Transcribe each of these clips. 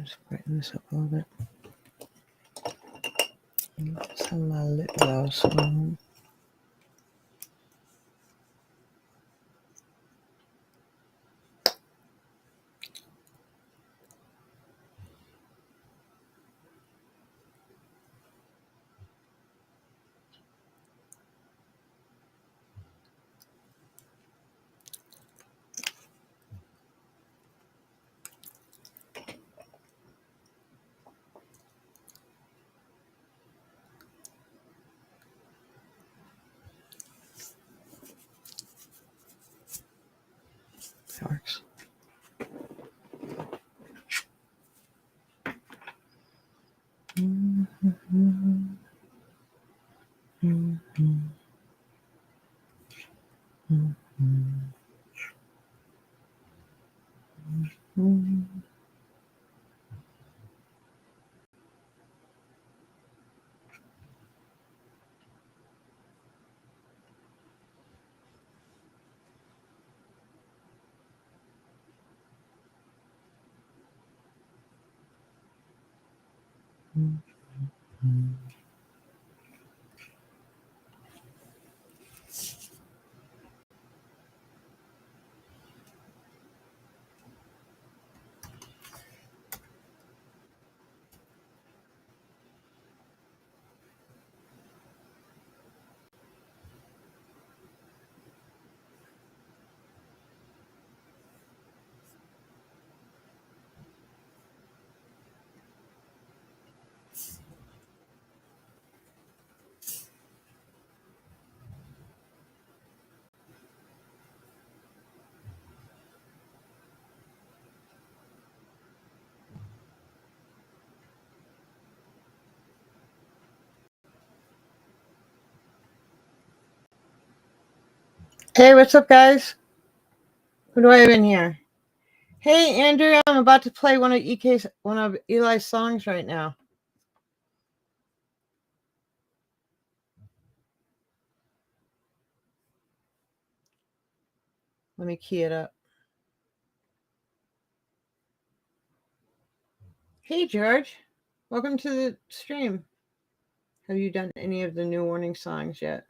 Just brighten this up a little bit. Let's have my lip gloss on. That works. Hey, what's up, guys? Who do I have in here? Hey, Andrew, I'm about to play one of Eli's songs right now. Let me key it up. Hey, George. Welcome to the stream. Have you done any of the new Warning songs yet?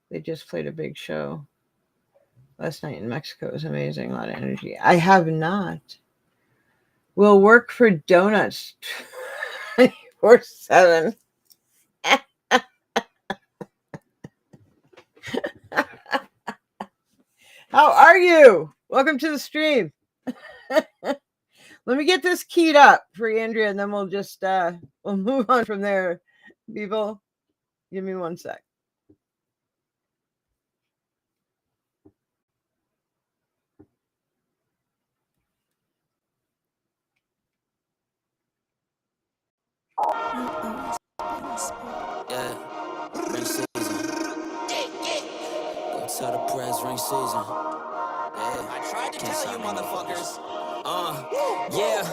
They just played a big show last night in Mexico. It was amazing. A lot of energy. I have not. Will work for donuts 24/7. How are you? Welcome to the stream. Let me get this keyed up for Andrea, and then we'll just we'll move on from there. People, give me 1 sec. Yeah, ring season. Go tell the press, ring season. Yeah, I tried to tell you, motherfuckers. Yeah,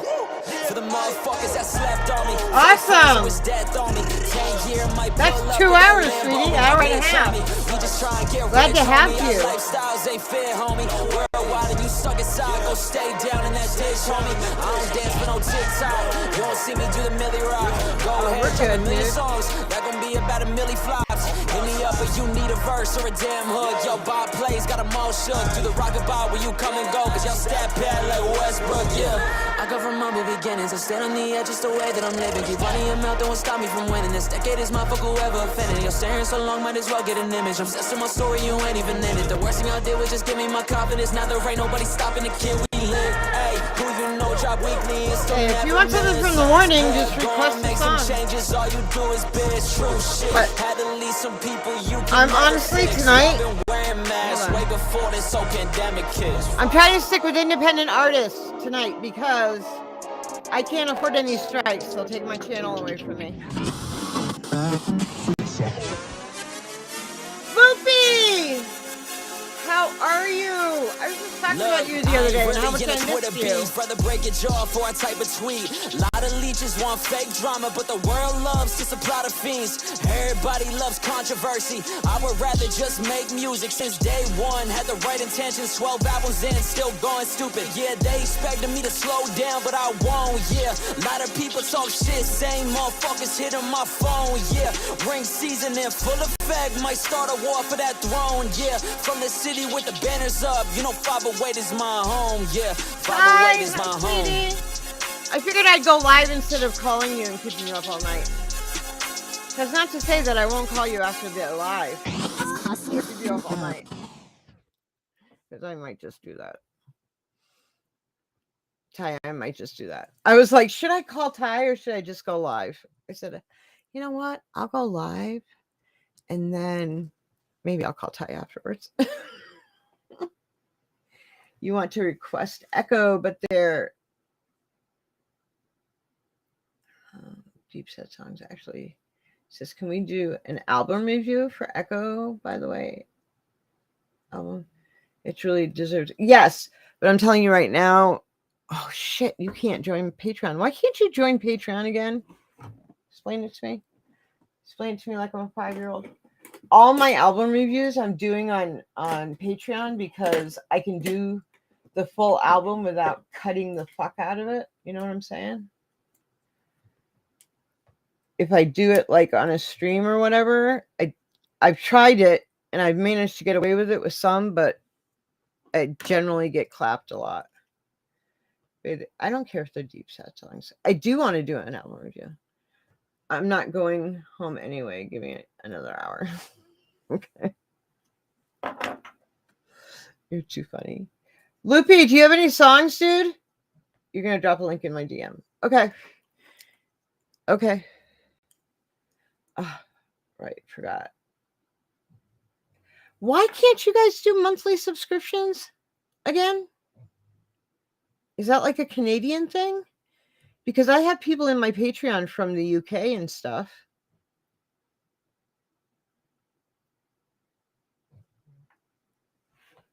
for the motherfuckers that slept on me. Awesome. Was death on me. 10 year might That's 2 hours, sweetie. Hour and a half. We just try and get Glad to have you. Lifestyles ain't fair, homie. Worldwide and you suck inside. Go stay down in that ditch, homie. I don't dance for no TikTok. You won't see me do the Millie Rock. Go ahead, drop a million songs. That gon' be about a milli flops. Hit me up if you need a verse or a damn hook. Yo, Bob plays, got 'em all shook. Do the rocket bar where you come and go. Cause y'all step pad like Westbrook, yeah. I come from humble beginnings. I stand on the edge just the way that I'm living. Keep running your mouth, don't stop me from winning. This decade is my fuck whoever offended. You're staring so long, might as well get an image. I'm obsessed with my story, you ain't even in it. The worst thing I did was just give me my confidence. Now there ain't nobody stopping the kid we live. Hey, who you know drop weekly. Hey, if you want something from the Warning, just request the song. Changes, all you do is bitch true shit. Had to leave some people you I'm honestly tonight. Way before this so pandemic kids. I'm trying to stick with independent artists tonight because I can't afford any strikes. They'll take my channel away from me. Boopy! How how are you? I was just talking about you the other day and how much I missed you. Brother, break it jaw for I type a tweet. Lot of leeches want fake drama, but the world loves to supply the fiends. Everybody loves controversy. I would rather just make music since day one. Had the right intentions, 12 albums in, still going stupid. Yeah, they expected me to slow down, but I won't, yeah. Lot of people talk shit, same motherfuckers hit on my phone, yeah. Ring season in full effect, might start a war for that throne, yeah. From the city with the banners up, you know 508 is my home, yeah. 508 is my home. I figured I'd go live instead of calling you and keeping you up all night. That's not to say that I won't call you after the live. Keep you up all night. Because I might just do that. Ty, I might just do that. I was like, should I call Ty or should I just go live? I said, you know what? I'll go live and then maybe I'll call Ty afterwards. You want to request Echo, but they're deep set songs actually. Says, can we do an album review for Echo, by the way? Album. It really deserves it. Yes, but I'm telling you right now, oh shit, you can't join Patreon. Why can't you join Patreon again? Explain it to me. Explain it to me like I'm a 5-year-old. All my album reviews I'm doing on Patreon because I can do the full album without cutting the fuck out of it. You know what I'm saying? If I do it like on a stream or whatever, I've tried it and I've managed to get away with it with some, but I generally get clapped a lot. But I don't care if they're deep set songs. I do want to do an album review. I'm not going home anyway. Give me another hour. Okay. You're too funny. Loopy, do you have any songs, dude? You're going to drop a link in my DM. Okay. Okay. Right. Forgot. Why can't you guys do monthly subscriptions again? Is that like a Canadian thing? Because I have people in my Patreon from the UK and stuff.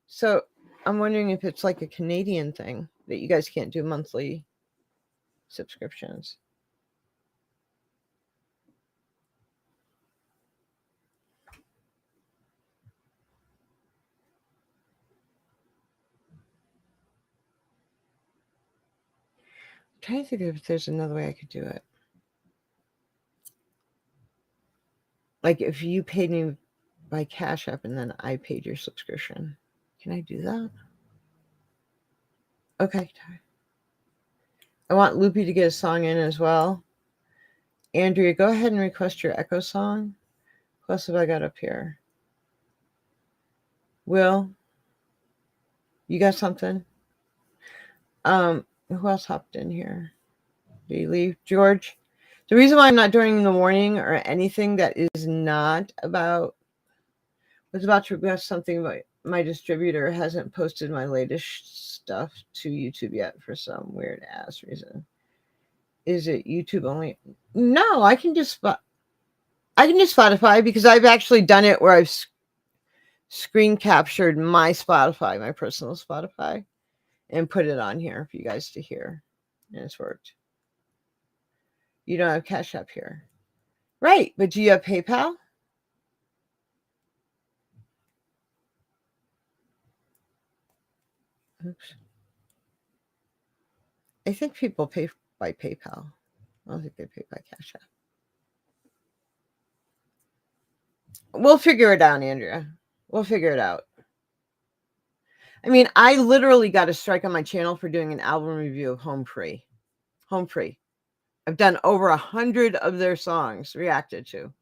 So I'm wondering if it's like a Canadian thing that you guys can't do monthly subscriptions. I'm trying to think if there's another way I could do it. Like if you paid me by Cash App and then I paid your subscription. Can I do that? Okay. I want Loopy to get a song in as well. Andrea, go ahead and request your Echo song. Who else have I got up here? Will, you got something? Who else hopped in here? Did you leave? George? The reason why I'm not doing the warning or anything that is not about, was about to request something about my distributor hasn't posted my latest stuff to YouTube yet for some weird ass reason. Is it YouTube only? No, I can just Spotify because I've actually done it where I've screen captured my Spotify, my personal Spotify, and put it on here for you guys to hear. And it's worked. You don't have Cash App here. Right, but do you have PayPal? Oops. I think people pay by PayPal. I don't think they pay by Cash App. We'll figure it out, Andrea. We'll figure it out. I mean, I literally got a strike on my channel for doing an album review of Home Free. Home Free. I've done over 100 of their songs reacted to.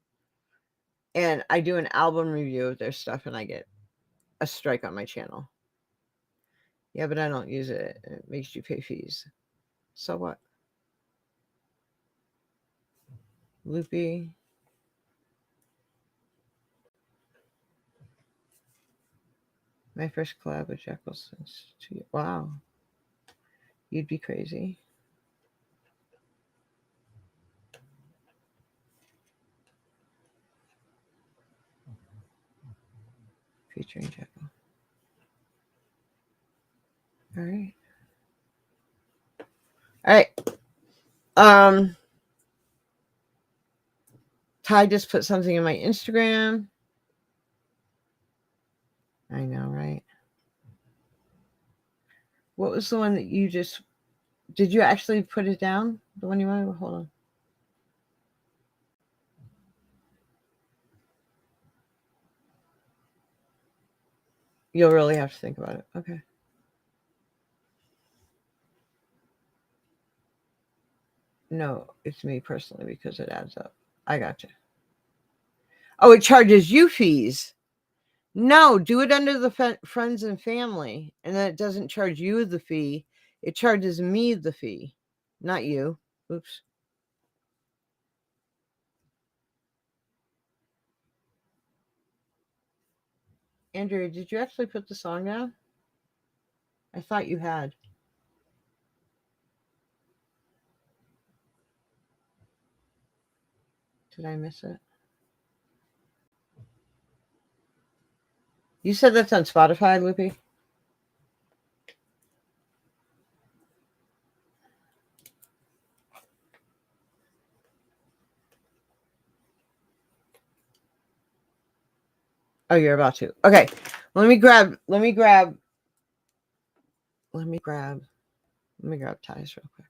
And I do an album review of their stuff and I get a strike on my channel. Yeah, but I don't use it. It makes you pay fees. So what? Loopy. My first collab with Jekyll since 2 years. Wow. You'd be crazy. Featuring Jekyll. All right. All right. Ty just put something in my Instagram. I know, right? What was the one that you just... Did you actually put it down? The one you wanted? Hold on. You'll really have to think about it. Okay. No, it's me personally because it adds up. I got you. Oh, it charges you fees. No, do it under the friends and family, and then it doesn't charge you the fee. It charges me the fee, not you. Oops. Andrea, did you actually put the song down? I thought you had. Did I miss it? You said that's on Spotify, Loopy? Oh, you're about to. Okay. Let me grab Ty's real quick.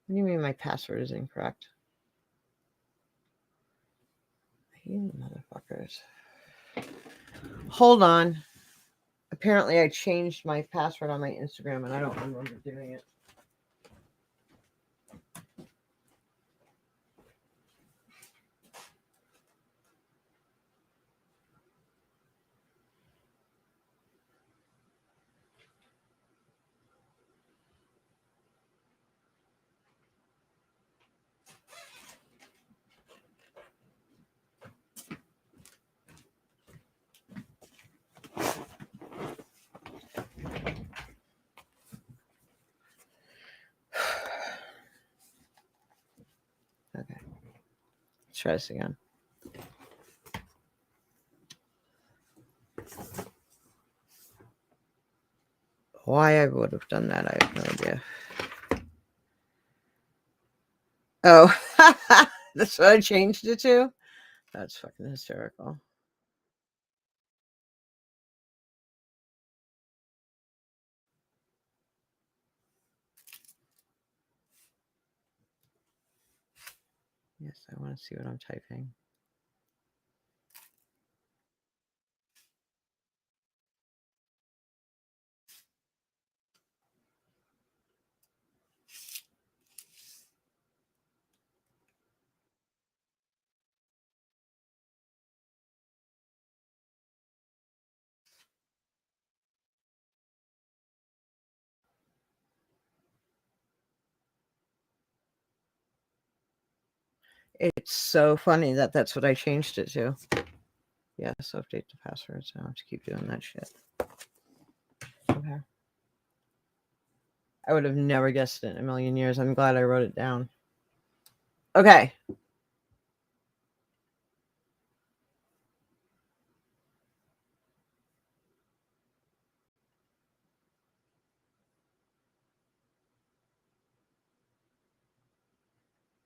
What do you mean my password is incorrect? You motherfuckers. Hold on. Apparently I changed my password on my Instagram and I don't remember doing it. Okay. Let's try this again. Why I would have done that, I have no idea. Oh, that's what I changed it to? That's fucking hysterical. Yes, I want to see what I'm typing. It's so funny that that's what I changed it to. Yes, update the password, so I have to keep doing that shit. Okay. I would have never guessed it in a million years. I'm glad I wrote it down. Okay.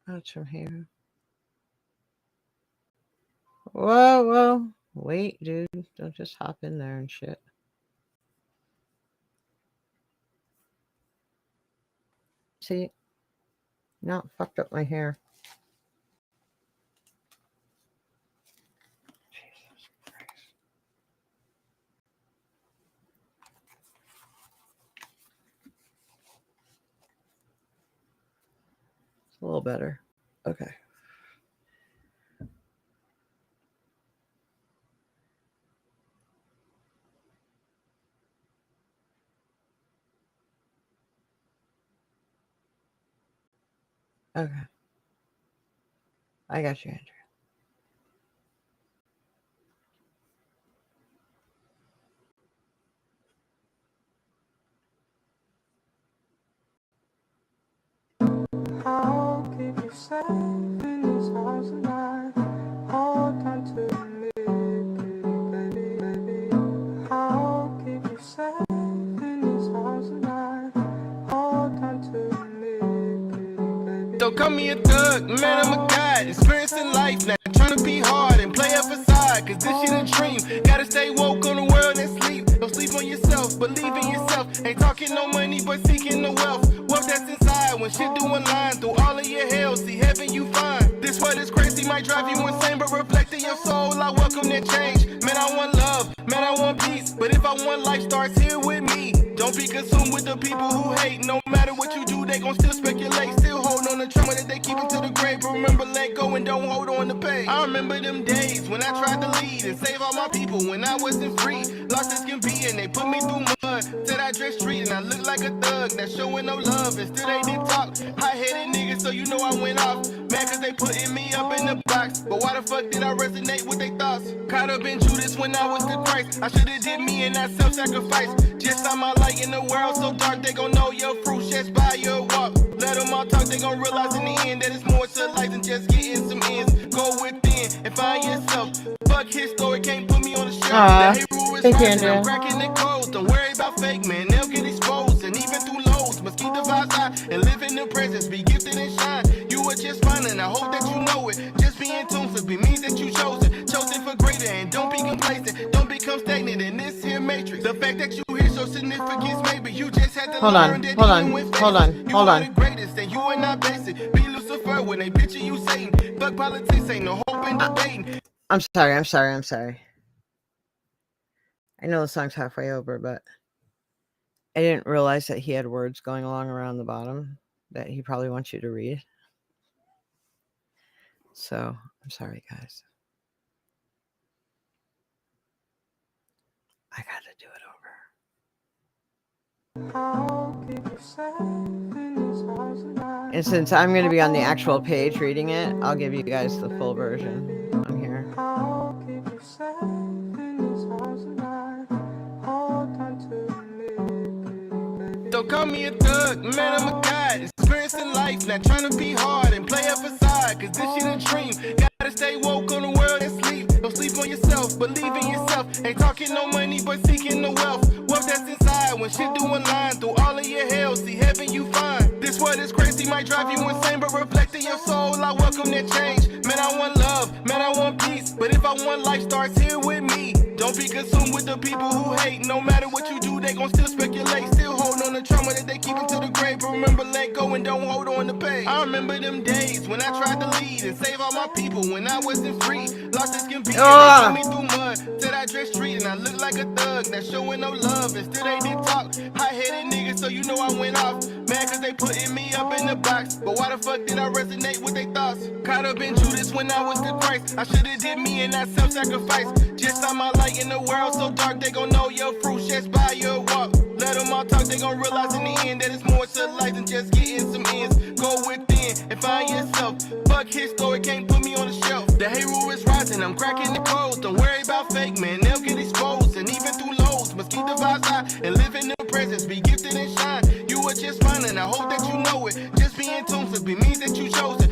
That's from here. Whoa. Wait, dude. Don't just hop in there and shit. See? No, fucked up my hair. Jesus Christ. It's a little better. Okay. Okay. I got you, Andrew. I'll give Don't call me a thug, man, I'm a god. Experiencing life, not trying to be hard and play a facade. Cause this shit a dream. Gotta stay woke on the world and sleep. Don't sleep on yourself, believe in yourself. Ain't talking no money, but seeking the wealth. Wealth that's inside when shit doing line through all of your hell. See heaven you find. This what is crazy might drive you insane, but reflecting your soul, I welcome that change. Man, I want love, man, I want peace. But if I want life, starts here with me. Don't be consumed with the people who hate. No matter what you do, they gon' still speculate. Still hold on to trauma that they keep into the grave. But remember, let go and don't hold on to pain. I remember them days when I tried to lead and save all my people when I wasn't free. Lost as can be and they put me through mud. Said I dressed street and I looked like a thug. That's showing no love and still they did talk. High-headed niggas, so you know I went off. Mad cause they putting me up in the box. But why the fuck did I resonate with their thoughts? Caught up in Judas when I was the Christ. I should've did me and not self-sacrifice. Just on my light in the world so dark, they gon' know your fruit just by your walk. Let them all talk, they gon' realize in the end that it's more to life than just getting some ends. Go within and find yourself. Fuck his story, can't put me on the shelf. The hero is rising, I'm cracking the codes. Don't worry about fake, man, they'll get exposed. And even through lows, must keep the vibes high and live in the presence, be gifted and shine. You are just fine and I hope that you know it. Just be in tune, so be means that you chosen for greater. And don't be complacent, don't become stagnant in this here matrix. The fact that you here so significance, maybe you just had to learn that even with faith, you are the greatest and you are not basic. Be Lucifer when they picture you Satan. Fuck politics, ain't no hope in debating. I'm sorry. I know the song's halfway over, but I didn't realize that he had words going along around the bottom that he probably wants you to read. So, I'm sorry, guys. I gotta do it over. And since I'm going to be on the actual page reading it, I'll give you guys the full version on here. Don't call me a thug, man, I'm a god. Experiencing life, not trying to be hard and play a facade. Cause this shit a dream. Gotta stay woke on the world and sleep. Don't sleep on yourself, believe in yourself. Ain't talking no money, but seeking the wealth. Wealth that's inside when shit doing line through all of your hell. See heaven you find. This what is crazy might drive you insane, but reflecting your soul, I welcome that change. Man, I want love, man, I want peace. But if I want life, starts here with me. Don't be consumed with the people who hate. No matter what you do, they gon' still speculate. Still hold on to trauma that they keep into the grave. But remember, let go and don't hold on to pain. I remember them days when I tried to lead and save all my people when I wasn't free. Lost as can be and they put me through mud. Said I dressed street and I looked like a thug. That's showing no love and still they did talk. High-headed niggas, so you know I went off. Mad cause they putting me up in the box. But why the fuck did I resonate with their thoughts? Caught up in Judas when I was the Christ. I should've did me and not self-sacrifice. Just on my light in the world so dark, they gon' know your fruit just by your walk. Let them all talk, they gon' realize in the end that it's more to life than just getting some ends. Go within and find yourself. Fuck his story, can't put me on the shelf. The hero is rising, I'm cracking the codes. Don't worry about fake, man, they'll get exposed. And even through lows, must keep the vibes high and live in the presence, be gifted and shine. You are just fine and I hope that you know it. Just be in tune, so be means that you chosen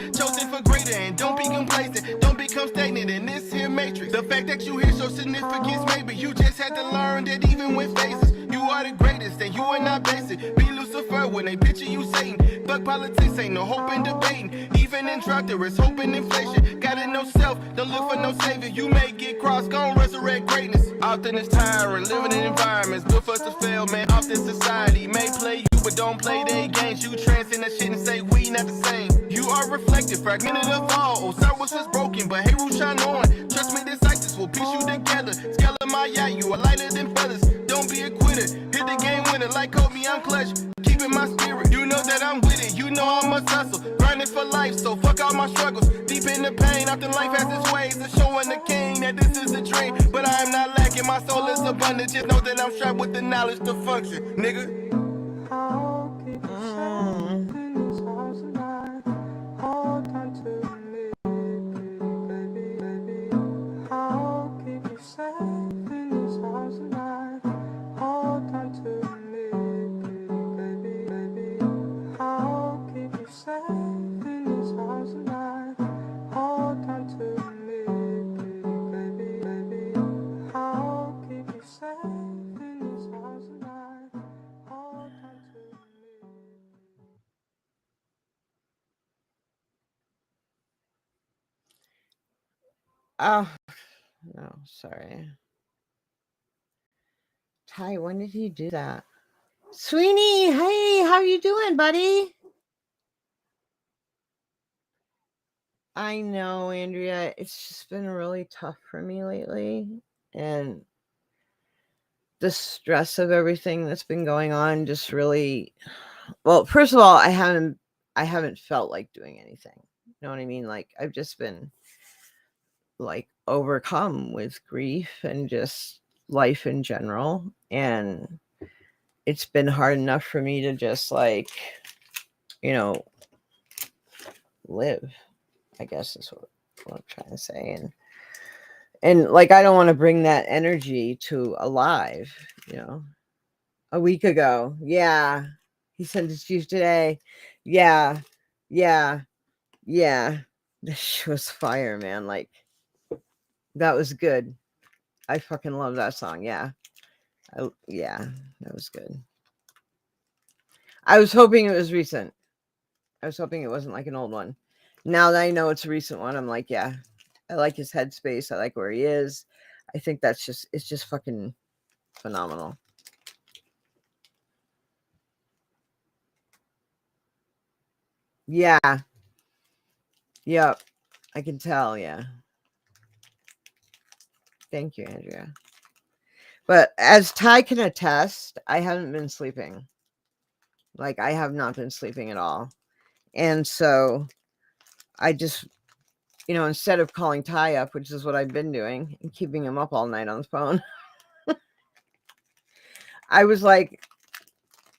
for greater. And don't be complacent, don't become stagnant in this here matrix. The fact that you here so significance, maybe you just had to learn that even with faces, you are the greatest and you are not basic. Be Lucifer when they picture you Satan. Fuck politics, ain't no hope in debating. Even in drought there is hope in inflation. Gotta know self, don't look for no savior. You may get crossed, gon' resurrect greatness. Often it's tiring, living in environments built for us to fail, man. Often society may play you, but don't play their games. You transcend that shit and say we not the same. You are reflected, fragmented of all. Osiris is broken, but hey, Ru shine on. Trust me, this ISIS will piece you together. Scalamaya, you are lighter than feathers. Don't be a quitter, hit the game winner like Kobe, I'm clutch. Keeping my spirit, you know that I'm with it. You know I'm a hustle, grinding for life, so fuck all my struggles. Deep in the pain, often life has its ways of showing the king that this is a dream. But I am not lacking, my soul is abundant. Just know that I'm strapped with the knowledge to function, nigga. Oh, no, sorry. Ty, when did he do that? Sweeney, hey, how you doing, buddy? I know, Andrea. It's just been really tough for me lately. And the stress of everything that's been going on just really, well, first of all, I haven't felt like doing anything. You know what I mean? Like I've just been like overcome with grief and just life in general. And it's been hard enough for me to just like, you know, live, I guess is what I'm trying to say. And like I don't want to bring that energy to alive, you know. A week ago. Yeah. He sent it to you today. Yeah. Yeah. Yeah. This shit was fire, man. Like that was good. I fucking love that song. Yeah. Yeah, that was good. I was hoping it was recent. I was hoping it wasn't like an old one. Now that I know it's a recent one, I'm like, yeah, I like his headspace. I like where he is. I think it's just fucking phenomenal. Yeah. Yep. I can tell. Yeah. Thank you, Andrea. But as Ty can attest, I haven't been sleeping. Like, I have not been sleeping at all. And so I just, instead of calling Ty up, which is what I've been doing, and keeping him up all night on the phone, I was like,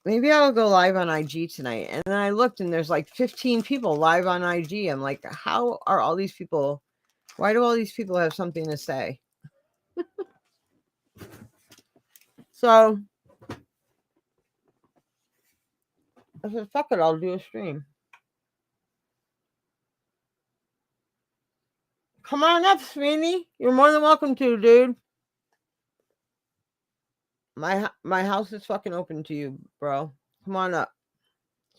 maybe I'll go live on IG tonight. And then I looked and there's like 15 people live on IG. I'm like, how are all these people? Why do all these people have something to say? So I said, fuck it, I'll do a stream. Come on up, Sweeney. You're more than welcome to, dude. My house is fucking open to you, bro. Come on up.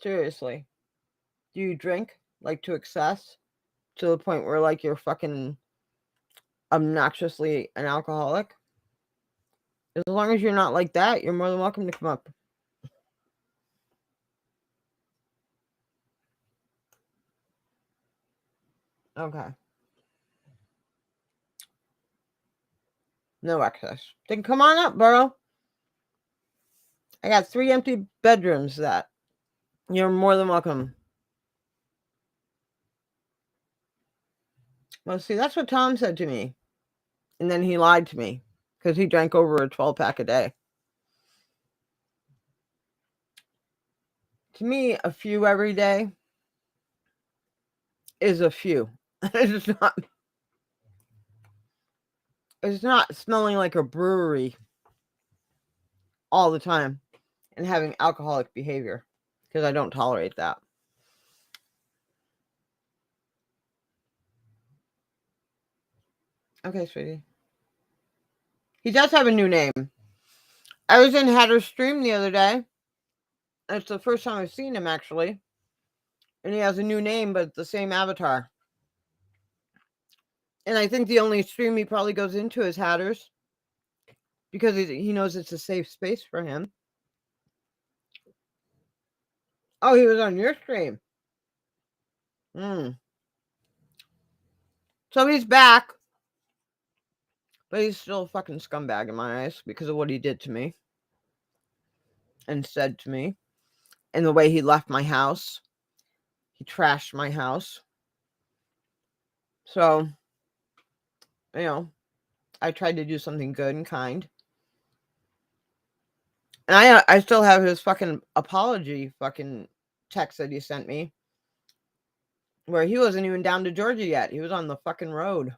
Seriously. Do you drink like to excess to the point where like you're fucking obnoxiously an alcoholic? As long as you're not like that, you're more than welcome to come up. Okay. No excess. Then come on up, bro. I got 3 empty bedrooms that you're more than welcome. Well, see, that's what Tom said to me. And then he lied to me because he drank over a 12-pack a day. To me, a few every day is a few. It's not smelling like a brewery all the time and having alcoholic behavior, because I don't tolerate that. Okay, sweetie. He does have a new name. I was in Hatter's stream the other day. It's the first time I've seen him, actually. And he has a new name, but the same avatar. And I think the only stream he probably goes into is Hatter's, because he knows it's a safe space for him. Oh, he was on your stream. So he's back. But he's still a fucking scumbag in my eyes because of what he did to me. And said to me. And the way he left my house. He trashed my house. So, I tried to do something good and kind. And I still have his fucking apology fucking text that he sent me. Where he wasn't even down to Georgia yet. He was on the fucking road.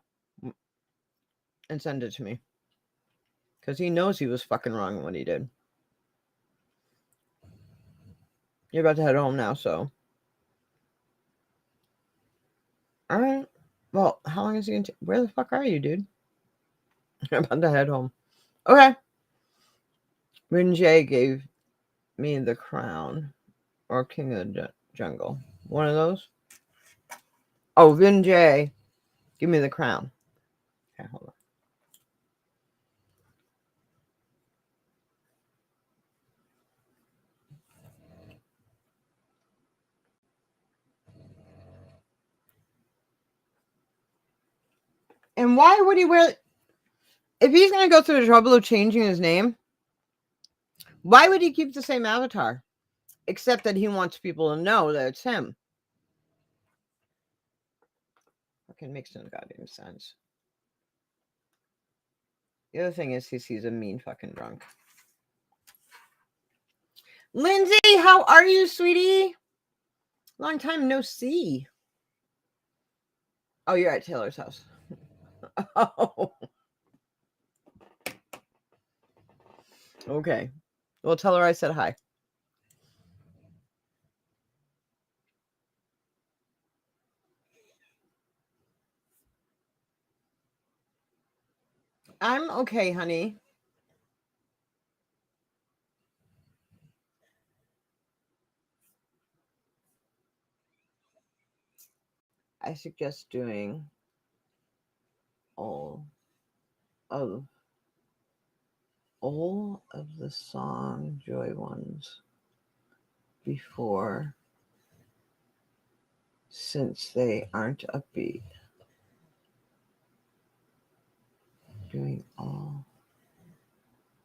And sent it to me. Because he knows he was fucking wrong in what he did. You're about to head home now, so. Alright. Well, how long is he going to... Where the fuck are you, dude? I'm about to head home. Okay. Rin J gave me the crown. Or King of the Jungle. One of those. Oh, Vin J, give me the crown. Okay, hold on. And why would he wear... If he's going to go through the trouble of changing his name, why would he keep the same avatar? Except that he wants people to know that it's him. Okay, makes no goddamn sense. The other thing is he's a mean fucking drunk. Lindsay, how are you, sweetie? Long time no see. Oh, you're at Taylor's house. Oh. Okay. Well, tell her I said hi. I'm okay, honey. I suggest doing all of the song Joy ones before, since they aren't upbeat. Doing all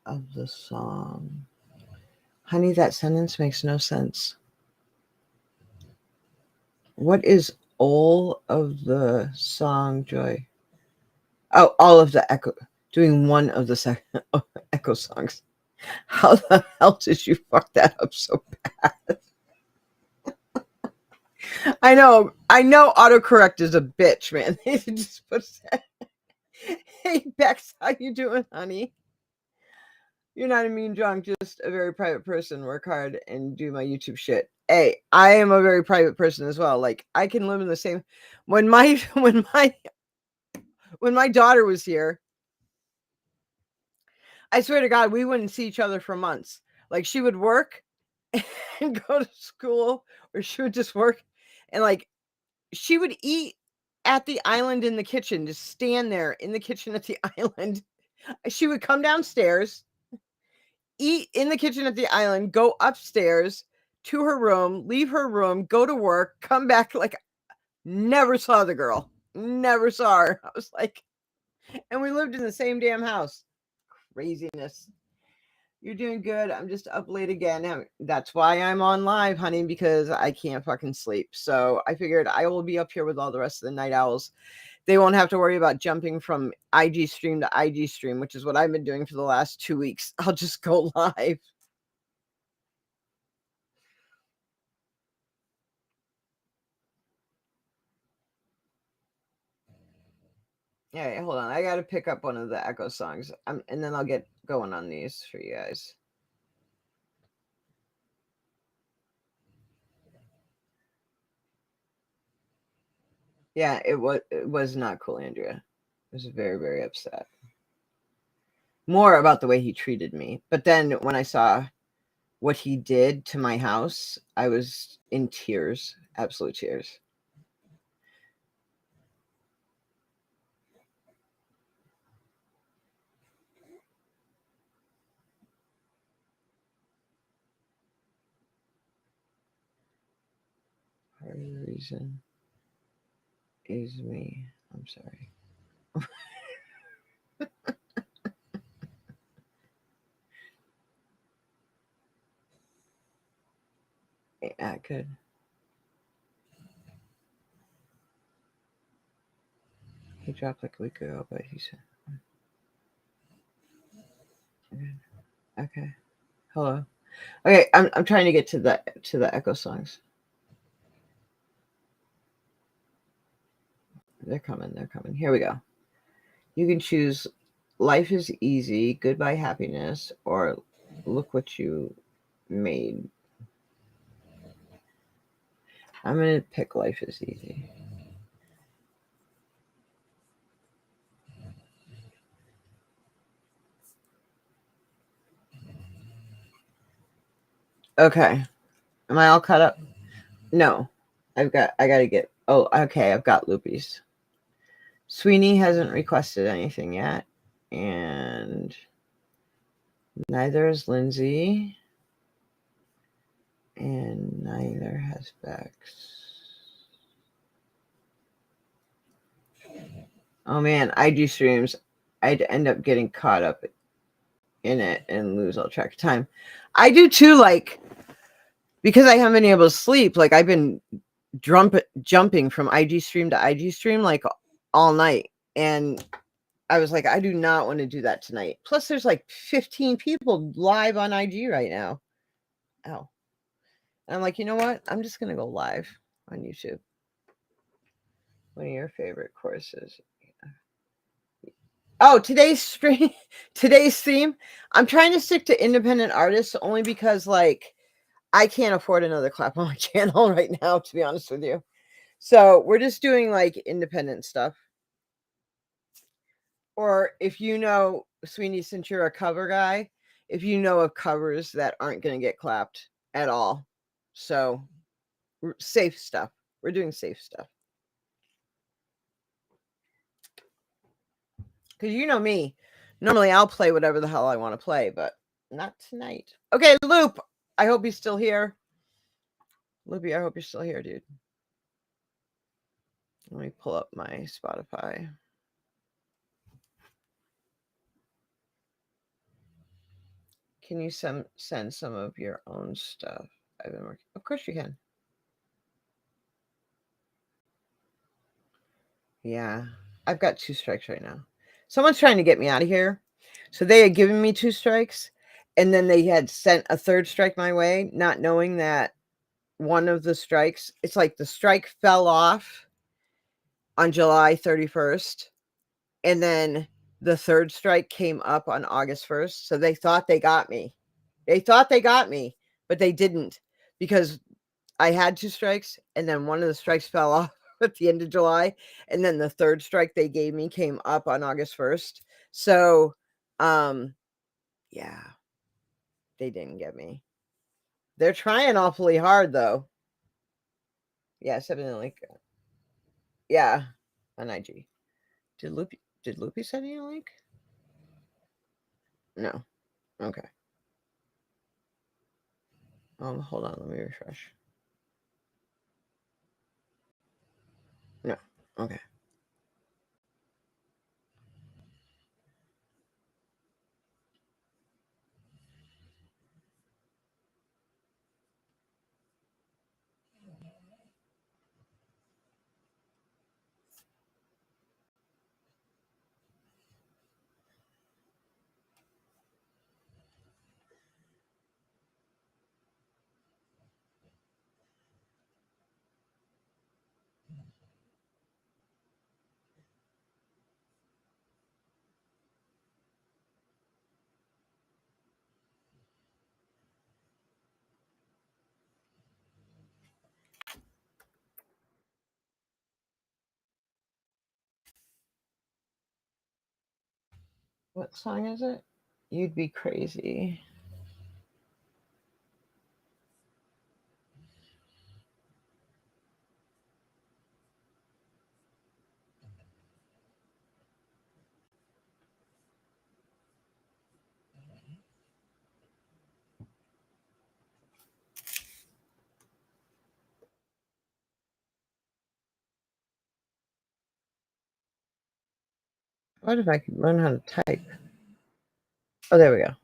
of the song. Honey, that sentence makes no sense. What is all of the song Joy? Oh, all of the Echo. Doing one of the Echo songs. How the hell did you fuck that up so bad? I know autocorrect is a bitch, man. They just put that. Hey, Bex, how you doing, honey? You're not a mean drunk, just a very private person. Work hard and do my YouTube shit. Hey, I am a very private person as well. Like, I can live in the same. When my daughter was here, I swear to God, we wouldn't see each other for months. Like, she would work and go to school, or she would just work, and like, she would eat at the island in the kitchen, just stand there in the kitchen at the island. She would come downstairs, eat in the kitchen at the island, go upstairs to her room, leave her room, go to work, come back. Like, never saw the girl, never saw her. I was like, and we lived in the same damn house. Craziness. You're doing good. I'm just up late again. That's why I'm on live, honey, because I can't fucking sleep. So I figured I will be up here with all the rest of the night owls. They won't have to worry about jumping from IG stream to IG stream, which is what I've been doing for the last 2 weeks. I'll just go live. Yeah, hold on. I got to pick up one of the Echo songs, and then I'll get going on these for you guys. Yeah, it was not cool, Andrea. I was very, very upset. More about the way he treated me. But then when I saw what he did to my house, I was in tears, absolute tears. Part of the reason is me. I'm sorry. Yeah, good. He dropped like a week ago, but he said, okay. Hello. Okay, I'm trying to get to the Echo songs. They're coming. Here we go. You can choose Life is Easy, Goodbye Happiness, or Look What You Made. I'm going to pick Life is Easy. Okay. Am I all caught up? No. I got to get... Oh, okay. I've got loopies. Sweeney hasn't requested anything yet, and neither is Lindsay, and neither has Bex. Oh man, IG streams, I'd end up getting caught up in it and lose all track of time. I do too, like, because I haven't been able to sleep, like I've been jumping from IG stream to IG stream like all night, and I was like, I do not want to do that tonight. Plus there's like 15 people live on IG right now. Ow. And I'm like, you know what, I'm just gonna go live on YouTube. One of your favorite courses. Oh, today's theme, I'm trying to stick to independent artists only because, like, I can't afford another clap on my channel right now, to be honest with you. So we're just doing like independent stuff. Or if you know, Sweeney, since you're a cover guy, if you know of covers that aren't going to get clapped at all. So safe stuff. We're doing safe stuff. Because you know me, normally I'll play whatever the hell I want to play, but not tonight. Okay, Loop, I hope he's still here. Loopy, I hope you're still here, dude. Let me pull up my Spotify. Can you send some of your own stuff? I've been working. Of course you can. Yeah, I've got 2 strikes right now. Someone's trying to get me out of here. So they had given me 2 strikes, and then they had sent a 3rd strike my way, not knowing that one of the strikes, it's like the strike fell off on July 31st, and then the 3rd strike came up on August 1st. So they thought they got me. They thought they got me, but they didn't, because I had 2 strikes, and then one of the strikes fell off at the end of July, and then the 3rd strike they gave me came up on August 1st. So, yeah, they didn't get me. They're trying awfully hard, though. Yeah, 7 link. Yeah, on IG. Did Loopy send you a link? No. Okay. Hold on, let me refresh. No. Okay. What song is it? You'd Be Crazy. What if I could learn how to type? Oh, there we go.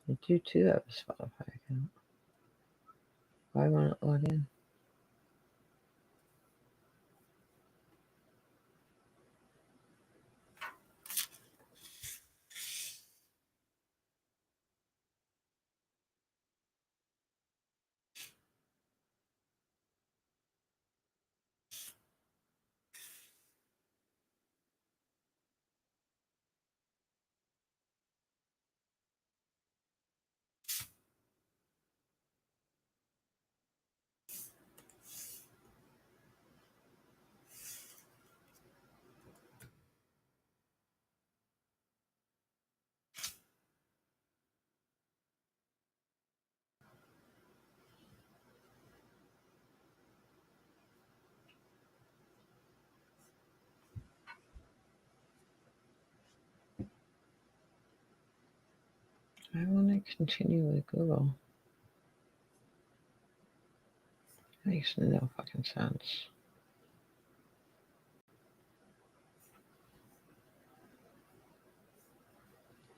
I do too have a Spotify account. Why won't it log in? Why won't I continue with Google? Makes no fucking sense.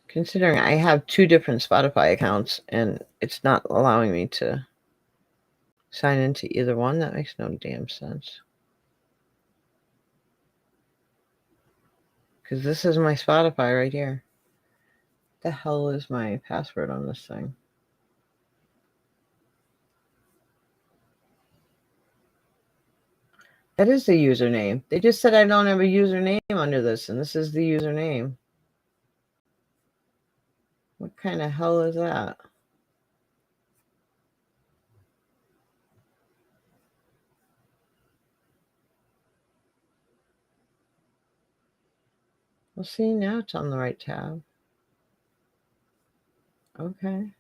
Considering I have 2 different Spotify accounts and it's not allowing me to sign into either one, that makes no damn sense. Because this is my Spotify right here. The hell is my password on this thing? That is the username. They just said I don't have a username under this, and this is the username. What kind of hell is that? Well, see, now it's on the right tab. Okay.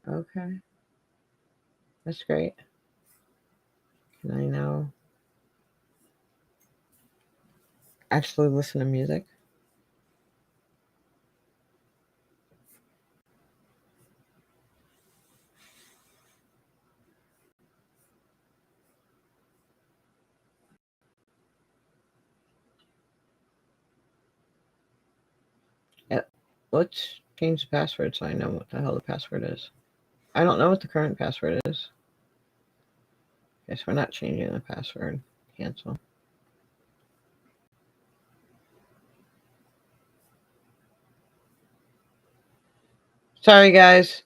Okay. That's great. Can I now actually listen to music? Yeah. Let's change the password so I know what the hell the password is. I don't know what the current password is. Guess we're not changing the password. Cancel. Sorry, guys.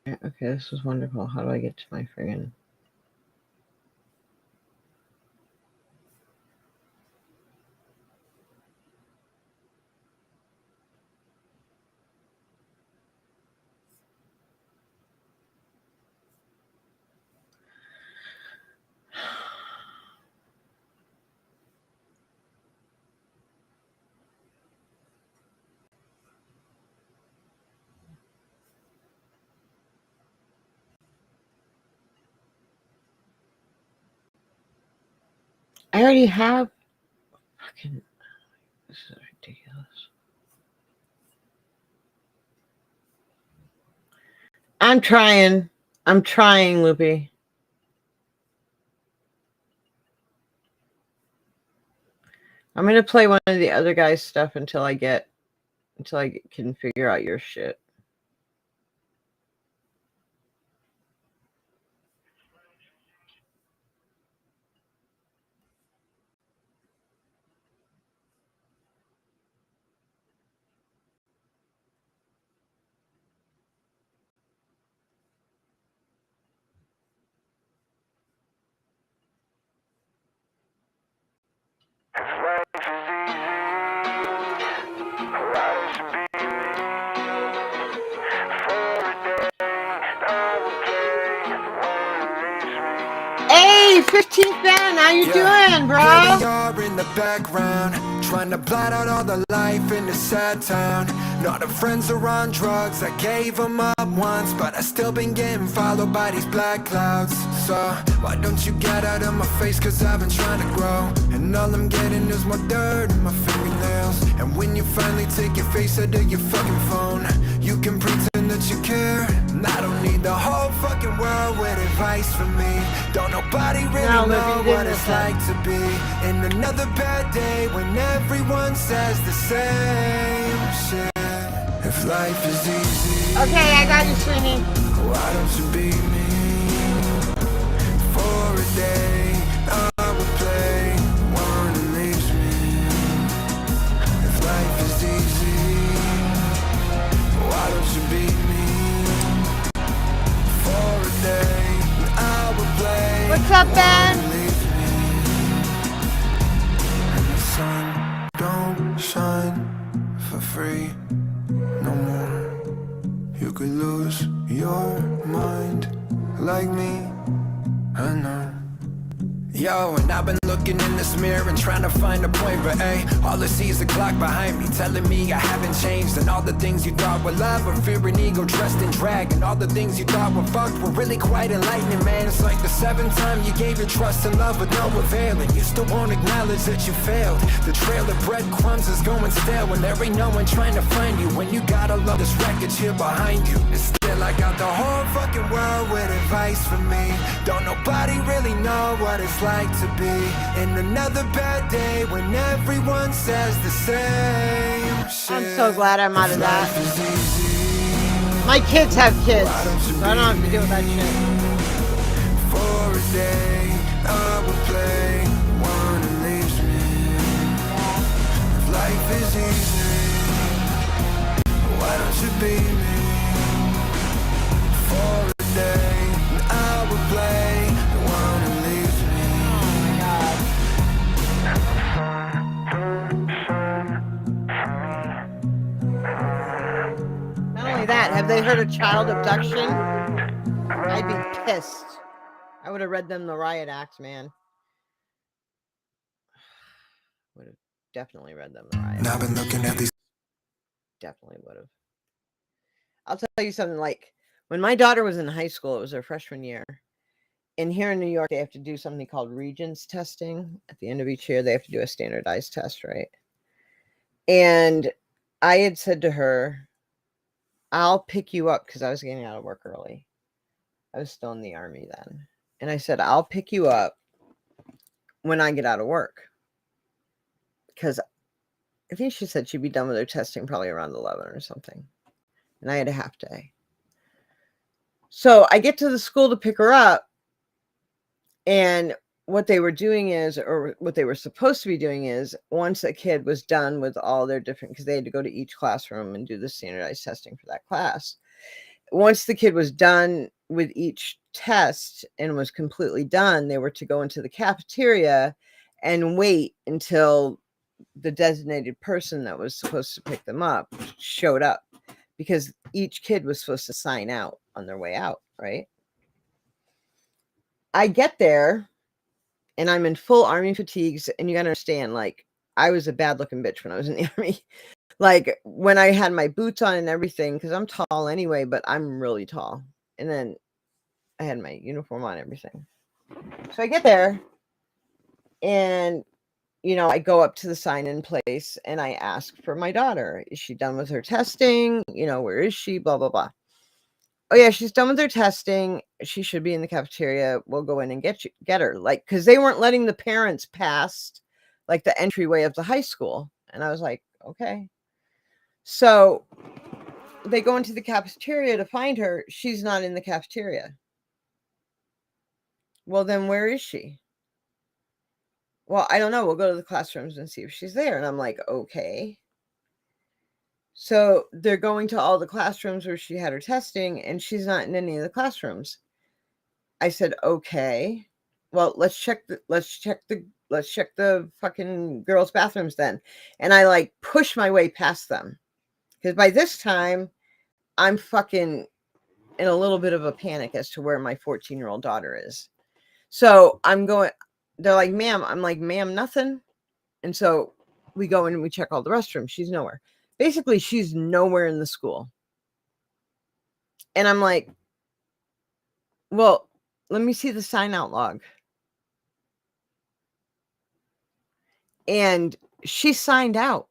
Yeah, okay, this is wonderful. How do I get to my friggin'... I already have... Fucking... This is ridiculous. I'm trying, Loopy. I'm gonna play one of the other guys' stuff until I can figure out your shit. Hey, 15th fan, how you doing? on, bro. Here we are in the background, trying to blot out all the life in this sad town. Not the friends are on drugs, I gave them up once, but I still been getting followed by these black clouds. So why don't you get out of my face, cause I've been trying to grow, and all I'm getting is more dirt in my fingernails. And when you finally take your face out of your fucking phone, you can pretend that you care, and I don't need the whole fucking world with advice from me. Don't nobody really know what it's like to be in another bad day when everyone says the same shit. If life is easy, Okay, I got you, sweetie. why don't you be me? For a day, I would play one that leaves me. If life is easy, why don't you be me? For a day, I would play. What's up, Ben? one that leaves me. And the sun don't shine for free no more. You could lose your mind like me, I know. Yo, and I've been looking in this mirror and trying to find a point, but hey, all I see is the clock behind me telling me I haven't changed. And all the things you thought were love were fear and ego dressed in drag. And all the things you thought were fucked were really quite enlightening, man. It's like the seventh time you gave your trust and love with no avail, and you still won't acknowledge that you failed. The trail of breadcrumbs is going stale, and there ain't no one trying to find you when you gotta love this wreckage here behind you. And still I got the whole fucking world with advice for me. Don't nobody really know what it's like to be in another bad day when everyone says the same shit. I'm so glad I'm out of that. Life is easy, My kids have kids, why don't you so I don't have to deal with that shit. for a day, I would play one that leaves me. If life is easy, why don't you be me? For a day, I would play the one that leaves me. Not only that, have they heard of child abduction? I'd be pissed. I would have read them the riot act, man. Would have definitely read them the riot And I've act. been looking at these. Definitely would have. I'll tell you something, like when my daughter was in high school, it was her freshman year. And here in New York, they have to do something called Regents testing. At the end of each year, they have to do a standardized test, right? And I had said to her, I'll pick you up, because I was getting out of work early. I was still in the Army then. And I said, I'll pick you up when I get out of work. Because I think she said she'd be done with her testing probably around 11 or something. And I had a half day. So I get to the school to pick her up. And what they were doing is, or what they were supposed to be doing is, once a kid was done with all their different, because they had to go to each classroom and do the standardized testing for that class. Once the kid was done with each test and was completely done, they were to go into the cafeteria and wait until the designated person that was supposed to pick them up showed up, because each kid was supposed to sign out on their way out, right? I get there and I'm in full Army fatigues, and you gotta understand, like, I was a bad looking bitch when I was in the Army. Like, when I had my boots on and everything, because I'm tall anyway, but I'm really tall. And then I had my uniform on and everything. So I get there and, you know, I go up to the sign-in place and I ask for my daughter. Is she done with her testing? You know, where is she? Blah, blah, blah. Oh yeah, she's done with her testing. She should be in the cafeteria. We'll go in and get her. Like, because they weren't letting the parents past, like, the entryway of the high school. And I was like, okay. So they go into the cafeteria to find her. She's not in the cafeteria. Well, then where is she? Well, I don't know. We'll go to the classrooms and see if she's there. And I'm like, okay. So they're going to all the classrooms where she had her testing, and she's not in any of the classrooms. I said, okay, well, let's check the fucking girls' bathrooms then. And I like push my way past them, because by this time I'm fucking in a little bit of a panic as to where my 14-year-old daughter is. So I'm going, they're like, ma'am. I'm like, ma'am, nothing. And so we go in and we check all the restrooms. She's nowhere. Basically, she's nowhere in the school. And I'm like, well, let me see the sign out log. And she signed out.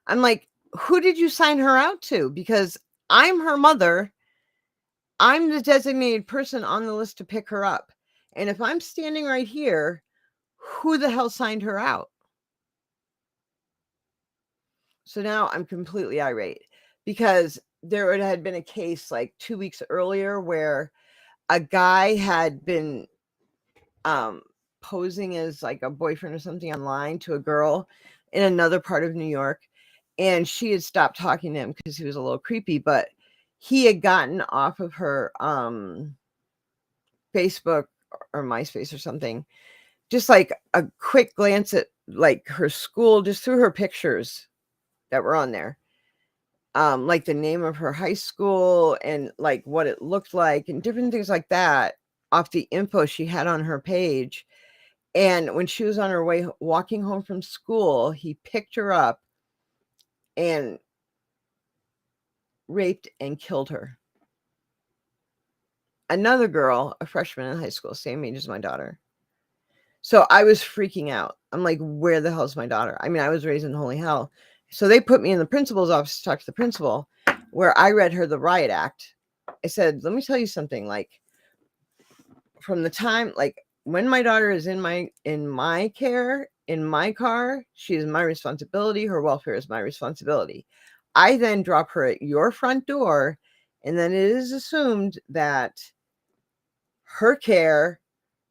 I'm like, who did you sign her out to? Because I'm her mother. I'm the designated person on the list to pick her up. And if I'm standing right here, who the hell signed her out? So now I'm completely irate because there had been a case like 2 weeks earlier where a guy had been posing as like a boyfriend or something online to a girl in another part of New York. And she had stopped talking to him because he was a little creepy, but he had gotten off of her Facebook or MySpace or something, just like a quick glance at like her school, just through her pictures that were on there. Like the name of her high school and like what it looked like and different things like that off the info she had on her page. And when she was on her way walking home from school, he picked her up and raped and killed her. Another girl, a freshman in high school, same age as my daughter. So I was freaking out. I'm like, where the hell's my daughter? I mean, I was raised in holy hell. So they put me in the principal's office to talk to the principal, where I read her the riot act. I said, let me tell you something. Like, from the time, like, when my daughter is in my care, in my car, she is my responsibility. Her welfare is my responsibility. I then drop her at your front door, and then it is assumed that her care,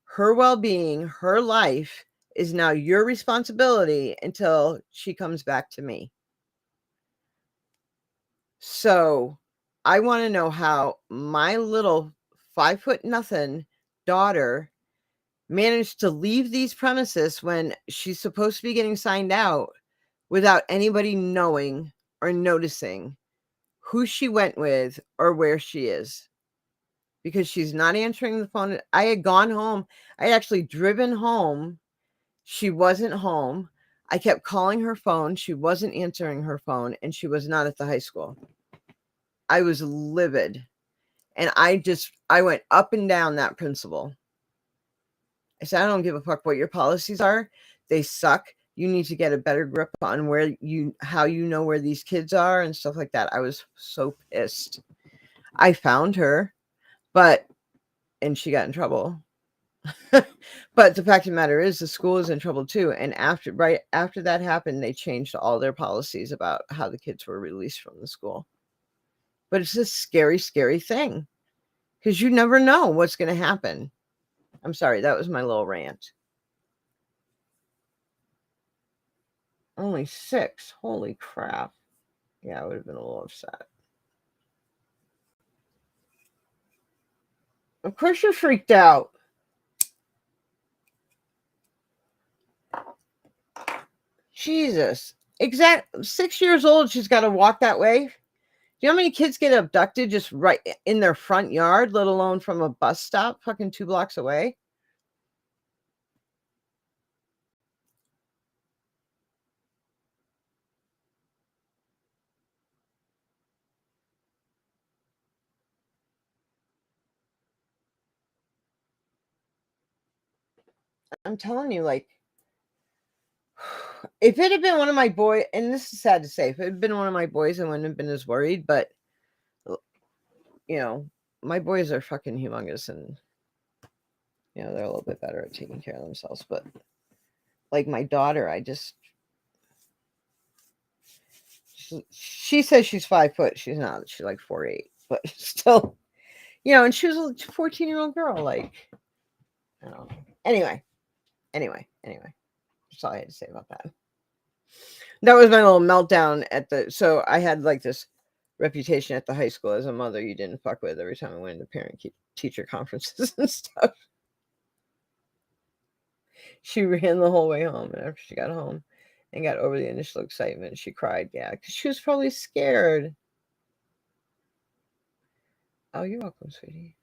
her well-being, her life is now your responsibility until she comes back to me. So I want to know how my little 5'0" daughter managed to leave these premises when she's supposed to be getting signed out without anybody knowing or noticing who she went with or where she is, because she's not answering the phone. I had gone home. I had actually driven home. She wasn't home. I kept calling her phone. She wasn't answering her phone, and she was not at the high school. I was livid. And I went up and down that principal. I said, I don't give a fuck what your policies are. They suck. You need to get a better grip on how you know where these kids are and stuff like that. I was so pissed. I found her, and she got in trouble. But the fact of the matter is the school is in trouble too. And right after that happened, they changed all their policies about how the kids were released from the school. But it's a scary, scary thing because you never know what's going to happen. I'm sorry, that was my little rant. Only 6. Holy crap. Yeah, I would have been a little upset. Of course you're freaked out. Jesus. 6 years old, she's got to walk that way. Do you know how many kids get abducted just right in their front yard, let alone from a bus stop fucking 2 blocks away? I'm telling you, like, if it had been one of my boys, and this is sad to say, if it had been one of my boys, I wouldn't have been as worried, but, you know, my boys are fucking humongous, and, you know, they're a little bit better at taking care of themselves, but, like, my daughter, she says she's 5 foot, she's not, she's like 4'8", but still, you know, and she was a 14-year-old girl, like, I don't know. Anyway, that's all I had to say about that. That was my little meltdown so I had like this reputation at the high school as a mother you didn't fuck with every time I went to parent teacher conferences and stuff. She ran the whole way home, and after she got home and got over the initial excitement, she cried, yeah, because she was probably scared. Oh, you're welcome, sweetie.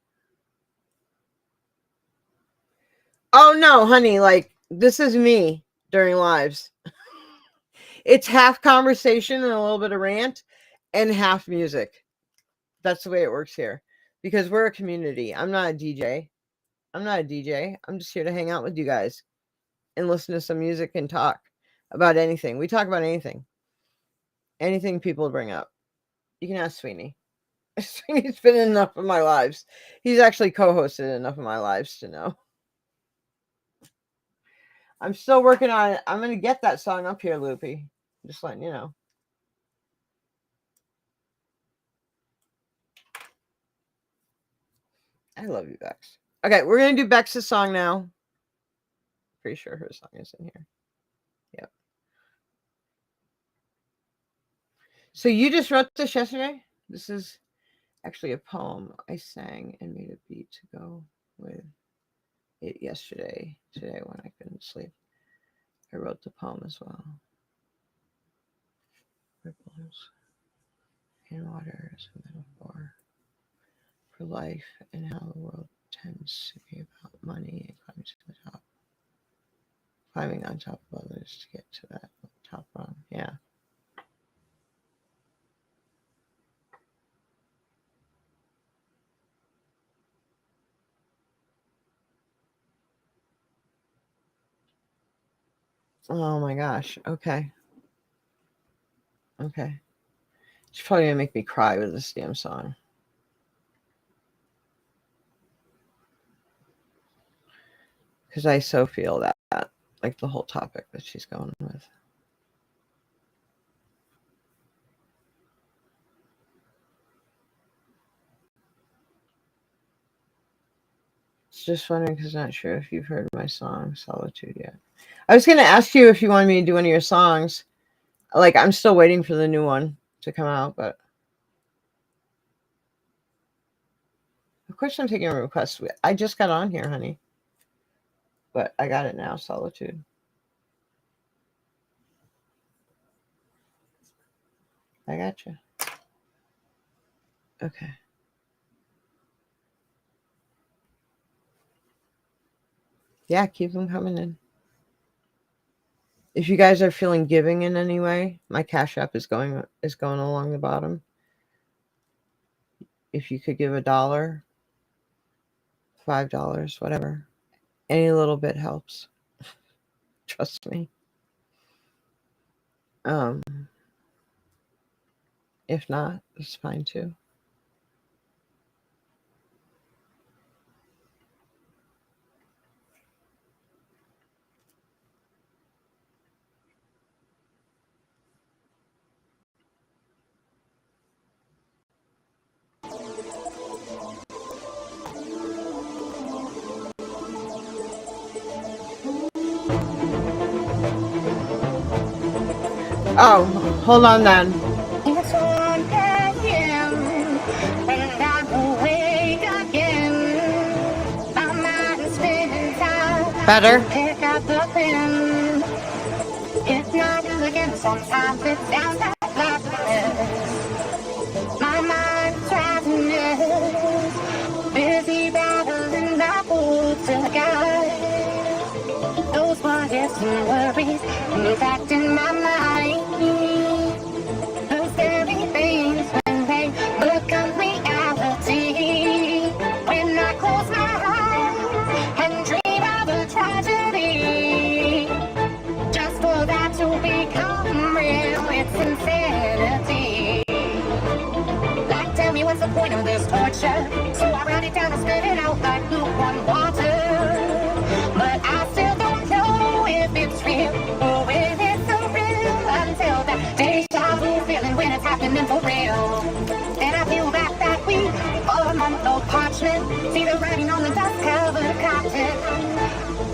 Oh no, honey, like this is me during lives. It's half conversation and a little bit of rant and half music. That's the way it works here because we're a community. I'm not a DJ. I'm just here to hang out with you guys and listen to some music and talk about anything. We talk about anything. Anything people bring up. You can ask Sweeney. Sweeney's been in enough of my lives. He's actually co-hosted enough of my lives to know. I'm still working on it. I'm going to get that song up here, Loopy. Just letting you know. I love you, Bex. Okay, we're going to do Bex's song now. Pretty sure her song is in here. Yep. So you just wrote this yesterday? This is actually a poem I sang and made a beat to go with it yesterday. Today when I couldn't sleep. I wrote the poem as well. Ripples in water is a metaphor for life and how the world tends to be about money and climbing to the top. Climbing on top of others to get to that top rung. Yeah. Oh my gosh. Okay. Okay. She's probably gonna make me cry with this damn song. Because I so feel that, like the whole topic that she's going with. It's just wondering because I'm not sure if you've heard my song Solitude yet. I was gonna ask you if you wanted me to do one of your songs. Like I'm still waiting for the new one to come out, but of course I'm taking a request. I just got on here, honey. But I got it now, Solitude. I got you. Okay. Yeah, keep them coming in. If you guys are feeling giving in any way, my Cash App is going along the bottom. If you could give $1, $5, whatever. Any little bit helps. Trust me. If not, it's fine too. Oh, hold on then. Better? Pick up the pen. It's not good again. Sometimes it sounds like blackness. My mind tries to miss. Busy battling the woods to guide. Those worries and worries impacting my mind. Those scary things when they become reality. When I close my eyes and dream of a tragedy, just for that to become real, it's insanity. Like, tell me what's the point of this torture? So I write it down and spit it out like lukewarm water. But I still don't know if it's real or if it's surreal until that deja vu feeling when it's happening for real. And I feel that we are a month-old parchment. See the writing on the dust-covered cotton.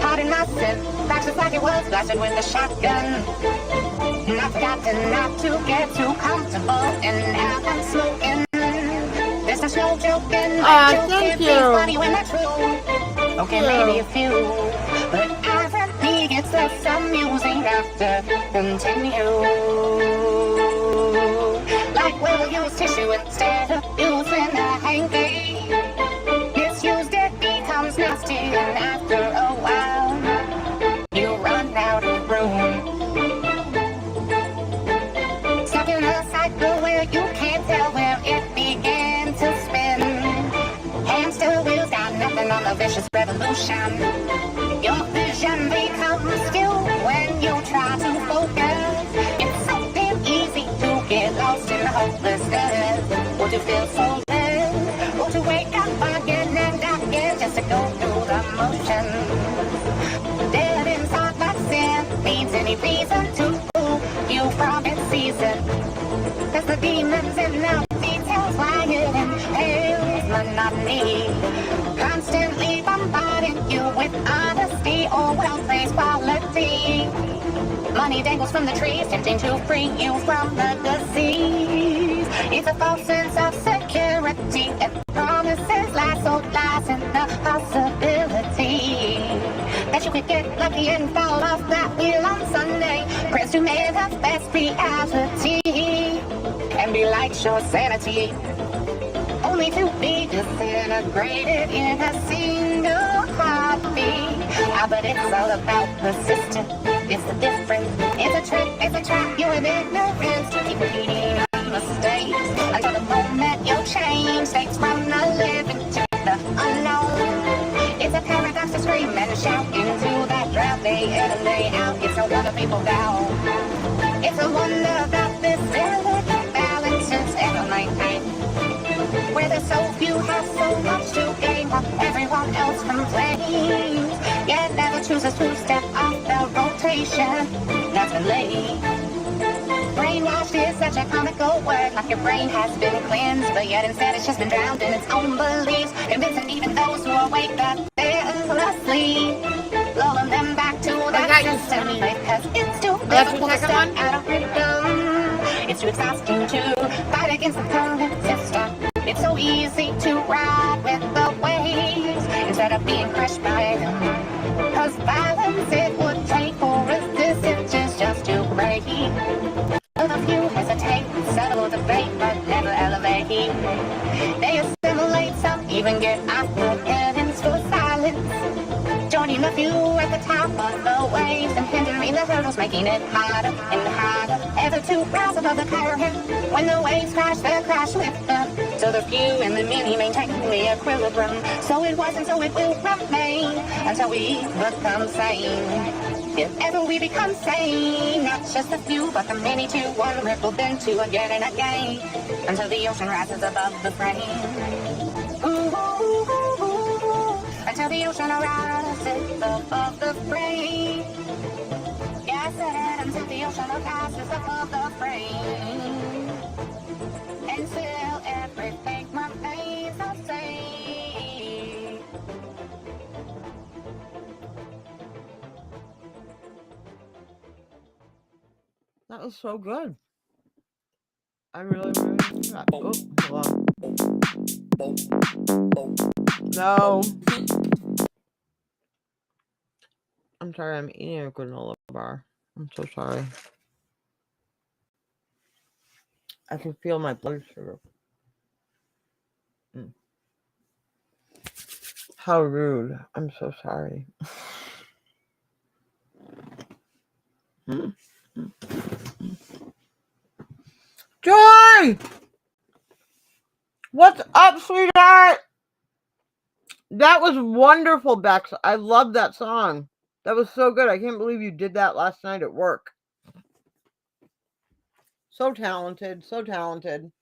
Pardon my sin, that's just like it was, blasted with a shotgun. And I've forgotten not to get too comfortable, and now I'm smoking. There's no joking. Thank you. Funny when they're true. Okay, maybe a few, but as a me gets less amusing after continue. Like we'll use tissue instead of using a hanky. Misused, it becomes nasty, and after a while revolution. Your vision becomes still when you try to focus. It's so damn easy to get lost in hopelessness, or to feel soulless, or to wake up again and again just to go through the motions. Dead inside my sin needs any reason to move you from its season. Cause the demons in the details lying in hell's monotony, constantly bombarding you with honesty or well-placed quality. Money dangles from the trees, tempting to free you from the disease. It's a false sense of security, and promises lie so lies in the possibility that you could get lucky and fall off that wheel on Sunday. Press to manifest reality and be like your sanity, only to be disintegrated in a single heartbeat. But it's all about persistence. It's the difference. It's a trick. It's a trap. You're in ignorance to keep repeating mistakes until the moment you change states from the living to the unknown. It's a paradox to scream and shout into that drought day in and day out. It's no wonder people doubt. It's a wonder that this delicate balance is ever maintained, where the so few have so much to gain while everyone else complains, yet never chooses to step off the rotation that's been laid. Brainwashed is such a comical word, like your brain has been cleansed, but yet instead it's just been drowned in its own beliefs, convincing even those who awake that they're asleep, lulling them back to that system, because it's too difficult to step out of rhythm. It's too exhausting to fight against the current system. It's so easy to ride with the waves instead of being crushed by them. Cause violence it would take for resistance just to break. A few hesitate, settle debate, but never elevate. They assimilate, some even get off the heavens for silence, joining the few at the top of the waves and hindering the hurdles, making it harder and harder ever to rise above the current. When the waves crash, they crash with them. So the few and the many maintain the equilibrium. So it was and so it will remain until we become sane. If ever we become sane, not just the few, but the many too, one ripple then two again and again, until the ocean rises above the frame. Ooh, ooh, ooh, ooh, until the ocean rises above the frame. Yeah, I said until the ocean rises above the frame. Until everything remains the same. That was so good. I really enjoyed that. Oh, hold on. No. I'm sorry, I'm eating a granola bar. I'm so sorry. I can feel my blood sugar. How rude. I'm so sorry. Joy! What's up, sweetheart? That was wonderful, Bex. I love that song. That was so good. I can't believe you did that last night at work. So talented. So talented.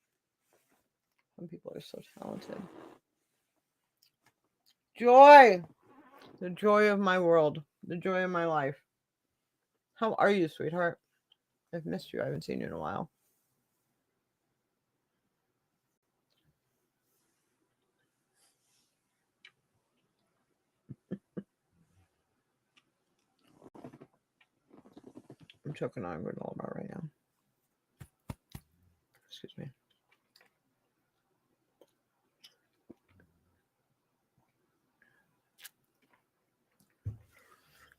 Some people are so talented. Joy. The joy of my world. The joy of my life. How are you, sweetheart? I've missed you. I haven't seen you in a while. I'm choking on granola bar right now. Excuse me.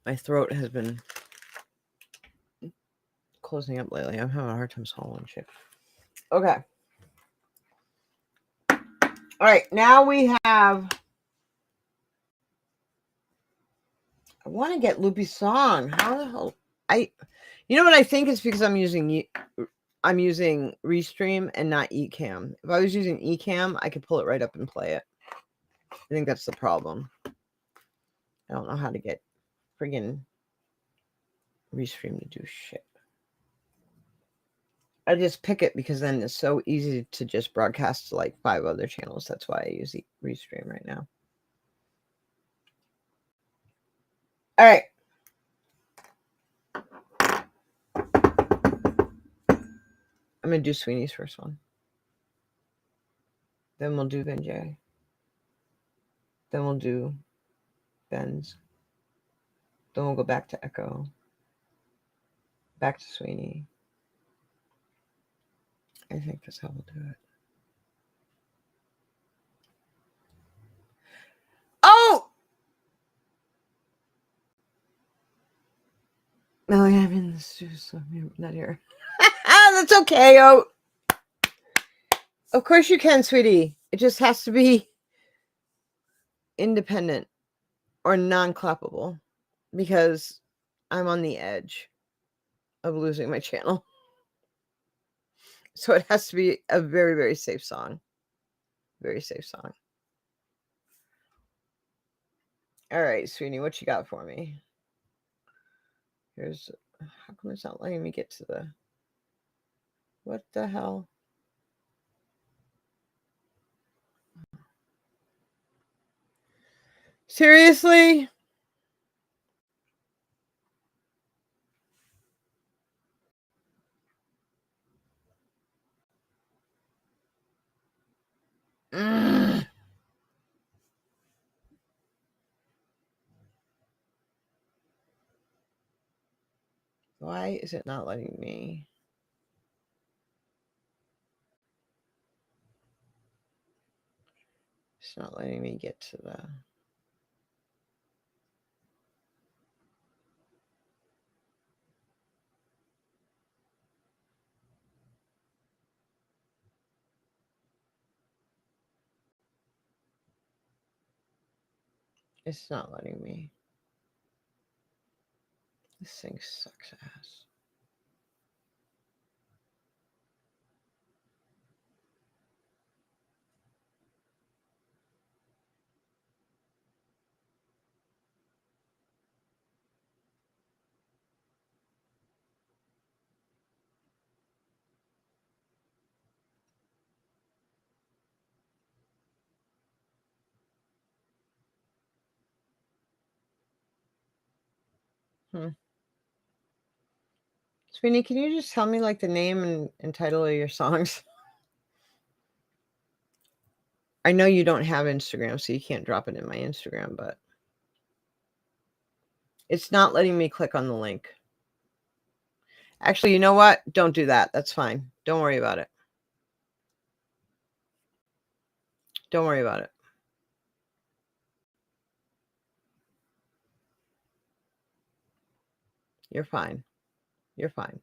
My throat has been closing up lately. I'm having a hard time swallowing shit. Okay. All right. Now we have. I want to get Loopy's song. How the hell? You know what I think is because I'm using Restream and not Ecamm. If I was using Ecamm, I could pull it right up and play it. I think that's the problem. I don't know how to get friggin' Restream to do shit. I just pick it because then it's so easy to just broadcast to like 5 other channels. That's why I use Restream right now. All right. I'm going to do Sweeney's first one. Then we'll do Benjay. Then we'll do Ben's. Then we'll go back to Echo. Back to Sweeney. I think that's how we'll do it. Oh! Melly, I'm in the studio, so I'm not here. That's okay. Oh, of course you can, sweetie. It just has to be independent or non-clappable because I'm on the edge of losing my channel. So it has to be a very, very safe song. Very safe song. All right, Sweeney, what you got for me? Here's, how come it's not letting me get to the, what the hell? Seriously? Why is it not letting me? It's not letting me get to the... It's not letting me. This thing sucks ass. Sweeney, can you just tell me like the name and title of your songs? I know you don't have Instagram, so you can't drop it in my Instagram, but it's not letting me click on the link. Actually, you know what? Don't do that. That's fine. Don't worry about it. Don't worry about it. You're fine. You're fine.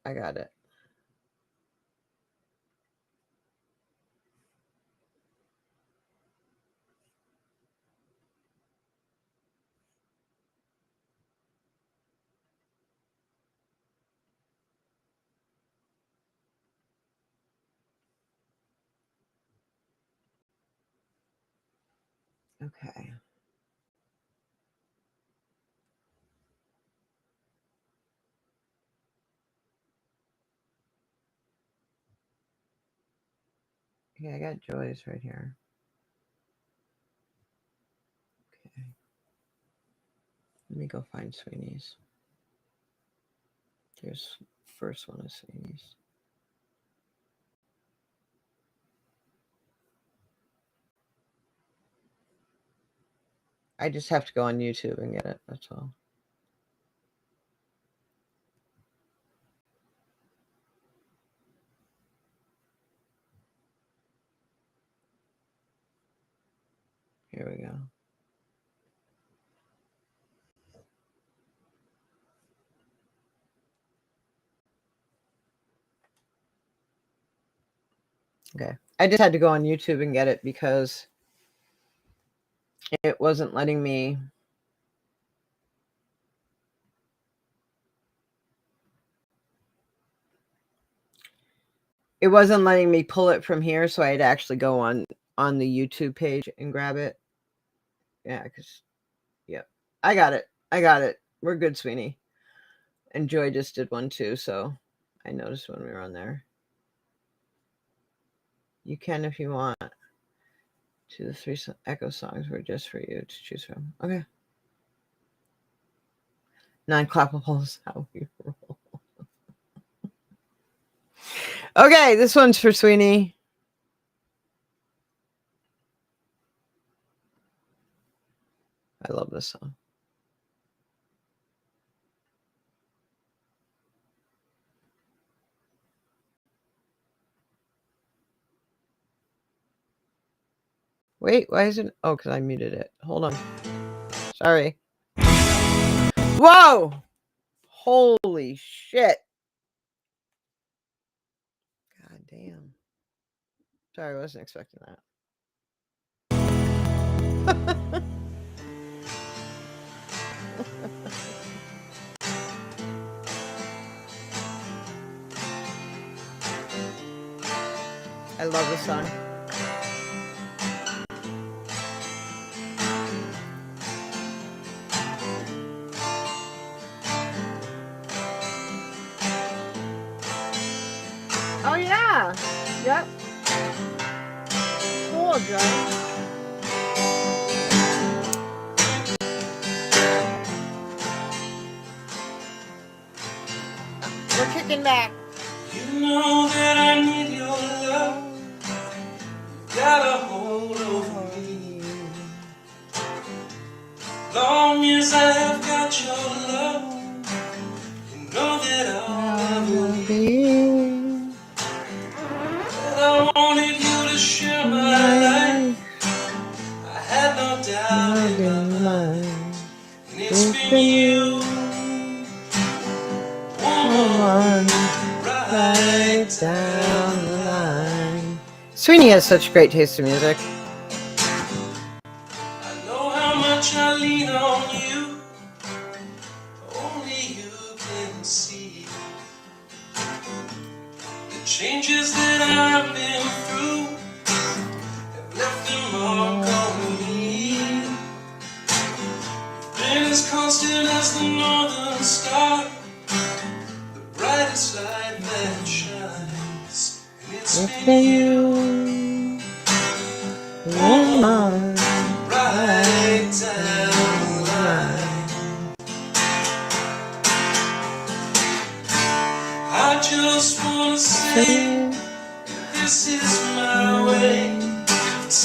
I got it. Okay. Okay, I got Joy's right here. Okay. Let me go find Sweeney's. Here's first one of Sweeney's. I just have to go on YouTube and get it. That's all. Here we go. Okay. I just had to go on YouTube and get it because it wasn't letting me. it wasn't letting me pull it from here, so I had to actually go on the YouTube page and grab it. Yeah, because I got it. We're good, Sweeney. And Joy just did one too, so I noticed when we were on there. You can if you want. 2 to 3 Echo songs were just for you to choose from. Okay. 9 clappables. How we roll. Okay, this one's for Sweeney. I love this song. Wait, why is it? Oh, because I muted it. Hold on. Sorry. Whoa! Holy shit. God damn. Sorry, I wasn't expecting that. I love this song. Oh yeah. Yep. Cool, Joe. We're kicking back. You know that I need your love. You got a hold over me. Long as I have got your love, you know that I'll never be. That I wanted you to share my life. I had no doubt in my mind. And it's been you, woman, right down the line. Sweeney has such great taste in music. I know how much I lean on you. Only you can see the changes that I've been through have left their mark on me. You've been as constant as the northern star, the brightest light that shines. And it's been you, woman, right down the line. I just wanna say this is my way,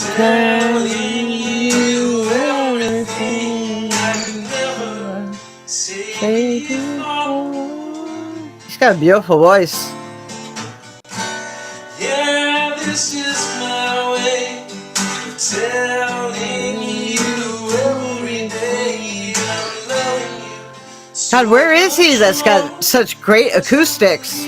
telling you everything I can never say before. He's got a beautiful voice. Yeah, this is my way, telling you every day I'm loving you. God, where is he that's got such great acoustics?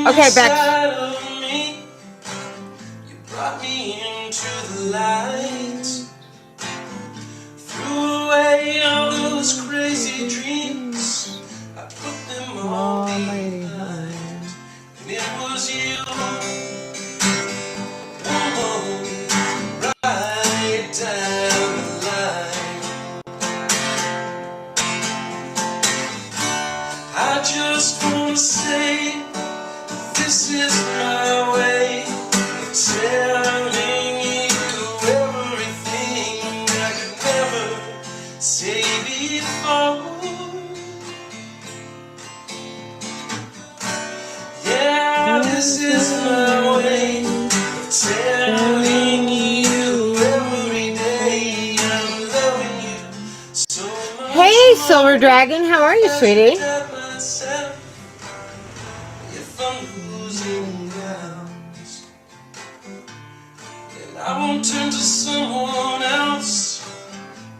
Okay, back. Of me. You brought me into the light. Threw away all those crazy dreams. I put them all behind. And it was you, woman, right down the line. I just wanna say this is my way of telling you everything I could never say before. Yeah, this is my way of telling you every day I'm loving you so much. Hey, Silver Dragon, how are you, sweetie? If I'm losing ground, and I won't turn to someone else,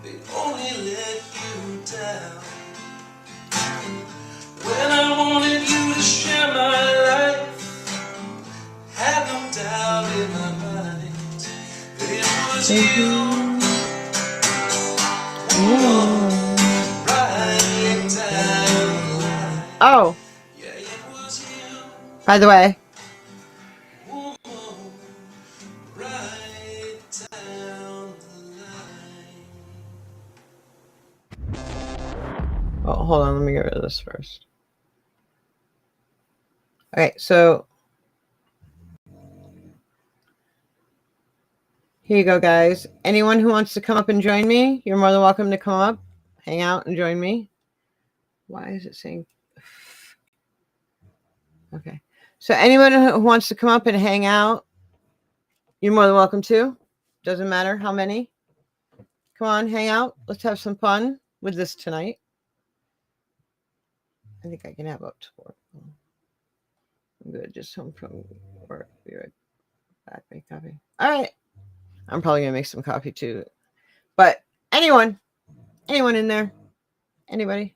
they only let you down. When I wanted you to share my life, had no doubt in my mind that it was you, woman, Oh, Yeah, it was you, by the way, woman, right down the line. oh, hold on. Let me get rid of this first. Okay, so here you go, guys. Anyone who wants to come up and join me, you're more than welcome to come up, hang out, and join me. Why is it saying? Okay. So anyone who wants to come up and hang out, you're more than welcome to. Doesn't matter how many. Come on, hang out. Let's have some fun with this tonight. I think I can have up to 4. I'm good. Just home from work. Be right back. Make coffee. All right. I'm probably gonna make some coffee too. But anyone in there? Anybody?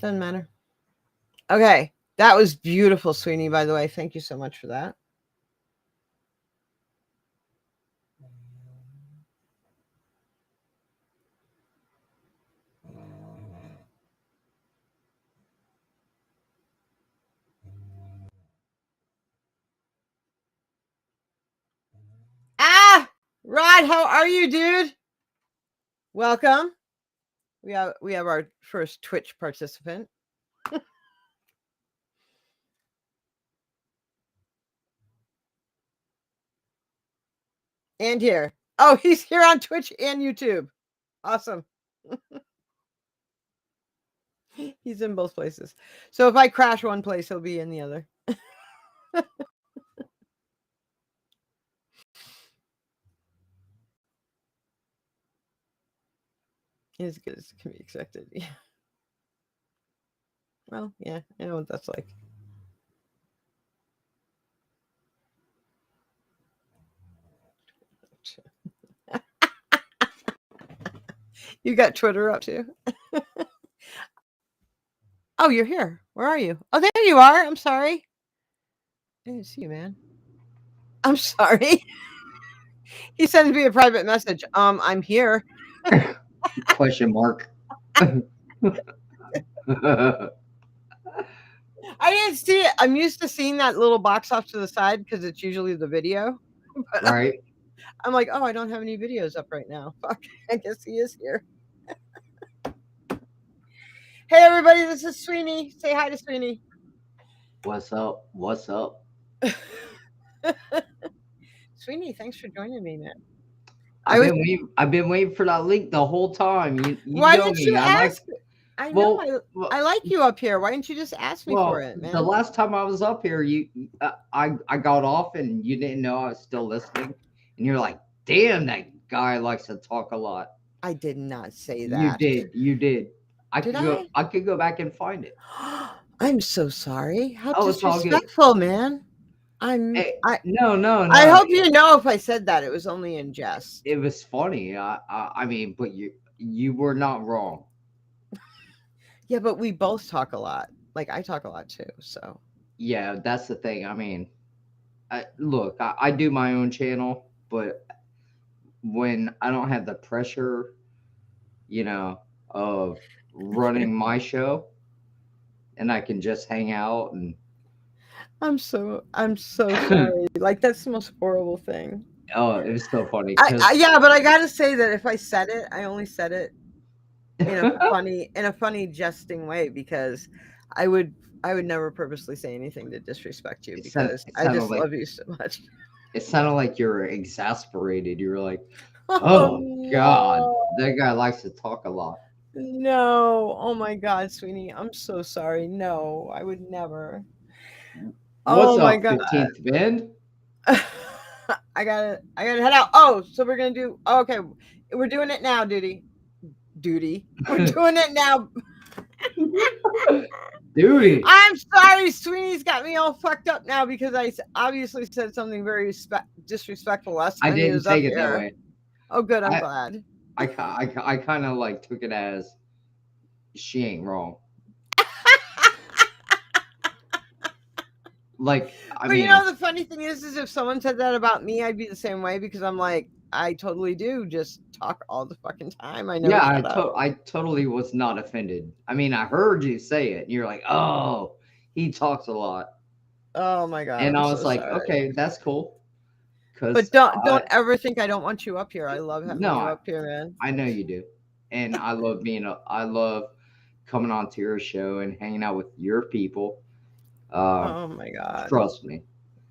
Doesn't matter. Okay. That was beautiful, Sweeney, by the way. Thank you so much for that. Ah, Rod, how are you, dude? Welcome. We have our first Twitch participant. And here. Oh, he's here on Twitch and YouTube. Awesome. He's in both places. So if I crash one place, he'll be in the other. As good as can be expected. Yeah. Well, yeah, I know what that's like. You got Twitter up too? Oh, you're here. Where are you? Oh, there you are. I'm sorry. I didn't see you, man. I'm sorry. He sends me a private message. I'm here. Question mark. I didn't see it. I'm used to seeing that little box off to the side because it's usually the video. But Right. I'm like, oh, I don't have any videos up right now. Fuck, I guess he is here. Hey, everybody, this is Sweeney. Say hi to Sweeney. What's up? What's up? Sweeney, thanks for joining me, man. I've been waiting for that link the whole time. You Why know didn't me. you ask? I know Well, I like you up here. Why didn't you just ask me for it, man? the last time I was up here, I got off and you didn't know I was still listening, and you're like, "Damn, that guy likes to talk a lot." I did not say that. You did. I Did could go back and find it. I'm so sorry. How Oh, it's all good. disrespectful, man. Hey, I no. I hope you know if I said that it was only in jest. It was funny. I mean, but you were not wrong. Yeah, but we both talk a lot. Like I talk a lot too. So Yeah, that's the thing. I mean, look, I do my own channel, but when I don't have the pressure, of running my show, and I can just hang out and. I'm so sorry. Like that's the most horrible thing. Oh, it was so funny. Yeah, but I gotta say that if I said it, I only said it in a funny jesting way because I would never purposely say anything to disrespect you because I just love you so much. It sounded like you were exasperated. You were like, "Oh God, that guy likes to talk a lot." No, oh my God, Sweeney, I'm so sorry. No, I would never. What's my up, God. 15th Bend? I gotta head out. Oh, so we're gonna do. Okay, we're doing it now, Duty. We're doing it now. Duty. I'm sorry, Sweeney's got me all fucked up now because I obviously said something very disrespectful last time. I didn't take it that way. Oh, good. I'm glad. I kind of like took it as she ain't wrong. Like, I mean, you know, the funny thing is if someone said that about me, I'd be the same way because I'm like, I totally do just talk all the fucking time. I never Yeah, shut up. I totally was not offended. I mean, I heard you say it, and you're like, "Oh, he talks a lot," Oh my god. and I'm I was so like, sorry. "Okay, that's cool." But Because don't ever think I don't want you up here. I love having No, you up here, man. I know you do, and I love coming onto your show and hanging out with your people. Oh my god. Trust me.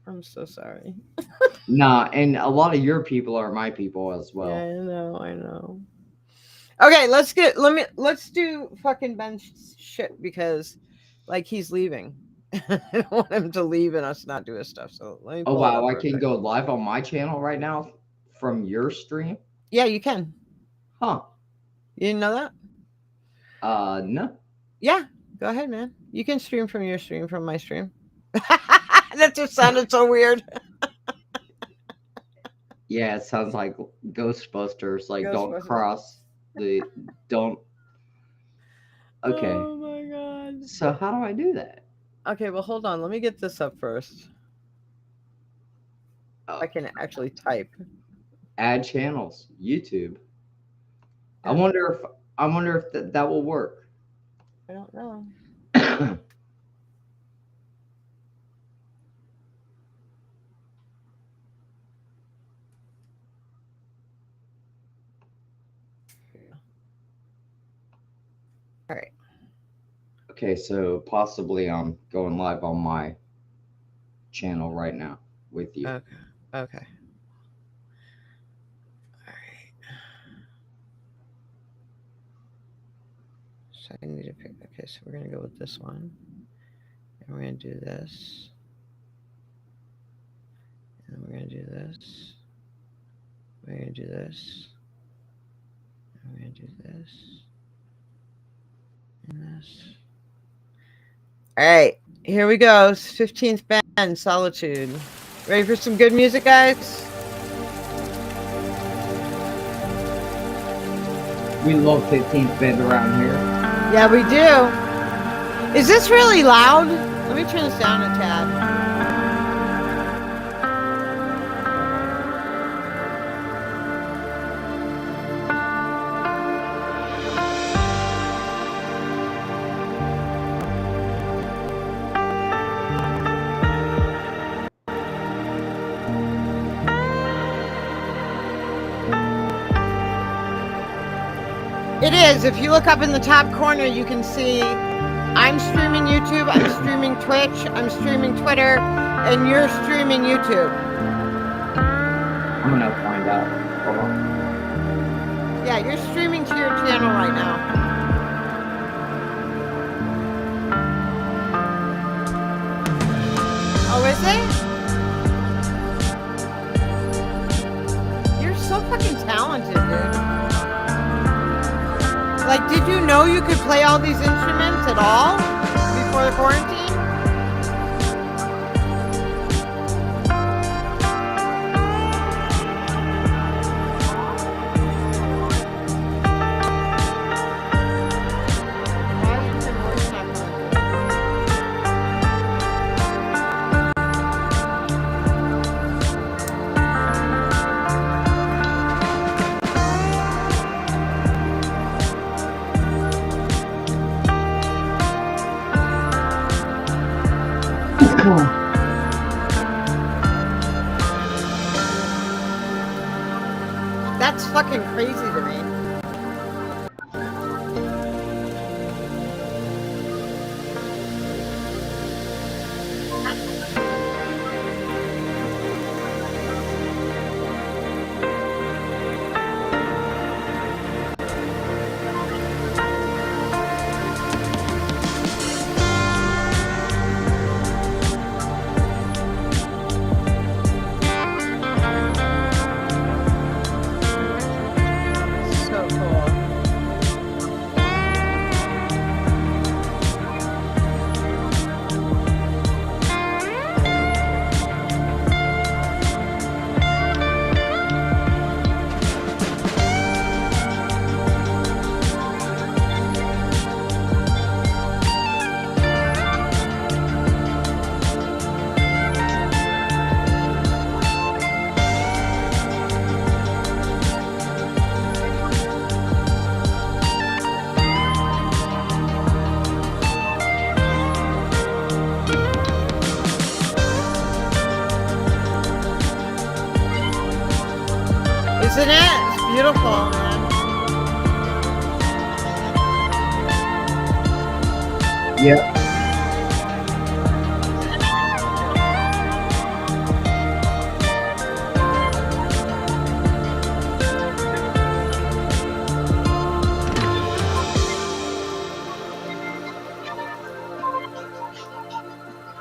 I'm so sorry. Nah, and a lot of your people are my people as well. Yeah, I know. Okay, let's do fucking Ben's shit because like he's leaving. I don't want him to leave and us not do his stuff. So let me Oh pull it wow, up I real can quick. go live on my channel right now from your stream? Yeah, you can. Huh. You didn't know that? No. Yeah, go ahead, man. You can stream from your stream, from my stream. That just sounded so weird. Yeah, it sounds like Ghostbusters. Like, don't Ghostbusters. cross the. Don't. Okay. Oh my god. So, how do I do that? Okay, well, hold on. Let me get this up first. Oh, I can actually type. add channels, YouTube. I Yeah. wonder if that will work. I don't know. All right. Okay, so possibly I'm going live on my channel right now with you. Okay. Okay. All right. So I need to pick. Okay, so we're gonna go with this one, and we're gonna do this, and we're gonna do this. We're gonna do this. And we're gonna do this. And this. All right, here we go. 15th band, Solitude. Ready for some good music, guys? We love 15th band around here. Yeah, we do. Is this really loud? Let me turn this down a tad. It is. If you look up in the top corner, you can see I'm streaming YouTube, I'm streaming Twitch, I'm streaming Twitter, and you're streaming YouTube. I'm gonna find out. Hold on. Yeah, you're streaming to your channel right now. Oh, is it? You're so fucking talented, dude. Like, did you know you could play all these instruments at all before the quarantine? Why is your voice not coming through? That's fucking crazy to me. beautiful, man. Yeah.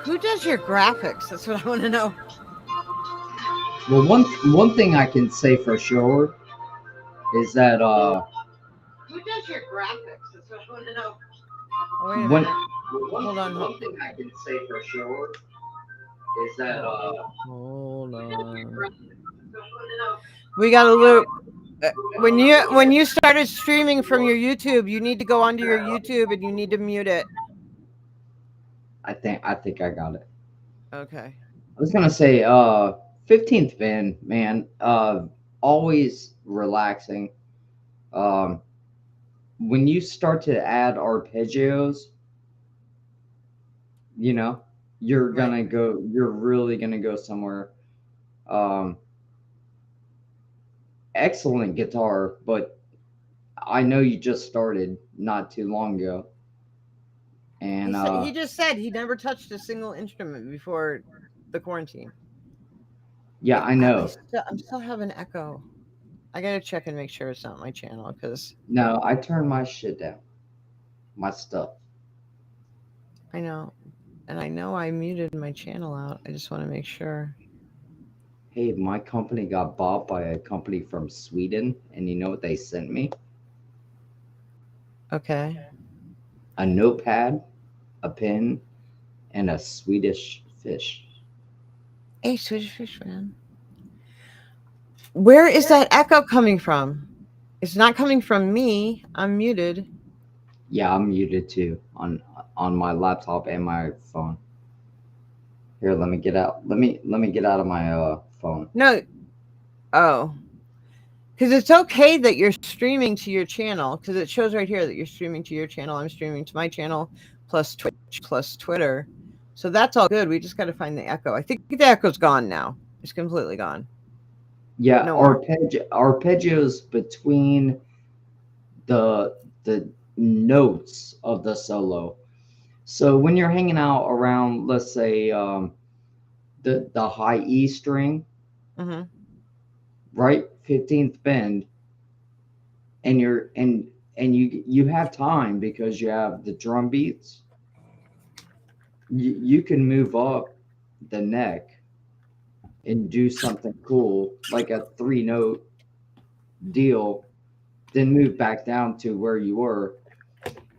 Who does your graphics? That's what I want to know. Well, one thing I can say for sure is that Who does your graphics? That's what I want to know. Oh, wait a one minute. Hold on. one thing I can say for sure is that Hold on. We got a loop. When you started streaming from your YouTube, you need to go onto your YouTube and you need to mute it. I think I got it. Okay. I was gonna say 15th band, man, always relaxing. When you start to add arpeggios, you know, you're really gonna go somewhere. Excellent guitar, but I know you just started not too long ago. And He just said he never touched a single instrument before the quarantine. yeah, I know. I'm still having echo. I gotta check and make sure it's not my channel because No, I turned my shit down. My stuff. I know, and I know I muted my channel out. I just want to make sure. Hey, my company got bought by a company from Sweden, and you know what they sent me? Okay. A notepad, a pen, and a Swedish fish. Hey, Swedish Fish Man. Where is that echo coming from? It's not coming from me. I'm muted. Yeah, I'm muted too on my laptop and my phone. Here, let me get out. Let me get out of my phone. No. Oh. Because it's okay that you're streaming to your channel, because it shows right here that you're streaming to your channel. I'm streaming to my channel, plus Twitch, plus Twitter. So that's all good. We just got to find the echo. I think the echo's gone now. It's completely gone. Yeah, No more. arpeggios between the notes of the solo. So when you're hanging out around, let's say, the high E string, Mm-hmm. right, 15th bend, and you have time because you have the drum beats. You can move up the neck and do something cool, like a 3-note deal, then move back down to where you were.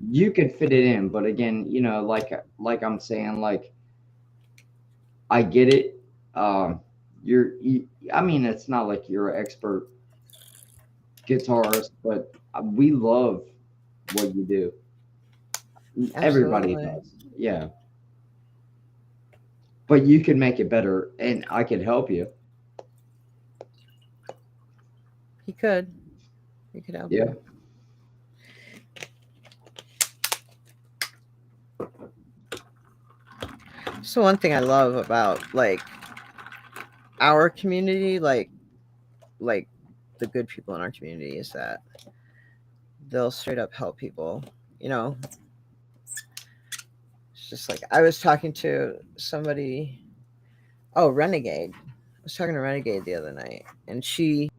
You can fit it in, but again, you know, like I'm saying, like, I get it. I mean, it's not like you're an expert guitarist, but we love what you do. Everybody Absolutely. does. Yeah. But you can make it better, and I can help you. He could help. Yeah. So one thing I love about like our community, like the good people in our community, is that they'll straight up help people. You know, it's just like I was talking to somebody. Oh, Renegade. I was talking to Renegade the other night, and she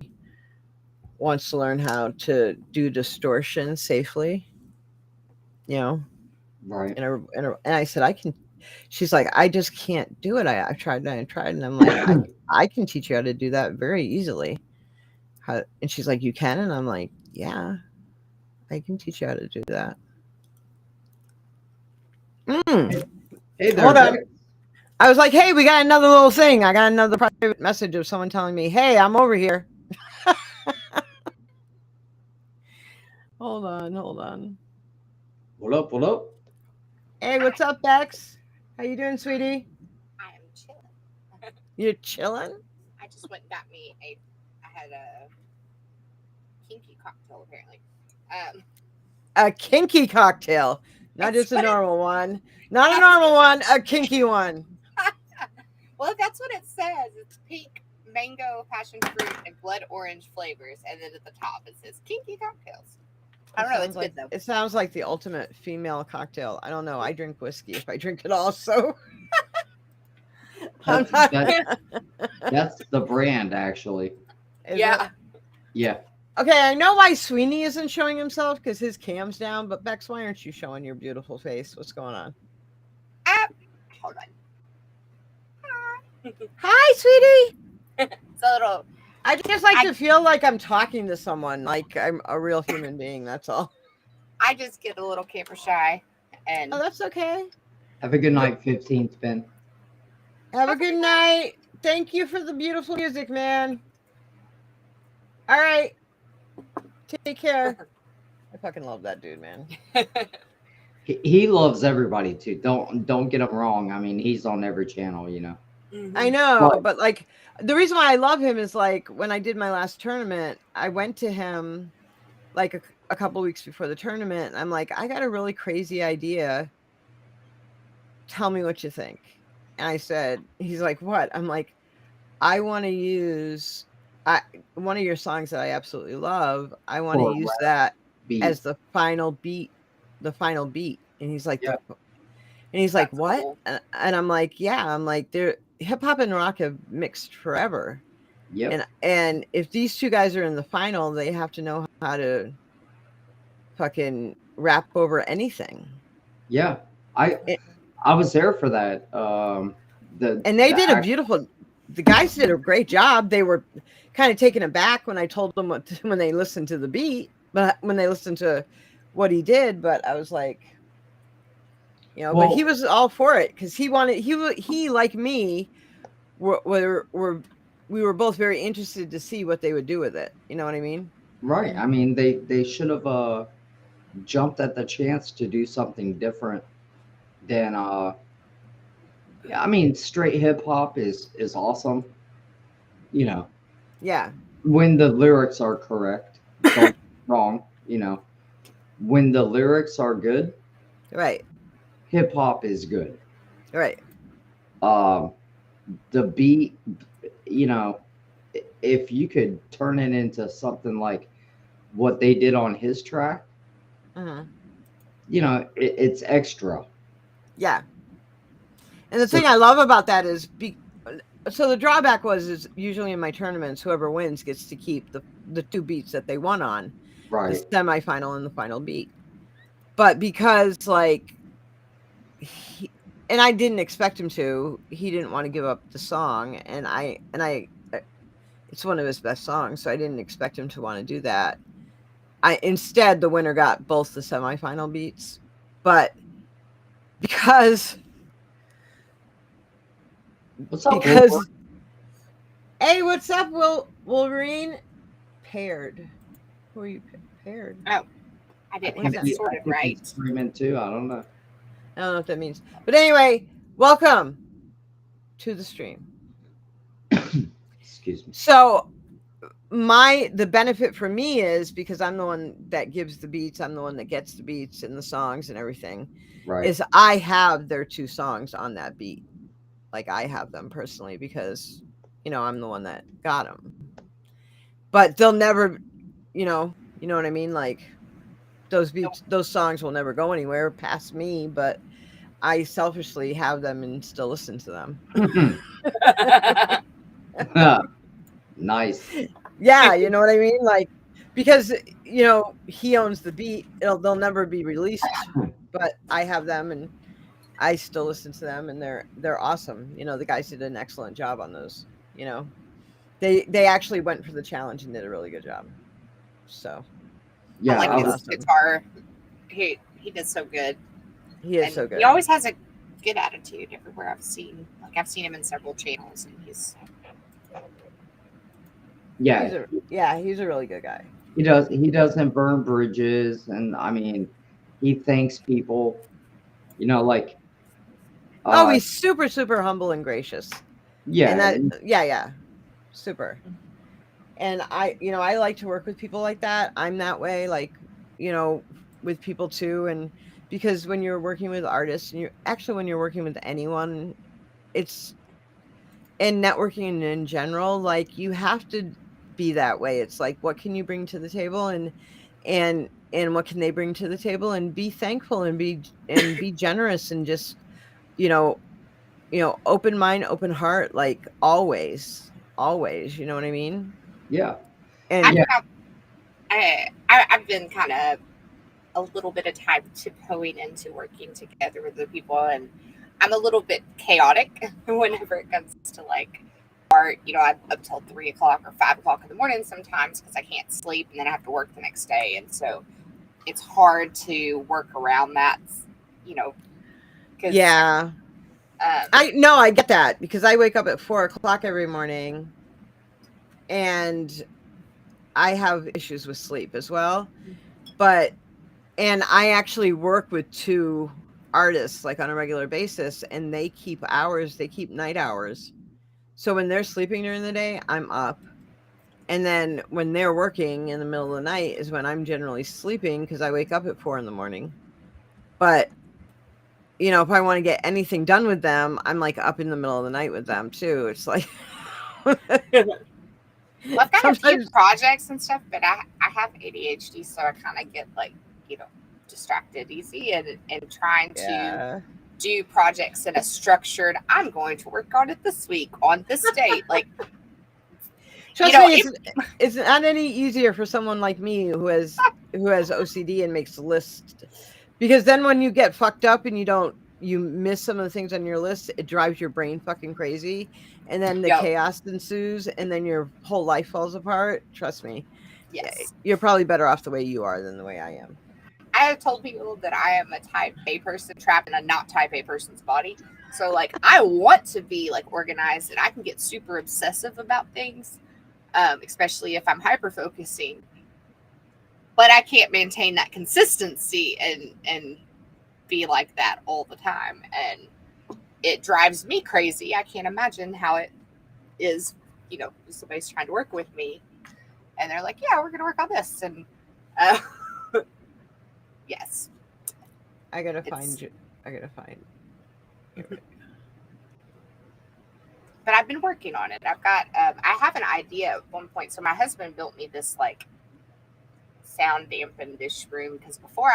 wants to learn how to do distortion safely. You know, Right. and I said I can. She's like, I just can't do it. I've tried and I tried, and I'm like, I can teach you how to do that very easily. And she's like, you can, and I'm like, yeah, I can teach you how to do that. Hey there. Hold on. Vic. I was like, hey, we got another little thing. I got another private message of someone telling me, hey, I'm over here. Hold on. What up? What up? Hey, what's up, Bex? How you doing, sweetie? I am chilling. You're chilling? I just went and got me I had a kinky cocktail apparently. A kinky cocktail. Not just a normal one. Not a normal one, a kinky one. Well, that's what it says. It's pink mango, passion fruit, and blood orange flavors, and then at the top it says kinky cocktails. I don't know. It's good though. It sounds like the ultimate female cocktail. I don't know. I drink whiskey if I drink it all, so I'm That's, not- that's the brand, actually. Is Yeah. it? Yeah. Okay, I know why Sweeney isn't showing himself because his cam's down, but Bex, why aren't you showing your beautiful face? What's going on? Hold on. Hi, sweetie. It's a little. I just like to feel like I'm talking to someone, like I'm a real human being. That's all. I just get a little camera shy, and Oh, that's okay. Have a good night, 15th Ben. Have a good night. Thank you for the beautiful music, man. All right. Take care. I fucking love that dude, man. He loves everybody too. Don't get him wrong. I mean, he's on every channel, you know. I know, Right. but like the reason why I love him is like when I did my last tournament, I went to him like a couple weeks before the tournament. And I'm like, I got a really crazy idea. Tell me what you think. And I said, he's like, what? I'm like, I want to use one of your songs that I absolutely love. I want For to use rap that beat. as the final beat. And he's like, Yeah. and he's like, That's what? cool. And I'm like, yeah. I'm like, they're hip hop and rock have mixed forever. Yep. And if these two guys are in the final, they have to know how to fucking rap over anything. Yeah. I was there for that. And they did a beautiful. The guys did a great job. They were kind of taken aback when I told them when they listened to the beat, but when they listened to what he did. But I was like, you know, but he was all for it because he wanted. He like me, we were both very interested to see what they would do with it. You know what I mean? Right. I mean, they should have jumped at the chance to do something different than yeah, I mean, straight hip hop is awesome. You know, Yeah. when the lyrics are correct, don't get me wrong, you know. When the lyrics are good, Right. hip hop is good. Right. The beat, you know, if you could turn it into something like what they did on his track, Uh-huh. you know, it's extra. Yeah. And the thing I love about that is, so the drawback is usually in my tournaments, whoever wins gets to keep the two beats that they won on, Right. the semifinal and the final beat. But because like, and I didn't expect him to, he didn't want to give up the song, and I, it's one of his best songs, so I didn't expect him to want to do that. Instead, the winner got both the semifinal beats, but because. What's up, Because, Wolverine? hey, what's up, Wolverine? Paired. Who are you paired? I didn't What have is it that? sorted I think right. he's screaming too. I don't know. I don't know what that means. But anyway, welcome to the stream. Excuse me. So the benefit for me is because I'm the one that gives the beats, I'm the one that gets the beats and the songs and everything, Right. is I have their two songs on that beat. Like I have them personally because, you know, I'm the one that got them. But they'll never, you know what I mean? Like those beats, those songs will never go anywhere past me, but I selfishly have them and still listen to them. Nice. Yeah, you know what I mean? Like, because, you know, he owns the beat, they'll never be released, but I have them and I still listen to them, and they're awesome. You know, the guys did an excellent job on those. You know, they actually went for the challenge and did a really good job. So Yeah. I I like was, his guitar. He did so good. he is And so good. He always has a good attitude everywhere I've seen. Like I've seen him in several channels, and he's yeah. He's a really good guy. He doesn't burn bridges, and I mean, he thanks people. You know, like. Oh, he's super, super humble and gracious. yeah. And that, yeah, super. And I like to work with people like that. I'm that way, like, you know, with people too. And because when you're working with artists, and when you're working with anyone, it's and networking in general, like you have to be that way. It's like, what can you bring to the table, and what can they bring to the table, and be thankful and be generous, and just, open mind, open heart, like always, you know what I mean? Yeah. And I've been kind of a little bit of time tiptoeing into working together with the people, and I'm a little bit chaotic whenever it comes to like art. I'm up till 3 o'clock or 5 o'clock in the morning sometimes because I can't sleep, and then I have to work the next day, and so it's hard to work around that. Yeah. I get that, because I wake up at 4 o'clock every morning, and I have issues with sleep as well. And I actually work with 2 artists like on a regular basis, and they keep night hours. So when they're sleeping during the day, I'm up. And then when they're working in the middle of the night is when I'm generally sleeping, because I wake up at 4 in the morning. But if I want to get anything done with them, I'm like up in the middle of the night with them too. It's like, well, I've got a few projects and stuff, but I have ADHD, so I kind of get like, distracted easy, and trying to do projects in a structured, I'm going to work on it this week on this date. Like, trust me, it's not any easier for someone like me who has OCD and makes lists. Because then when you get fucked up and you miss some of the things on your list, it drives your brain fucking crazy. And then the chaos ensues, and then your whole life falls apart. Trust me. Yes. You're probably better off the way you are than the way I am. I have told people that I am a type A person trapped in a not type A person's body. So like, I want to be like organized, and I can get super obsessive about things, especially if I'm hyper focusing. But I can't maintain that consistency and be like that all the time. And it drives me crazy. I can't imagine how it is, somebody's trying to work with me and they're like, yeah, we're going to work on this. And yes. I got to find you. But I've been working on it. I've got, I have an idea at one point. So my husband built me this like sound dampened dish room, because before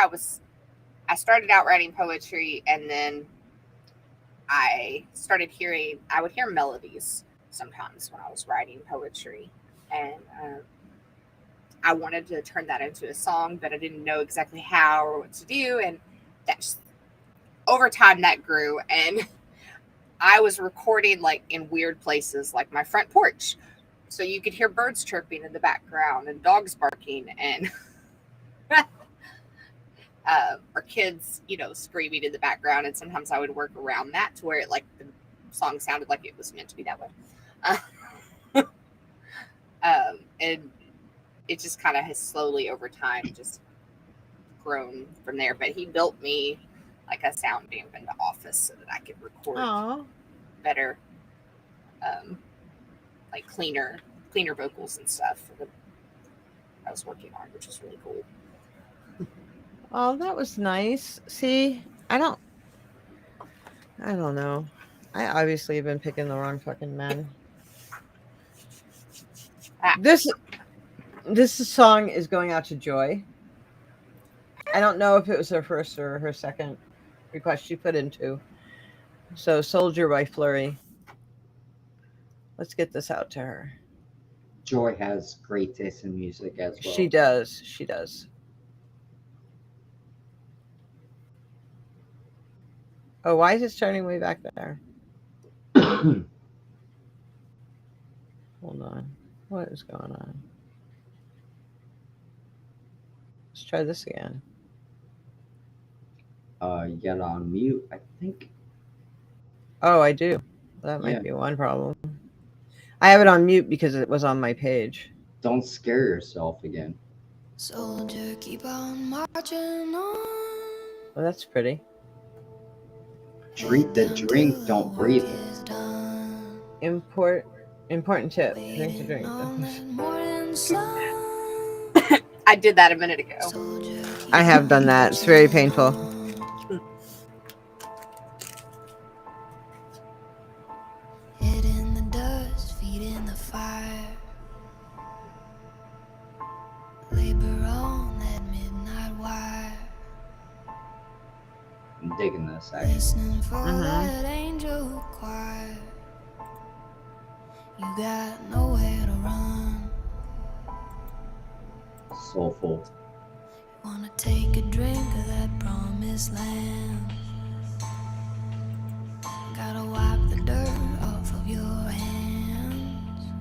I started out writing poetry, and then I would hear melodies sometimes when I was writing poetry, and I wanted to turn that into a song, but I didn't know exactly how or what to do, and over time that grew, and I was recording like in weird places, like my front porch, so you could hear birds chirping in the background and dogs barking, and or kids, screaming in the background. And sometimes I would work around that to where the song sounded like it was meant to be that way. And it just kind of has slowly over time just grown from there. But he built me like a sound dampened office so that I could record better, like cleaner vocals and stuff that I was working on, which was really cool. Oh, that was nice. See, I don't know. I obviously have been picking the wrong fucking man. This song is going out to Joy. I don't know if it was her first or her second request. She put in 2. So Soldier by Flurry. Let's get this out to her. Joy has great taste in music as well. She does. Oh, why is it starting way back there? Hold on. What is going on? Let's try this again. Yet on mute, I think. Oh, I do. That might be one problem. I have it on mute because it was on my page. Don't scare yourself again. Soldier, keep on marching on. Well, that's pretty. Drink the drink, don't breathe it. Important tip. Drink the drink. I did that a minute ago. I have done that. It's very painful. Hid in the fire. Labor on that midnight wire. I'm digging this actually. Listening for that angel choir. You got nowhere to run. Soulful. Wanna take a drink of that promised land. Gotta wipe the dirt off of your hands.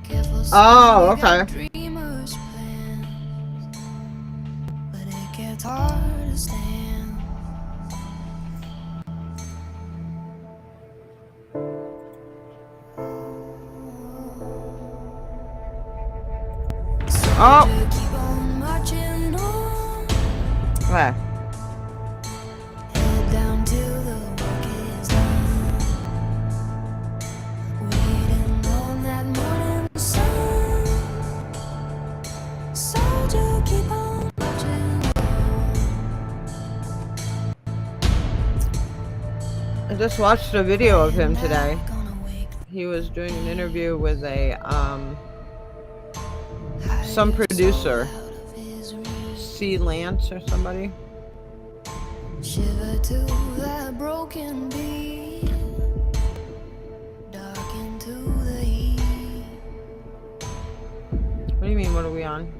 Careful, Oh, you got okay. dreamers' plans, but it gets hard to stand. Oh. Soldier, keep on marching on. Okay. Head down till the work is done. Waiting on that morning sun. Soldier, keep on marching on. I just watched a video of him today. Gonna wake He was doing an interview with a some producer, out of his reach. C. Lance or somebody. Shiver to that broken beat. Dark into the heat. What do you mean? What are we on?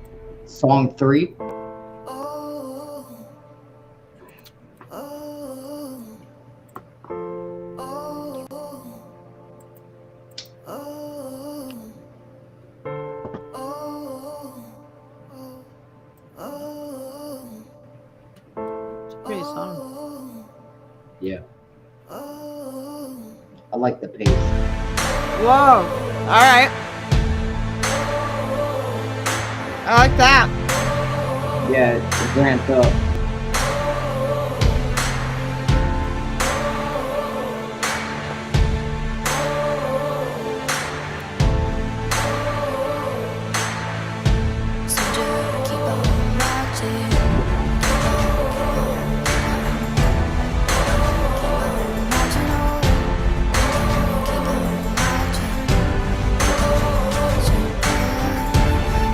Song 3. Oh, oh, oh, oh, oh, oh, It's a pretty song. Yeah. oh. I like the pace. Whoa! All right. I like that. Yeah, it's ramped up. Soldier, keep on marching. Keep on marching on. Keep on marching.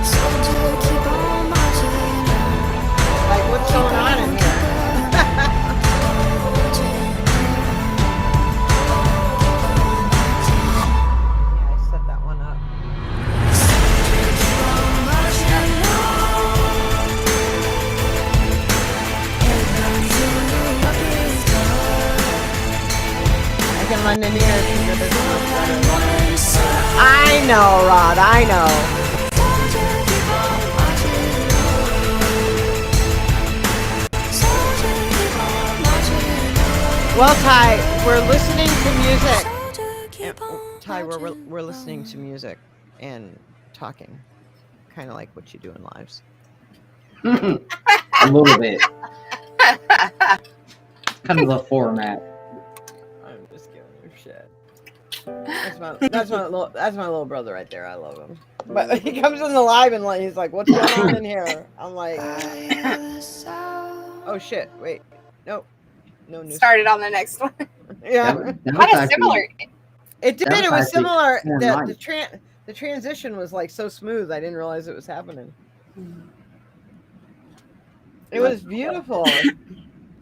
Soldier, keep on marching. Like, what's going on in here? Yeah, I set that one up. I can lend an ear to your business better. I know, Rod. I know. Well, Ty, we're listening to music. And, Ty, we're listening to music and talking, kind of like what you do in lives. A little bit. Kind of the format. I'm just giving you shit. That's my little brother right there. I love him. But he comes in the live and he's like, "What's going on in here?" I'm like, "Oh shit! Wait, nope, no news." Started on the next one. Yeah, That Kind was of actually- similar. it did. that It was was actually similar. more The transition was like so smooth. I didn't realize it was happening. It was beautiful.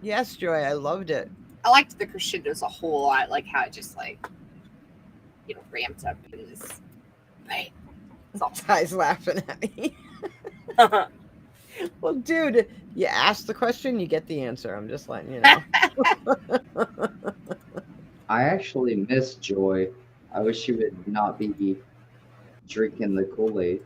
Yes, Joy, I loved it. I liked the crescendos a whole lot, like how it just ramped up in this. Right. It's all Ty's laughing at me. Well, dude, you ask the question, you get the answer. I'm just letting you know. I actually miss Joy. I wish she would not be drinking the Kool-Aid.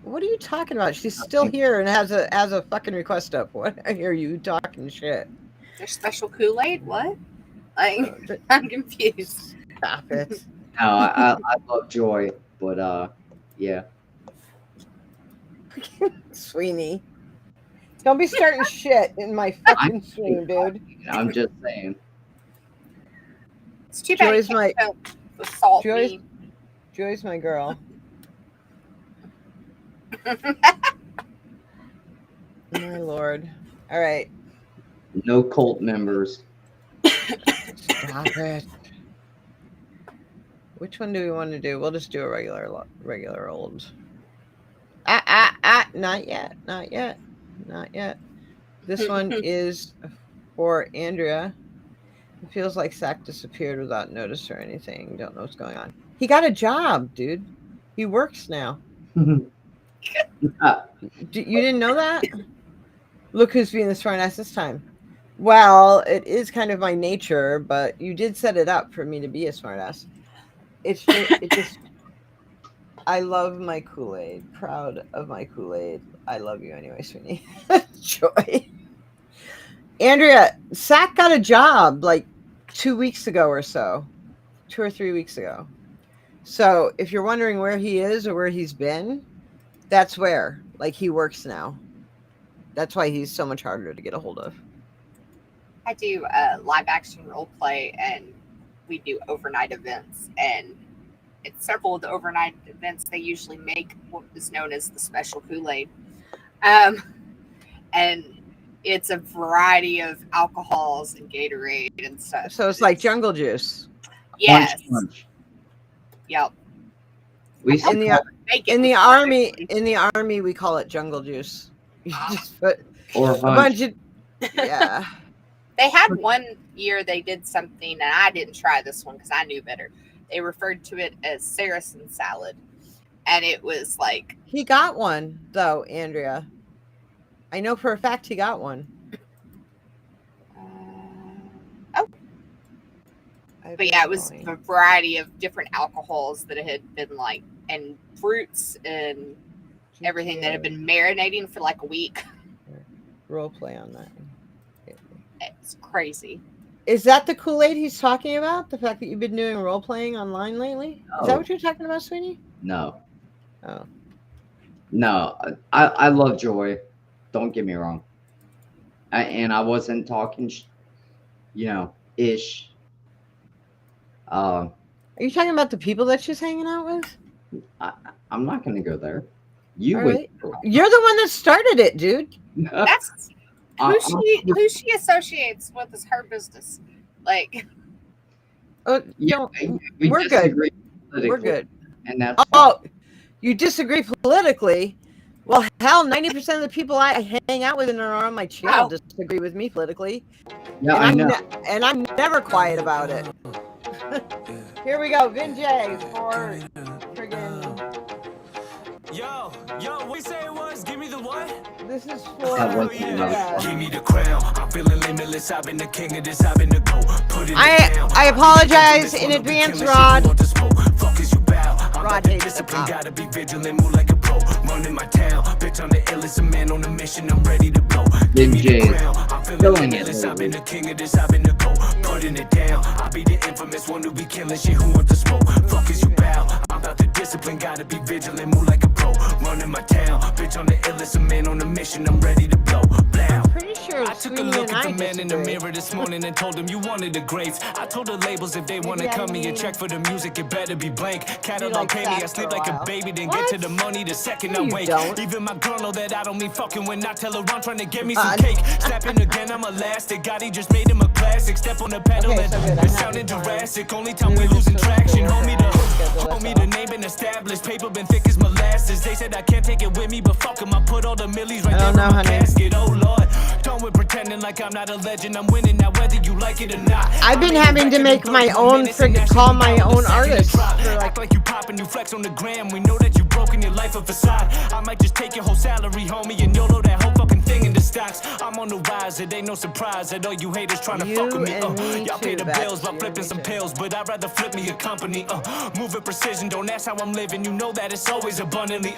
What are you talking about? She's still here and has a fucking request up. What? I hear you talking shit. There's special Kool-Aid? What? I'm confused. Stop it. No, I love Joy, but yeah. Sweeney. Don't be starting shit in my fucking stream, dude. I'm just saying. It's too bad Joy's you can't my- go with salt Joy's- meat. Joy's my girl. My lord. All right. No cult members. Stop it. Which one do we want to do? We'll just do a regular old. Not yet. This one is for Andrea. It feels like Zach disappeared without notice or anything. Don't know what's going on. He got a job, dude. He works now. You didn't know that? Look who's being the smart ass this time. Well, it is kind of my nature, but you did set it up for me to be a smart ass. It just I love my Kool-Aid. Proud of my Kool-Aid. I love you anyway, Sweeney. Joy. Andrea, Zach got a job like 2 weeks ago or so. 2 or 3 weeks ago. So if you're wondering where he is or where he's been, that's where. Like, he works now. That's why he's so much harder to get a hold of. I do live action role play, and we do overnight events. And at several of the overnight events, they usually make what is known as the special Kool-Aid. And it's a variety of alcohols and Gatorade and stuff. So it's like jungle juice. Yes. Punch. Yep. We In the army, we call it jungle juice. You just put or a bunch of yeah. They had one year they did something, and I didn't try this one because I knew better. They referred to it as Saracen salad, and it was like He got one though, Andrea. I know for a fact he got one. But yeah, it was a variety of different alcohols that had been like, and fruits and everything that had been marinating for like a week. Role play on that. It's crazy. Is that the Kool-Aid he's talking about? The fact that you've been doing role playing online lately? Is that what you're talking about, Sweeney? No. Oh. No. I love Joy. Don't get me wrong. And I wasn't talking, ish. Are you talking about the people that she's hanging out with? I'm not going to go there. You All would. right. You're the one that started it, dude. That's who she associates with is her business. Like, oh, we're good. We're good. And that's you disagree politically? Well, hell, 90% of the people I hang out with and are on my channel disagree with me politically. Yeah, and I know. And I'm never quiet about it. Here we go, Vin J for friggin'. Yo, what you say it was? Give me the what? This is for Give me the crown. I'm feeling limitless. I've been the king of this. I've been the GOAT. Put it down. I apologize in advance, Rod. Fuck is you bow. Rod hates discipline. Gotta be vigilant. Move like a pro. Running my town. Bitch, I'm the illest. A man on a mission. I'm ready to blow. Give me the crown. I'm feeling limitless. I've been the king of this. I've been the GOAT. Putting it down. I'll be the infamous one who be killing shit. Who wants to smoke? Fuck is you bow. I'm about the discipline. Gotta be vigilant. Move like a pro. Running my town. Bitch, I'm the illest. A man on a mission. I'm ready to blow. I'm pretty sure I took a look at the man in the mirror this morning and told him you wanted the grades. I told the labels if they want to cut me a check for the music, it better be blank. Catalog pay me, I sleep like a baby, then get to the money the second I wake. Even my girl know that I don't mean fucking when I tell her I'm trying to get me some cake. Snapping again, I'm elastic. Gotti just made him a classic. Step on the pedal and it sounded Jurassic. Only time we losing traction. Homie, the name been established. Paper been thick as molasses. They said I can't take it with me, but fuck 'em. I put all the millies right there in my casket. Oh Lord, don't be pretending like I'm not a legend. I'm winning now, whether you like it or not. I've been having to make my own call my own artists. Act like you poppin', you flex on the gram. We know that you broken your life a facade. I might just take your whole salary, homie, and you'll know that whole fucking thing in the stocks. I'm on the rise, it ain't no surprise that all you haters trying to fuck with me. Y'all pay the bills by flipping some pills, but I'd rather flip me a company. Move with precision, don't ask how I'm living. You know that it's always abundantly.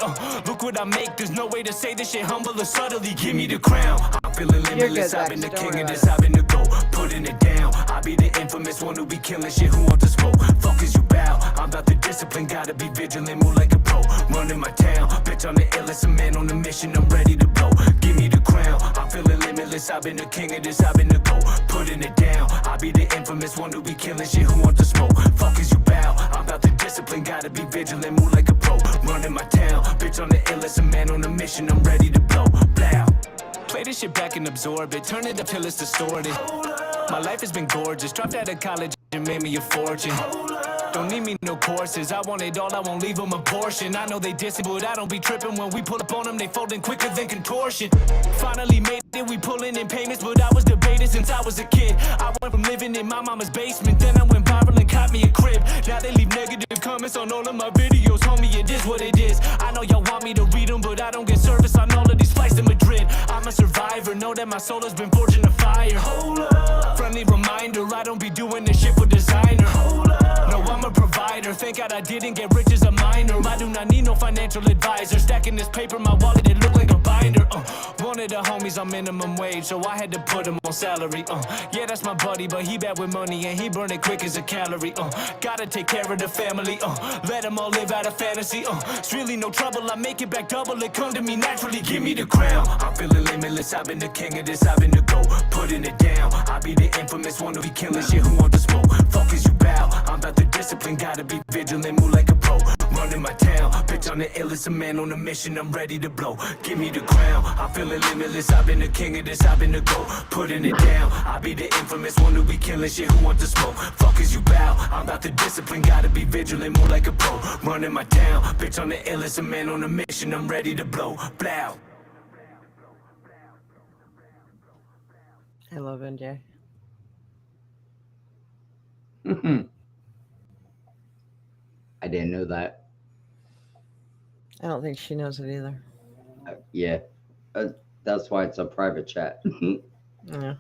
Look what I make, there's no way to say this shit humble or subtly. Give me the crown. I'm feeling limitless. I've been the king of this. I've been the GOAT. Putting it down. I'll be the infamous one who be killing shit. Who wants to smoke? Fuck is you bow. I'm about the discipline. Gotta be vigilant. Move like a pro. Running my town. Bitch, I'm the illest. A man on a mission. I'm ready to blow. Give me the crown. I'm feeling limitless. I've been the king of this. I've been the GOAT. Putting it down. I'll be the infamous one who be killing shit. Who wants to smoke? Fuck is you bow. I'm about the discipline. Gotta be vigilant. Move like a pro. Running my town. Bitch, I'm the illest. A man on a mission. I'm ready to blow. Blow. Play this shit back and absorb it. Turn it up till it's distorted. My life has been gorgeous. Dropped out of college and made me a fortune. Don't need me no courses. I want it all, I won't leave them a portion. I know they dissing, but I don't be tripping. When we pull up on them, they folding quicker than contortion. Finally made it, we pulling in payments, but I was debating since I was a kid. I went from living in my mama's basement, then I went viral and caught me a crib. Now they leave negative comments on all of my videos. Homie, it is what it is. I know y'all want me to read them, but I don't get service on all of these flights to Madrid. I'm a survivor, know that my soul has been forged in a fire. Hold up. Friendly reminder, I don't be doing this shit for designer. Hold up. No, I'm a provider. Thank God I didn't get rich as a minor. I do not need no financial advisor. Stacking this paper, my wallet, it look like a binder. One of the homies on minimum wage, so I had to put him on salary. Yeah, that's my buddy, but he bad with money and he burn it quick as a calorie. Gotta take care of the family. Let them all live out of fantasy. It's really no trouble. I make it back double. It come to me naturally. Give me the crown. I'm feeling limitless. I've been the king of this. I've been the GOAT. Putting it down. I be the infamous one who be killing shit. Who want the smoke? Fuck as you bow. I'm about the discipline. Gotta be vigilant. Move like a pro. Running my town. Bitch on the illest. A man on a mission. I'm ready to blow. Give me the crown. I'm feeling limitless. I've been the king of this. I've been the GOAT. Putting it down. I be the infamous one who be killing shit. Who want the smoke? Fuck as you bow. I'm about the discipline. Gotta be vigilant. Move like a pro. Running my town. Bitch on the illest. A man on a mission. I'm ready to blow. Blow. I love NJ. I didn't know that. I don't think she knows it either. Yeah. That's why it's a private chat. Yeah.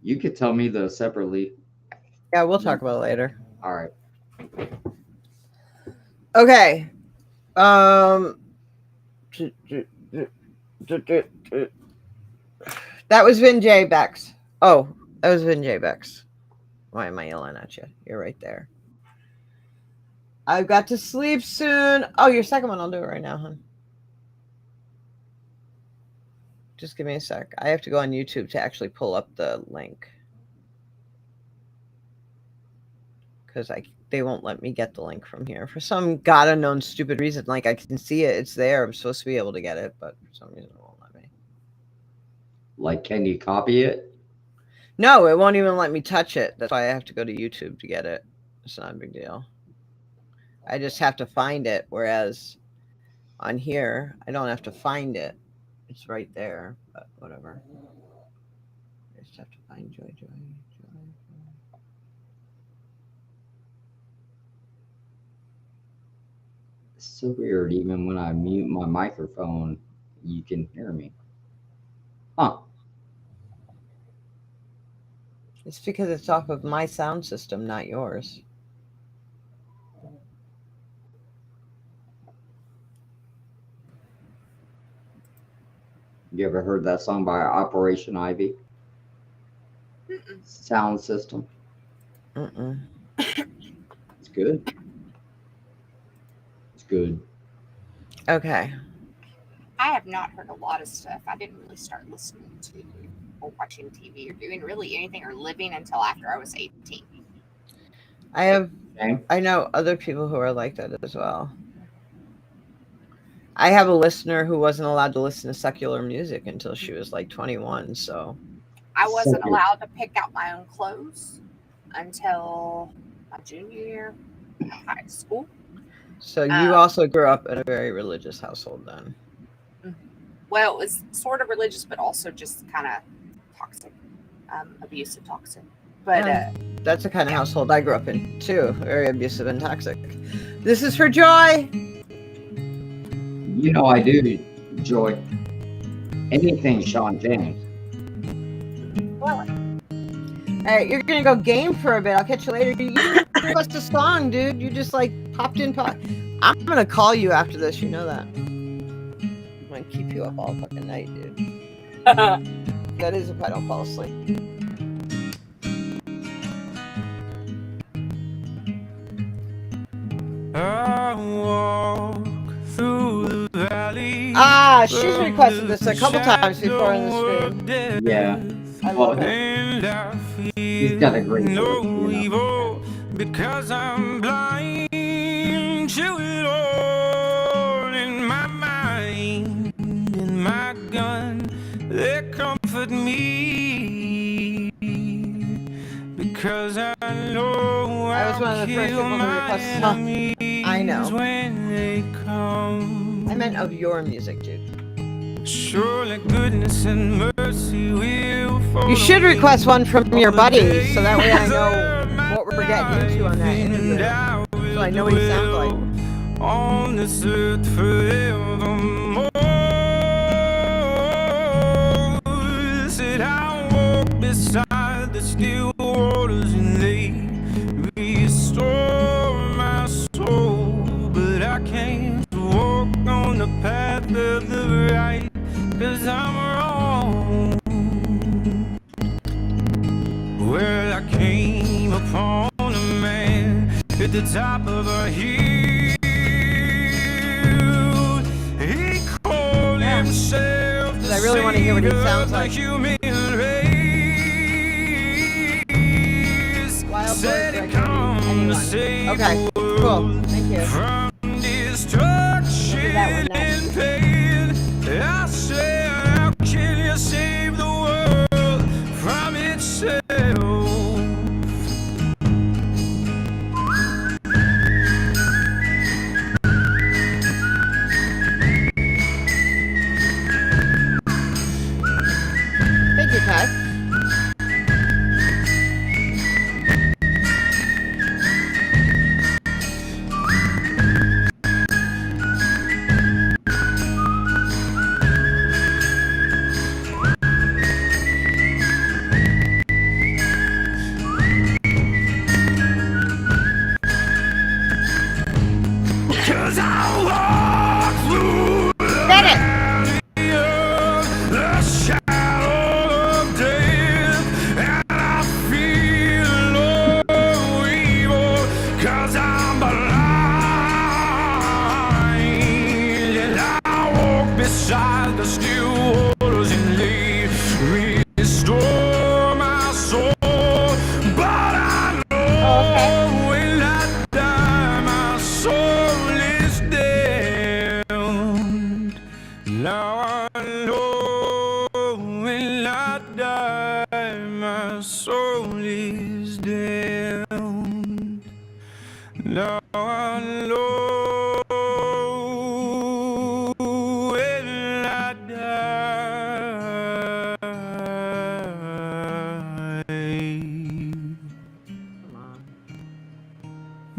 You could tell me those separately. Yeah, we'll talk about it later. All right. Okay. That was Vin J. Bex. Oh, that was Vin J. Bex. Why am I yelling at you? You're right there. I've got to sleep soon. Oh, your second one. I'll do it right now, hon. Just give me a sec. I have to go on YouTube to actually pull up the link. Because they won't let me get the link from here. For some god unknown stupid reason. Like, I can see it. It's there. I'm supposed to be able to get it. But for some reason, it won't let me. Like, can you copy it? No, it won't even let me touch it. That's why I have to go to YouTube to get it. It's not a big deal. I just have to find it. Whereas on here, I don't have to find it. It's right there, but whatever. I just have to find Joy. It's so weird. Even when I mute my microphone, you can hear me. Huh. It's because it's off of my sound system, not yours. You ever heard that song by Operation Ivy? Sound system. It's good. It's good. Okay. I have not heard a lot of stuff. I didn't really start listening to or watching TV or doing really anything or living until after I was 18. I know other people who are like that as well. I have a listener who wasn't allowed to listen to secular music until she was like 21, so. I wasn't allowed to pick out my own clothes until my junior year of high school. So you also grew up in a very religious household then? Well, it was sort of religious, but also just kind of toxic, abusive toxic. But that's the kind of household I grew up in too, very abusive and toxic. This is for Joy. You know I do, Joy. Anything Sean James. Well, all right, you're gonna go game for a bit. I'll catch you later. You didn't give us a song, dude. You just like popped in. I'm gonna call you after this. You know that. I'm gonna keep you up all fucking night, dude. That is if I don't fall asleep. I walk through the valley. She's requested this a couple times before in the stream. Yeah. I love it. He's got a great voice, No evil, because I'm blind to it all in my mind. me, because I know I was one of the first people to request a song. I know. when they come. I meant of your music, dude. Surely goodness and mercy will follow You should me request one from your all the buddies, so that way I days know of my what we're getting into on that life, interview. and I So I know what he sounds like. will on this earth forevermore. Said I walk beside the still waters and they restore my soul, but I can't walk on the path of the right, 'cause I'm wrong. Well, I came upon a man at the top of a hill. He called himself the I really want to hear what he savior sounds of the like. human race. Wild Said Boys he record. come to Anyone. save Okay, the cool. world Thank you. from destruction that one next. and pain. I said, how can you save the world from itself? Thank you, Pat. Cause I walk through Get it! the shadow of death, and I feel no evil, 'cause I'm blind, and I walk beside the still waters and they restore my soul, but I know when I die my soul is damned. Now I know when I die my soul is damned. Now I know when I die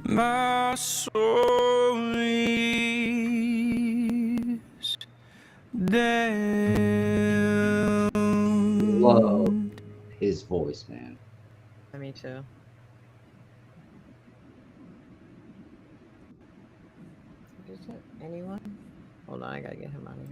my soul is damned. Love his voice, man. Me too. Is it anyone? Hold on, I gotta get him out of here.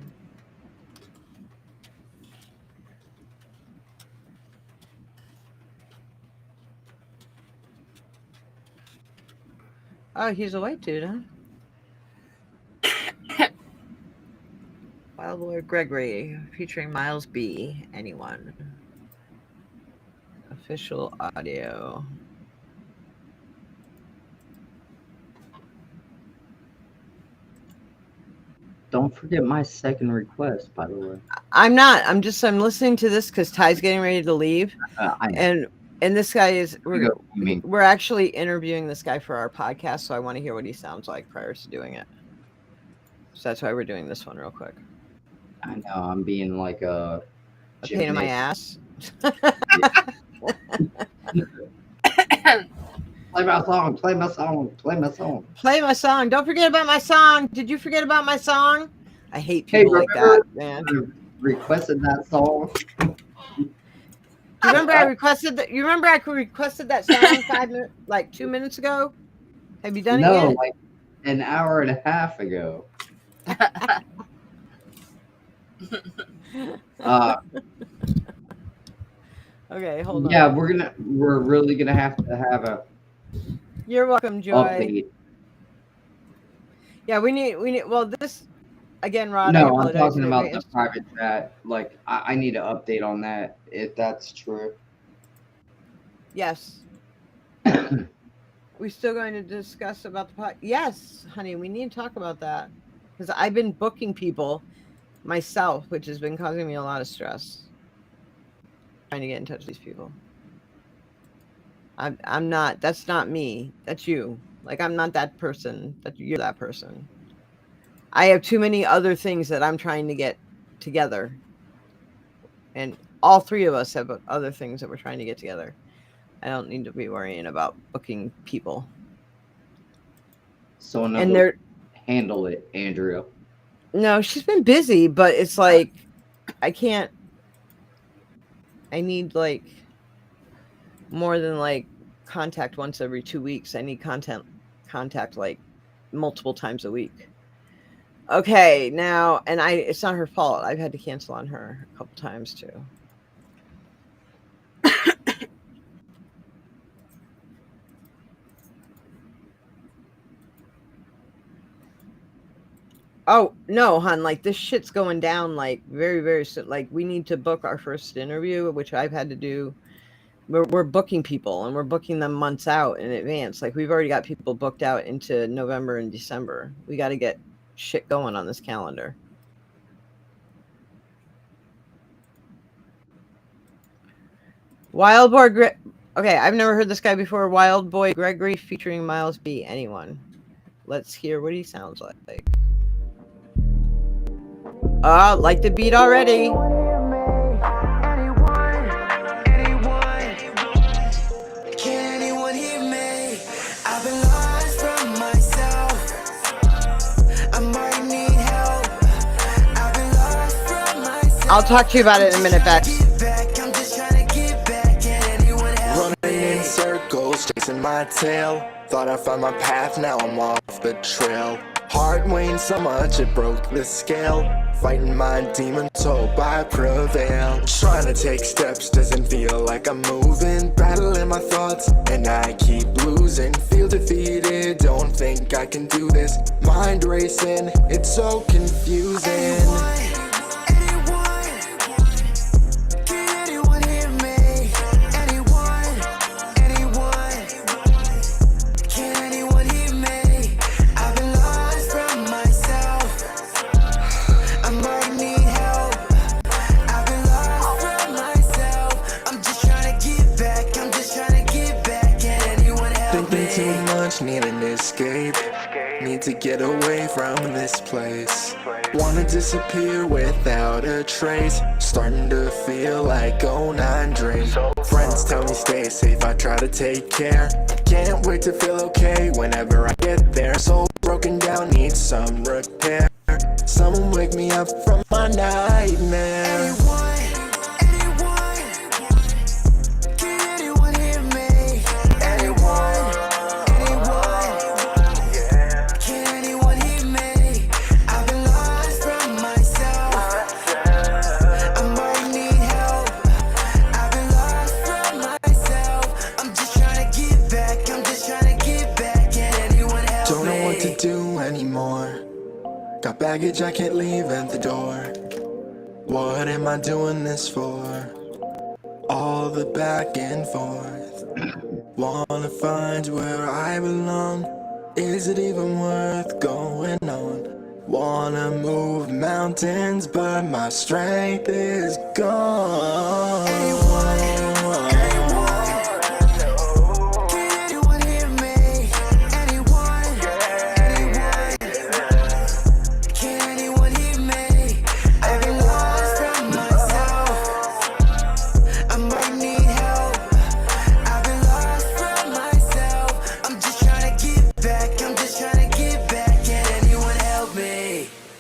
Oh, he's a white dude, huh? Wild Lord Gregory, featuring Miles B. Anyone? Official audio. Don't forget my second request, by the way. I'm not. I'm listening to this because Ty's getting ready to leave, I know. and this guy is. You mean. We're actually interviewing this guy for our podcast, so I want to hear what he sounds like prior to doing it. So that's why we're doing this one real quick. I know, I'm being like a pain in my ass. Play my song, play my song, play my song. Play my song. Don't forget about my song. Did you forget about my song? I hate people like that, man. You requested that song. You remember I requested that? You remember I requested that song 5 minutes, like 2 minutes ago? Have you done it yet? No, like an hour and a half ago. Okay, hold on. Yeah, we're really gonna have to have a You're welcome, Joy. update. Yeah, we need. Well, this again, Rod. No, I I'm apologize talking in about the advance. private chat. Like, I need an update on that, if that's true. Yes. We still going to discuss about the pot? Yes, honey, we need to talk about that because I've been booking people myself, which has been causing me a lot of stress. trying to get in touch with these people. I'm not. That's not me. That's you. Like, I'm not that person. You're that person. I have too many other things that I'm trying to get together, and all three of us have other things that we're trying to get together. I don't need to be worrying about booking people. So And they're handle it, Andrea. no, she's been busy, but it's like I can't. I need like more than like contact once every 2 weeks. I need contact like multiple times a week. Okay, now, and it's not her fault. I've had to cancel on her a couple times too. Oh no, hon! Like, this shit's going down like very, very soon. Like, we need to book our first interview, which I've had to do. We're booking people, and we're booking them months out in advance. Like, we've already got people booked out into November and December. We got to get shit going on this calendar. Wild Boy Okay, I've never heard this guy before. Wild Boy Gregory featuring Miles B. Anyone? Let's hear what he sounds like. Like the beat already. Can anyone hear me? I've been lost from myself. I might need help. I've been lost from myself. I'll talk to you about it in a minute, Bex. I'm just trying to get back. Can anyone help me? Running in circles, chasing my tail. Thought I found my path, now I'm off the trail. Heart waned so much it broke the scale. Fighting my demons, hope I prevail. Trying to take steps doesn't feel like I'm moving. Battling my thoughts and I keep losing. Feel defeated, don't think I can do this. Mind racing, it's so confusing. Need an escape, need to get away from this place. Wanna disappear without a trace. Starting to feel like 09 dream. Friends tell me stay safe, I try to take care. Can't wait to feel okay whenever I get there. Soul broken down, needs some repair. Someone wake me up from my nightmare. Got baggage I can't leave at the door. What am I doing this for? All the back and forth. Wanna find where I belong. Is it even worth going on? Wanna move mountains, but my strength is gone.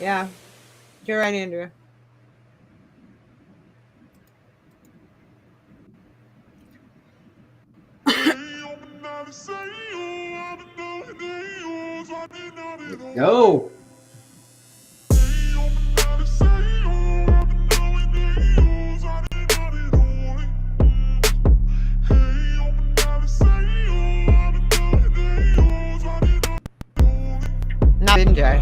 Yeah, you're right, Andrea. Go. Not Binjay.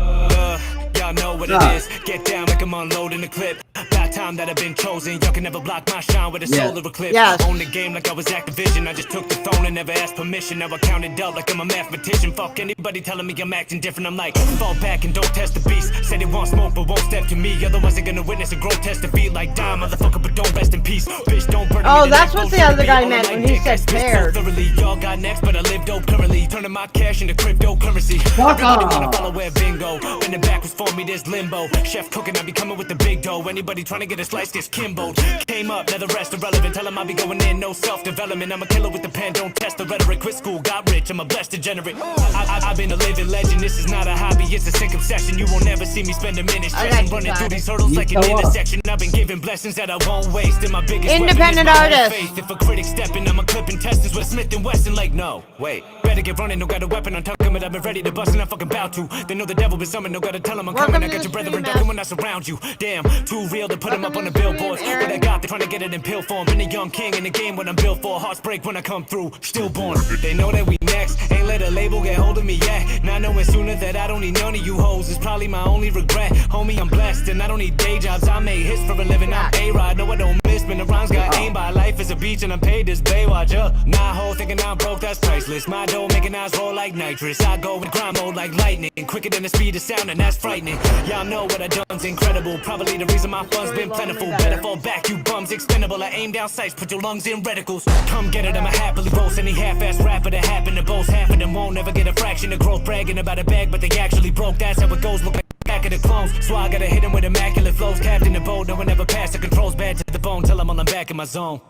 y'all know what it is. Get down like I'm unloading the clip. About time that I've been chosen. Y'all can never block my shine with a solar eclipse. Yes. Own the game like I was Activision. I just took the throne and never asked permission. Now I counted up like I'm a mathematician. Fuck anybody telling me I'm acting different. I'm like, fall back and don't test the beast. Said they want smoke but won't step to me. Otherwise they're gonna witness a grotesque defeat. Like, die, motherfucker, but don't rest in peace. Bitch, don't burn Oh, me. that's what the other guy meant when he said paired. Y'all got next, but I live dope currently. Turning my cash into cryptocurrency. Everybody wanna follow where bingo. When the back was for me, there's limbo. Chef cooking, I be coming with the big dough. Anybody trying to get a slice gets kimbo. Came up, now the rest irrelevant. Tell them I be going in, no self-development. I'm a killer with the pen, don't test the rhetoric. Quit school, got rich, I'm a blessed degenerate. I've been a living legend, this is not a hobby, it's a sick obsession. You won't never see me spend a minute stressing. Running through these hurdles like an intersection. I've been giving blessings that I won't waste. And my biggest independent weapon is my own artist. faith. If a critic stepping, I'm a clipping testers with Smith and Wesson. Like, no, wait, better get running, no got a weapon on top of it. I've been ready to bust and I'm fucking bout to. They know the devil been summoned, no gotta tell them I'm coming. I got your brethren ducking when I surround you. Damn, too real to put them up on the billboards. But I got, they're trying to get it in pill form. Been a young king in the game, what I'm built for. Hearts break when I come through, stillborn. They know that we next, ain't let a label get hold of me yet. Not knowing sooner that I don't need none of you hoes is probably my only regret. Homie, I'm blessed and I don't need day jobs. I make hits for a living, I'm A-Rod. No, I don't miss, man, the rhymes got aimed by. Life is a beach and I'm paid this Baywatch, Nah, hoe thinking I'm broke, that's priceless. My dough making eyes roll like nitrous. I go in grind mode like lightning, quicker than the speed of sound, and that's frightening. Y'all know what I done's incredible. Probably the reason my funds been plentiful. Better fall back, you bums, expendable. I aim down sights, put your lungs in reticles. Come get it, I'ma happily roast any half-ass rapper that happen to boast. Half of them won't ever get a fraction of growth. Bragging about a bag, but they actually broke. That's how it goes, look like back of the clones. So I gotta hit him with immaculate flows. Captain the boat, no one ever passed the controls. Bad to the bone, till I'm on, I'm back in my zone.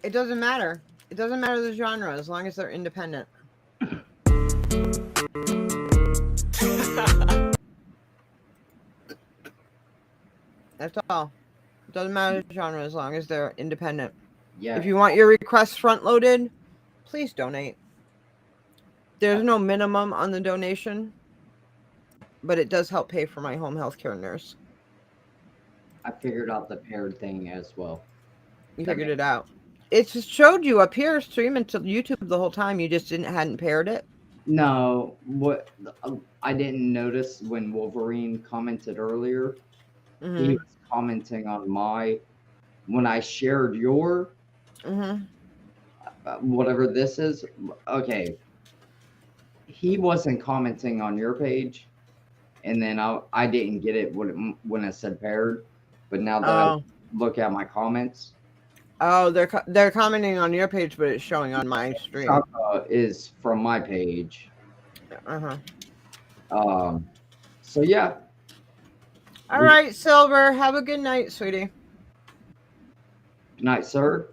It doesn't matter. It doesn't matter the genre as long as they're independent. That's all. It doesn't matter the genre as long as they're independent. Yeah. If you want your requests front loaded, please donate. There's no minimum on the donation, but it does help pay for my home health care nurse. I figured out the paired thing as well. You figured it out. It just showed you up here streaming to YouTube the whole time. You just hadn't paired it. No, what I didn't notice when Wolverine commented earlier, he was commenting on when I shared your whatever this is. Okay, he wasn't commenting on your page, and then I didn't get it when it said paired, but now that I look at my comments. Oh, they're commenting on your page, but it's showing on my stream. Chaka is from my page. So yeah. All right, Silver. Have a good night, sweetie. Good night, sir.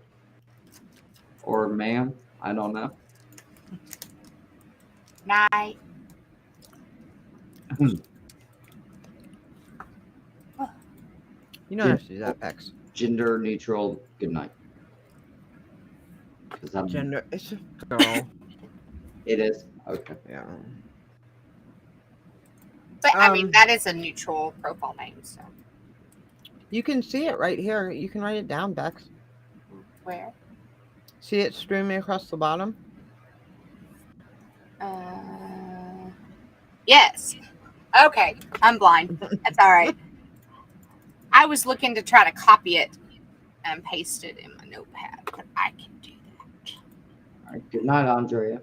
Or ma'am. I don't know. Night. You don't have to do that, Pex. Gender neutral. Good night. Gender. It's a girl. It is? Okay. Yeah. But I mean, that is a neutral profile name, so. You can see it right here. You can write it down, Bex. Where? See it streaming across the bottom? Yes. Okay. I'm blind. That's all right. I was looking to try to copy it and paste it in my notepad, but I can do that. All right. Good night, Andrea.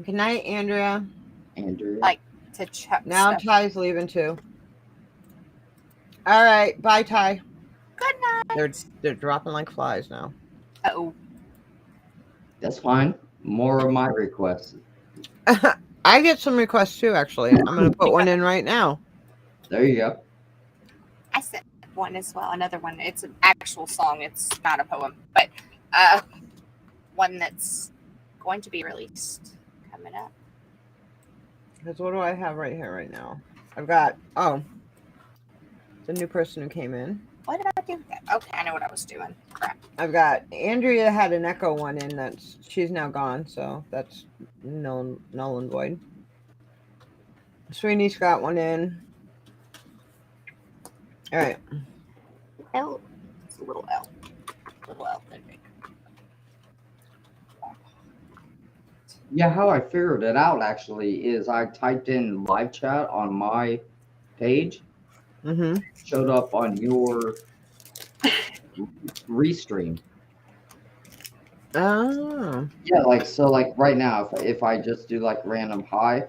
Good night, Andrea. Andrea. Like to chuck now stuff. Ty's leaving too. All right. Bye, Ty. Good night. They're dropping like flies now. Uh-oh. That's fine. More of my requests. I get some requests too, actually. I'm going to put one in right now. There you go. I sent one as well. Another one. It's an actual song. It's not a poem, but one that's going to be released coming up. Because what do I have right here right now? I've got, the new person who came in. What did I do with that? Okay, I know what I was doing. Crap. I've got Andrea had an echo one in she's now gone, so that's null and void. Sweeney's got one in. All right. L. It's a little L. Little L. Yeah, how I figured it out actually is I typed in live chat on my page, Mm-hmm. showed up on your restream. Oh. Yeah, like right now, if I just do like random hi,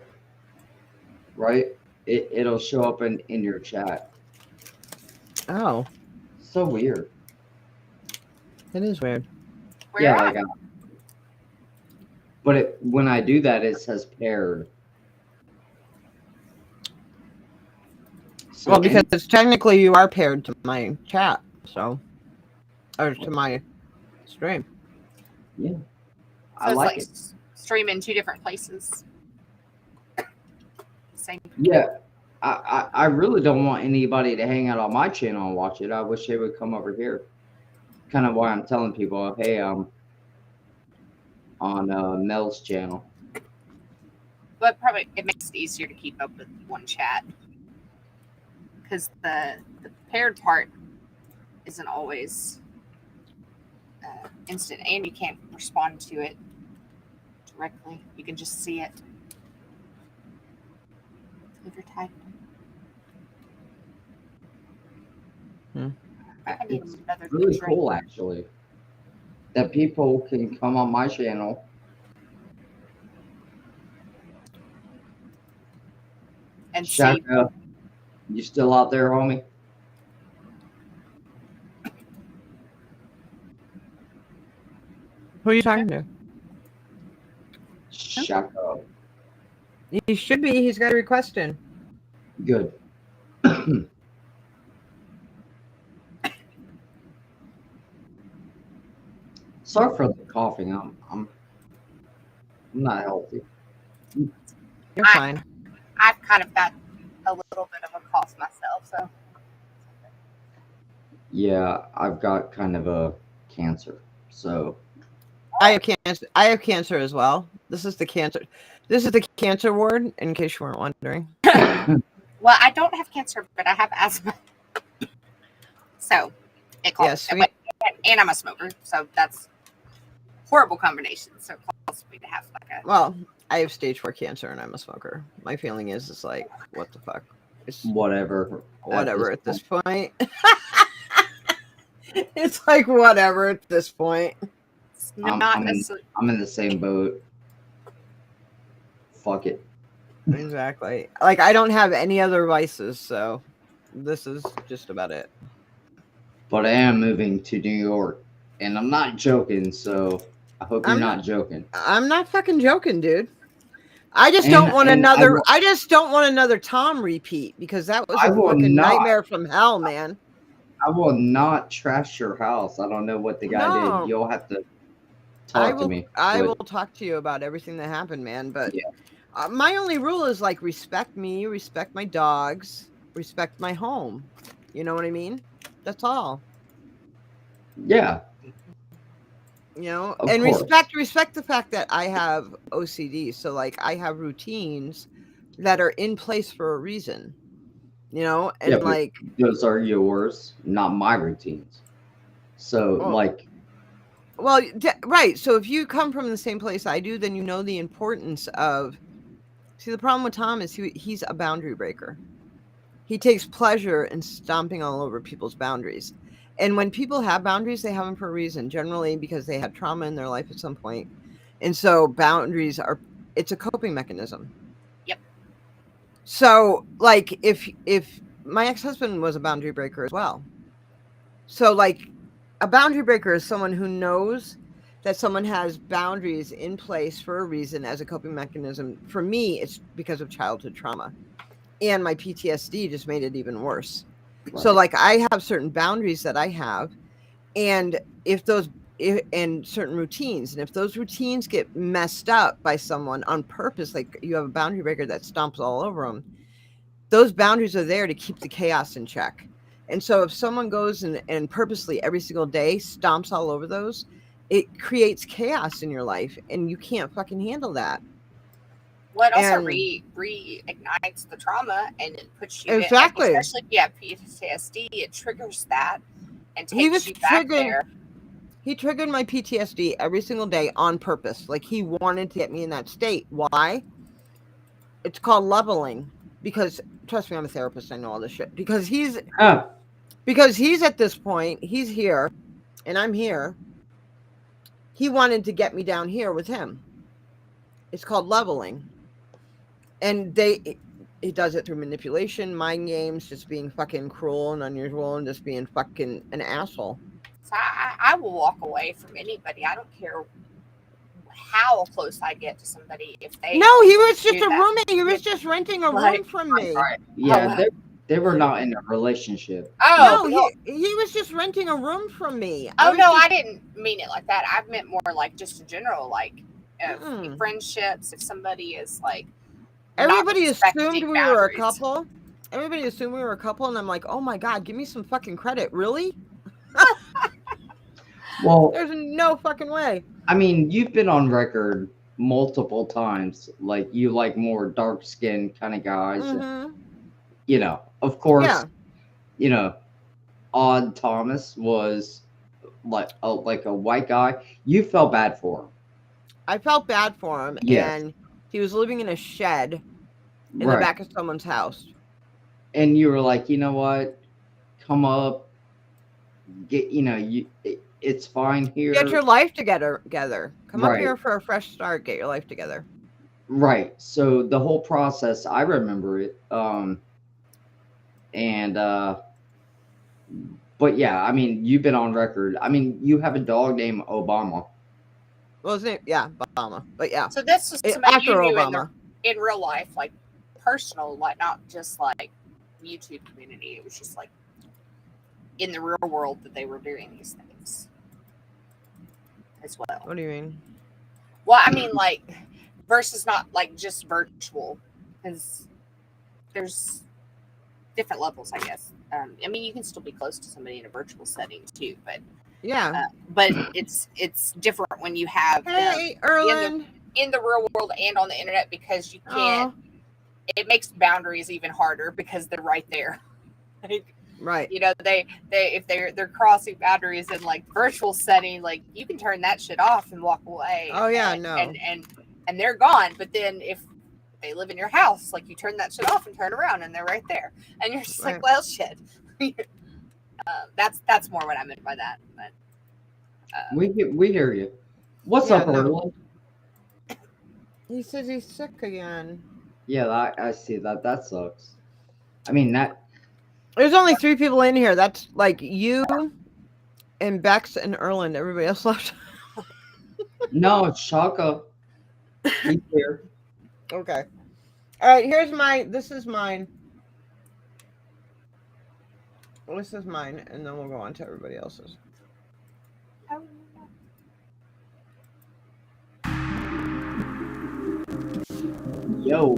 right, it'll show up in your chat. Oh. So weird. It is weird. Where Yeah, at? like, but when I do that, it says paired. So Well, because technically you are paired to my chat, so or to my stream. yeah, So I it's like like it. stream in 2 different places. Same. Yeah, I really don't want anybody to hang out on my channel and watch it. I wish they would come over here. Kind of why I'm telling people, hey, I'm on Mel's channel. But probably it makes it easier to keep up with one chat. Because the paired part isn't always instant, and you can't respond to it directly. You can just see it if you're typing. I need It's another really drink. cool, actually, that people can come on my channel. And see. Shaka, you still out there, homie? Who are you talking to? Shaka. He should be. He's got a request in. Good. Sorry for the coughing. I'm not healthy. You're fine. I've kind of got a little bit of a cough myself, so Yeah, I've got kind of a cancer. So I have cancer. I have cancer as well. This is the cancer. This is the cancer ward. In case you weren't wondering. well, I don't have cancer, but I have asthma. So it calls Yes, and I'm a smoker, so that's horrible combination. So it calls me to have like a Well, I have stage 4 cancer and I'm a smoker. My feeling is, it's like, what the fuck? It's whatever. whatever at this point. It's like whatever at this point. it's I'm not in- necessarily I'm in the same boat. Fuck it. Exactly. Like I don't have any other vices, so this is just about it. But I am moving to New York, and I'm not joking. So I hope you're I'm not joking. I'm not fucking joking, dude. I just And- don't want and another. I just don't want another Tom repeat because that was I a will fucking not. nightmare from hell, man. I will not trash your house. I don't know what the guy No. did. You'll have to I talk will. to me. I But will talk to you about everything that happened, man. But Yeah. my only rule is like respect me, respect my dogs, respect my home. You know what I mean? That's all. yeah, You know, Of and course. respect the fact that I have OCD. So like I have routines that are in place for a reason. You know, and Yeah, but- like those are yours, not my routines. So Well, like, well, right. So if you come from the same place I do, then you know the importance of. See, the problem with Tom is he's a boundary breaker. He takes pleasure in stomping all over people's boundaries. And when people have boundaries, they have them for a reason, generally because they had trauma in their life at some point. And so boundaries it's a coping mechanism. Yep. So like if my ex-husband was a boundary breaker as well. So like a boundary breaker is someone who knows that someone has boundaries in place for a reason as a coping mechanism. For me, it's because of childhood trauma. And my PTSD just made it even worse. So right. like I have certain boundaries that I have, and and certain routines, and if those routines get messed up by someone on purpose, like you have a boundary breaker that stomps all over them, those boundaries are there to keep the chaos in check. And so if someone goes and purposely every single day stomps all over those, it creates chaos in your life, and you can't fucking handle that. Well, it also And- reignites the trauma and it puts you Exactly. especially if you have PTSD, it triggers that and He takes was you back triggered- there. He triggered my PTSD every single day on purpose. Like, he wanted to get me in that state. Why? It's called leveling. Because, trust me, I'm a therapist. I know all this shit. Because he's at this point, he's here, and I'm here. He wanted to get me down here with him. It's called leveling. And he does it through manipulation, mind games, just being fucking cruel and unusual and just being fucking an asshole. So I will walk away from anybody. I don't care how close I get to somebody. If they No, he was just do a that. roommate. He was just renting a room from me. Yeah, they were not in a relationship. Oh, No, he was just renting a room from me. oh was no, just- I didn't mean it like that. I meant more like just in general, like Mm-mm. friendships. If somebody is like, Everybody respecting assumed we were a boundaries. couple. Everybody assumed we were a couple, and I'm like, oh my God, give me some fucking credit. Really? Well, There's no fucking way. I mean, you've been on record multiple times, like you like more dark skinned kind of guys. Mhm. You know, of course, Yeah. you know, Odd Thomas was like a white guy. You felt bad for him. I felt bad for him, Yes. and he was living in a shed in the Right. back of someone's house. And you were like, you know what? Come up, get, it's fine here. Get your life together. Come up Right. here for a fresh start. Get your life together. Right. So the whole process, I remember it. But yeah, I mean, you've been on record. I mean, you have a dog named Obama. Well, his name, yeah, Obama. But yeah, so this was somebody after you knew Obama. in real life, like personal, like not just like YouTube community. It was just like in the real world that they were doing these things as well. What do you mean? Well, I mean, like versus not like just virtual, because there's different levels, I guess. I mean, you can still be close to somebody in a virtual setting too, but Yeah. it's different when you have them Hey, Erland. in the real world and on the internet, because you can't. Aw. It makes boundaries even harder because they're right there. Like, Right. you know, they if they're crossing boundaries in like virtual setting, like you can turn that shit off and walk away. Oh, yeah, and, no. and they're gone. But then if they live in your house, like you turn that shit off and turn around and they're right there, and you're just Right. like, well, shit. That's more what I meant by that. But We hear you. What's Yeah, up, no. Erland? He says he's sick again. Yeah, I see that. That sucks. I mean, that. There's only 3 people in here. That's like you and Bex and Erland. Everybody else left. No, it's Shaka. He's here. Okay. All right. This is mine. This is mine, and then we'll go on to everybody else's. Yo.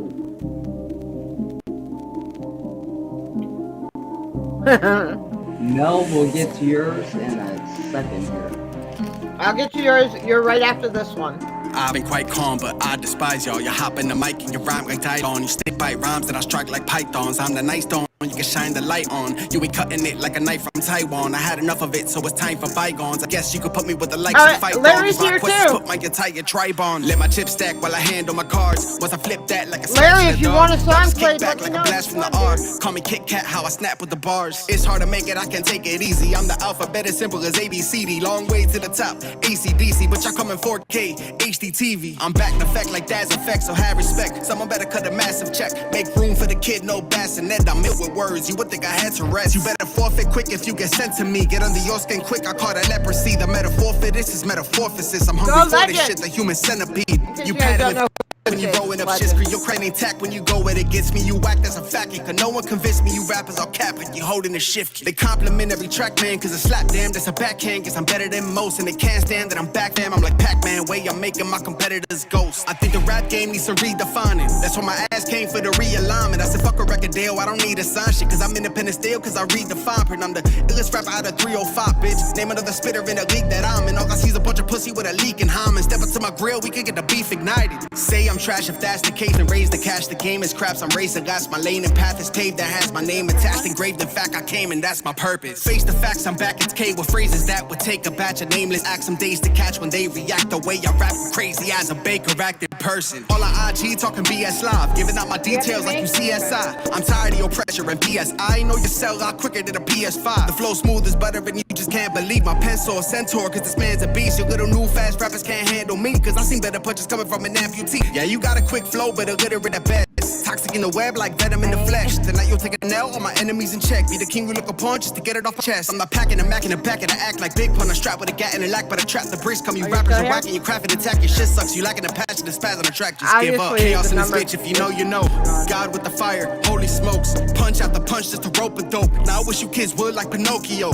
Mel will get to yours in a second here. I'll get you yours. You're right after this one. I've been quite calm, but I despise y'all. You hop in the mic and you rhyme like Tidon. You stick by rhymes that I strike like pythons. I'm the nice stone you can shine the light on. You be cutting it like a knife from Taiwan. I had enough of it, so it's time for bygones. I guess you could put me with the likes All and right, fight Larry's dogs. here My quest is too. Put my entire tribe on. Let my chips stack while I handle my cards. Once I flip that like a Larry, smash if you dog. want a song Just played, kick back let me like know. a blast from the R. Call me Kit Kat, how I snap with the bars. It's hard to make it, I can take it easy. I'm the alphabet as simple as ABCD. Long way to the top, ACDC, but y'all come in 4K, HD TV. I'm back in effect like Dad's effect, so have respect. Someone better cut a massive check. Make room for the kid, no bassinet. I'm it with words, you would think I had to rest. You better forfeit quick if you get sent to me. Get under your skin quick, I call that leprosy. The metaphor for this is metamorphosis. I'm hungry Go for this Legend. shit, the human centipede. case You you guys paddling don't know when you what rolling up Legend. shit screen. Your crane ain't tack when you go where it gets me. You whack, that's a fact. Cause no one convinced me you rappers all cap and you holding the shift. They compliment every track, man, cause it's slap damn, that's a backhand. Guess I'm better than most and they can't stand that I'm back, fam. I'm like Pac-Man, way I'm making my competitors ghosts. I think the rap game needs some redefining. That's why my ass came for the realignment. I said fuck a record deal, I don't need a sign shit. Cause I'm independent still, cause I read the fine print. I'm the illest rapper out of 305, bitch. Name another spitter in the league that I'm in. All I see is a bunch of pussy with a leak in hymen. Step up to my grill, we can get the beef ignited. Say I'm I'm trash if that's the case. And raise the cash, the game is craps. I'm racing, gas, my lane and path is paved. That has my name attached, engraved. In fact, I came and that's my purpose. Face the facts, I'm back at K with phrases that would take a batch of nameless acts. Some days to catch when they react the way I rap. Crazy as a baker, active person. All on IG talking BS live, giving out my details like you CSI. I'm tired of your pressure and BS. I know you sell out quicker than a PS5. The flow smooth as butter and you just can't believe my pencil a centaur, cause this man's a beast. Your little new fast rappers can't handle me, cause I seen better punches coming from an amputee. Yeah, you got a quick flow, but illiterate at best. Toxic in the web like venom in the flesh. Tonight you'll take a nail on my enemies in check. Be the king we look upon just to get it off my chest. I'm not packing a Mac in the back and I act like Big Pun. I strap with a gat and a lack, but I trap the bricks. Come you rappers are whacking, you craft and attack. Your shit sucks, you lacking a passion, the spaz on the track. Just give up. Chaos in this bitch, if you know, you know. God with the fire, holy smokes. Punch out the punch just to rope a dope. Now I wish you kids would like Pinocchio.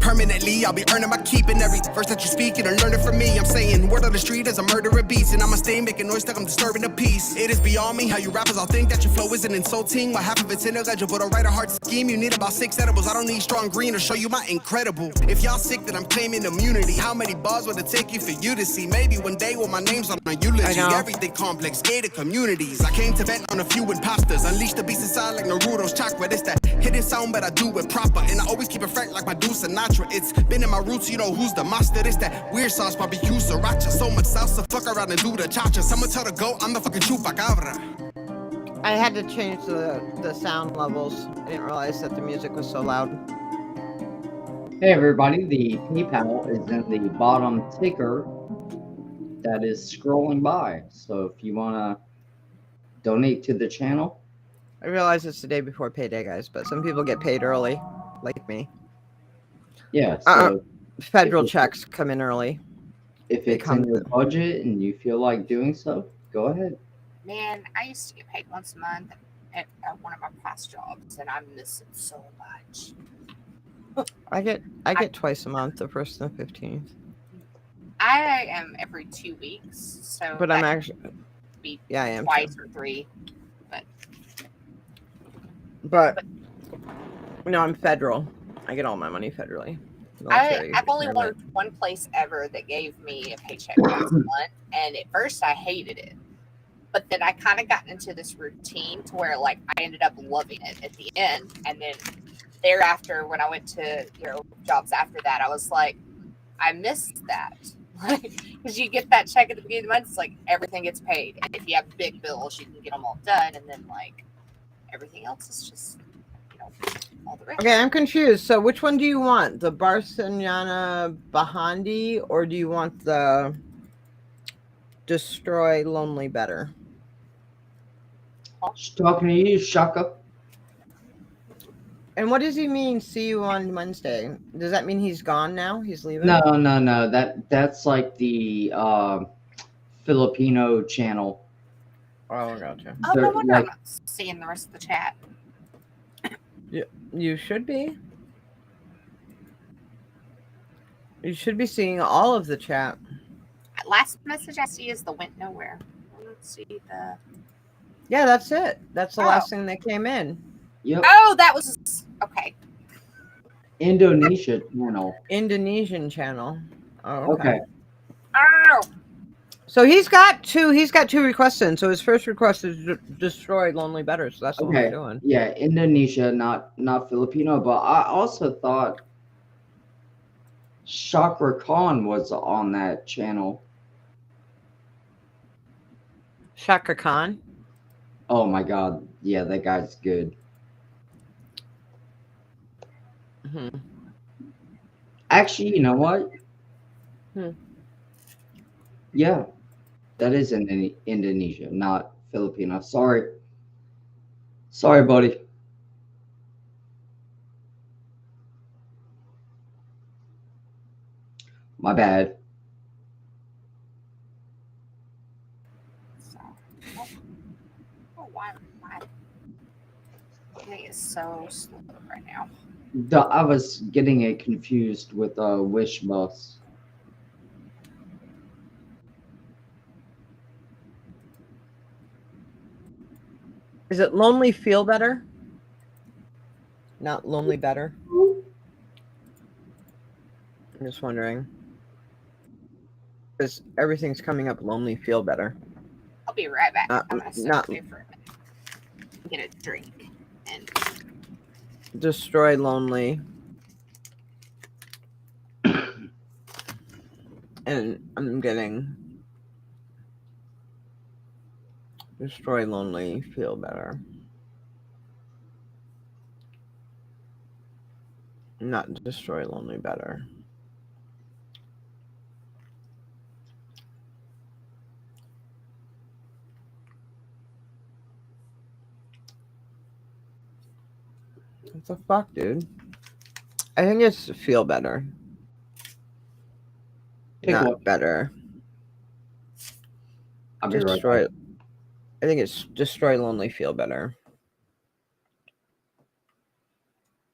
Permanently, I'll be earning my keep in every verse that you speak. You learn it from me. I'm saying, word on the street as a murderer beats, and I'ma stay making noise like I'm disturbing the peace. It is beyond me how you rappers all think that your flow isn't insulting. While half of it's illegible, to write a hard scheme, you need about 6 edibles. I don't need strong green to show you my incredible. If y'all sick that I'm claiming immunity, how many bars would it take you for you to see? Maybe one day when my name's on a eulogy, everything complex, gated communities. I came to vent on a few imposters, unleash the beast inside like Naruto's chakra. It's that hidden sound, but I do it proper, and I always keep it frank like my dude Sinatra. It's been in my roots, you know who's the master. It's that weird sauce, barbecue, sriracha. So much salsa, fuck around and do the cha-cha. Someone tell to go, I'm the fucking chupacabra. I had to change the sound levels. I didn't realize that the music was so loud. Hey everybody, the PayPal is in the bottom ticker that is scrolling by. So if you want to donate to the channel. I realize it's the day before payday, guys, but some people get paid early, like me. Yeah, so federal checks come in early. If it's in your budget and you feel like doing so, go ahead. Man, I used to get paid once a month at one of my past jobs, and I'm missing so much. I get twice a month, the 1st and the 15th. I am every 2 weeks, so But I'm actually I am twice or 3. But no, I'm federal. I get all my money federally. I've only worked one place ever that gave me a paycheck once a month, and at first I hated it, but then I kind of got into this routine to where like I ended up loving it at the end, and then thereafter when I went to jobs after that, I was like, I missed that, because you get that check at the beginning of the month, it's like everything gets paid, and if you have big bills, you can get them all done, and then like everything else is just all the rest. Okay, I'm confused. So which one do you want? The Barcelona Bahandi, or do you want the Destroy Lonely better? Talking to you, Shaka. And what does he mean, see you on Wednesday? Does that mean he's gone now? He's leaving? No. That's like the Filipino channel. Oh, gotcha. Oh, no wonder I'm not seeing the rest of the chat. You should be. You should be seeing all of the chat. Last message I see is the went nowhere. Let's see the. Yeah, that's it. That's the last thing that came in. Yep. Oh, that was okay. Indonesia channel. Indonesian channel. Oh, Okay. Oh. So he's got two requests in. So his first request is Destroy Lonely better. So that's what we're doing. Yeah, Indonesia, not Filipino. But I also thought Chakra Khan was on that channel. Shaka Khan. Oh my God. Yeah, that guy's good. Mm-hmm. Actually, you know what? Yeah, that is in Indonesia, not Filipino. Sorry, buddy. My bad. Oh, why my thing is so slow right now. I was getting it confused with Wish Bus. Is it Lonely Feel Better? Not Lonely Better? I'm just wondering. Because everything's coming up Lonely Feel Better. I'll be right back. Not- I'm gonna step not- away for a minute. Get a drink and Destroy Lonely. And I'm getting Destroy Lonely, Feel Better. Not Destroy Lonely, Better. What the fuck, dude? I think it's Feel Better. Pick Not one. Better. I'll be right Destroy. back. I think it's Destroy Lonely, Feel Better.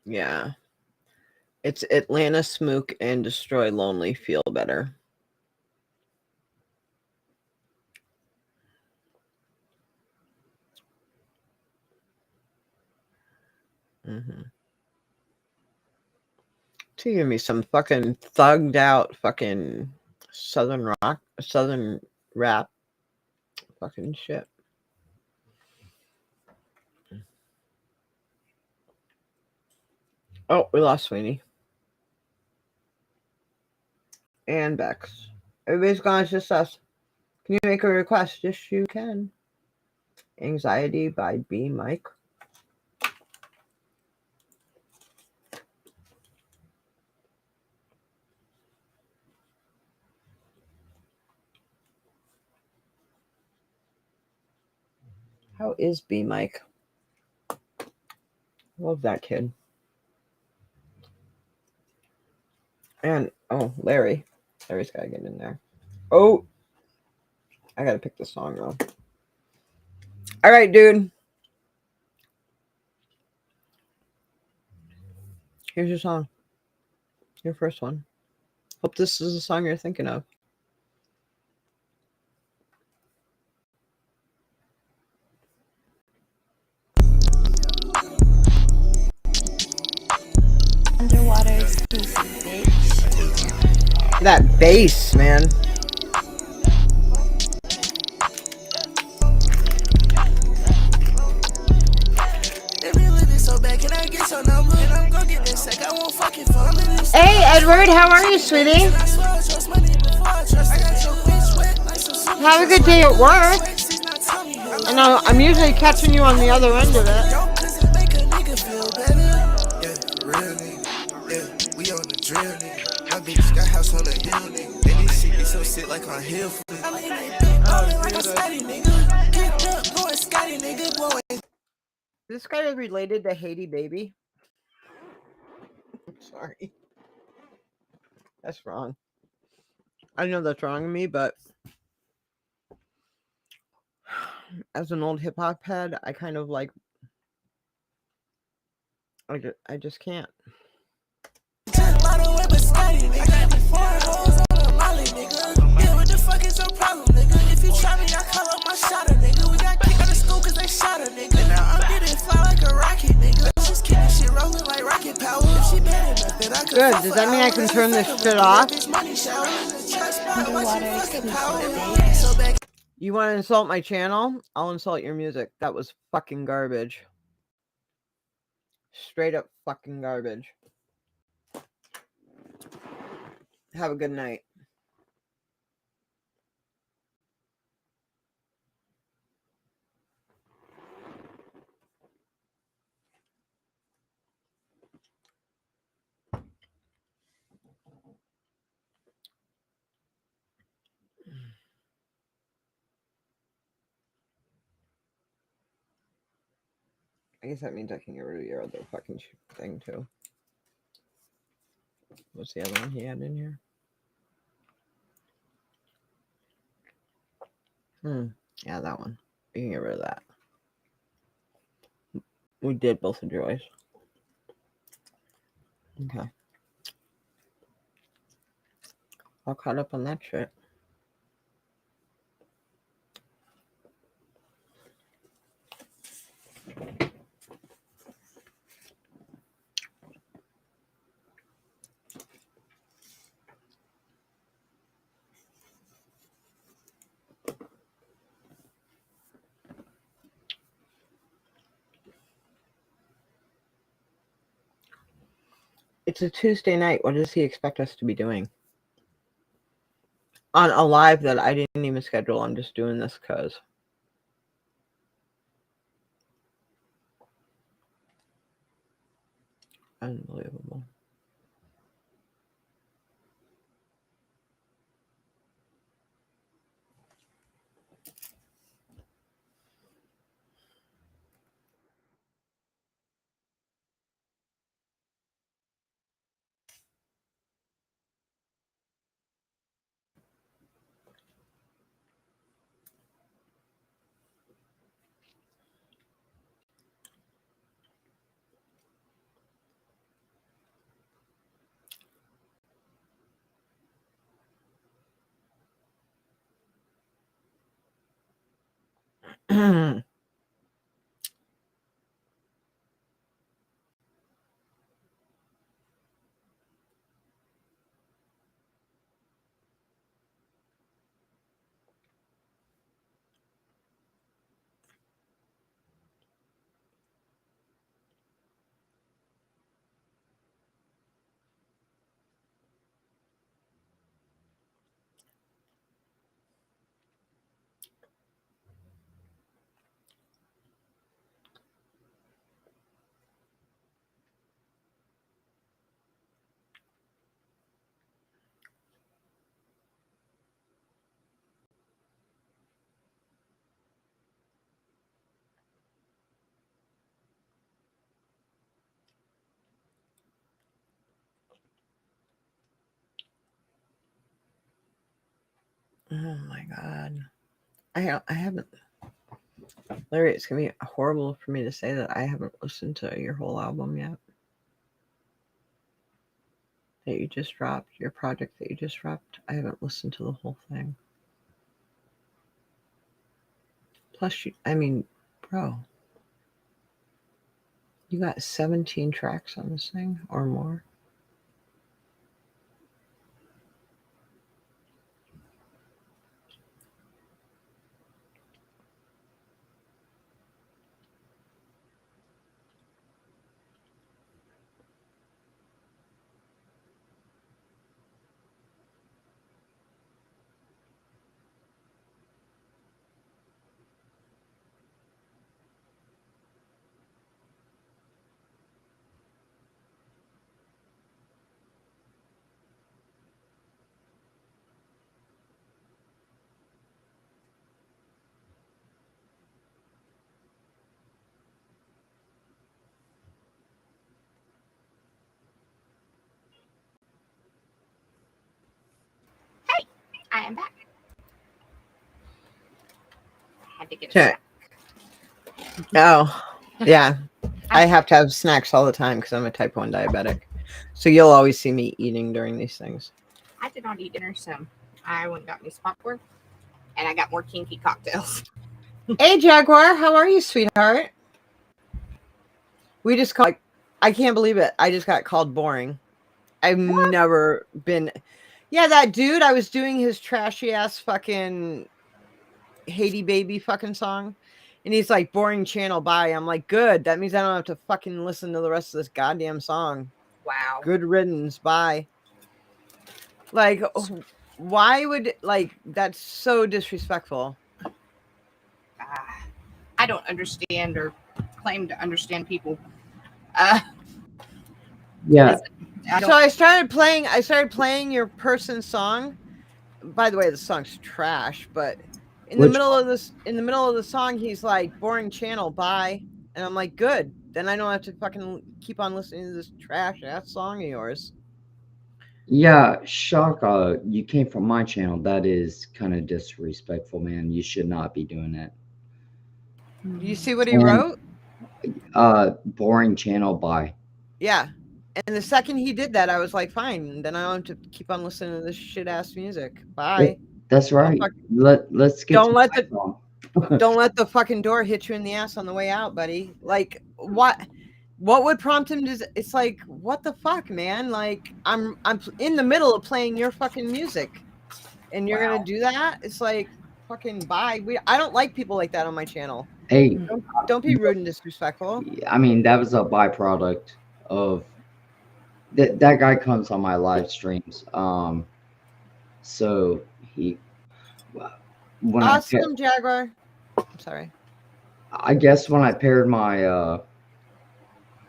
Yeah. It's Atlanta Smook and Destroy Lonely, Feel Better. Mm-hmm. To give me some fucking thugged out fucking southern rock, southern rap fucking shit. Oh, we lost Sweeney. And Bex. Everybody's gone, it's just us. Can you make a request? Yes, you can. Anxiety by B. Mike. How is B. Mike? Love that kid. And, oh, Larry. Larry's got to get in there. Oh, I got to pick the song, though. All right, dude. Here's your song. Your first one. Hope this is the song you're thinking of. Underwater exclusive, bitch. That bass, man. Hey, Edward, how are you, sweetie? Have a good day at work. I know I'm usually catching you on the other end of it. We on the drill, nigga. My bitch got house on the hill, nigga. They need to see me so sick like on hill. I mean, like a steady nigga. Get up, going Scotty, nigga, blowing. This guy is related to Haiti Baby. I'm sorry. That's wrong. I know that's wrong of me, but as an old hip hop head, I kind of like. I just can't. Good. Does that mean I can turn this shit off? You want to insult my channel? I'll insult your music. That was fucking garbage. Straight up fucking garbage. Have a good night. I guess that means I can get rid of your other fucking thing too. What's the other one he had in here? Yeah, that one. You can get rid of that. We did both of Joy's. Okay. All caught up on that shit. It's a Tuesday night. What does he expect us to be doing? On a live that I didn't even schedule. I'm just doing this because. Unbelievable. Oh my God. I haven't. Larry, it's going to be horrible for me to say that I haven't listened to your whole album yet. That you just dropped, your project that you just dropped. I haven't listened to the whole thing. Plus, bro, you got 17 tracks on this thing or more. I am back. I had to get a Okay. snack. Oh, yeah. I have to have snacks all the time because I'm a type 1 diabetic. So you'll always see me eating during these things. I did not eat dinner, so I went and got me some popcorn, and I got more kinky cocktails. Hey, Jaguar, how are you, sweetheart? We just called. I can't believe it. I just got called boring. I've never been. Yeah, that dude. I was doing his trashy ass fucking Haiti baby fucking song, and he's like, "Boring channel, bye." I'm like, "Good. That means I don't have to fucking listen to the rest of this goddamn song." Wow. Good riddance, bye. Like, why would that's so disrespectful? I don't understand or claim to understand people. Yeah. So I started playing your person's song. By the way, the song's trash, but in the middle of the song, he's like, "Boring channel, bye." And I'm like, "Good. Then I don't have to fucking keep on listening to this trash ass song of yours." Yeah, Shaka, you came from my channel. That is kind of disrespectful, man. You should not be doing that. Do you see what he wrote? Boring channel, bye. Yeah. And the second he did that, I was like, fine. Then I don't have to keep on listening to this shit ass music. Bye. That's right. Let's get Don't to let my the song. don't let the fucking door hit you in the ass on the way out, buddy. Like, what would prompt him to? It's like, what the fuck, man? Like, I'm in the middle of playing your fucking music, and you're gonna do that? It's like, fucking bye. I don't like people like that on my channel. Hey, don't be rude and disrespectful. I mean, that was a byproduct of that guy comes on my live streams. So he when Awesome, Jaguar. I'm sorry. I guess when I paired my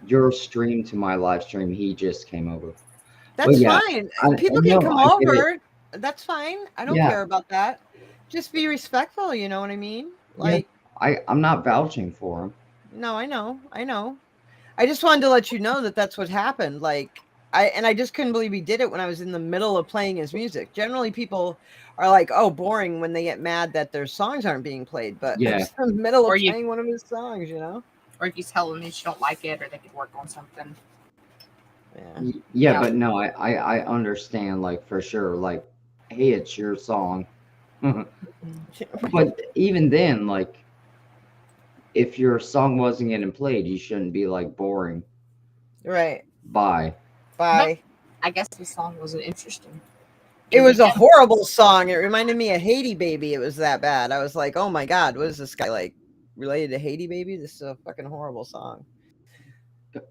your stream to my live stream, he just came over. That's yeah, fine. I People know, can come I get it. over. That's fine. I don't Yeah. care about that. Just be respectful. You know what I mean? Like, I'm not vouching for him. no, I know. I just wanted to let you know that that's what happened. Like, I just couldn't believe he did it when I was in the middle of playing his music. Generally, people are like, "Oh, boring," when they get mad that their songs aren't being played. But Yeah. I was in the middle Or of you- playing one of his songs, you know? Or if you tell them you don't like it, or they could work on something. Yeah. Yeah, but no, I understand, like, for sure. Like, hey, it's your song. But even then, like, if your song wasn't getting played, you shouldn't be like boring. Right. Bye. Bye. I guess the song wasn't interesting. It was a horrible song. It reminded me of Haiti Baby. It was that bad. I was like, oh my God, what is this guy like related to Haiti Baby? This is a fucking horrible song.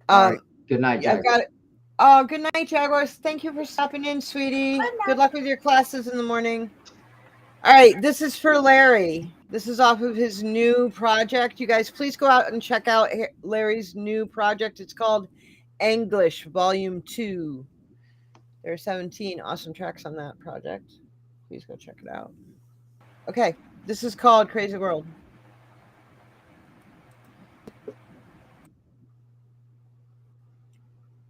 All right. Good night, I've Jack. got it. Oh, good night, Jaguars. Thank you for stopping in, sweetie. Good luck with your classes in the morning. All right, this is for Larry. This is off of his new project. You guys, please go out and check out Larry's new project. It's called English Volume 2. There are 17 awesome tracks on that project. Please go check it out. Okay, this is called Crazy World.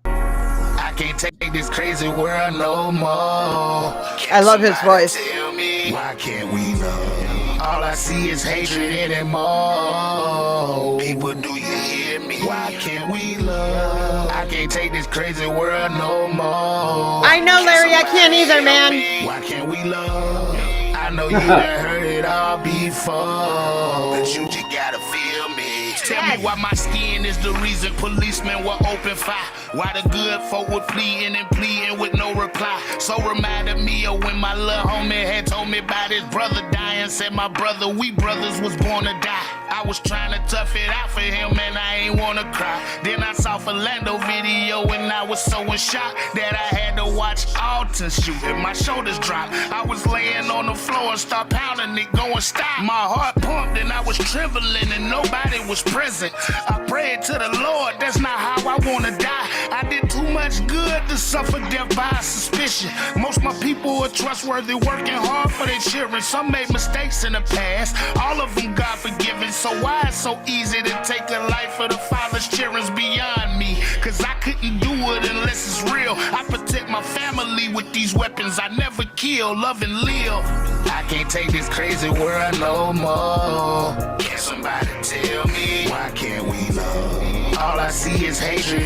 I can't take this crazy world no more. I love his voice. Tell me, why can't we love? All I see is hatred anymore. People, do you hear me? Why can't we love? I can't take this crazy world no more. I know, Larry, I can't either, man. Why can't we love? I know you done heard it all before, but you just gotta feel me. Tell me why my skin is the reason policemen will open fire. Why the good folk were fleeing and pleading with no reply. So reminded me of when my little homie had told me about his brother dying. Said my brother, we brothers was born to die. I was trying to tough it out for him and I ain't wanna cry. Then I saw Philando video and I was so in shock that I had to watch Alton shoot and my shoulders dropped. I was laying on the floor and start pounding it, going stop. My heart pumped and I was trembling and nobody was present. I prayed to the Lord, that's not how I wanna die. I did too much good to suffer death by suspicion. Most of my people are trustworthy, working hard for their children. Some made mistakes in the past, all of them God forgiven. So why it's so easy to take a life of the father's children's beyond me? Cause I couldn't do it unless it's real. I protect my family with these weapons. I never kill, love and live. I can't take this crazy world no more. Can somebody tell me, why can't we love? All I see is hatred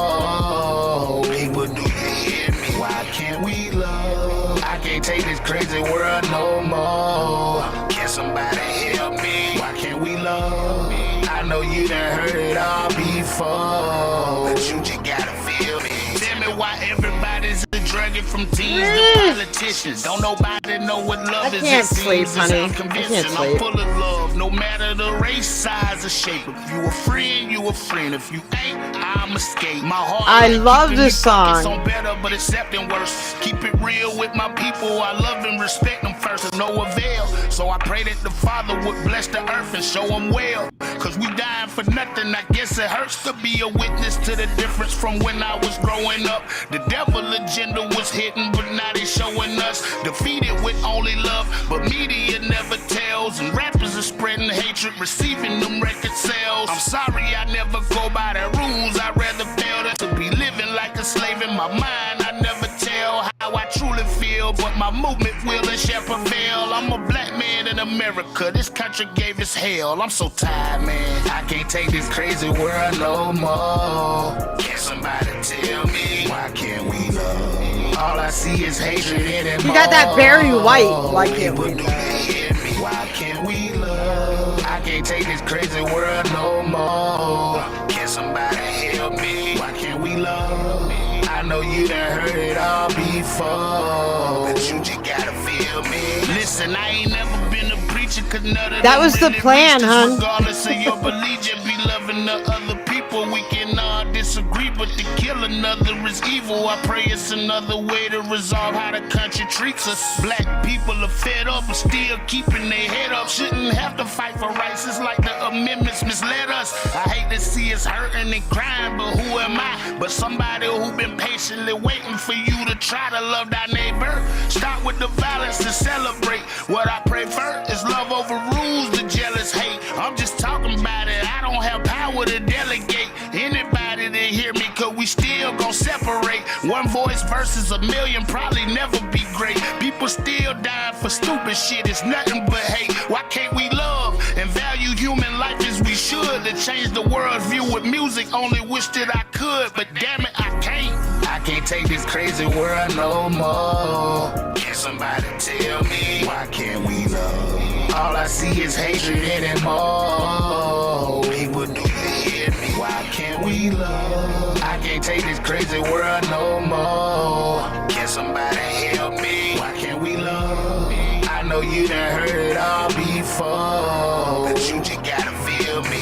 anymore. People, do you hear me? Why can't we love? I can't take this crazy world no more. Can somebody help me? Why can't we love? I know you done heard it all before, but you just gotta feel me. Tell me why everybody's a druggie from teens to politicians. Don't nobody know what love is. I can't It sleep, seems honey. it's I can't unconvincing. sleep. I'm full of love, no matter the race, size, or shape. If you a friend, you a friend. If you ain't, I'm escape. My heart. I like love keeping this me focused song. on better, but accepting worse. Keep it real with my people. I love and respect them first. To no avail. So I pray that the Father would bless the earth and show them well. Cause we dying for nothing. I guess it hurts to be a witness to the difference from when I was growing up. The devil agenda was hidden, but now they showing us defeated with only love. But media never tells, and rappers are spreading hatred, receiving them record sales. I'm sorry I never go by the rules. I'd rather fail than to be living like a slave in my mind. I never tell how I truly feel, but my movement will and shall prevail. I'm a black man in America. This country gave us hell. I'm so tired, man. I can't take this crazy world no more. Can somebody tell me, why can't we love? All I see is hatred anymore. You got that Barry White. Why can't we People, do love? you hear me? Why can't we love? I can't take this crazy world no more. Can somebody help me? Why can't we love? I know you done heard it all before, but you just gotta feel me. Listen, I ain't never been a preacher, cause none of That them was the really plan, reached us. hun. Regardless of your belief, just be loving the other people. We can all disagree. disagree, but to kill another is evil. I pray it's another way to resolve how the country treats us. Black people are fed up, but still keeping their head up. Shouldn't have to fight for rights. It's like the amendments misled us. I hate to see us hurting and crying, but who am I? But somebody who been patiently waiting for you to try to love thy neighbor. Stop with the violence and celebrate. What I prefer is love overrules the jealous hate. I'm just talking about it. I don't have power to delegate anybody to hear me, cause we still gon' separate. One voice versus a million probably never be great. People still dying for stupid shit. It's nothing but hate. Why can't we love and value human life as we should? To change the world's view with music, only wish that I could, but damn it, I can't. I can't take this crazy world no more. Can somebody tell me, why can't we love? All I see is hatred anymore. People, do you hear me? Why can't we love? I can't take this crazy world no more. Can somebody help me? Why can't we love? I know you done heard it all before, but you just gotta feel me.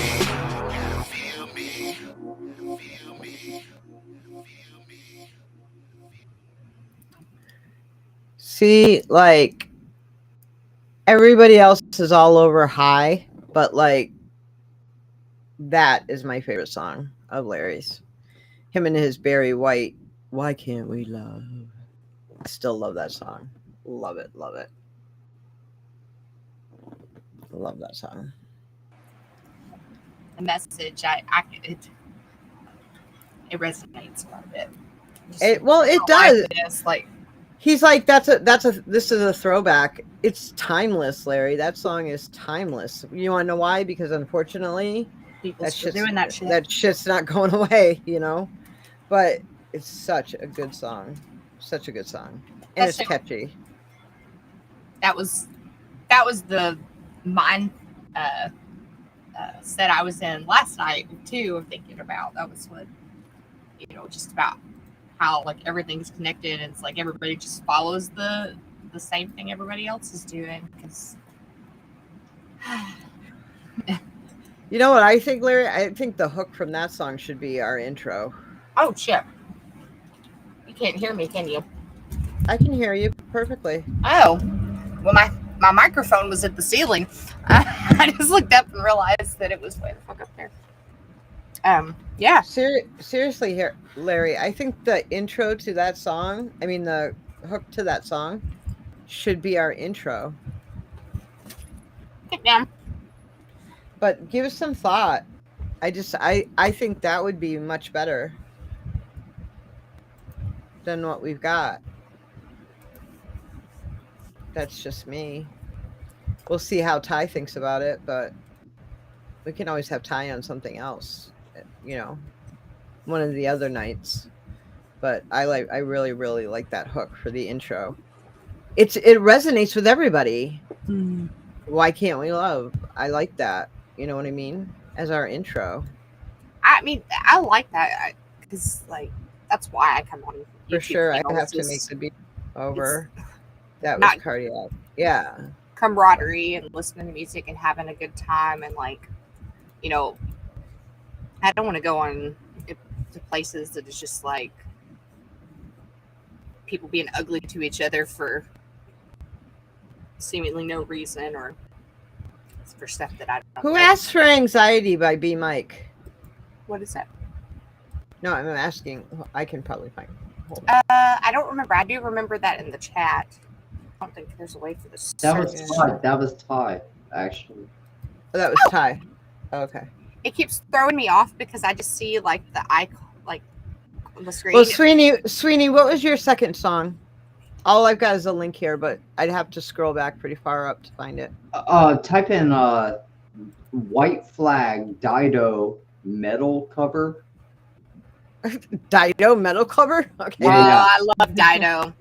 Feel me. Feel me. Feel me. See, like, everybody else is all over high, but like, that is my favorite song of Larry's. Him and his Barry White. Why can't we love? I still love that song. Love it. Love it. Love that song. The message, it resonates quite a bit. It does. This, like, He's like, this is a throwback. It's timeless, Larry. That song is timeless. You want to know why? Because unfortunately, people still doing that shit. That shit's not going away, you know? But it's such a good song. Such a good song. And it's catchy. That was the mind set I was in last night too, of thinking about. That was what, just about how like everything's connected, and it's like everybody just follows the same thing everybody else is doing. Because you know what I think, Larry? I think the hook from that song should be our intro. Oh shit! You can't hear me, can you? I can hear you perfectly. Oh, well, my microphone was at the ceiling. I just looked up and realized that it was way the fuck up there. Yeah. Seriously here, Larry, I think the intro to that song, the hook to that song should be our intro. Yeah. But give us some thought. I think that would be much better than what we've got. That's just me. We'll see how Ty thinks about it, but we can always have Ty on something else, one of the other nights. But I really, really like that hook for the intro. It resonates with everybody. Mm. Why can't we love? I like that. You know what I mean? As our intro. I like that because that's why I come on YouTube. For sure, I have to make the beat over. That was cardiac. Yeah. Camaraderie and listening to music and having a good time, and I don't want to go on to places that is just like people being ugly to each other for seemingly no reason, or for stuff that I don't Who like. asked for Anxiety by B. Mike? What is that? No, I'm asking. I can probably find it. Hold on. I don't remember. I do remember that in the chat. I don't think there's a way for this. That was Ty, actually. Oh, that was Ty. Okay. It keeps throwing me off because I just see the icon on the screen. Well, Sweeney, what was your second song? All I've got is a link here, but I'd have to scroll back pretty far up to find it. Type in White Flag Dido metal cover. Dido metal cover? Okay. Yeah. I love Dido.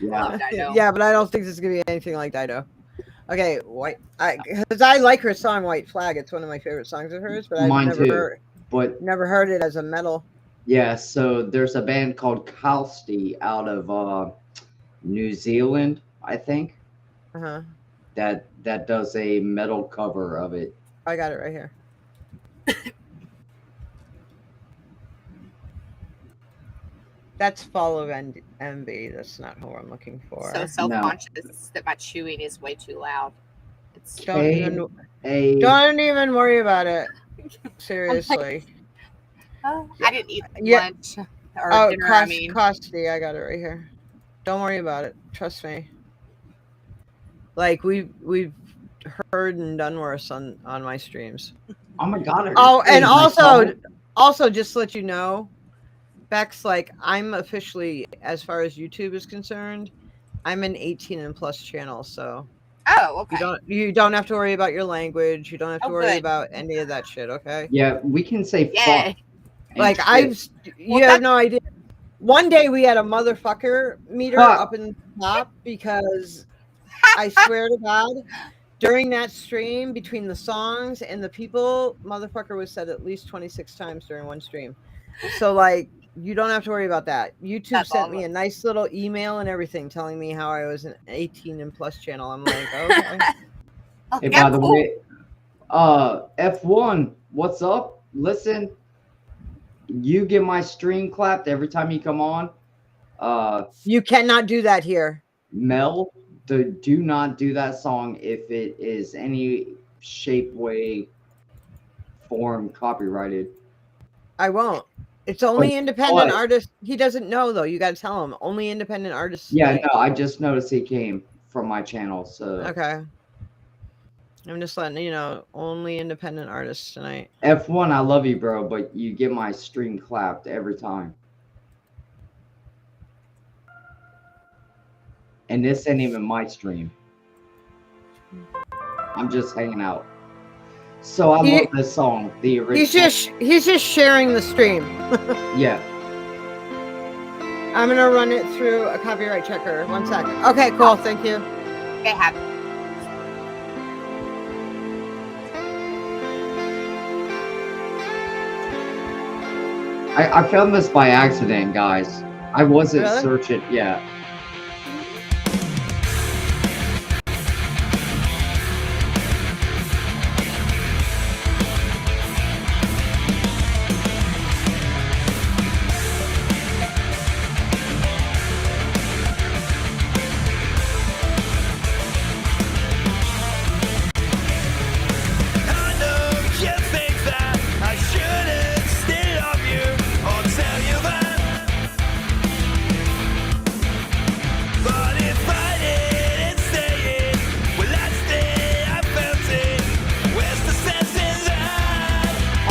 Yeah. Yeah, but I don't think this is gonna be anything like Dido. Okay, because I like her song White Flag. It's one of my favorite songs of hers, but I've never heard it as a metal. Yeah, so there's a band called Kalsti out of New Zealand, I think. Uh-huh. That does a metal cover of it. I got it right here. That's follow envy. That's not who I'm looking for. So self-conscious that my chewing is way too loud. It's Don't even worry about it. Seriously. I didn't eat lunch or dinner. Costy, I got it right here. Don't worry about it. Trust me. Like we've heard and done worse on my streams. Oh my god. Oh, and also just to let you know, Bex, like I'm officially, as far as YouTube is concerned, I'm an 18 and plus channel, so okay. You don't have to worry about your language. You don't have to worry about any of that shit, okay? Yeah, we can say fuck. Like you have no idea. One day we had a motherfucker meter up in the top because I swear to God, during that stream, between the songs and the people, motherfucker was said at least 26 times during one stream. So like, you don't have to worry about that. YouTube sent me a nice little email and everything telling me how I was an 18 and plus channel. I'm like, okay. Hey, by the way, F1, what's up? Listen, you get my stream clapped every time you come on. You cannot do that here. Mel, do not do that song if it is any shape, way, form copyrighted. I won't. It's only independent artists. He doesn't know though. You got to tell him. Only independent artists. Yeah, no, I just noticed he came from my channel. So okay. I'm just letting you know. Only independent artists tonight. F1, I love you, bro, but you get my stream clapped every time. And this ain't even my stream. I'm just hanging out. So I love this song, the original. He's just sharing the stream. Yeah. I'm gonna run it through a copyright checker. 1 second. Okay, cool. Thank you. They have. I found this by accident, guys. I wasn't searching. Yeah.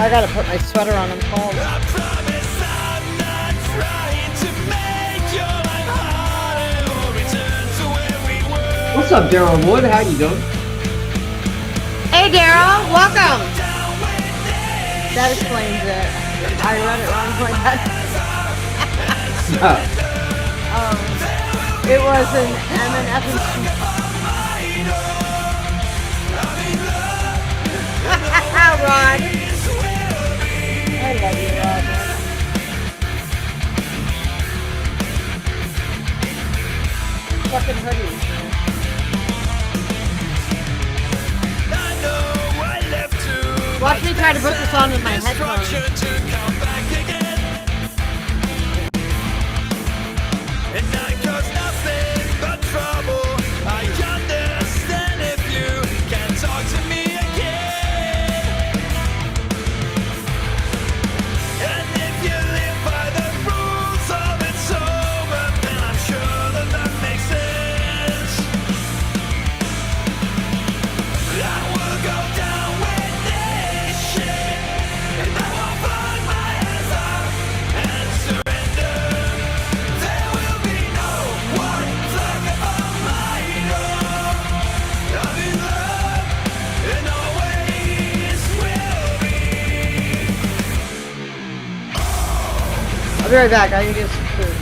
I gotta put my sweater on. I'm cold. What's up, Daryl Wood? How you doing? Hey, Daryl. Welcome. That explains it. I read it wrong like that. It was an M and F and Rod. I love you, Rod. Fucking hoodies, man. Watch me try to put this on with my headphones. I'll be right back. I can get some food.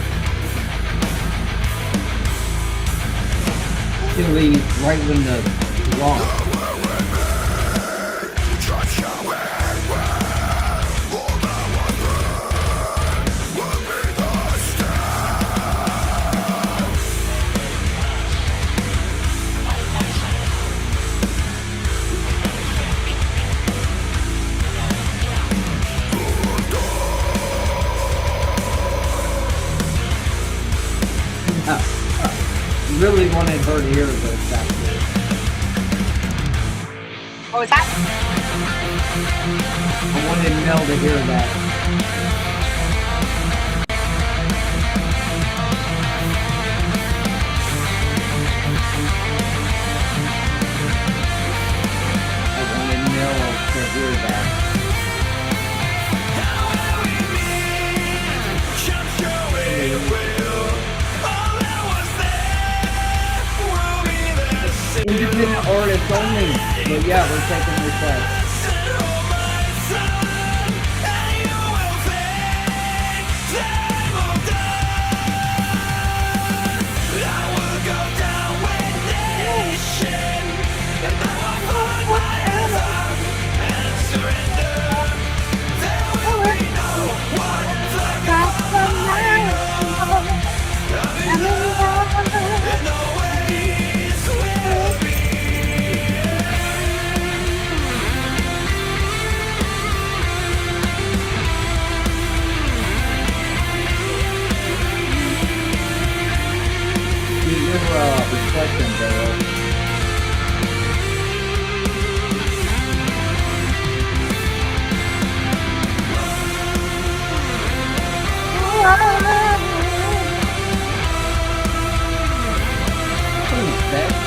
You leave right when the wrong. hard to hear those back there. What was that? I wanted Mel to hear that. I wanted Mel to hear that. Independent artists only. But yeah, we're taking requests. Reflection, Daryl. Who's that?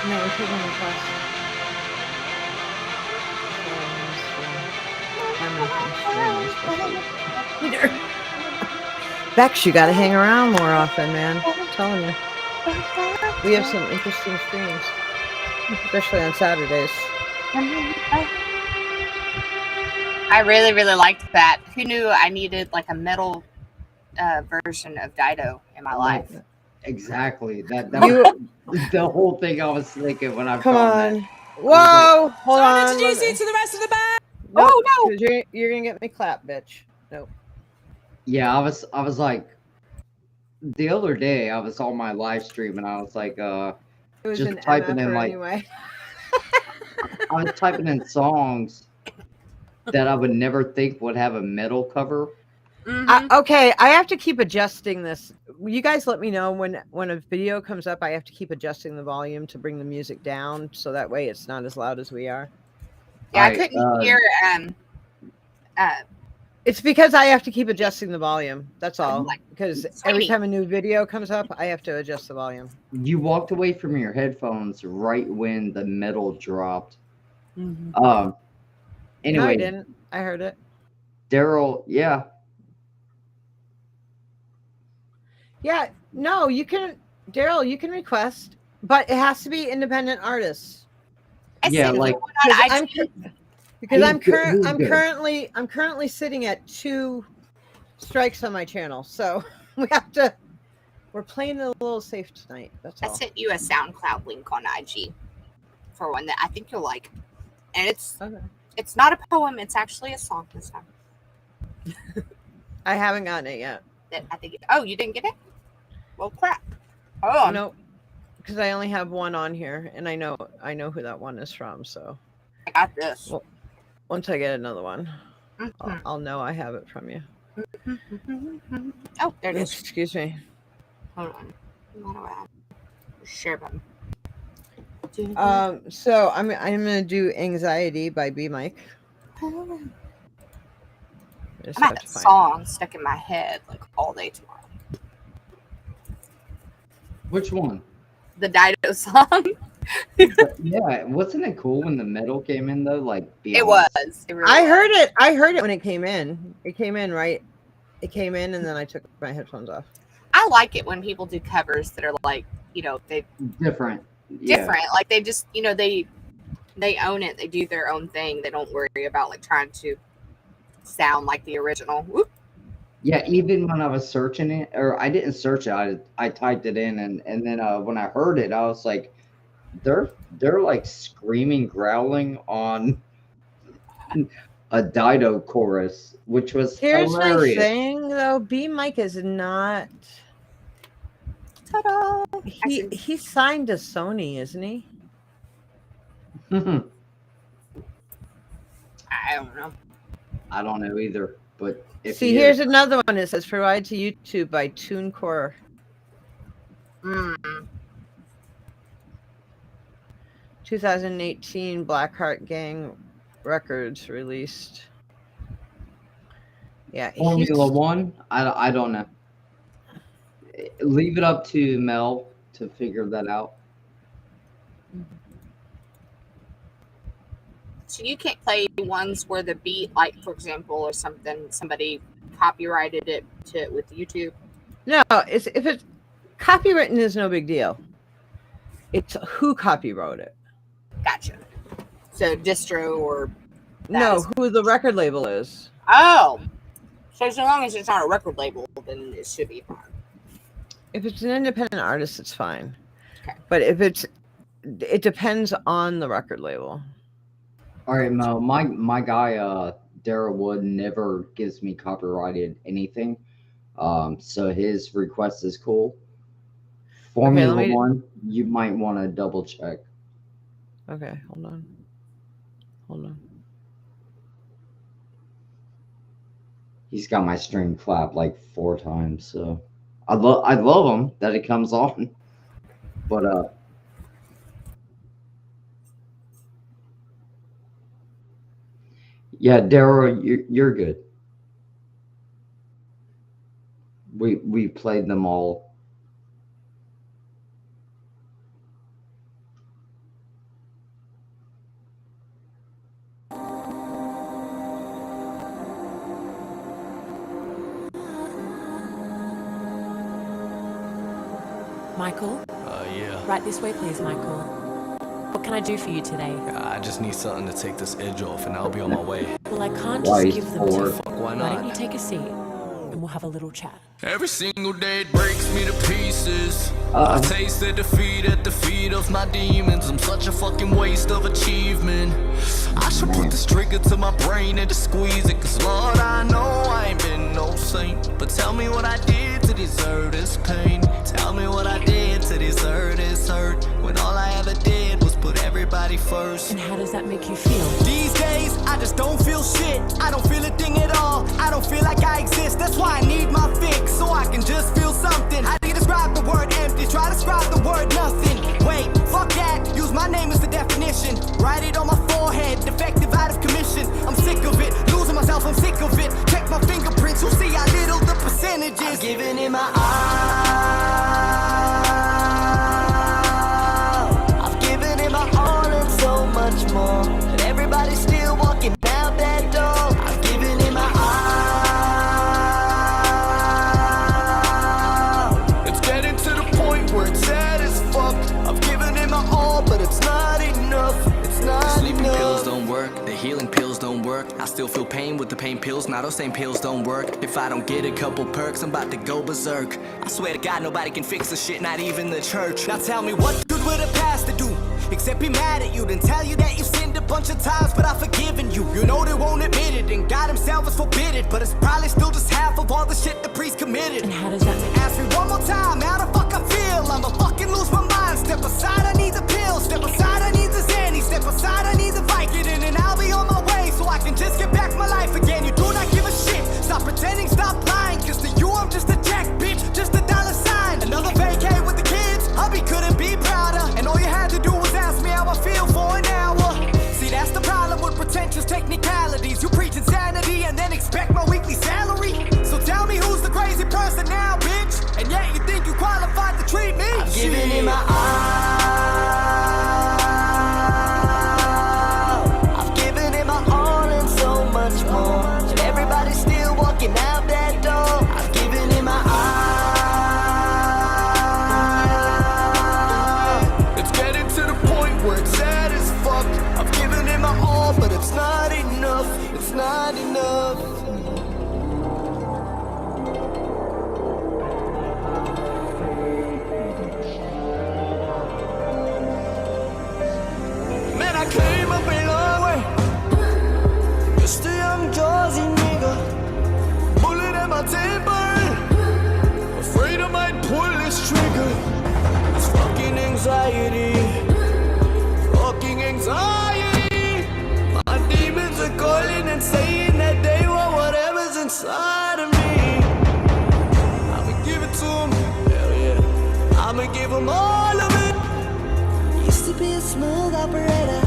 No, we're taking requests. Bex, you gotta hang around more often, man. I'm telling you. We have some interesting streams, especially on Saturdays. I really, really liked that. Who knew I needed like a metal version of Dido in my life? Exactly. That was the whole thing I was thinking when I Come found on. Whoa! Hold on. Introduce you to the rest of the band. Nope, Oh, no. 'cause you're gonna get me clapped, bitch. Nope. Yeah, I was like, the other day I was on my live stream and I was like, It was just an typing in MFer like anyway. I was typing in songs that I would never think would have a metal cover. Okay, I have to keep adjusting this. You guys let me know when a video comes up. I have to keep adjusting the volume to bring the music down, so that way it's not as loud as we are. Yeah, I Right, couldn't hear. It's because I have to keep adjusting the volume. That's all. like, Because tiny. every time a new video comes up, I have to adjust the volume. You walked away from your headphones right when the metal dropped. Mm-hmm. No, I Anyway, didn't. I heard it. Daryl, yeah, Yeah, no, you can, Daryl, you can request, but it has to be independent artists. I yeah, sent you like one on Because I'm, IG. because I'm Who's good? Who's I'm good? currently sitting at 2 strikes on my channel, so we're playing it a little safe tonight. That's I all. sent you a SoundCloud link on IG for one that I think you'll like, and Okay. it's not a poem; it's actually a song this time. I haven't gotten it yet. That I think. Oh, you didn't get it? Well, crap. Oh No, because I only have one on here, and I know who that one is from. So I got this. Well, once I get another one, Mhm. I'll know I have it from you. Oh, there it is. Excuse me. Hold on. How do I share them? So I'm gonna do "Anxiety" by B Mike. I'm at that song stuck in my head like all day tomorrow. which one? The Dido song. Yeah, wasn't it cool when the metal came in though? Like, be It honest. was. It really I was. heard it. I heard it when it came in. It came in right. It came in, and then I took my headphones off. I like it when people do covers that are like, they different. Yeah. different. Like they just, they own it. They do their own thing. They don't worry about like trying to sound like the original. Whoop. Yeah, even when I was searching it, or I didn't search it, I typed it in, and then when I heard it, I was like, they're like screaming, growling on a Dido chorus, which was Here's hilarious. my thing, though. B Mike is not. Ta-da! He's signed to Sony, isn't he? I don't know. I don't know either, but if See, he is- here's another one. It says provided to YouTube by TuneCore. Mm. 2018 Blackheart Gang Records released. Yeah, Formula One, I don't know. Leave it up to Mel to figure that out. So you can't play ones where the beat, like for example, or something, somebody copyrighted it with YouTube. No, if it's copywritten is no big deal. It's who copywrote it. Gotcha. So distro or No, who the record label is. oh, so as long as it's not a record label, then it should be fine. If it's an independent artist, it's fine. Okay. But if it depends on the record label. All right, Mel. My guy, Dara Wood, never gives me copyrighted anything. So his request is cool. Formula One, you might want to double check. Okay, hold on. He's got my stream clapped like 4 times, so I love him that it comes on, but yeah, Daryl, you're good. We played them all. Michael? Yeah. Right this way, please, Michael. What can I do for you today? I just need something to take this edge off, and I'll be on my way. Well, I can't Why just give them to you. Fuck, why Why don't not? you take a seat and we'll have a little chat? Every single day it breaks me to pieces. I taste the defeat at the feet of my demons. I'm such a fucking waste of achievement. I should put this trigger to my brain and just squeeze it. Cause Lord, I know I ain't been no saint. But tell me what I did to deserve this pain. Tell me what I did to deserve this hurt. When all I ever did was put everybody first. And how does that make you feel? These days, I just don't feel shit. I don't feel a thing at all. I don't feel like I exist. That's why I need my fix, so I can just feel something. How do you describe the word empty? Try to describe the word nothing. Wait, fuck that. Use my name as the definition. Write it on my forehead. Defective, out of commission. I'm sick of it. Losing myself, I'm sick of it. Check my fingerprints. You'll see how little the percentages. I've given it my all. I've given it my all and so much more. But everybody's still walking out that door. I've given it my all. It's getting to the point where it's sad as fuck. I've given it my all, but it's not enough. It's not The sleeping enough. pills don't work, the healing pills don't work. I still feel pain with the pain pills, now those same pills don't work. If I don't get a couple perks, I'm about to go berserk. I swear to God, nobody can fix the shit, not even the church. Now tell me what good would a pastor do? Except be mad at you, then tell you that you sinned a bunch of times, but I've forgiven you. You know they won't admit it, and God himself is forbid it. But it's probably still just half of all the shit the priest committed. And how does that make Ask me one more time, how the fuck I feel? I'ma fucking lose my mind. Step aside, I need the pill. Step aside, I need the Xanny. Step aside, I need the Vicodin, and I'll be on my way so I can just get back my life again. You do not give a shit. Stop pretending, stop lying. Cause to you, I'm just a check, bitch, just a dollar sign. Another vacay with the kids, hubby couldn't be prouder. And all you had to do was ask me how I feel for an hour. See, that's the problem with pretentious technicalities. You preach insanity and then expect my weekly salary. So tell me who's the crazy person now, bitch? And yet you think you qualified to treat me? I've given it my all. I've given it my all and so much more. And everybody's still walking out that door. I've given it my all. It's getting to the point where it's sad as fuck. I've given it my all, but it's not enough. It's not enough. anxiety, fucking anxiety. My demons are calling and saying that they want whatever's inside of me. I'ma give it to them, hell yeah. I'ma give them all of it. Used to be a smooth operator,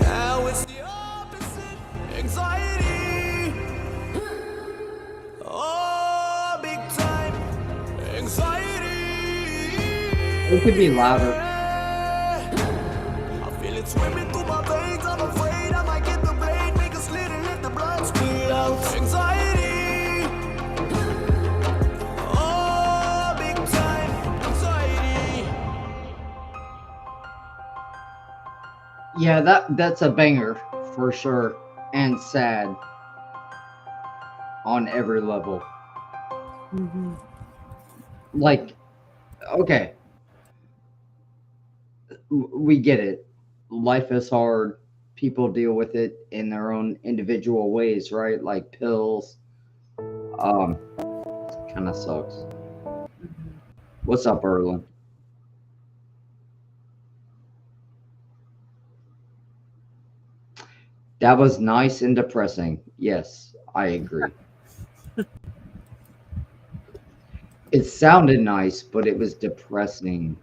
now it's the opposite. Anxiety, oh, big time anxiety. It could be louder. I feel it swimming through my veins. I'm afraid I might get the blade, make a slit and let the blood spill out. Anxiety, oh, big time anxiety. Yeah, that's a banger for sure, and sad on every level. Like, okay, we get it. Life is hard. People deal with it in their own individual ways, right? Like pills. Kind of sucks. What's up, Erlen? That was nice and depressing. Yes, I agree. It sounded nice, but it was depressing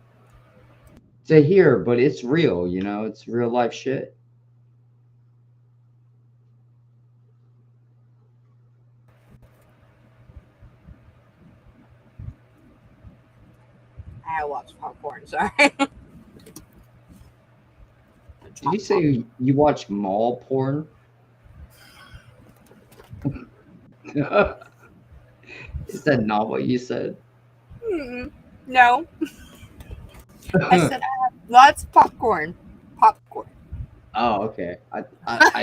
to hear, but it's real, you know, it's real life shit. I watch popcorn, sorry. Did you say you watch mall porn? Is that not what you said? No. I said I have lots of popcorn. Popcorn. Oh, okay. I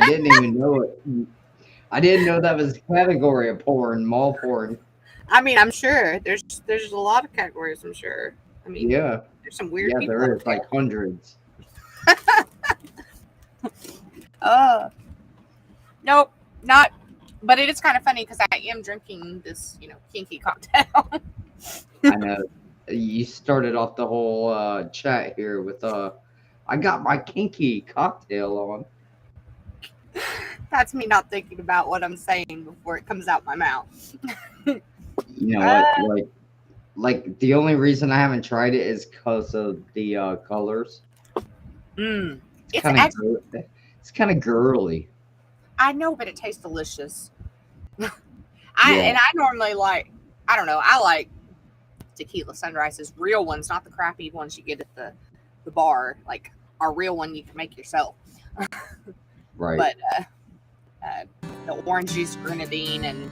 didn't even know it. I didn't know that was a category of porn, mall porn. I mean, I'm sure there's a lot of categories. I'm sure. I mean, Yeah. there's some weird Yeah, people. there is like hundreds. Nope, not. But it is kind of funny because I am drinking this, kinky cocktail. I know. You started off the whole chat here with I got my kinky cocktail on. That's me not thinking about what I'm saying before it comes out my mouth. You know what? Like the only reason I haven't tried it is because of the colors. It's kind of girly. I know, but it tastes delicious. I normally like, I don't know, I like tequila sunrises, real ones, not the crappy ones you get at the bar. Like our real one you can make yourself. Right. But the orange juice grenadine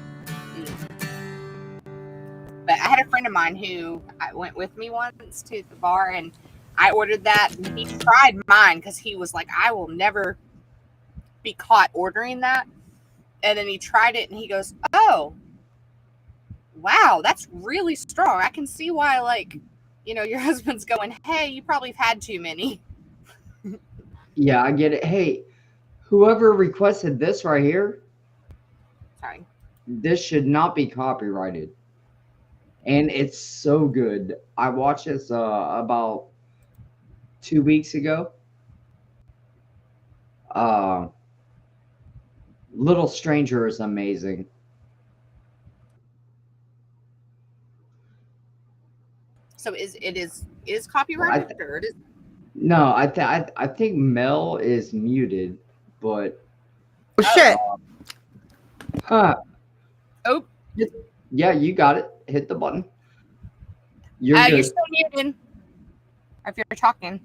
but I had a friend of mine who went with me once to the bar, and I ordered that, and he tried mine because he was like, I will never be caught ordering that. And then he tried it and he goes, oh, wow, that's really strong. I can see why, your husband's going, hey, you probably have had too many. Yeah, I get it. Hey, whoever requested this right here, sorry, this should not be copyrighted. And it's so good. I watched this about 2 weeks ago. Little Stranger is amazing. So is copyrighted or it is? No, I think Mel is muted, but oh shit. Oh. Yeah, you got it. Hit the button. You're You're good. still muted. If you're talking.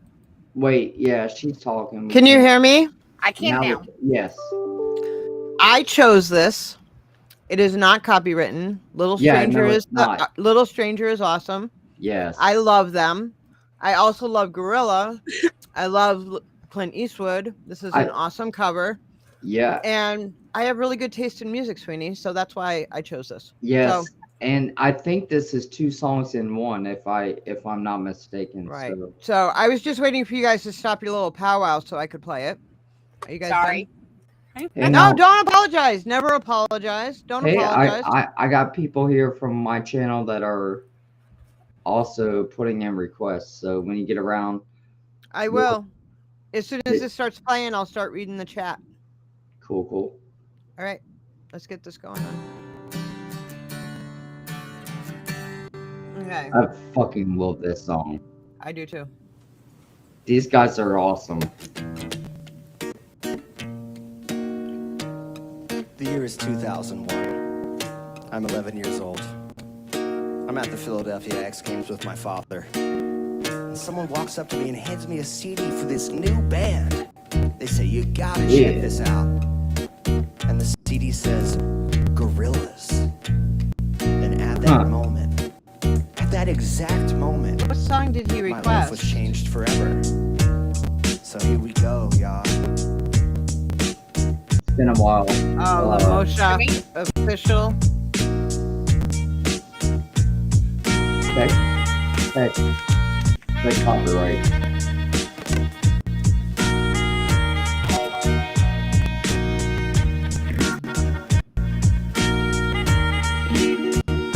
Wait, yeah, she's talking. Can you hear me? I can now. Yes. I chose this. It is not copywritten. Little Stranger is not. Little Stranger is awesome. Yes. I love them. I also love Gorilla. I love Clint Eastwood. This is an awesome cover. Yeah. And I have really good taste in music, Sweeney, so that's why I chose this. Yes. So, and I think this is 2 songs in one, if I'm not mistaken. Right. So I was just waiting for you guys to stop your little powwow so I could play it. Are you guys sorry? Hey, no, don't apologize. Never apologize. Don't apologize. I got people here from my channel that are also putting in requests. So when you get around, I will. As soon as this starts playing, I'll start reading the chat. Cool. All right, let's get this going on. Okay. I fucking love this song. I do too. These guys are awesome. The year is 2001. I'm 11 years old. I'm at the Philadelphia X Games with my father. And someone walks up to me and hands me a CD for this new band. They say, you gotta check this out. And the CD says, Gorillas. And at that moment, at that exact moment, what song did he request? My life was changed forever. So here we go, y'all. It's been a while. Oh, Lamosha official. Hey, copyright.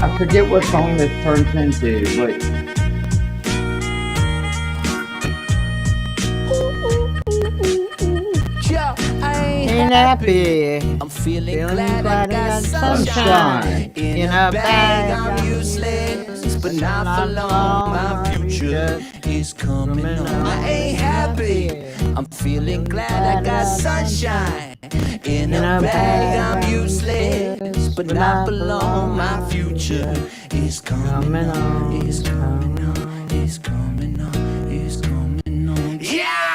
I forget what song this turns into, but ain't happy. I'm feeling glad I got sunshine in a bag. I'm useless, but not for long. My future is coming on. I ain't happy. I'm feeling glad I got sunshine in a bag. I'm useless, but not for long. My future is coming on. Is coming on. Is coming on. Is coming on. Yeah!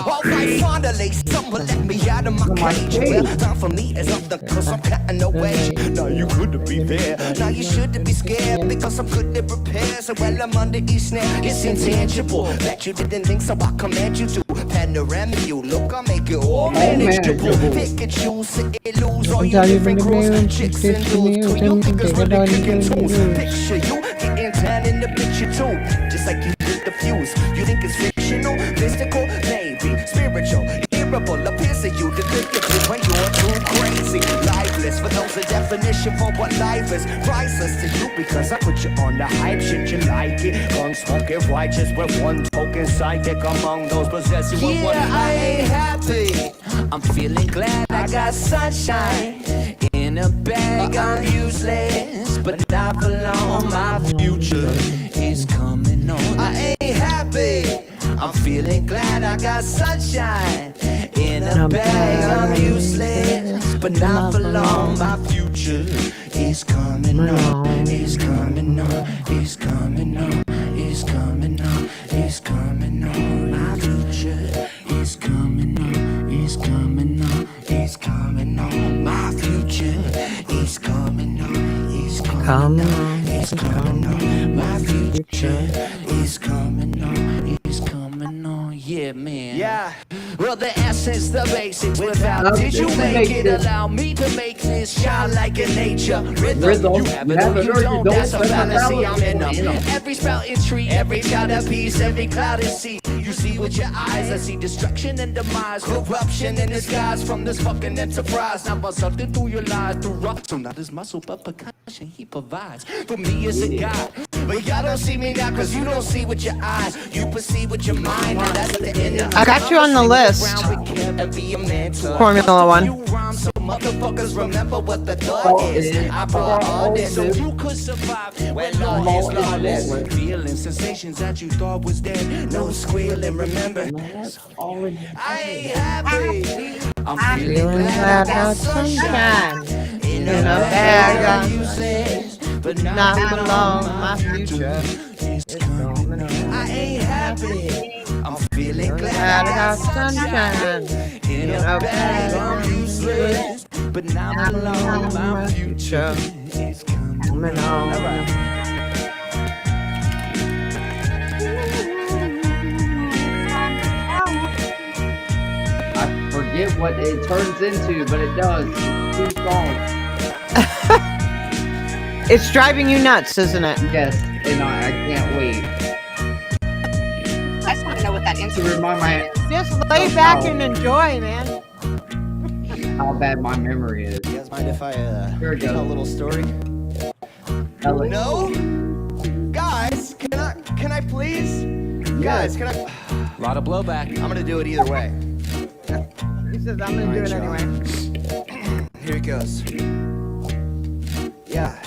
Alright, finally, someone let me out of my cage. Well, time for me is up the cause I'm cutting away. Now you couldn't be there. Now you shouldn't be scared because I'm good at repair. So well, I'm under each snare. It's intangible that you didn't think, so I command you to. Panoramic view, look, I'll make it all manageable. Pick and choose, sit and lose all your different crews. Chicks and dudes, twin you niggas really kicking tunes. Picture you getting down in the picture too. Just like you did the fuse. You think it's fictional, mystical, maybe spiritual, irritable, appears to you, the good is when you're too crazy. Lifeless, for those a definition for what life is. Priceless to you because I put you on the hype shit, you like it. Unspoken righteous with one token psychic among those possessive with one. Yeah, I ain't happy. I'm feeling glad I got sunshine in a bag. I'm useless, but not for long. My future is coming on. I ain't happy. I'm feeling glad I got sunshine in a bag. I'm useless, but not for long. My future is coming on. Is coming on. Is coming on. Is coming on. Is coming on. My future is coming on. Is coming on. Is coming on. My future is coming on. Is coming on. Is coming on. My future is coming on. Is coming on. Yeah, man. Yeah. Well, the essence, the basics. Without did you make it? Allow me to make this shine like a nature rhythm. You have it or you don't. That's a fallacy. I'm in them. Every sprouting tree, every child of peace, every cloud is sea. You see with your eyes, I see destruction and demise, corruption in disguise from this fucking enterprise. Now I'm something through your lies, through rock. So not his muscle, but percussion he provides. For me as a God, but y'all don't see me now, cause you don't see with your eyes. You perceive with your mind. Now that's the end of I got you on the list. Formula One. So motherfuckers remember what the thought is. I brought all this so you could survive when law is lawless. Feeling sensations that you thought was dead. No squealing, remember. I ain't happy. I'm feeling glad I got sunshine in a bag. I'm useless, but not for long. My future is coming on. I ain't happy. I'm feeling glad I got sunshine in a bag. I'm useless, but not for long. My future is coming on. I forget what it turns into, but it does. 2 songs. It's driving you nuts, isn't it? Yes, and I can't wait. I just want to know what that To instrument remind my is. Just lay back and enjoy, man. how bad my memory is. You guys mind if I Here we go. tell a little story? No? Guys, can I please? Guys, can I? A lot of blowback. I'm gonna do it either way. He says, I'm going to do it anyway. Here it goes. Yeah.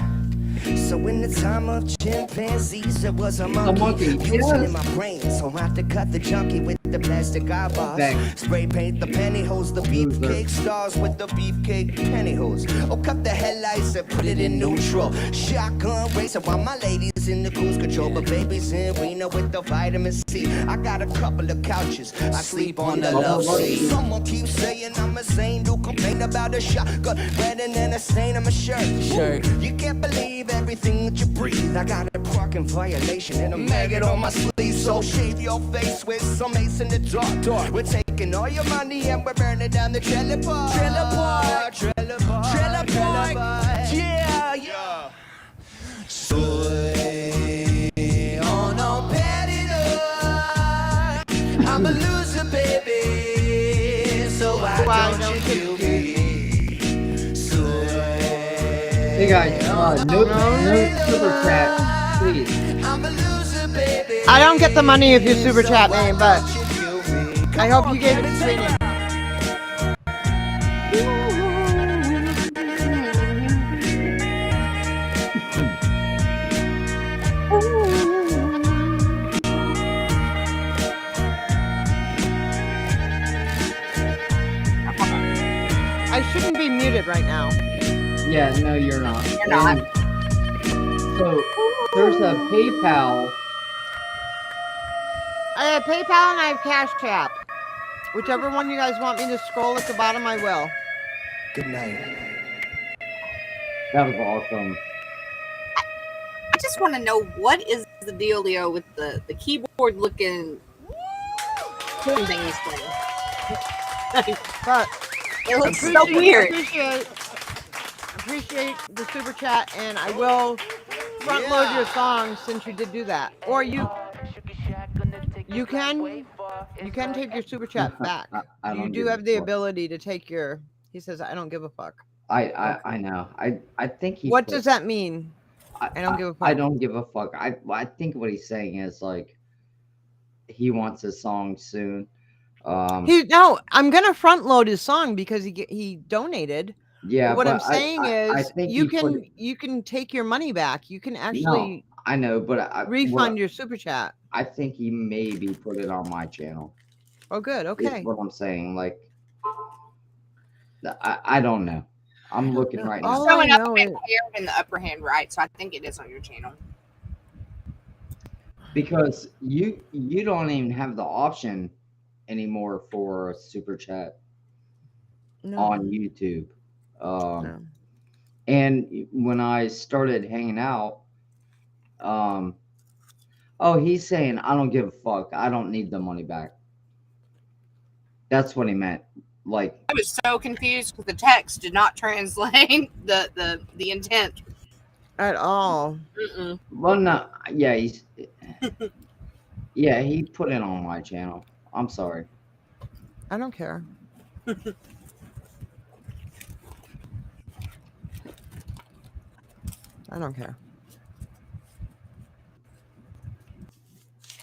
So in the time of chimpanzees, there was a monkey using in my brain. So I have to cut the junkie with the plastic eyeballs. Spray paint the pantyhose, the beefcake stars with the beefcake pantyhose. Oh, cut the headlights and put it in neutral. Shotgun racer while my ladies in the cruise control, but baby's in Reno with the vitamin C. I got a couple of couches, I sleep on the love seat. Someone keeps saying I'm a sane dude, complain about a shotgun better than a stain on my shirt. You can't believe everything that you breathe. I got a parking violation and a maggot on my sleeve. So shave your face with some ace in the dark. We're taking all your money and we're burning down the trailer park. Trailer park, trailer park, trailer park. Yeah, yeah. Soy no petty. I'm a loser, baby. So why don't you kill me? Hey guys, no super chat, please. I don't get the money if you super chat me, but I hope you gave it to Sweeney. I shouldn't be muted right now. Yeah, no, you're not. You're not. So there's a PayPal. I have PayPal and I have Cash App. Whichever one you guys want me to scroll at the bottom, I will. Good night. That was awesome. I just want to know what is the dealio with the keyboard looking thing he's playing. But it looks so weird. Appreciate the super chat, and I will front load your songs since you did do that. Or you can take your super chat back. You do have the ability to take your. He says, "I don't give a fuck." I know. I think he. What does that mean? I don't give a fuck. I don't give a fuck. I think what he's saying is like he wants his song soon. I'm gonna front load his song because he donated. Yeah. What I'm saying is, I think you can take your money back. You can actually. No, I know, but refund your super chat. I think he maybe put it on my channel. Oh, good. Okay. Is what I'm saying. Like, I don't know. I'm looking right now. It's showing up in the upper hand right, so I think it is on your channel. Because you don't even have the option anymore for a super chat on YouTube. And when I started hanging out, he's saying I don't give a fuck. I don't need the money back. That's what he meant. Like, I was so confused because the text did not translate the intent at all. Mm-mm. Well, no, yeah, he put it on my channel. I'm sorry. I don't care. I don't care.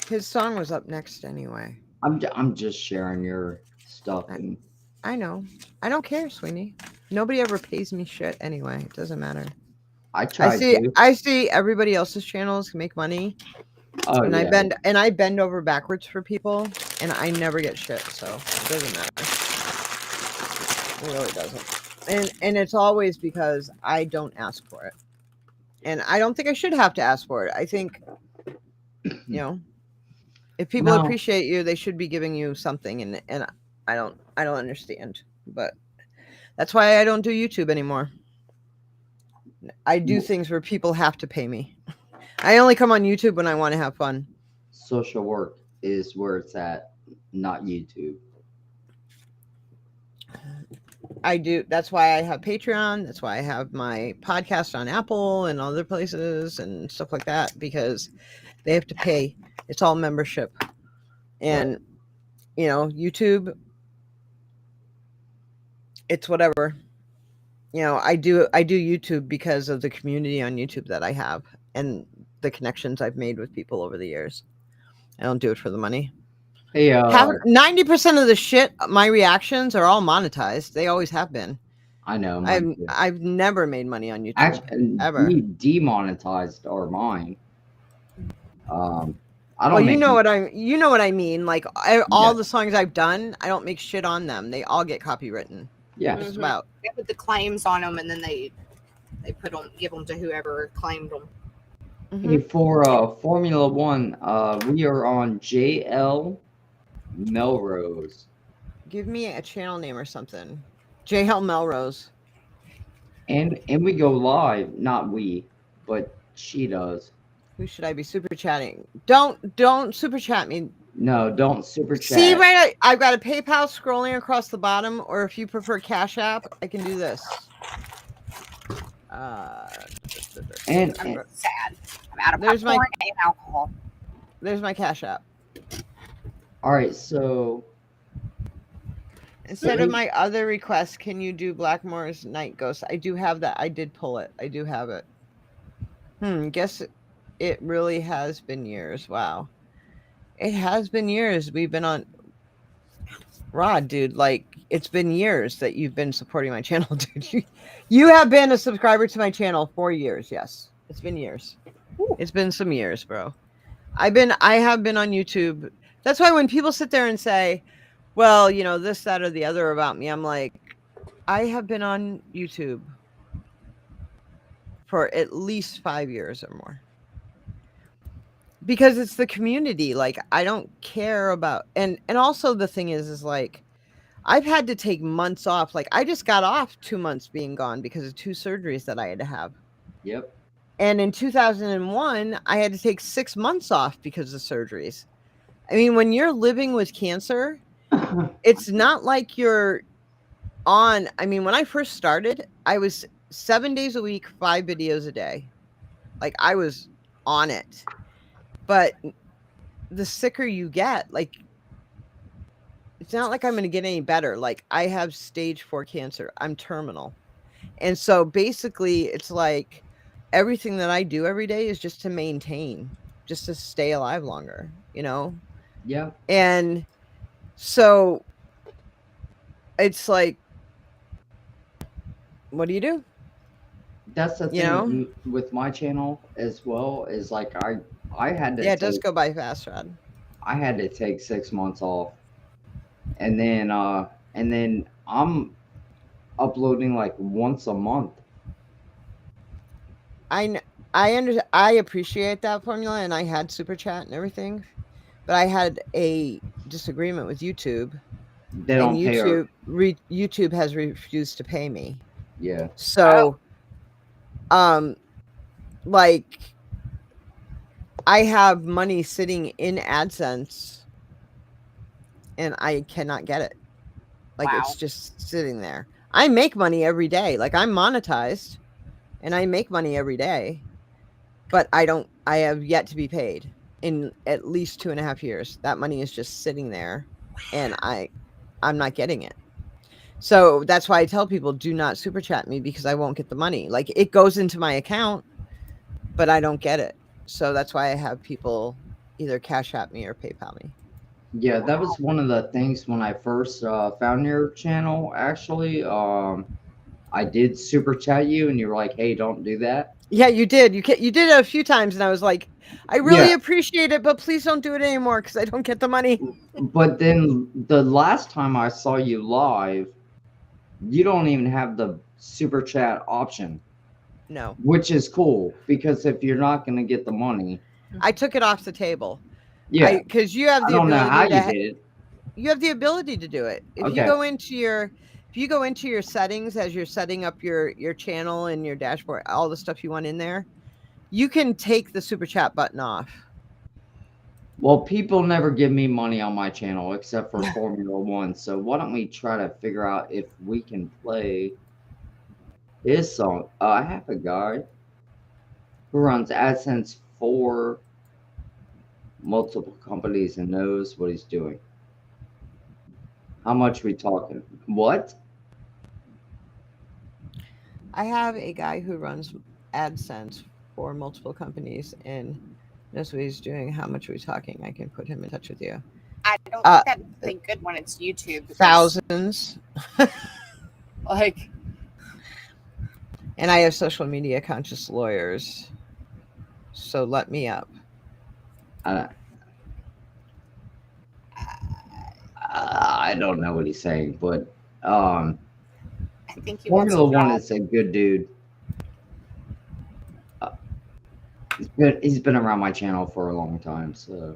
His song was up next anyway. I'm just sharing your stuff. And I know. I don't care, Sweeney. Nobody ever pays me shit anyway. It doesn't matter. I see everybody else's channels make money. Oh, and yeah. I bend over backwards for people, and I never get shit, so it doesn't matter. It really doesn't. And it's always because I don't ask for it. And I don't think I should have to ask for it. I think, if people appreciate you, they should be giving you something, and I don't understand. But that's why I don't do YouTube anymore. I do things where people have to pay me. I only come on YouTube when I want to have fun. Social work is where it's at, not YouTube. I do. That's why I have Patreon. That's why I have my podcast on Apple and other places and stuff like that, because they have to pay. It's all membership. And, YouTube, it's whatever. I do YouTube because of the community on YouTube that I have and the connections I've made with people over the years. I don't do it for the money. Hey, 90% of the shit, my reactions are all monetized. They always have been. I know. mine too. I've never made money on YouTube Actually, ever. we demonetized our mine. I don't. Well, make you know what I mean. Like all Yeah. the songs I've done, I don't make shit on them. They all get copywritten. Yeah. Just about. They put the claims on them, and then they put them, give them to whoever claimed them. Hey, for Formula One, we are on JL Melrose. Give me a channel name or something. JL Melrose. And we go live. Not we, but she does. Who should I be super chatting? Don't super chat me. No, don't super chat. See, right? I've got a PayPal scrolling across the bottom, or if you prefer Cash App, I can do this. And I'm sad. I'm out of There's my- popcorn and alcohol. There's my Cash App. all right, so Instead of my other request, can you do Blackmore's Night Ghost? I do have that. I did pull it. I do have it. Guess it really has been years. Wow. It has been years. We've been on Rod, dude. Like, it's been years that you've been supporting my channel, dude. You have been a subscriber to my channel for years. Yes. It's been years. It's been some years, bro. I have been on YouTube. That's why when people sit there and say, well, you know, this, that, or the other about me, I'm like, I have been on YouTube for at least 5 years or more. Because it's the community. Like, I don't care about, and also the thing is like, I've had to take months off. Like, I just got off 2 months being gone because of 2 surgeries that I had to have. Yep. And in 2001, I had to take 6 months off because of surgeries. I mean, when you're living with cancer, it's not like you're on. I mean, when I first started, I was 7 days a week, 5 videos a day. Like, I was on it. But the sicker you get, like, it's not like I'm going to get any better. Like, I have stage 4 cancer. I'm terminal. And so basically it's like everything that I do every day is just to maintain, just to stay alive longer, you know? Yeah. And so it's like, what do you do? That's the thing, You know? with my channel as well, is like I had to Yeah, it does go by fast, Rod. I had to take 6 months off. And then I'm uploading like once a month. I appreciate that formula, and I had super chat and everything, but I had a disagreement with YouTube. They don't pay her. YouTube has refused to pay me. Yeah. So, like, I have money sitting in AdSense, and I cannot get it. Like, it's just sitting there. I make money every day. Like, I'm monetized, and I make money every day, but I have yet to be paid in at least 2.5 years. That money is just sitting there, and I'm not getting it. So that's why I tell people, do not super chat me, because I won't get the money. Like, it goes into my account, but I don't get it. So that's why I have people either Cash App me or PayPal me. Yeah, that was one of the things when I first found your channel, actually. I did super chat you, and you were like, hey, don't do that. Yeah, you did. You did it a few times, and I was like, I really appreciate it, but please don't do it anymore because I don't get the money. But then the last time I saw you live, you don't even have the super chat option. No. Which is cool, because if you're not going to get the money. I took it off the table. Yeah. Because you have the ability. I don't know how ability you did it. You have the ability to do it. If you go into your settings as you're setting up your channel and your dashboard, all the stuff you want in there, you can take the super chat button off. Well, people never give me money on my channel except for Formula One. So why don't we try to figure out if we can play his song? I have a guy who runs AdSense for multiple companies and knows what he's doing. How much we talking? What? I have a guy who runs AdSense for multiple companies and knows what he's doing. How much are we talking? I can put him in touch with you. I don't think that's anything good when it's YouTube. because, Thousands. Like, And I have social media conscious lawyers. So let me up. I don't know what he's saying, but I think he wants Formula a One job. is a good dude. He's been around my channel for a long time, so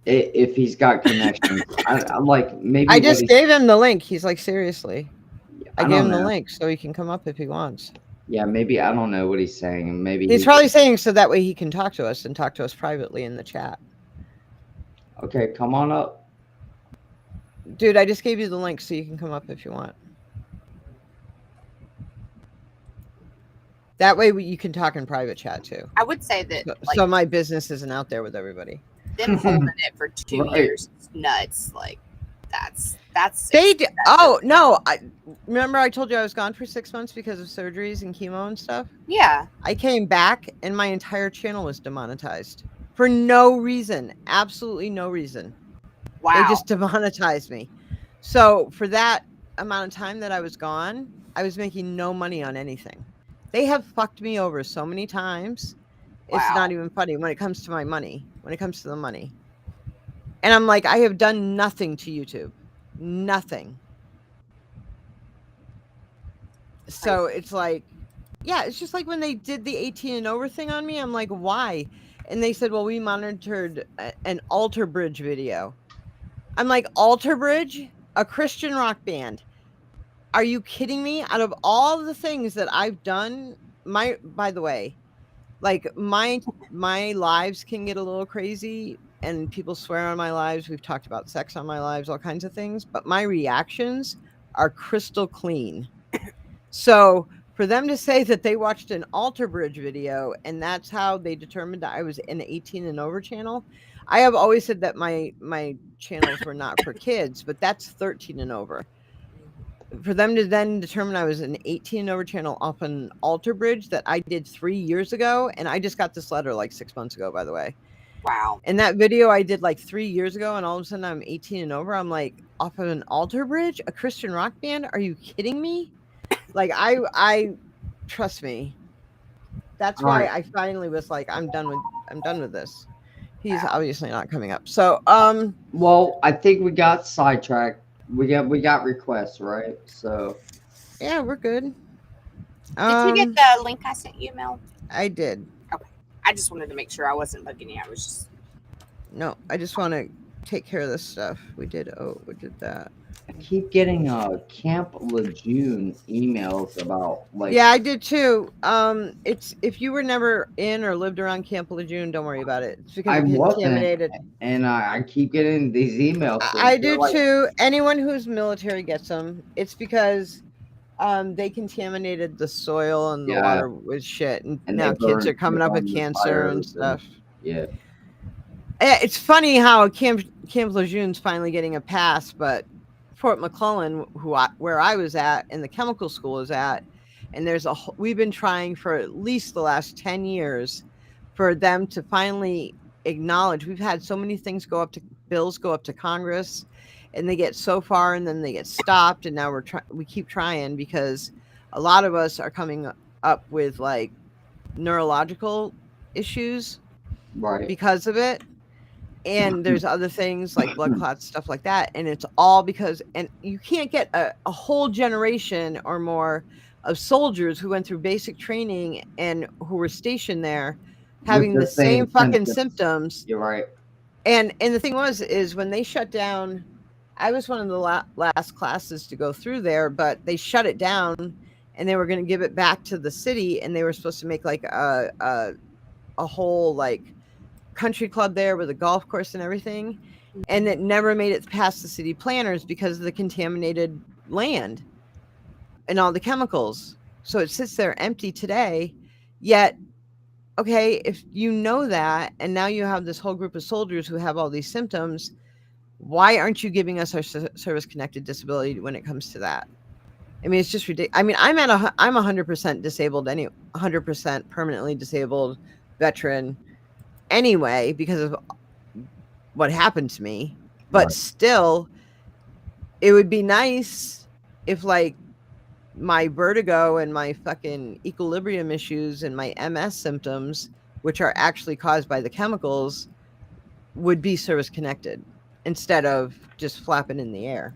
if he's got connections, I like maybe. I just gave him the link. He's like, seriously. I gave don't him the know. link so he can come up if he wants. Yeah, maybe I don't know what he's saying, and maybe He's probably saying so that way he can talk to us and talk to us privately in the chat. Okay, come on up. Dude, I just gave you the link so you can come up if you want. That way you can talk in private chat too. I would say that So my business isn't out there with everybody. them holding it for 2 Right. years is nuts. Like, that's Oh no! Remember I told you I was gone for 6 months because of surgeries and chemo and stuff. Yeah. I came back and my entire channel was demonetized for no reason, absolutely no reason. Wow. They just demonetized me. So for that amount of time that I was gone, I was making no money on anything. They have fucked me over so many times. It's Wow. not even funny when it comes to my money. When it comes to the money. And I'm like, I have done nothing to YouTube. Nothing. So it's like, yeah, it's just like when they did the 18 and over thing on me, I'm like, why? And they said, well, we monitored an Alter Bridge video. I'm like, Alter Bridge? A Christian rock band. Are you kidding me? Out of all the things that I've done, by the way, like my lives can get a little crazy and people swear on my lives. We've talked about sex on my lives, all kinds of things, but my reactions are crystal clean. So for them to say that they watched an Alter Bridge video and that's how they determined that I was in the 18 and over channel, I have always said that my channels were not for kids, but that's 13 and over. For them to then determine I was an 18 and over channel off an Alter Bridge that I did 3 years ago, and I just got this letter like 6 months ago, by the way. Wow. And that video I did like 3 years ago, and all of a sudden I'm 18 and over. I'm like, off of an Alter Bridge, a Christian rock band? Are you kidding me? Like I trust me. That's why Right. I finally was like, I'm done with this. He's obviously not coming up. So Well, I think we got sidetracked. We got requests, right? So yeah, we're good. Did you get the link I sent you, Mel? I did. Okay. I just wanted to make sure I wasn't bugging you. I was just. No, I just want to take care of this stuff. We did that. I keep getting Camp Lejeune emails about like. Yeah, I did too. It's if you were never in or lived around Camp Lejeune, don't worry about it. It's because I it gets wasn't, contaminated. and I keep getting these emails. I They're do like, too. Anyone who's military gets them. It's because they contaminated the soil and the Yeah. water with shit, and And now they kids burn are coming shit up with on the cancer fires and and- stuff. Yeah. It's funny how Camp Lejeune's finally getting a pass, but Fort McClellan, where I was at, and the chemical school is at, and we've been trying for at least the last 10 years for them to finally acknowledge. We've had so many things bills go up to Congress, and they get so far, and then they get stopped, and now we keep trying because a lot of us are coming up with like neurological issues Right. because of it. And there's other things like blood clots, stuff like that. And it's all because, and you can't get a whole generation or more of soldiers who went through basic training and who were stationed there having the same fucking symptoms. You're right. And the thing is when they shut down, I was one of the last classes to go through there, but they shut it down and they were going to give it back to the city, and they were supposed to make like a whole like country club there with a golf course and everything, and it never made it past the city planners because of the contaminated land and all the chemicals. So it sits there empty today. Yet, okay, if you know that, and now you have this whole group of soldiers who have all these symptoms, why aren't you giving us our service-connected disability when it comes to that? I mean, it's just ridiculous. I mean, I'm 100% disabled, 100% permanently disabled veteran anyway, because of what happened to me, but Right. still, it would be nice if like my vertigo and my fucking equilibrium issues and my MS symptoms, which are actually caused by the chemicals, would be service connected instead of just flapping in the air.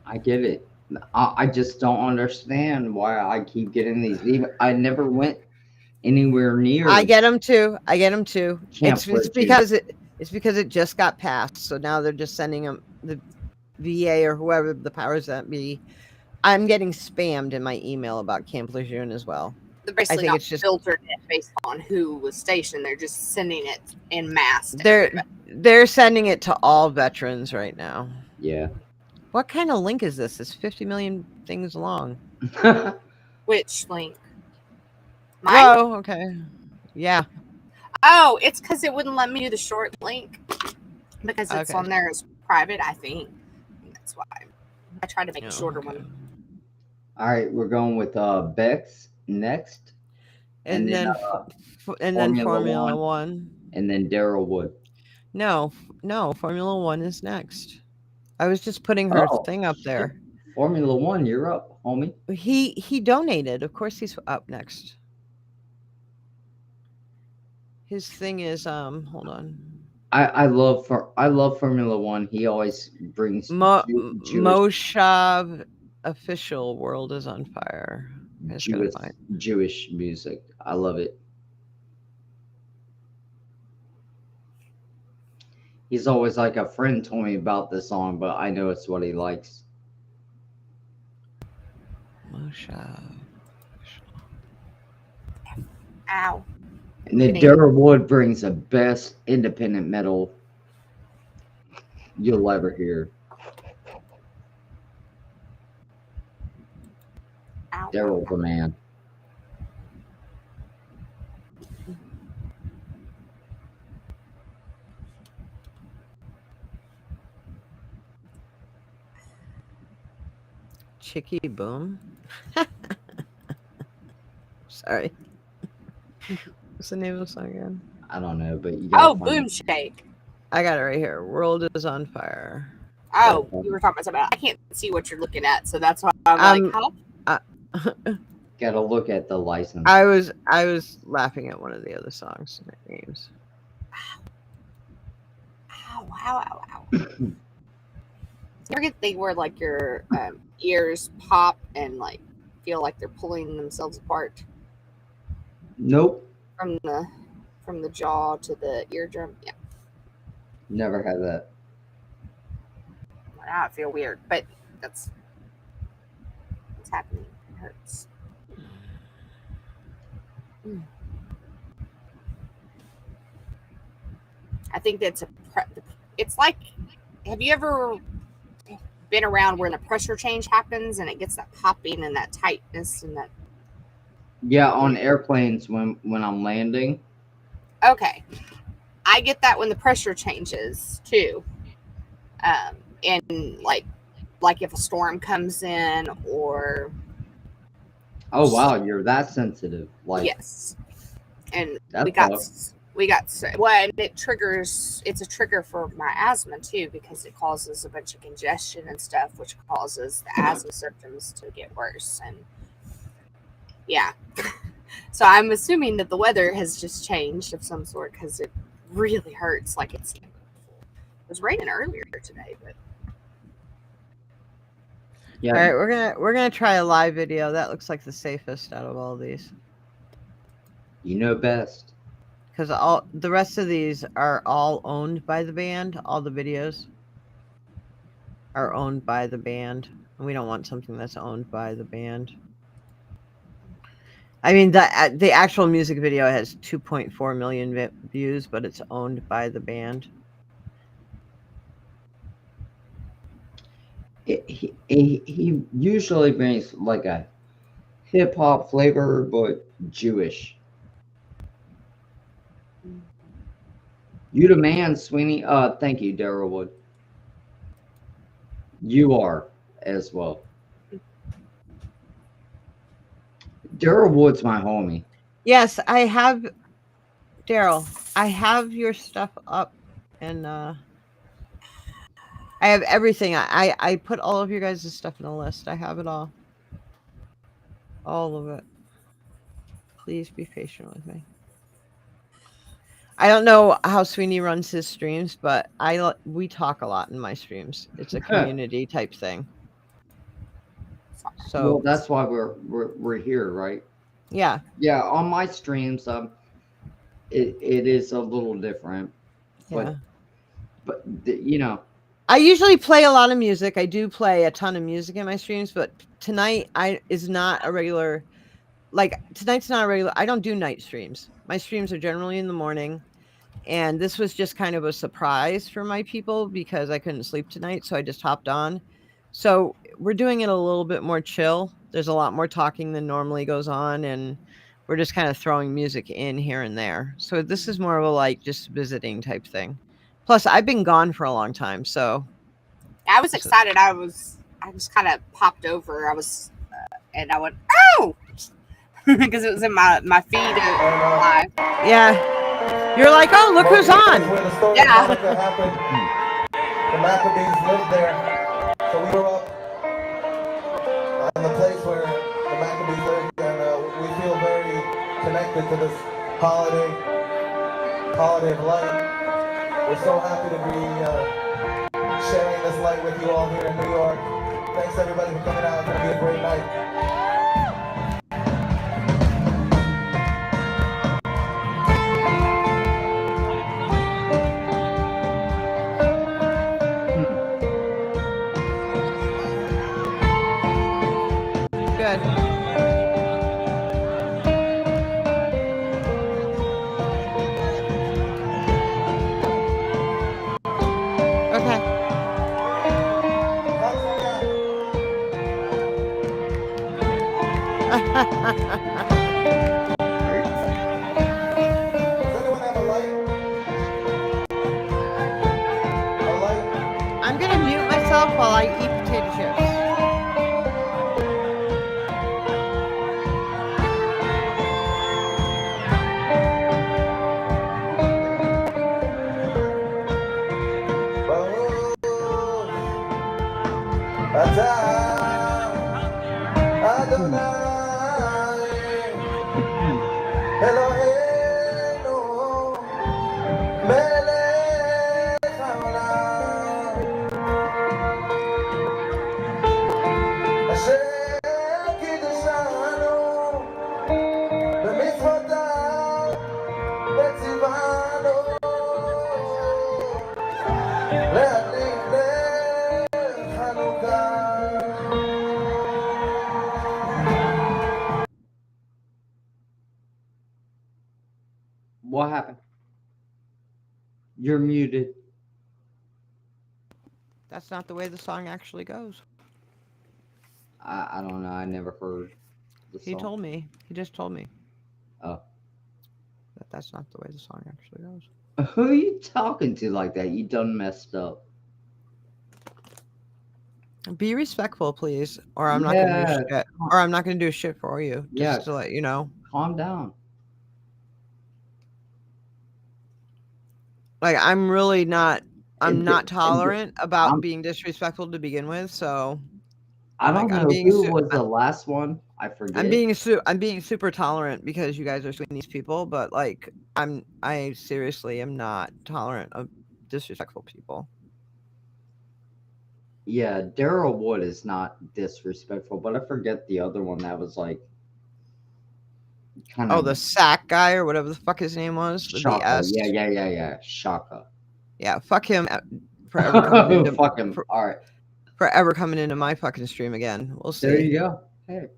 I get it. I just don't understand why I keep getting these. Even I never went anywhere near. I get them too. Camp It's Bridges. because it just got passed. So now they're just sending them, the VA or whoever the powers that be. I'm getting spammed in my email about Camp Lejeune as well. They're basically think not it's just- filtered it based on who was stationed. They're just sending it en masse. to They're everybody. they're sending it to all veterans right now. Yeah. What kind of link is this? It's 50 million things long. Which link? Mine? Oh, okay. Yeah. Oh, it's because it wouldn't let me do the short link because it's Okay. on there as private. I think that's why I tried to make Oh, a shorter okay. one. All right, we're going with Bex next, And then Formula Formula One. One. and then Daryl Wood. No, Formula One is next. I was just putting her Oh, thing up there. Formula One, you're up, homie. He donated. Of course he's up next. His thing is hold on. I love Formula One. He always brings Jewish, Moshav official world is on fire. I just gotta Jewish, find- Jewish music. I love it. He's always like, a friend told me about this song, but I know it's what he likes. Moshav. Ow. And then Daryl Wood brings the best independent metal you'll ever hear. Ow. Daryl's the man. Chicky Boom. Sorry. What's the name of the song again? I don't know, but you Oh, gotta find Boom it. Shake. I got it right here. World is on fire. Oh, you were talking about something. I can't see what you're looking at, so that's why I'm like, how? Gotta look at the license. I was laughing at one of the other songs names. Ow, ow, ow, ow. You ever get the thing where like your ears pop and like feel like they're pulling themselves apart Nope, from the jaw to the eardrum? Yeah, never had that. now I feel weird, but that's what's happening. It hurts. I think that's it's like, have you ever been around where the pressure change happens and it gets that popping and that tightness and that? Yeah, on airplanes when I'm landing. Okay, I get that when the pressure changes too, and like if a storm comes in or. Oh wow, you're that sensitive. Like Yes, and That we got well, and it triggers. It's a trigger for my asthma too because it causes a bunch of congestion and stuff, which causes the asthma symptoms to get worse. And yeah, so I'm assuming that the weather has just changed of some sort because it really hurts. Like it was raining earlier today, but yeah, All right, we're gonna try a live video. That looks like the safest out of all these you know best. because all the rest of these are all owned by the band. All the videos are owned by the band, and we don't want something that's owned by the band. I mean, the actual music video has 2.4 million views, but it's owned by the band. He usually brings like a hip hop flavor, but Jewish. You the man, Sweeney. Thank you, Daryl Wood. You are as well. Daryl Wood's my homie. Yes, I have, Daryl. I have your stuff up And I have everything. I put all of your guys' stuff in a list. I have it all. All of it. Please be patient with me. I don't know how Sweeney runs his streams, but we talk a lot in my streams. It's a community type thing. So well, that's why we're here, right? Yeah. Yeah, on my streams, it is a little different. Yeah. But you know, I usually play a lot of music. I do play a ton of music in my streams, but tonight is not a regular. Like tonight's not a regular. I don't do night streams. My streams are generally in the morning. And this was just kind of a surprise for my people because I couldn't sleep tonight. So I just hopped on. So we're doing it a little bit more chill. There's a lot more talking than normally goes on. And we're just kind of throwing music in here and there. So this is more of a like just visiting type thing. Plus, I've been gone for a long time. So I was excited. I just kind of popped over. And I went, oh! Because it was in my feed live. Yeah. You're like, oh, look who's on. Yeah. The Maccabees lived there. So we grew up in the place where the Maccabees lived, and we feel very connected to this holiday of light. We're so happy to be sharing this light with you all here in New York. Thanks everybody for coming out. It's going to be a great night. I'm gonna mute myself while I eat potato chips. What happened? You're muted. That's not the way the song actually goes. I don't know. I never heard the song. He told me. He just told me. Oh. That's not the way the song actually goes. Who are you talking to like that? You done messed up. Be respectful, please, or I'm not gonna do shit. Or I'm not gonna do shit for you. Just to let you know. Calm down. Like I'm really not. I'm not tolerant about being disrespectful to begin with. So I don't know who was the last one. I forget. I'm being super tolerant because you guys are Sweeney's people, but like I seriously am not tolerant of disrespectful people. Yeah, Daryl Wood is not disrespectful, but I forget the other one that was like kind of. Oh, the sack guy or whatever the fuck his name was. Shaka. Yeah. Shaka. Yeah, fuck him forever coming into fuck him. All right. Forever coming into my fucking stream again. We'll see. There you go. Hey.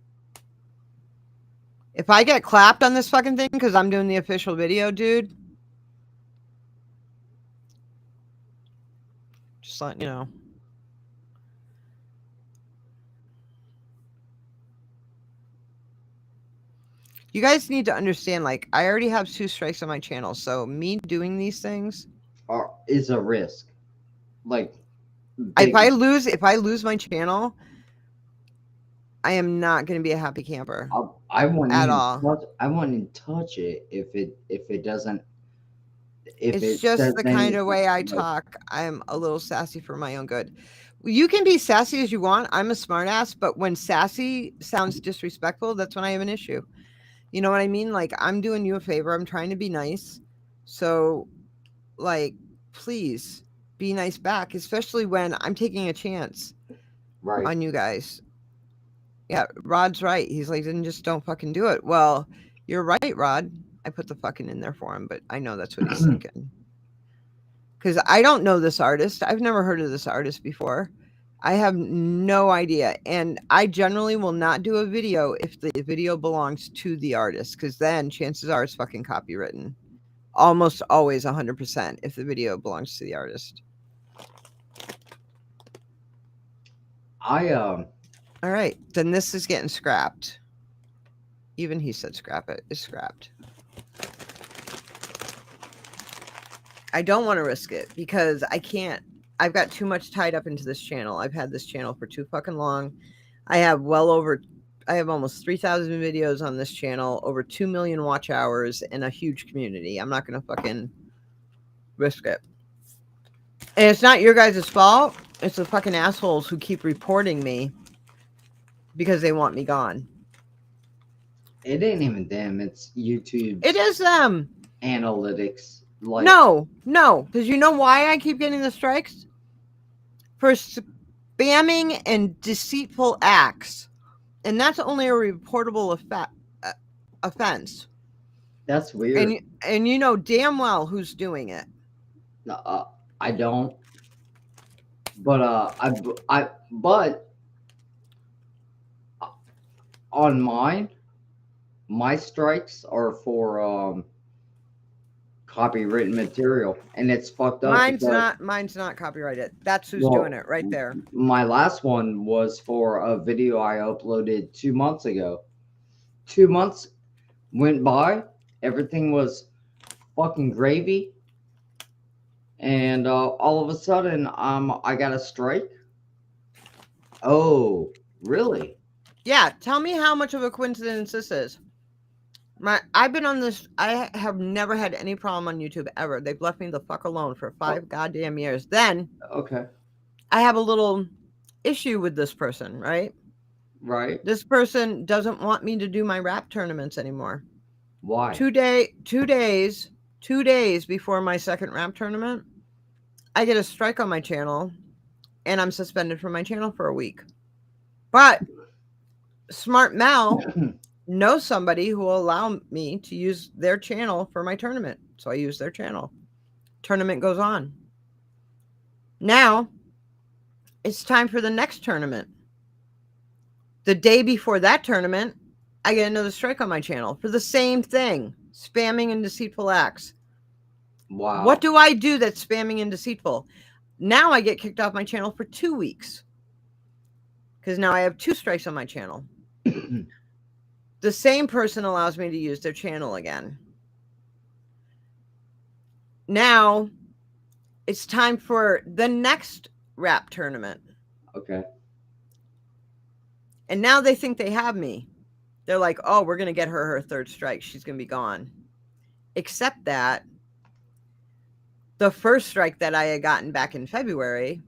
If I get clapped on this fucking thing because I'm doing the official video, dude. Just letting you know. You guys need to understand, like, I already have 2 strikes on my channel, so me doing these things is a risk. Like, if I lose my channel, I am not going to be a happy camper. I won't at all. I won't even touch it if it doesn't. if It's it just says the kind of way I anything, talk. I'm a little sassy for my own good. You can be sassy as you want. I'm a smartass, but when sassy sounds disrespectful, that's when I have an issue. You know what I mean? Like, I'm doing you a favor. I'm trying to be nice. So, like, please be nice back, especially when I'm taking a chance right? on you guys. Yeah, Rod's right. He's like, then just don't fucking do it. Well, you're right, Rod. I put the fucking in there for him, but I know that's what he's thinking. Because I don't know this artist. I've never heard of this artist before. I have no idea. And I generally will not do a video if the video belongs to the artist, because then chances are it's fucking copywritten. Almost always 100% if the video belongs to the artist. All right, then this is getting scrapped. Even he said scrap it. It's scrapped. I don't want to risk it because I can't. I've got too much tied up into this channel. I've had this channel for too fucking long. I have almost 3,000 videos on this channel, over 2 million watch hours, and a huge community. I'm not going to fucking risk it. And it's not your guys' fault. It's the fucking assholes who keep reporting me because they want me gone. It ain't even them. It's YouTube. It is them. Analytics. Like, No, because you know why I keep getting the strikes? For spamming and deceitful acts. And that's only a reportable offense. that's weird. And you know damn well who's doing it. I don't. But but on mine, my strikes are for copywritten material, and it's fucked up. Mine's not copyrighted. That's who's doing it right there. My last one was for a video I uploaded 2 months ago. 2 months went by, everything was fucking gravy, and all of a sudden I got a strike. Oh, really? Yeah, tell me how much of a coincidence this is. I've been on this. I have never had any problem on YouTube ever. They've left me the fuck alone for 5 goddamn years. Then, okay, I have a little issue with this person, right? Right. This person doesn't want me to do my rap tournaments anymore. Why? 2 days before my second rap tournament, I get a strike on my channel, and I'm suspended from my channel for a week. But Smart Mel knows somebody who will allow me to use their channel for my tournament. So I use their channel. Tournament goes on. Now, it's time for the next tournament. The day before that tournament, I get another strike on my channel for the same thing. Spamming and deceitful acts. Wow. What do I do that's spamming and deceitful? Now I get kicked off my channel for 2 weeks. Because now I have 2 strikes on my channel. The same person allows me to use their channel again. Now, it's time for the next rap tournament. Okay. And now they think they have me. They're like, oh, we're going to get her 3rd strike. She's going to be gone. Except that the first strike that I had gotten back in February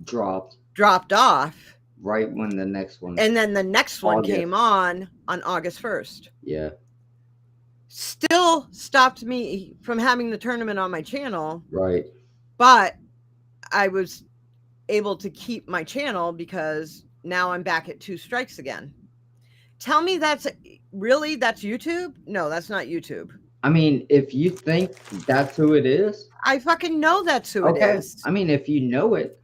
dropped off. Right when the next one. And then the next one came on August 1st. Yeah. Still stopped me from having the tournament on my channel. Right. But I was able to keep my channel because now I'm back at 2 strikes again. Tell me that's YouTube? No, that's not YouTube. I mean, if you think that's who it is. I fucking know that's who it is. I mean, if you know it.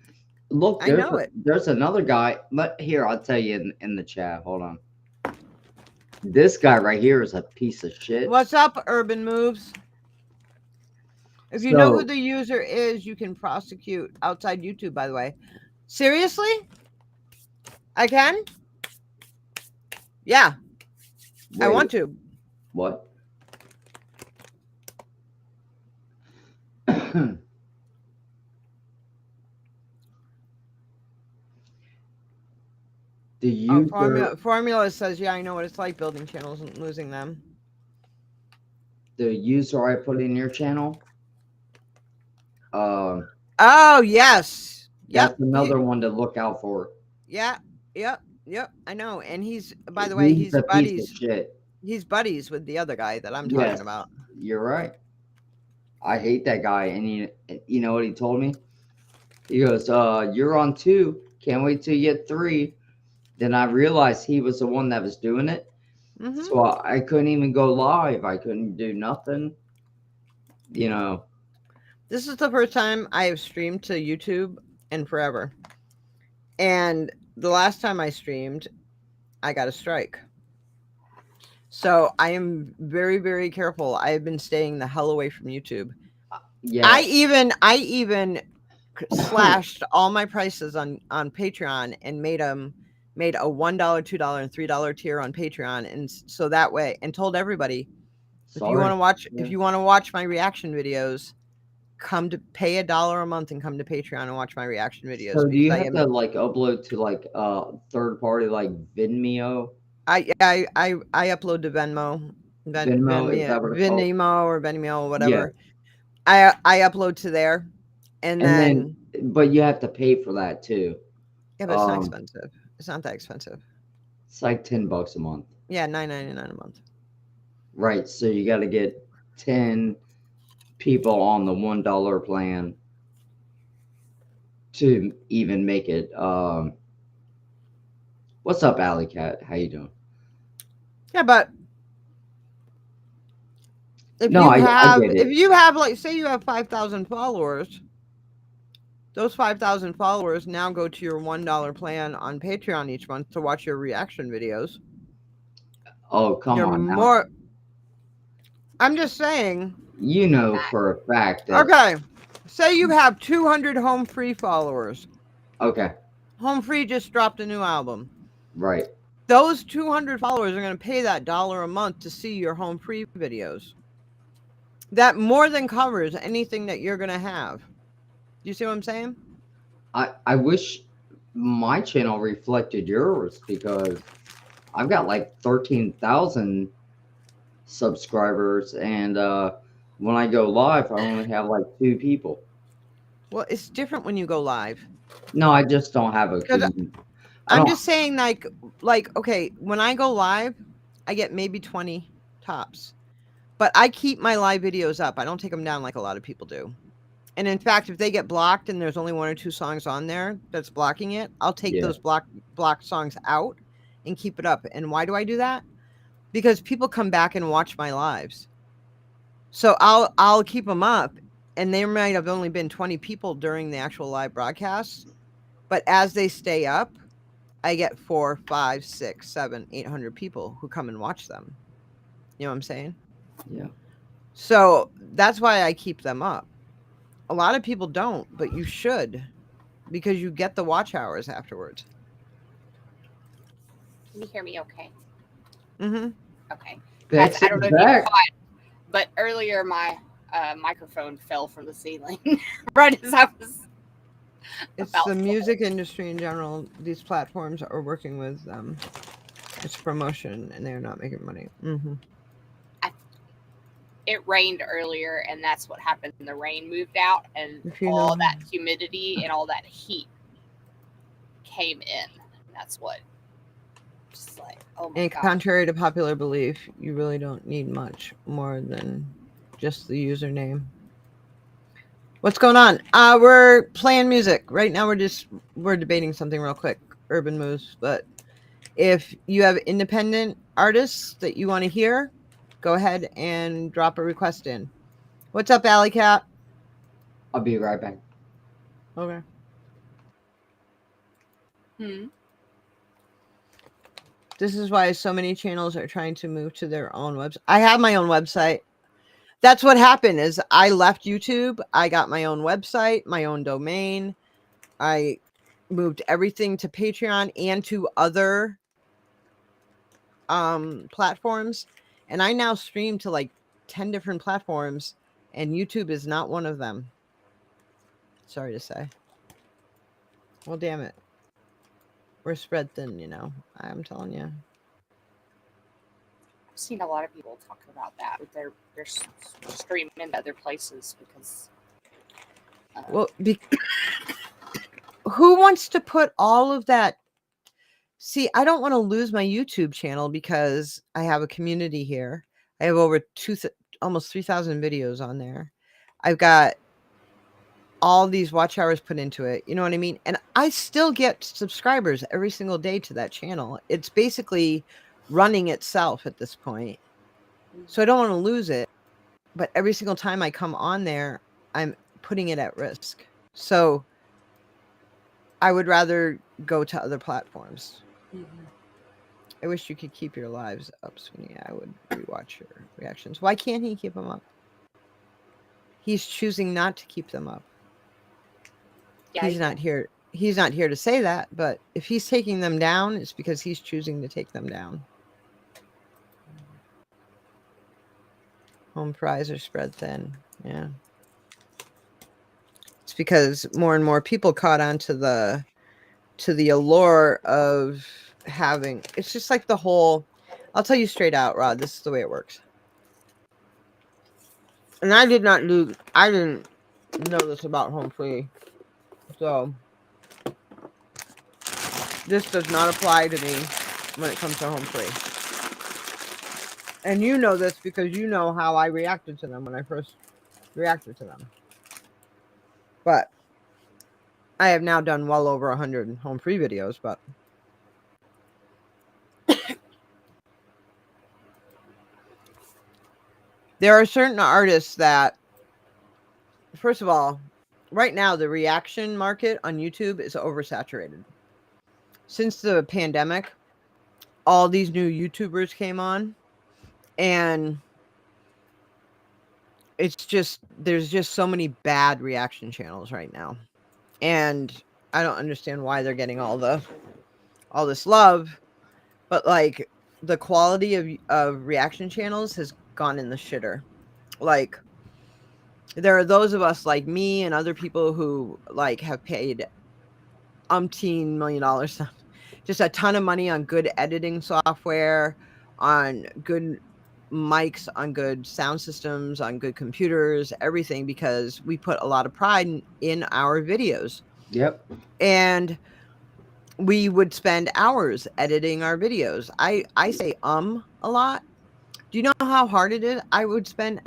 Look, I know it. There's another guy. But here, I'll tell you in the chat. Hold on. This guy right here is a piece of shit. What's up, Urban Moves? If you know who the user is, you can prosecute outside YouTube, by the way. Seriously? I can? Yeah. Wait, I want to. What? The user, Formula says, yeah, I know what it's like building channels and losing them. The user I put in your channel, Oh yes. Yep. That's another one to look out for. Yeah. Yep. I know. And he's, by the way, he's a piece of buddies. shit. He's buddies with the other guy that I'm talking about. You're right. I hate that guy. And you know what he told me? He goes, you're on 2. Can't wait till you get 3. Then I realized he was the one that was doing it. Mm-hmm. So I couldn't even go live. I couldn't do nothing. You know. This is the first time I have streamed to YouTube in forever. And the last time I streamed, I got a strike. So I am very, very careful. I have been staying the hell away from YouTube. Yeah. I even slashed all my prices on Patreon and made a $1, $2, and $3 tier on Patreon, and so that way, and told everybody, if you want to watch my reaction videos, come to pay $1 a month and come to Patreon and watch my reaction videos. So do you have to like upload to like third party like Vimeo? I upload to Venmo. Vimeo or Venmo, whatever. Yeah. I upload to there, and then but you have to pay for that too. Yeah, but it's not expensive. It's not that expensive. It's like $10 a month. Yeah, $9.99 a month. Right. So you got to get 10 people on the $1 plan to even make it. What's up, Alley Cat? How you doing? Yeah, but if you have like, say you have 5,000 followers, those 5,000 followers now go to your $1 plan on Patreon each month to watch your reaction videos. Oh, come on now. I'm just saying. You know for a fact that... Okay. Say you have 200 Home Free followers. Okay. Home Free just dropped a new album. Right. Those 200 followers are going to pay that $1 a month to see your Home Free videos. That more than covers anything that you're going to have. You see what I'm saying? I wish my channel reflected yours, because I've got like 13,000 subscribers, and when I go live, I only have like 2 people. Well, it's different when you go live. No, I just don't have a. I'm just saying, like okay, when I go live, I get maybe 20 tops, but I keep my live videos up. I don't take them down like a lot of people do. And in fact, if they get blocked and there's only 1 or 2 songs on there that's blocking it, I'll take those blocked songs out and keep it up. And why do I do that? Because people come back and watch my lives. So I'll keep them up, and there might have only been 20 people during the actual live broadcast, but as they stay up, I get 4, 5, 6, 7, 800 people who come and watch them. You know what I'm saying? Yeah. So that's why I keep them up. A lot of people don't, but you should, because you get the watch hours afterwards. Can you hear me okay? Mm-hmm. Okay. That's I don't know if you caught, but earlier my microphone fell from the ceiling right as I was. It's the music industry in general. These platforms are working with them. It's promotion, and they're not making money. Mm-hmm. It rained earlier, and that's what happened. The rain moved out, and all that humidity and all that heat came in. That's what. Just like, oh my And God. contrary to popular belief, you really don't need much more than just the username. What's going on? We're playing music right now. We're debating something real quick, Urban Moves. But if you have independent artists that you want to hear, go ahead and drop a request in. What's up, Alley Cat? I'll be right back. Okay. This is why so many channels are trying to move to their own website. I have my own website. That's what happened is I left YouTube. I got my own website, my own domain. I moved everything to Patreon and to other platforms. And I now stream to like 10 different platforms, and YouTube is not one of them. Sorry to say. Well, damn it. We're spread thin, you know. I'm telling you. I've seen a lot of people talking about that. They're streaming in other places because Well, who wants to put all of that? See, I don't want to lose my YouTube channel because I have a community here. I have over almost 3,000 videos on there. I've got all these watch hours put into it. You know what I mean? And I still get subscribers every single day to that channel. It's basically running itself at this point. So I don't want to lose it. But every single time I come on there, I'm putting it at risk. So I would rather go to other platforms. I wish you could keep your lives up, Sweeney. I would rewatch your reactions. Why can't he keep them up? He's choosing not to keep them up. Yeah, He's not here. He's not here to say that, but if he's taking them down, it's because he's choosing to take them down. Home fries are spread thin. Yeah. It's because more and more people caught on to the allure of having, it's just like the whole, I'll tell you straight out, Rod, this is the way it works. And I didn't know this about Home Free. So this does not apply to me when it comes to Home Free. And you know this because you know how I reacted to them when I first reacted to them. But I have now done well over 100 Home Free videos, but there are certain artists that, first of all, right now the reaction market on YouTube is oversaturated. Since the pandemic, all these new YouTubers came on, and it's just, there's just so many bad reaction channels right now. And I don't understand why they're getting all this love, but like the quality of reaction channels has gone in the shitter. Like, there are those of us like me and other people who like have paid umpteen $1 million, just a ton of money on good editing software, on good mics, on good sound systems, on good computers, everything, because we put a lot of pride in our videos. Yep. And we would spend hours editing our videos. I say a lot. Do you know how hard it is? I would spend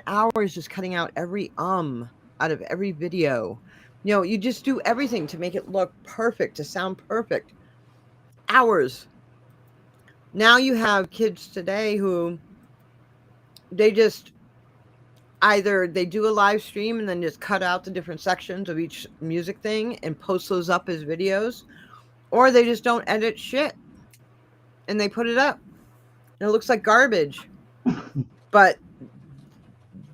hours just cutting out every out of every video. You know, you just do everything to make it look perfect, to sound perfect. Hours. Now you have kids today who they just either they do a live stream and then just cut out the different sections of each music thing and post those up as videos, or they just don't edit shit and they put it up and it looks like garbage. But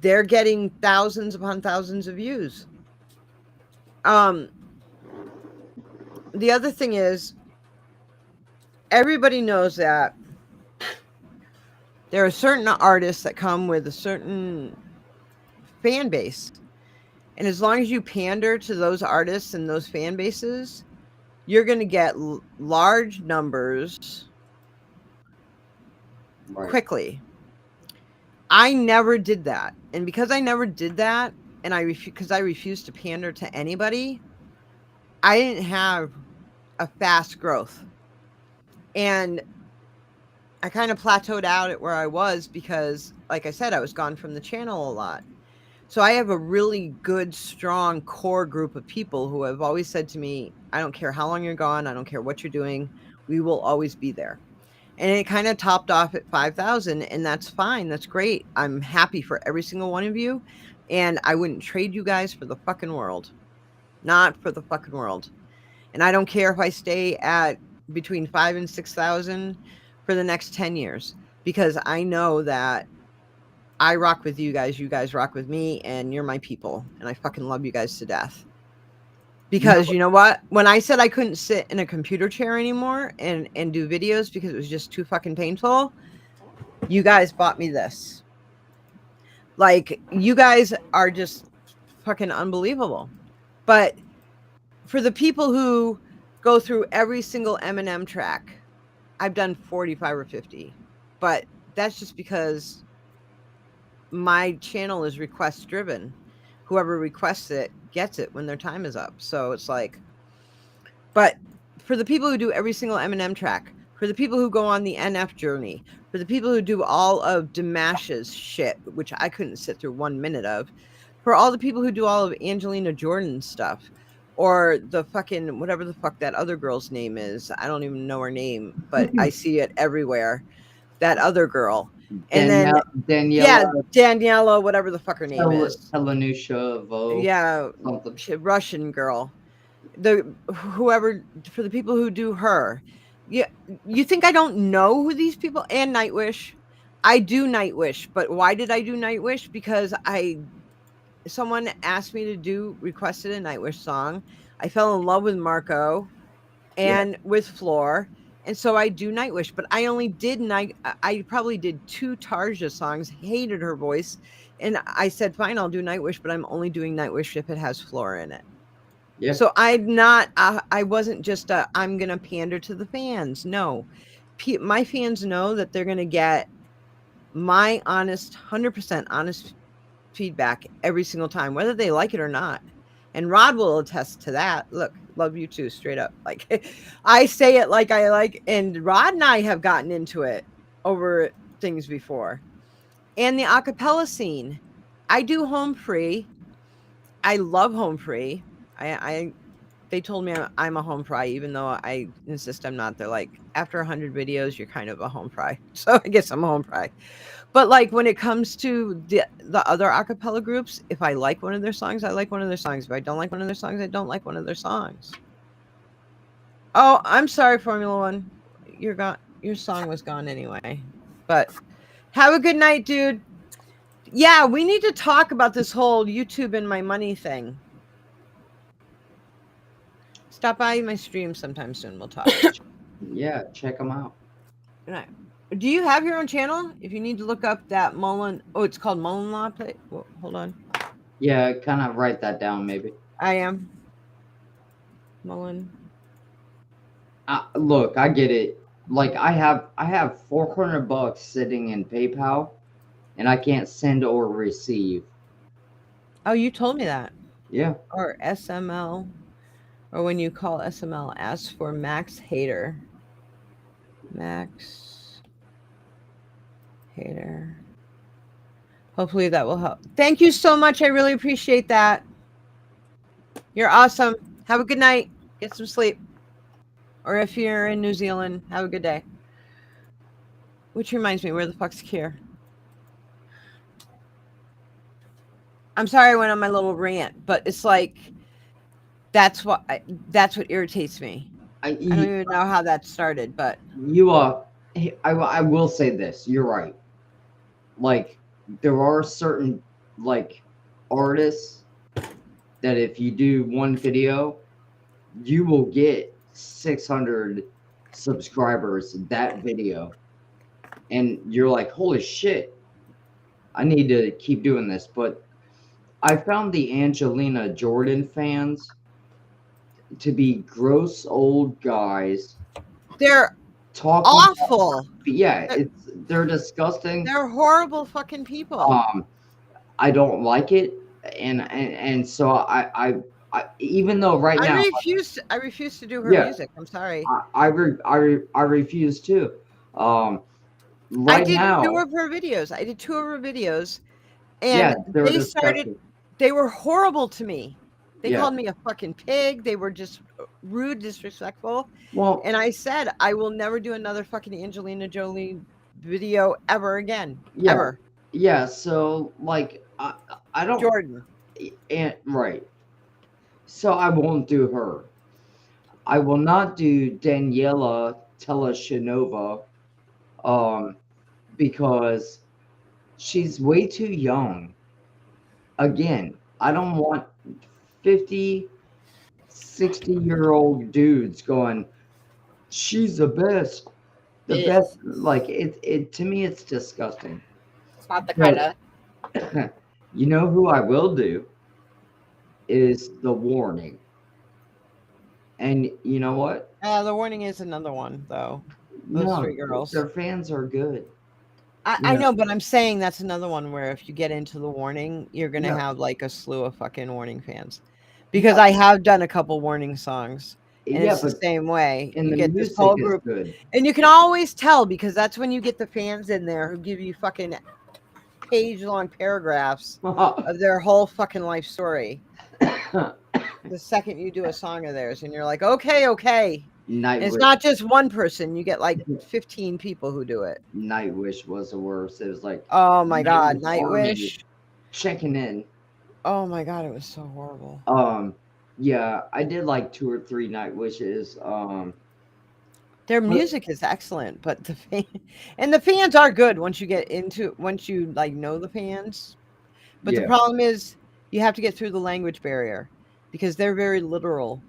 they're getting thousands upon thousands of views. The other thing is, everybody knows that there are certain artists that come with a certain fan base. And as long as you pander to those artists and those fan bases, you're going to get large numbers quickly. I never did that. And because I never did that, and because I refused to pander to anybody, I didn't have a fast growth. And I kind of plateaued out at where I was because, like I said, I was gone from the channel a lot. So I have a really good, strong core group of people who have always said to me, I don't care how long you're gone. I don't care what you're doing. We will always be there. And it kind of topped off at 5,000, and that's fine. That's great. I'm happy for every single one of you. And I wouldn't trade you guys for the fucking world. Not for the fucking world. And I don't care if I stay at between 5,000 and 6,000 for the next 10 years, because I know that I rock with you guys rock with me, and you're my people, and I fucking love you guys to death. Because you know what? When I said I couldn't sit in a computer chair anymore and do videos because it was just too fucking painful, you guys bought me this. Like, you guys are just fucking unbelievable. But for the people who go through every single Eminem track, I've done 45 or 50. But that's just because my channel is request driven. Whoever requests it gets it when their time is up. So it's like, but for the people who do every single Eminem track, for the people who go on the NF journey, for the people who do all of Damash's shit, which I couldn't sit through 1 minute of, for all the people who do all of Angelina Jordan's stuff, or the fucking whatever the fuck that other girl's name is. I don't even know her name, but I see it everywhere. That other girl. And then Daniela, yeah, Daniela, whatever the fuck her name is. Helenusha Vo. Yeah, something. Russian girl. Whoever, for the people who do her. Yeah, you think I don't know who these people? And Nightwish. I do Nightwish, but why did I do Nightwish? Because someone asked me to requested a Nightwish song. I fell in love with Marco and with Floor. And so I do Nightwish, but I only did I probably did 2 Tarja songs, hated her voice. And I said, fine, I'll do Nightwish, but I'm only doing Nightwish if it has Floor in it. Yeah. So I wasn't just I'm going to pander to the fans. No, my fans know that they're going to get my honest, 100% honest feedback every single time, whether they like it or not. And Rod will attest to that. Look, love you too, straight up. Like I say it like I like, and Rod and I have gotten into it over things before. And the acapella scene, I do Home Free. I love Home Free. They told me I'm a home fry, even though I insist I'm not. They're like, after 100 videos, you're kind of a home fry. So I guess I'm a home fry. But like when it comes to the other acapella groups, if I like one of their songs, I like one of their songs. If I don't like one of their songs, I don't like one of their songs. Oh, I'm sorry, Formula One. You're gone. Your song was gone anyway. But have a good night, dude. Yeah, we need to talk about this whole YouTube and my money thing. Stop by my stream sometime soon. We'll talk. Yeah, check them out. Do you have your own channel? If you need to look up that Mullen, it's called Mullen Law Play. Well, hold on. Yeah, kind of write that down, maybe. I am. Mullen. Look, I get it. Like I have $400 sitting in PayPal, and I can't send or receive. Oh, you told me that. Yeah. Or SML. Or when you call SML, ask for Max Hater. Max Hater. Hopefully that will help. Thank you so much. I really appreciate that. You're awesome. Have a good night. Get some sleep. Or if you're in New Zealand, have a good day. Which reminds me, where the fuck's Kier? I'm sorry I went on my little rant, but it's like, that's what irritates me. I don't even know how that started, but I will say this. You're right. Like there are certain like artists that if you do one video, you will get 600 subscribers that video, and you're like, holy shit, I need to keep doing this. But I found the Angelina Jordan fans to be gross old guys. They're talking awful. They're disgusting. They're horrible fucking people. I don't like it, and so I even though now I refuse to do her music. I'm sorry. I refuse to. I did 2 of her videos. And they were horrible to me. They called me a fucking pig. They were just rude, disrespectful. Well, and I said, I will never do another fucking Angelina Jolie video ever again. Yeah. Ever. Yeah. So like, I don't. Jordan. And right. So I won't do her. I will not do Daniela Teleshinova, because she's way too young. Again, I don't want 50, 60-year-old dudes going, she's the best. The best. Like it to me, it's disgusting. It's not the kind of. You know who I will do is The Warning. And you know what? The Warning is another one, though. Those 3 girls. Their fans are good. I know, but I'm saying that's another one where if you get into The Warning, you're going to have like a slew of fucking Warning fans. because I have done a couple warning songs, and Yeah, it's the but same way. and You the get this music whole is group, good. and you can always tell because that's when you get the fans in there who give you fucking page-long paragraphs of their whole fucking life story. The second you do a song of theirs, and you're like, okay. And it's Nightwish. not just one person; you get like 15 people who do it. Nightwish was the worst. It was like, Oh my god, Army Nightwish. checking in. Oh my god, it was so horrible. Yeah, I did like 2 or 3 Nightwishes. Their music is excellent, but the fans are good once you like know the fans. But the Yeah. problem is you have to get through the language barrier because they're very literal.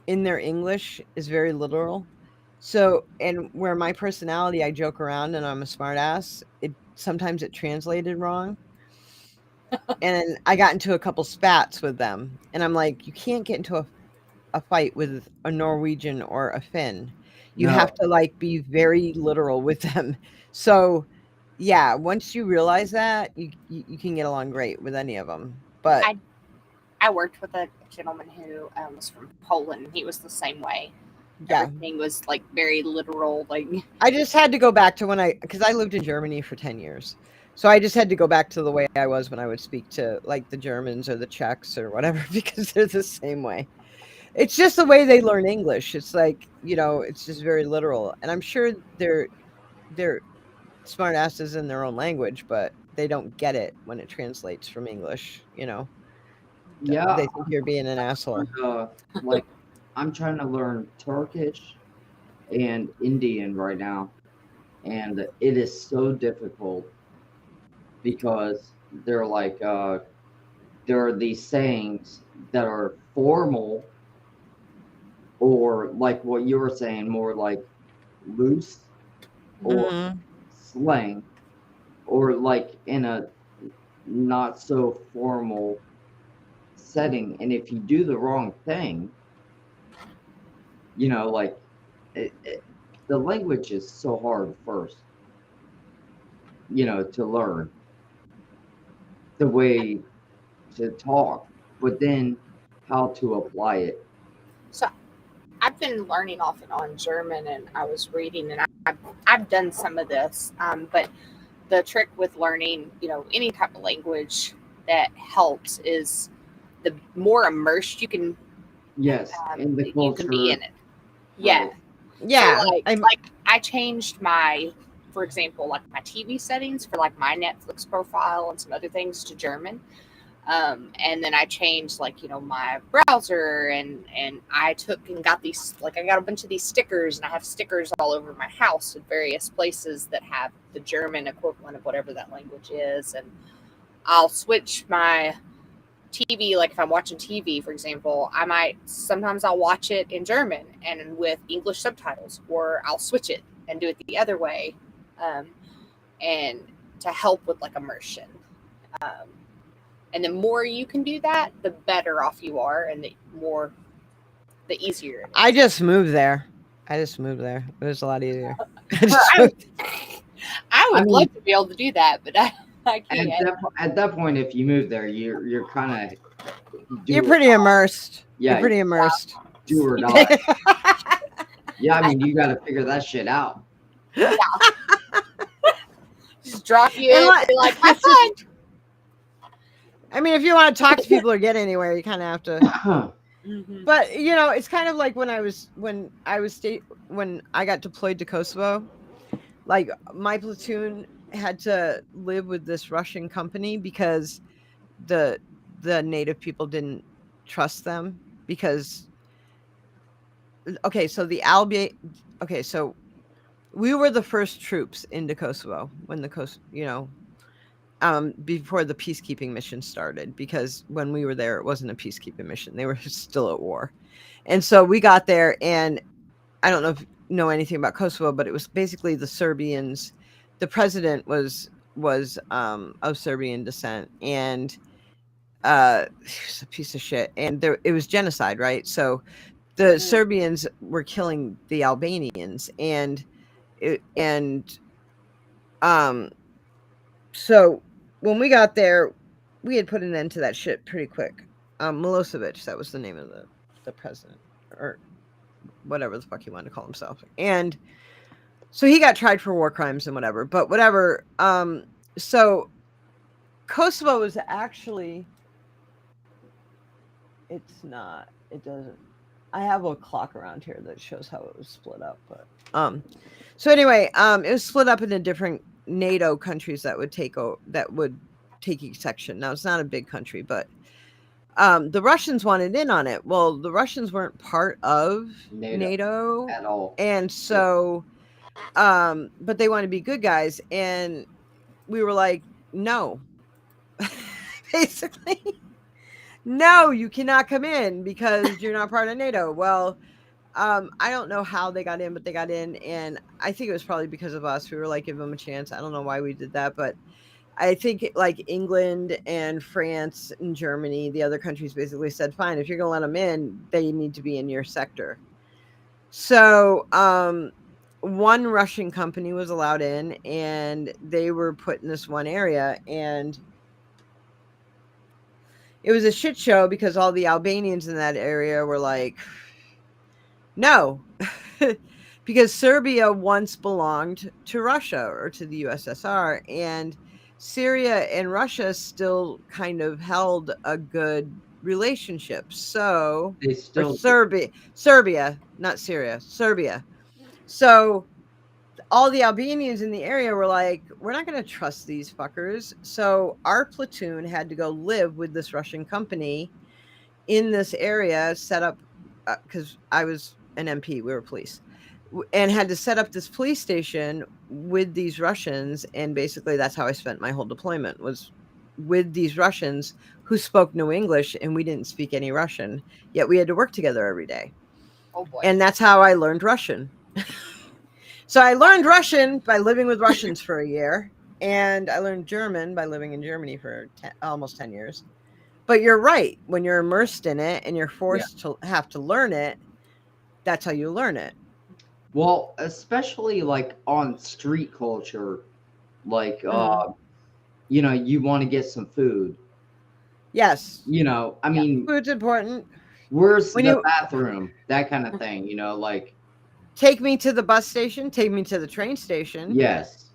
In their English is very literal. So, and where my personality, I joke around and I'm a smart ass, sometimes it translated wrong. And I got into a couple spats with them. And I'm like, you can't get into a fight with a Norwegian or a Finn. You have to like be very literal with them. So yeah, once you realize that, you can get along great with any of them. But I worked with a gentleman who was from Poland. He was the same way. Yeah. Everything was like very literal. Like I just had to go back to because I lived in Germany for 10 years. So I just had to go back to the way I was when I would speak to like the Germans or the Czechs or whatever, because they're the same way. It's just the way they learn English. It's like, it's just very literal. And I'm sure they're smart asses in their own language, but they don't get it when it translates from English, Yeah. They think you're being an asshole. Like, I'm trying to learn Turkish and Indian right now. And it is so difficult because they're like, there are these sayings that are formal, or like what you were saying, more like loose or slang, or like in a not so formal setting. And if you do the wrong thing, like the language is so hard first, to learn the way to talk, but then how to apply it. So I've been learning off and on German, and I was reading, and I've done some of this, but the trick with learning, any type of language that helps is the more immersed you can. Yes, in the culture. You can be in it. Yeah. Yeah. So like I changed for example, like my TV settings for like my Netflix profile and some other things to German. And then I changed my browser, and I took and got these, I got a bunch of these stickers, and I have stickers all over my house in various places that have the German equivalent of whatever that language is. And I'll switch my TV, like if I'm watching TV, for example, sometimes I'll watch it in German and with English subtitles, or I'll switch it and do it the other way. And to help with immersion. And the more you can do that, the better off you are, and the easier it is. I just moved there. It was a lot easier. I would love to be able to do that, but I can't. At that point, if you move there, you're kind of you're pretty immersed. Yeah, you're pretty immersed. Do or die. Yeah, I mean, you got to figure that shit out. Yeah. Just drop you in and be like, have fun. I mean, if you want to talk to people or get anywhere, you kind of have to. Mm-hmm. But it's kind of like when I got deployed to Kosovo, like my platoon had to live with this Russian company because the native people didn't trust them because. So we were the first troops into Kosovo when before the peacekeeping mission started, because when we were there, it wasn't a peacekeeping mission. They were still at war. And so we got there, and I don't know if you know anything about Kosovo, but it was basically the Serbians. The president was of Serbian descent, and he was a piece of shit. And it was genocide, right? So the Serbians were killing the Albanians, so when we got there, we had put an end to that shit pretty quick. Milosevic. That was the name of the president, or whatever the fuck he wanted to call himself. And so he got tried for war crimes and whatever. But whatever. So Kosovo was actually. It's not. It doesn't. I have a clock around here that shows how it was split up. But so anyway, it was split up into different NATO countries that would take each section. Now it's not a big country, but the Russians wanted in on it. Well, the Russians weren't part of NATO at all, and so, but they wanted to be good guys, and we were like, no, basically, no, you cannot come in because you're not part of NATO. Well, I don't know how they got in, but they got in, and I think it was probably because of us. We were like, give them a chance. I don't know why we did that, but I think like England and France and Germany, the other countries basically said, fine, if you're going to let them in, they need to be in your sector. So one Russian company was allowed in, and they were put in this one area, and it was a shit show because all the Albanians in that area were like, no, because Serbia once belonged to Russia or to the USSR, and Syria and Russia still kind of held a good relationship. So they still Serbia, not Syria, Serbia. So all the Albanians in the area were like, we're not going to trust these fuckers. So our platoon had to go live with this Russian company in this area, set up, because I was an MP, we were police, and had to set up this police station with these Russians. And basically that's how I spent my whole deployment, was with these Russians who spoke no English, and we didn't speak any Russian, yet we had to work together every day. Oh boy. And that's how I learned Russian. So I learned Russian by living with Russians for a year, and I learned German by living in Germany for almost 10 years. But you're right. When you're immersed in it and you're forced to have to learn it, that's how you learn it. Well, especially like on street culture, like, you know, you want to get some food. Yes. You know, I mean, food's important. Where's the bathroom? That kind of thing, you know, like. Take me to the bus station. Take me to the train station. Yes.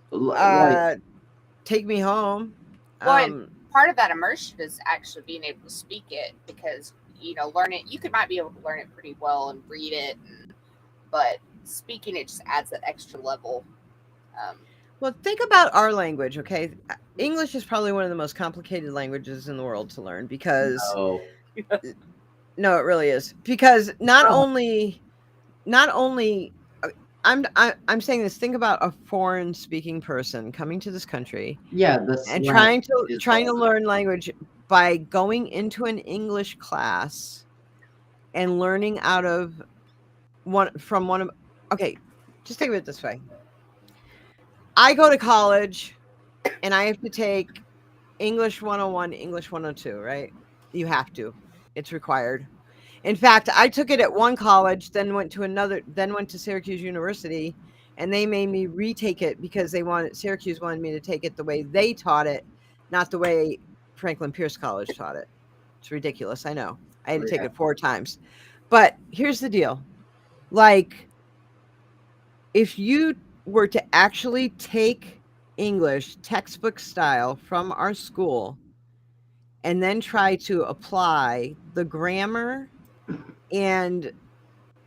Take me home. Well, and part of that immersion is actually being able to speak it, because, you know, learn it. You might be able to learn it pretty well and read it, but speaking it just adds that extra level. Well, think about our language, okay? English is probably one of the most complicated languages in the world to learn, because no, it really is. Because not only I'm saying this, think about a foreign speaking person coming to this country. Yeah, and trying to learn language by going into an English class and learning out of okay, just think of it this way. I go to college and I have to take English 101, English 102, right? You have to. It's required. In fact, I took it at one college, then went to Syracuse University, and they made me retake it because Syracuse wanted me to take it the way they taught it, not the way Franklin Pierce College taught it. It's ridiculous, I know. I had to take it 4 times. But here's the deal. Like, if you were to actually take English textbook style from our school and then try to apply the grammar and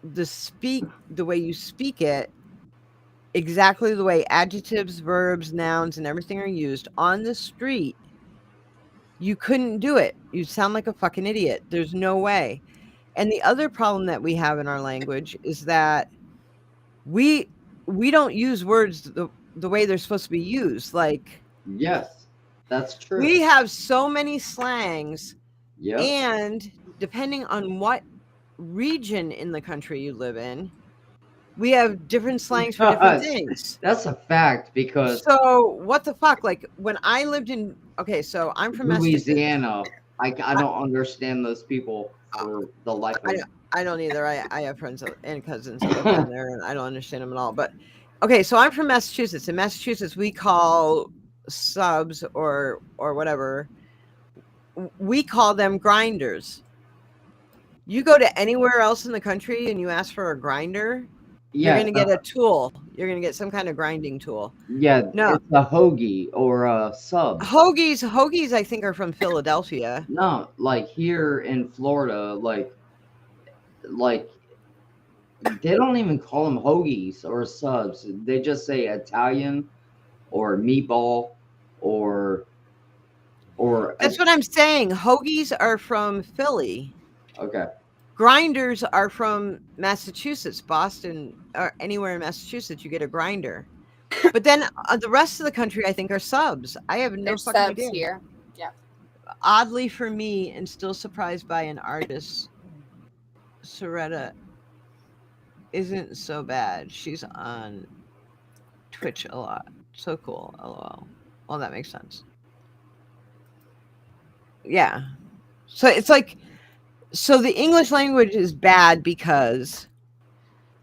the way you speak it, exactly the way adjectives, verbs, nouns, and everything are used on the street, you couldn't do it. You'd sound like a fucking idiot. There's no way. And the other problem that we have in our language is that we don't use words the way they're supposed to be used. Like, yes, that's true. We have so many slangs, Yep. and depending on what region in the country you live in, we have different slangs for different things. That's a fact, because so what the fuck? Like, when I lived in so I'm from Louisiana, I don't understand those people for the life of me. I don't either. I have friends and cousins that live down there, and I don't understand them at all. But okay, so I'm from Massachusetts. In Massachusetts, we call subs or whatever, we call them grinders. You go to anywhere else in the country and you ask for a grinder, you're going to get a tool. You're going to get some kind of grinding tool. Yeah, No. it's a hoagie or a sub. Hoagies, I think, are from Philadelphia. No, like here in Florida, like they don't even call them hoagies or subs. They just say Italian or meatball or That's what I'm saying. Hoagies are from Philly. Okay. Grinders are from Massachusetts, Boston, or anywhere in Massachusetts. You get a grinder. But then the rest of the country, I think, are subs. I have no There's fucking subs idea. here. Yeah. Oddly for me, and still surprised by an artist, Soretta isn't so bad. She's on Twitch a lot. So cool. LOL. Well, that makes sense. Yeah. So it's like, so the English language is bad because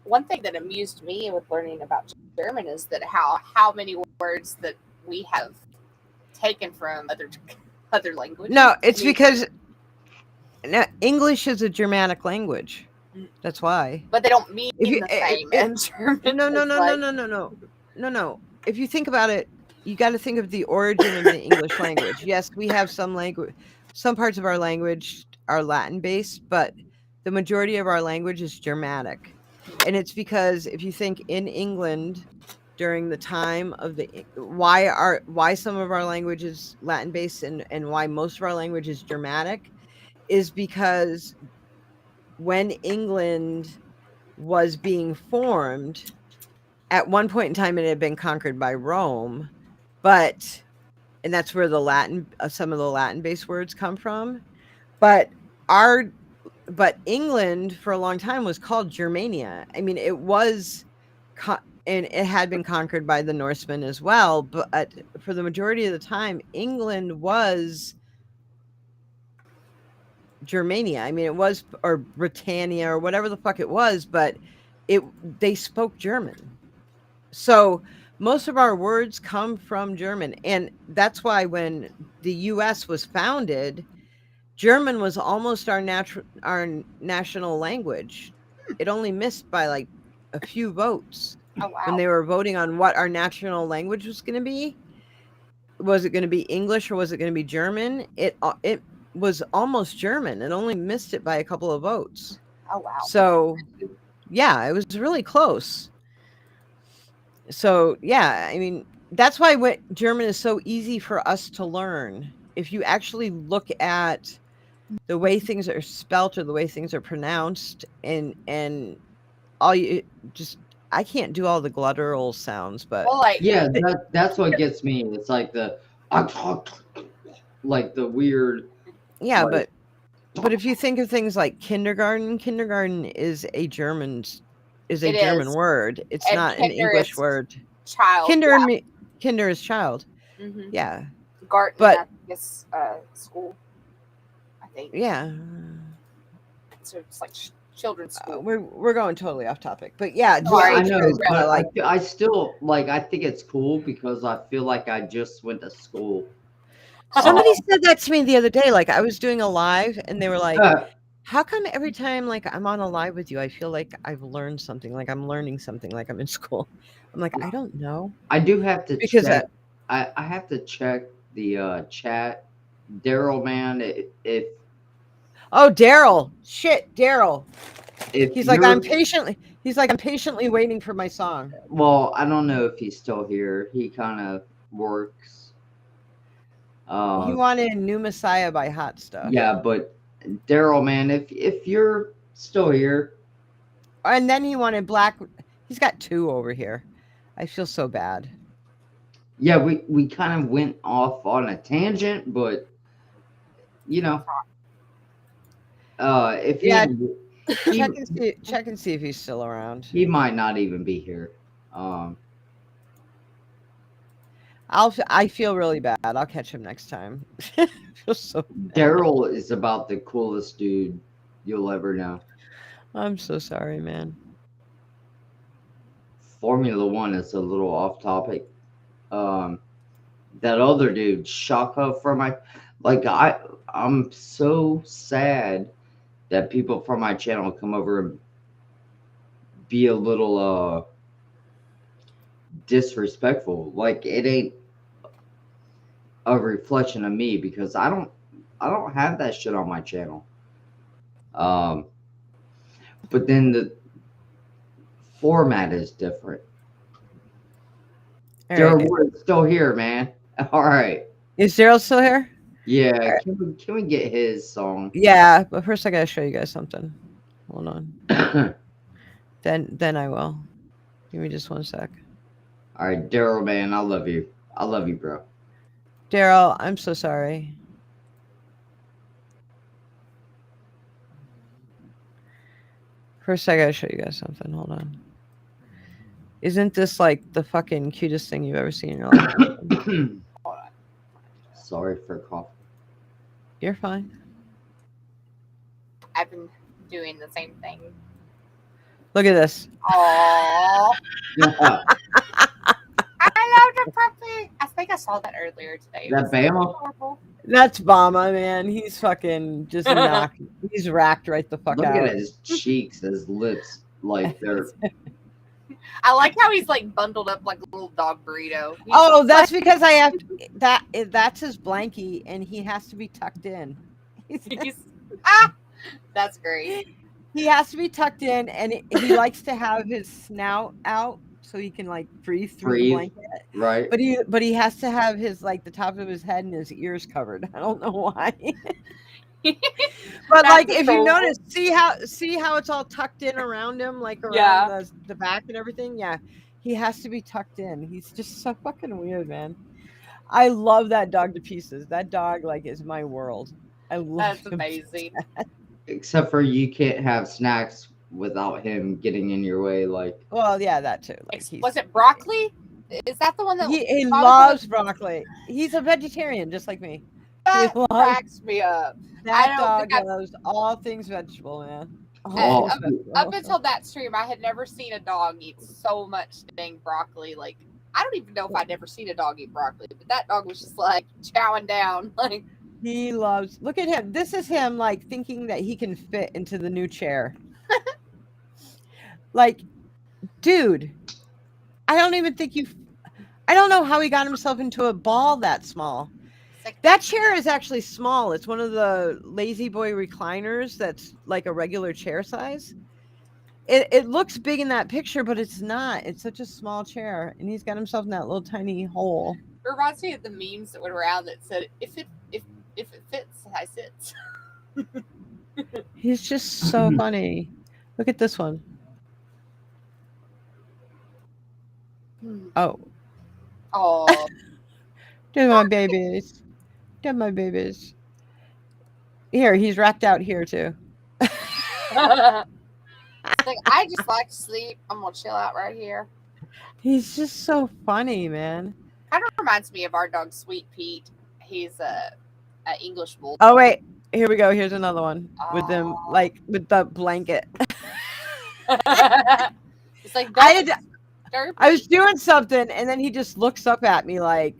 One thing that amused me with learning about German is that how many words that we have taken from other languages. no, it's because English is a Germanic language. That's why. But they don't mean If you- the same in German. No. If you think about it, you got to think of the origin of the English language. Yes, we have some parts of our language are Latin based, but the majority of our language is Germanic. And it's because if you think in England during the time of why some of our language is Latin based and why most of our language is Germanic is because when England was being formed, at one point in time it had been conquered by Rome, and that's where the Latin, some of the Latin based words come from. But England for a long time was called Germania. I mean, it was, and it had been conquered by the Norsemen as well. But for the majority of the time, England was Germania. I mean, it was, or Britannia, or whatever the fuck it was, but they spoke German. So most of our words come from German. And that's why when the US was founded, German was almost our national language. It only missed by like a few votes. Oh, wow. When they were voting on what our national language was going to be. Was it going to be English or was it going to be German? It was almost German. It only missed it by a couple of votes. Oh, wow. So, yeah, it was really close. So, yeah, I mean, that's why German is so easy for us to learn. If you actually look at the way things are spelt or the way things are pronounced, and I can't do all the guttural sounds, but yeah, that's what gets me. It's like the weird. Yeah, but if you think of things like kindergarten is a German word. It's And not an kinder English is word. child, Kinder is child. Mhm. Yeah. Garten, But I guess, school, I think. yeah, So it's like children's school. we're going totally off topic, but yeah, Sorry. I know, but like I still I think it's cool because I feel like I just went to school. somebody said that to me the other day. Like I was doing a live, and they were like, "How come every time like I'm on a live with you, I feel like I've learned something, like I'm learning something, like I'm in school?" I'm like, I don't know. I do have to Because check. I have to check the chat, Daryl. Man, if Daryl, shit, Daryl. if He's like, you're- I'm patiently waiting for my song. Well, I don't know if he's still here. He kind of works. He wanted New Messiah by Hot Stuff. Yeah, but Daryl, man, if you're still here, And then he wanted Black. He's got two over here. I feel so bad. yeah, we kind of went off on a tangent, but you know, if he, Yeah, he check and see if he's still around. he might not even be here. I feel really bad. I'll catch him next time. I feel so bad. Daryl is about the coolest dude you'll ever know. I'm so sorry, man. Formula One is a little off topic. That other dude, Shaka, I'm so sad that people from my channel come over and be a little disrespectful. Like, it ain't a reflection of me, because I don't have that shit on my channel. But then the format is different. Daryl Wood's still here, man. All right. Is Daryl still here? Yeah. Right. Can we get his song? Yeah, but first I gotta show you guys something. Hold on. then I will. Give me just 1 sec. All right, Daryl, man, I love you. I love you, bro. Daryl, I'm so sorry. First I gotta show you guys something. Hold on. Isn't this like the fucking cutest thing you've ever seen in your life? Hold on. Sorry for coughing. You're fine. I've been doing the same thing. Look at this. Aww. I love the puppy. I think I saw that earlier today. Is that Bama? Adorable. That's Bama, man. He's fucking just knocked. He's racked right the fuck Look out. at his cheeks, his lips, like they're. I like how he's like bundled up like a little dog burrito. He's Oh, that's like- because I have that's his blankie, and he has to be tucked in. That's great. He has to be tucked in, and he likes to have his snout out so he can like breathe through the blanket. Right. But he has to have his like the top of his head and his ears covered. I don't know why. But like, if you notice, see how it's all tucked in around him, like around the back and everything. Yeah, he has to be tucked in. He's just so fucking weird, man. I love that dog to pieces. That dog like is my world. I love. That's him. amazing. Except for you can't have snacks without him getting in your way. Like, Well, yeah, that too. Like Was it broccoli? Is that the one that he Bobby loves broccoli? He's a vegetarian, just like me. That loves- cracks me up. That I don't dog think I've- loves all things vegetable, man. Oh. Up until that stream, I had never seen a dog eat so much dang broccoli. Like, I don't even know if I'd ever seen a dog eat broccoli, but that dog was just like chowing down. Like, He loves. Look at him. This is him, like thinking that he can fit into the new chair. Like, dude, I don't even think you. I don't know how he got himself into a ball that small. That chair is actually small. It's one of the Lazy Boy recliners that's like a regular chair size. It looks big in that picture, but it's not. It's such a small chair, and he's got himself in that little tiny hole. it reminds me of the memes that went around that said, "If it fits, I sit." He's just so funny. Look at this one. Oh. Oh. They're my babies. They're my babies. Here, he's racked out here too. Like, I just like to sleep. I'm gonna chill out right here. He's just so funny, man. Kind of reminds me of our dog Sweet Pete. He's a English bulldog. Oh wait, here we go. Here's another one with them, like with the blanket. It's like I was doing something, and then he just looks up at me like,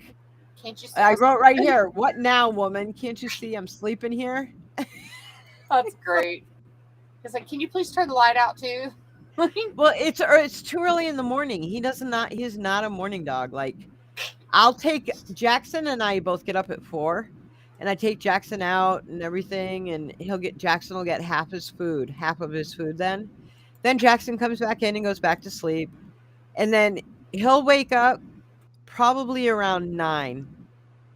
can't you see I wrote right here, "What now, woman? Can't you see I'm sleeping here?" That's great. It's like, can you please turn the light out too? Well, it's too early in the morning. He's not a morning dog. Like, I'll take Jackson, and I both get up at 4, and I take Jackson out and everything, and Jackson will get half of his food then Jackson comes back in and goes back to sleep, and then he'll wake up probably around 9,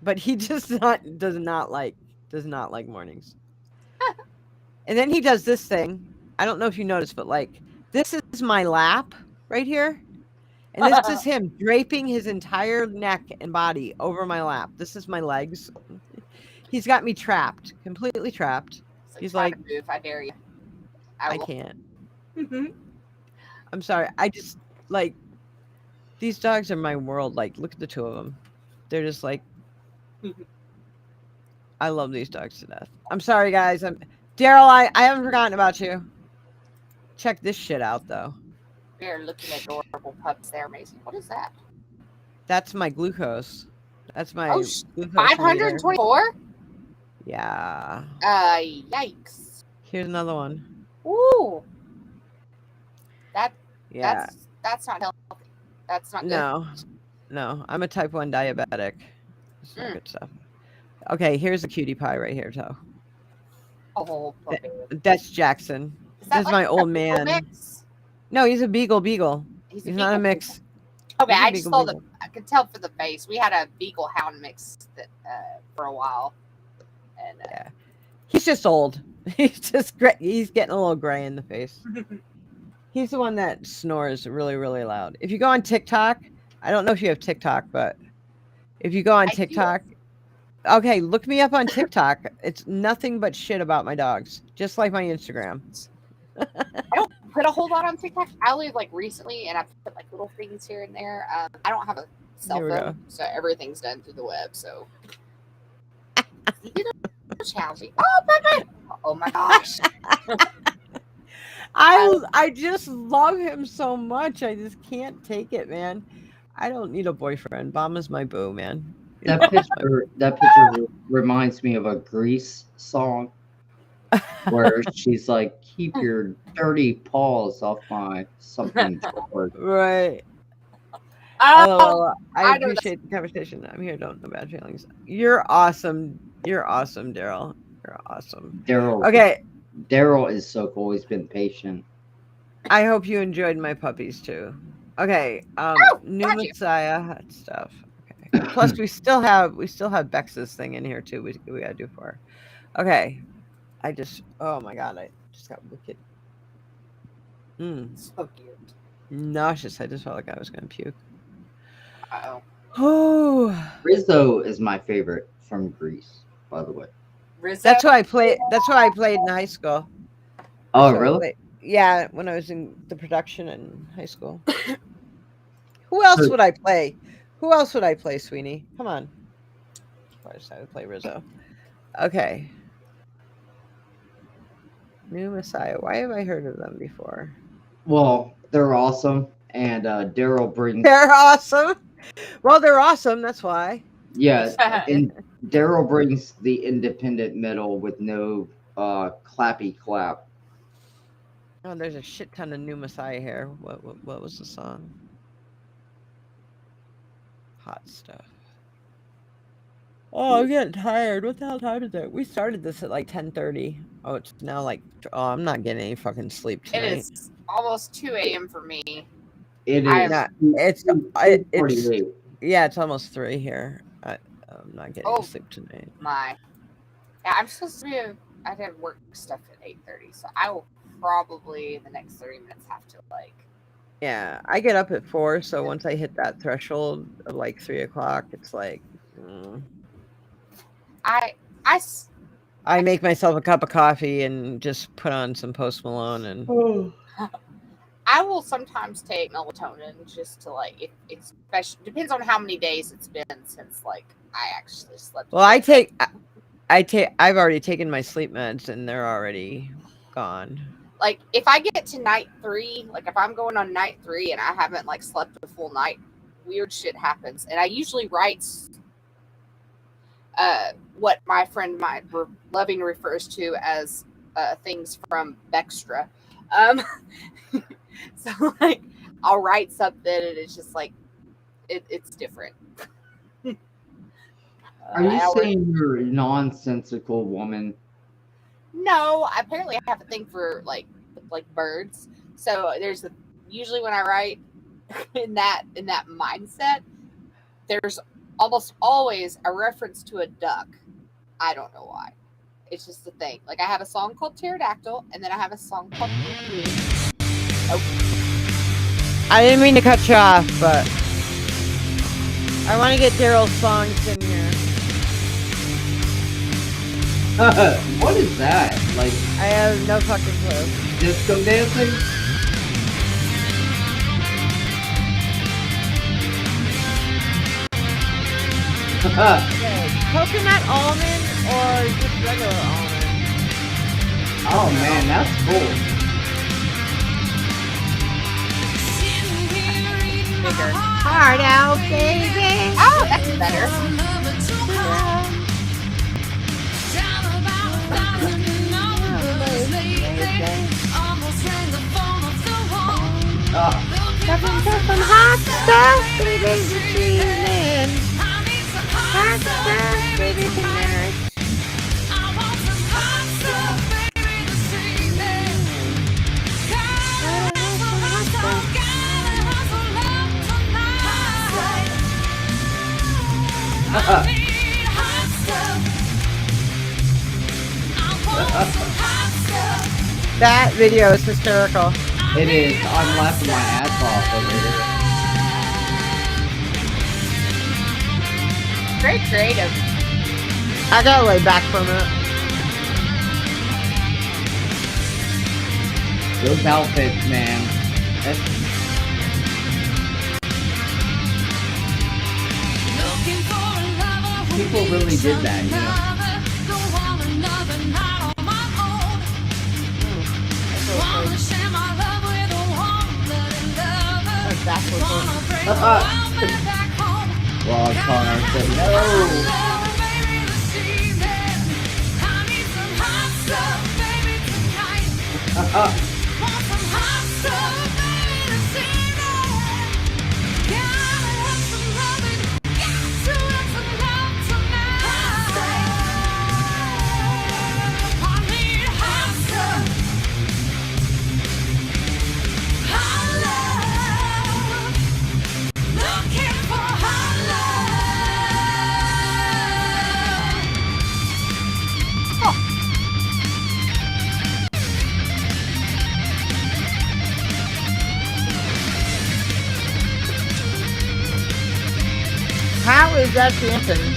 but he just does not like mornings. And then he does this thing. I don't know if you noticed, but like, this is my lap right here. And this is him draping his entire neck and body over my lap. This is my legs. He's got me trapped, completely trapped. He's Try like, to move, I dare you. I can't. I'm sorry. I just like, these dogs are my world. Like, look at the two of them. They're just like, I love these dogs to death. I'm sorry, guys. Daryl, I haven't forgotten about you. Check this shit out, though. We are looking at adorable pups. They're amazing. What is that? That's my glucose. That's my glucose 524? meter. Yeah. Yikes. Here's another one. Ooh. Yeah. That's not healthy. That's not good. No. I'm a type 1 diabetic. That's not good stuff. Okay, here's a cutie pie right here, too. Oh, That's Jackson. This is my old man. Mix? No, he's a beagle. He's not a mix. Okay, He's a I just beagle. saw I could tell for the face. We had a beagle hound mix that for a while, and Yeah. He's just old. He's just great. He's getting a little gray in the face. He's the one that snores really, really loud. If you go on TikTok, I don't know if you have TikTok, but if you go on TikTok, okay, look me up on TikTok. It's nothing but shit about my dogs, just like my Instagram. I don't put a whole lot on TikTok. I only like recently, and I put like little things here and there. I don't have a cell Here we go. phone, so everything's done through the web. So, challenging. Oh my gosh! I just love him so much. I just can't take it, man. I don't need a boyfriend. Bomba's my boo, man. You know? That picture reminds me of a Grease song where she's like, "Keep your dirty paws off my something." Right. Oh, I appreciate the conversation. I'm here. Don't no bad feelings. You're awesome. You're awesome, Daryl. You're awesome. Daryl. Okay. Daryl is so cool. He's been patient. I hope you enjoyed my puppies too. Okay. New Messiah hot stuff. Okay. Plus we still have Bex's thing in here too. We gotta do for her. Okay. Oh my god, I just got wicked. So cute. Nauseous. I just felt like I was gonna puke. Uh-oh. Oh, Rizzo is my favorite from Grease, by the way. Rizzo? That's what I played. That's what I played in high school. Oh, So, really? like, yeah, when I was in the production in high school. Who else would I play? Who else would I play, Sweeney? Come on. I decided to play Rizzo. Okay. New Messiah. Why have I heard of them before? Well, they're awesome, and Daryl brings. They're awesome. Well, they're awesome. That's why. Yeah, and Daryl brings the independent metal with no clappy clap. Oh, there's a shit ton of New Messiah here. What was the song? Hot stuff. Oh, I'm getting tired. What the hell time is it? We started this at like 10:30. Oh, it's now like. Oh, I'm not getting any fucking sleep tonight. It is almost 2 a.m. for me. It is. It's late. Yeah, it's almost 3 here. I'm not getting any sleep tonight. My. Yeah, I'm supposed to be. I did work stuff at 8:30, so I will probably the next 30 minutes have to like. Yeah, I get up at 4, so once I hit that threshold of like 3 o'clock, it's like. I make myself a cup of coffee and just put on some Post Malone and. I will sometimes take melatonin just to like if it's special. Depends on how many days it's been since like I actually slept. Well, I've already taken my sleep meds and they're already gone. Like if I get to night 3, like if I'm going on night 3 and I haven't like slept a full night, weird shit happens. And I usually write what my friend Loving refers to as things from Bextra. So like I'll write something and it's just like it's different. Are you saying you're a nonsensical woman? No, apparently I have a thing for like birds. So there's usually when I write in that mindset, there's almost always a reference to a duck. I don't know why. It's just a thing. Like I have a song called Pterodactyl, and then I have a song called. I didn't mean to cut you off, but I want to get Daryl's songs in here. What is that? Like I have no fucking clue. Disco dancing? Coconut almond or just regular almond? Oh man, that's cool. Hard out, baby. Oh, that's better. Got some hot stuff, baby, this evening. Hot stuff, baby, tonight. That video is hysterical. It is. I'm laughing my ass off over here. Very creative. I gotta lay back from it. Those outfits, man. People really did that, you know. Well, Connor said no. How is that dancing?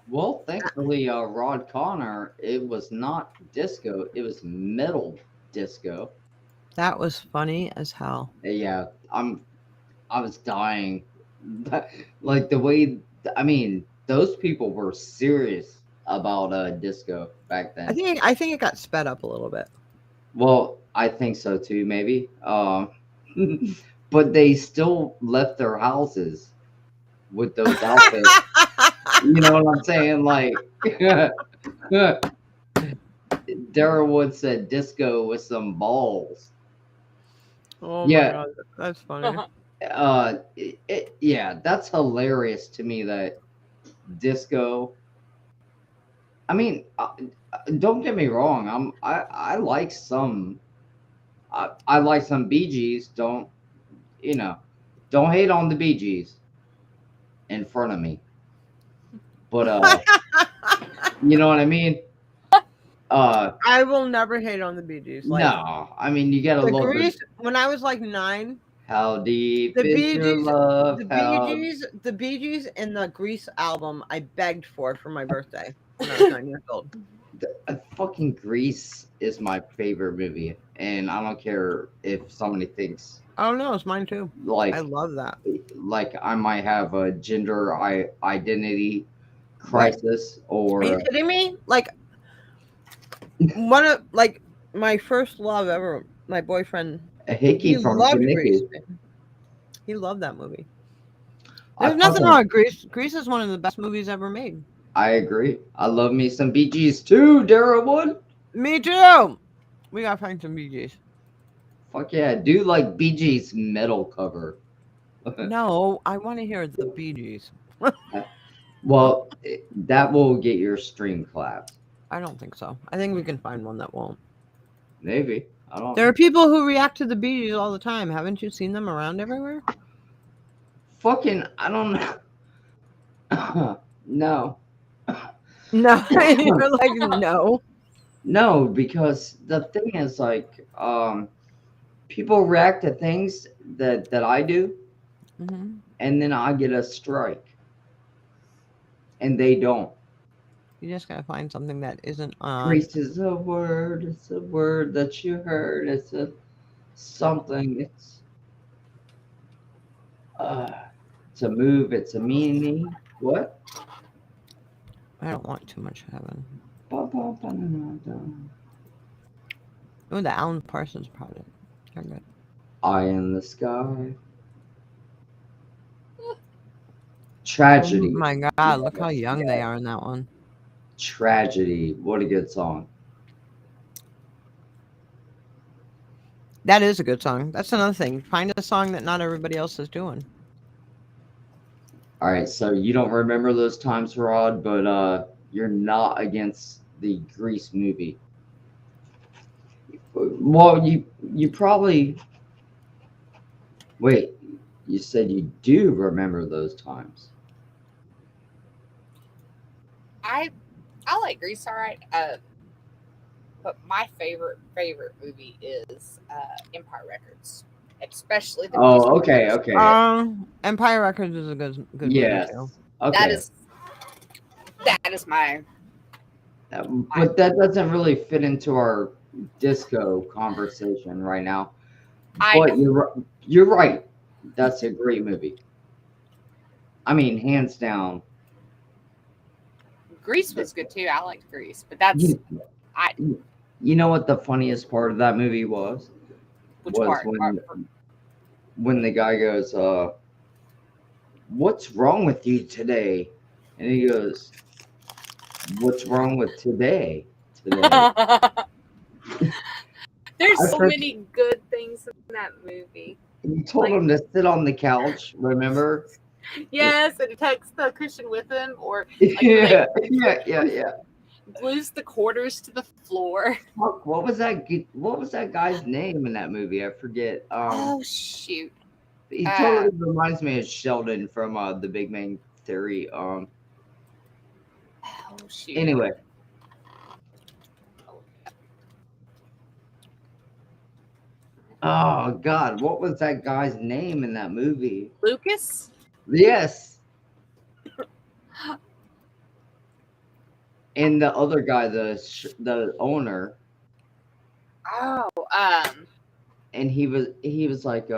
Well, thankfully, Rod Connor, it was not disco; it was metal disco. That was funny as hell. Yeah, I was dying. Like the way, I mean, those people were serious about disco back then. I think it got sped up a little bit. Well, I think so too, maybe. But they still left their houses with those outfits. You know what I'm saying? Like, Darrellwood said disco with some balls. Oh Yeah. my god, that's funny. Yeah, that's hilarious to me that disco. I mean, don't get me wrong. I like some. I like some Bee Gees. Don't hate on the Bee Gees in front of me. But you know what I mean? I will never hate on the Bee Gees. Like, no, I mean you gotta the love Grease, when I was like 9, how deep the is Bee your Gees, love? the Bee Gees and the Grease album I begged for my birthday when I was 9 years old. Fucking Grease is my favorite movie, and I don't care if somebody thinks Oh no, it's mine too. like I love that. like I might have a gender identity crisis or Are you kidding me? Like one of my first love ever, my boyfriend. a hickey He from loved Kaniki. Grease. He loved that movie. I There's nothing fucking- wrong with Grease. Grease is one of the best movies ever made. I agree. I love me some Bee Gees too, Darylwood. Me too. We gotta find some Bee Gees. Fuck yeah, I do like Bee Gees metal cover. No, I want to hear the Bee Gees. Well, that will get your stream clapped. I don't think so. I think we can find one that won't. Maybe. I don't There are people who react to the Bee Gees all the time. Haven't you seen them around everywhere? Fucking, I don't know. No. No, you're like no. No, because the thing is like, people react to things that I do, Mm-hmm. and then I get a strike, and they don't. You just gotta find something that isn't on. Grace is a word. It's a word that you heard. It's a something. It's a move. It's a meaning. What? I don't want too much heaven. Ba-ba-ba-da-da-da. Oh, the Alan Parsons Project. They're good. Eye in the sky. Tragedy. Oh my God! Look how young they are in that one. Tragedy. What a good song. That is a good song. That's another thing. Find a song that not everybody else is doing. All right, so you don't remember those times, Rod, but you're not against the Grease movie. Well, you probably wait. You said you do remember those times. I like Grease, all right. But my favorite movie is Empire Records, especially the. Oh, music okay, version. okay. Empire Records is a good Yes. movie too. Okay. That is my. But that doesn't really fit into our disco conversation right now. But you're right. That's a great movie. I mean, hands down. Grease was good too. I liked Grease, but that's You know what the funniest part of that movie was? Which part? When the guy goes, "What's wrong with you today?" And he goes, "What's wrong with today?" There's so heard- many good things in that movie. He told him to sit on the couch. Remember? Yes, and he takes the cushion with him, or Yeah. glues the quarters to the floor. Fuck, what was that guy's name in that movie? I forget. Oh shoot! He totally reminds me of Sheldon from The Big Bang Theory. Oh shoot! Anyway. Oh God, what was that guy's name in that movie? Lucas. Yes. And the other guy, the owner. Oh, And he was like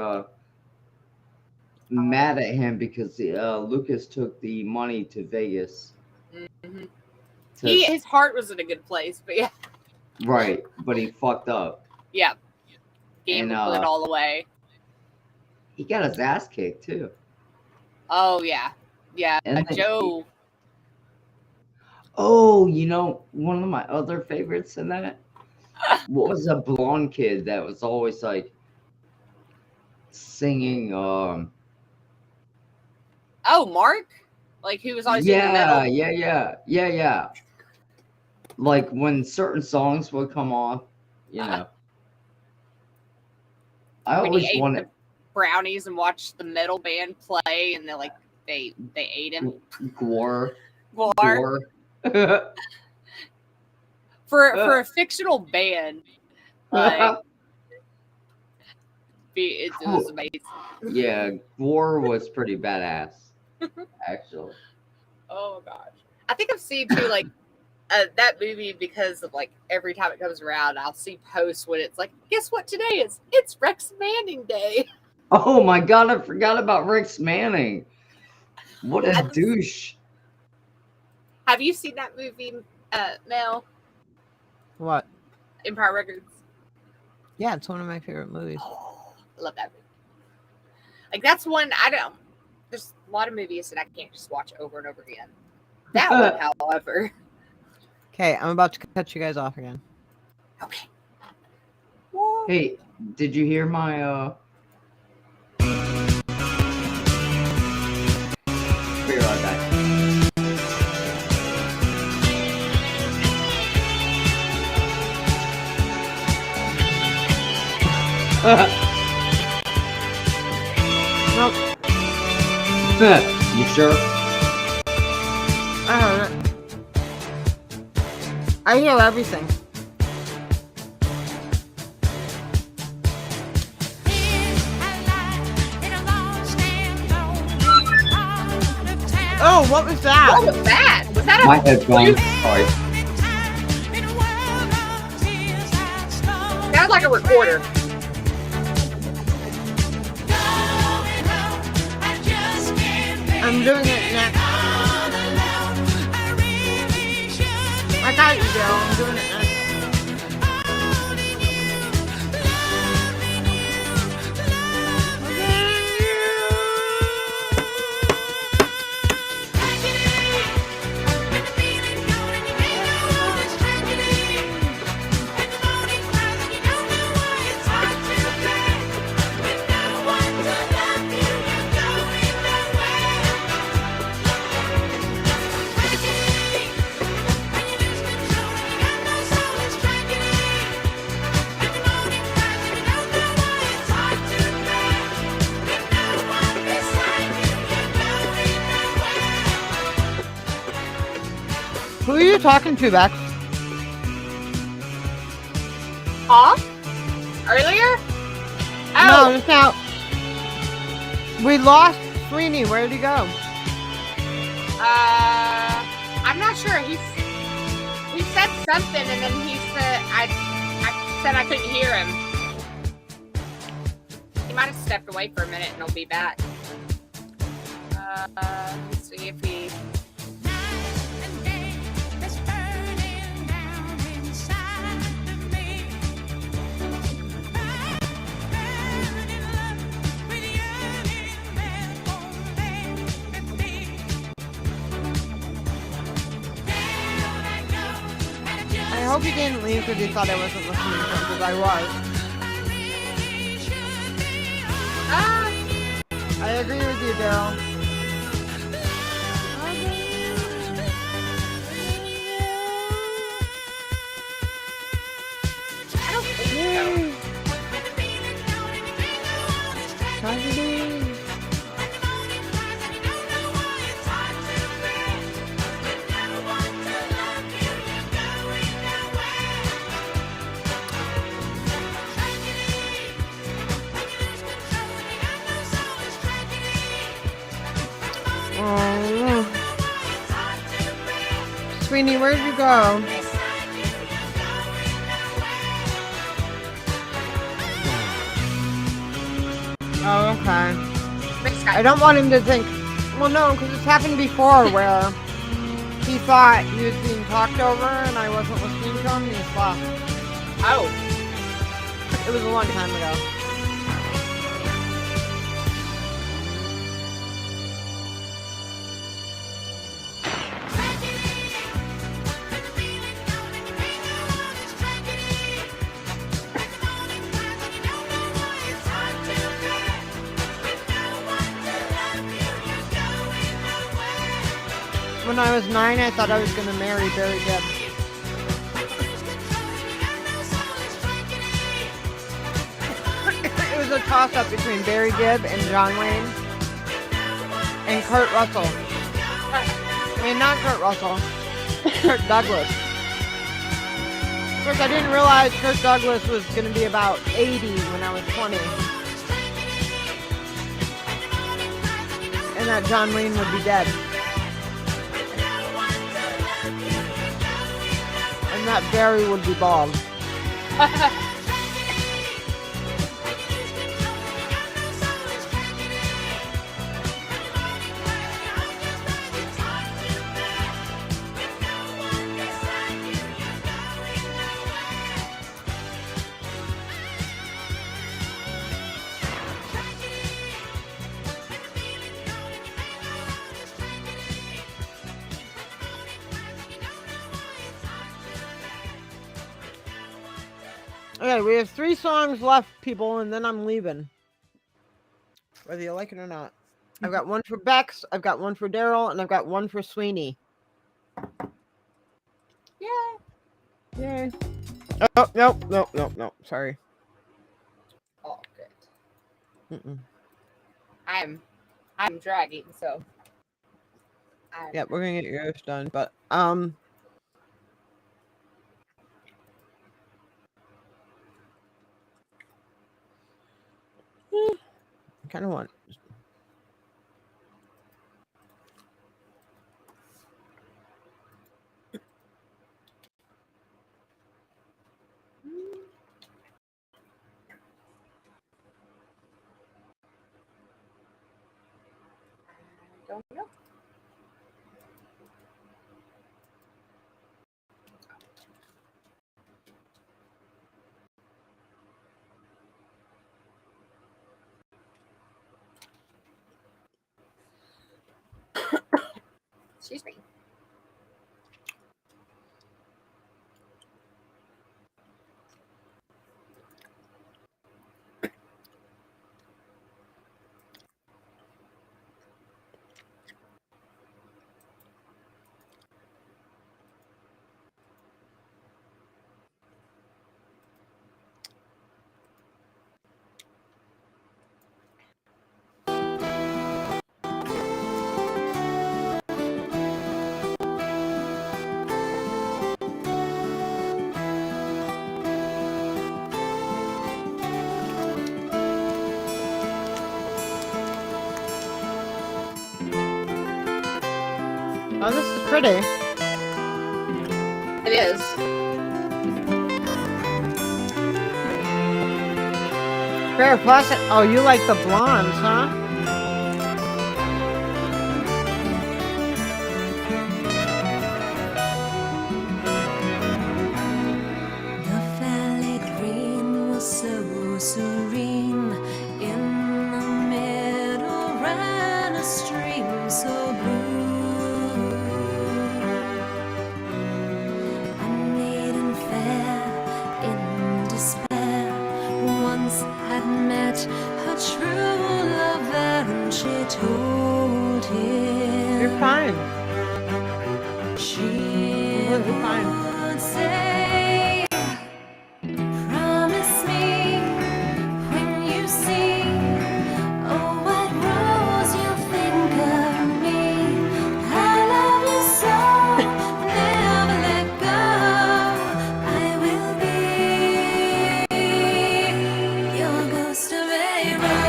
mad at him because Lucas took the money to Vegas. mm-hmm. His heart was in a good place, but yeah, Right, but he fucked up. yeah, gambled it all away. He got his ass kicked too. Oh yeah, yeah. And then Joe. Oh, one of my other favorites in that. What was a blonde kid that was always like singing? Oh, Mark, like he was always in the yeah. Like when certain songs would come on, I when always he ate wanted the brownies and watched the metal band play, and they ate him. Gore. For a fictional band, like it was amazing. Yeah, Gore was pretty badass, actually. Oh gosh, I think I've seen too that movie because of every time it comes around, I'll see posts when it's like, guess what today is? It's Rex Manning Day. Oh my God, I forgot about Rex Manning. What a douche. Have you seen that movie, Mel? What? Empire Records. Yeah, it's one of my favorite movies. I love that movie. Like that's one I don't. There's a lot of movies that I can't just watch over and over again. That one, however. Okay, I'm about to cut you guys off again. Okay. Hey, did you hear my Be right back. Nope. You sure? I heard it. I hear everything. Oh, what was that? What was that? Was that My headphones. Sorry. Sounds like a recorder. I'm doing it next. I got you, Joe. I'm doing it next. Who are you talking to, Bex? Huh? Earlier? No, just now. We lost Sweeney. Where did he go? I'm not sure. He said something, and then he said I said I couldn't hear him. He might have stepped away for a minute, and he'll be back. Let's see if he. I hope he didn't leave because he thought I wasn't listening to him, because I was. I agree with you, Daryl. I don't think so. Sweeney, where'd you go? Oh, okay. I don't want him to think. Well, no, because it's happened before where he thought he was being talked over and I wasn't listening to him and he left. Oh. It was a long time ago. When I was 9, I thought I was going to marry Barry Gibb. It was a toss-up between Barry Gibb and John Wayne and Kurt Russell. I mean, not Kurt Russell. Kirk Douglas. Of course, I didn't realize Kirk Douglas was going to be about 80 when I was 20. And that John Wayne would be dead. And that Barry would be bald. Okay, we have 3 songs left, people, and then I'm leaving. Whether you like it or not. I've got one for Bex, I've got one for Daryl, and I've got one for Sweeney. Yay! Yay. Oh, nope. Sorry. Oh, good. Mm-mm. I'm dragging, so. Yeah, we're gonna get yours done, but I kind of want. Don't know. Excuse me. Oh, this is pretty. It is. Fair plus. Oh, you like the blondes, huh? The valley green was so serene. In the middle ran a stream so blue. A maiden fair in despair once had met her true love there, and she told him You're fine. she You're fine. would say, promise me when you see a white rose you'll think of me. I love you so, never let go. I will be your ghost of April.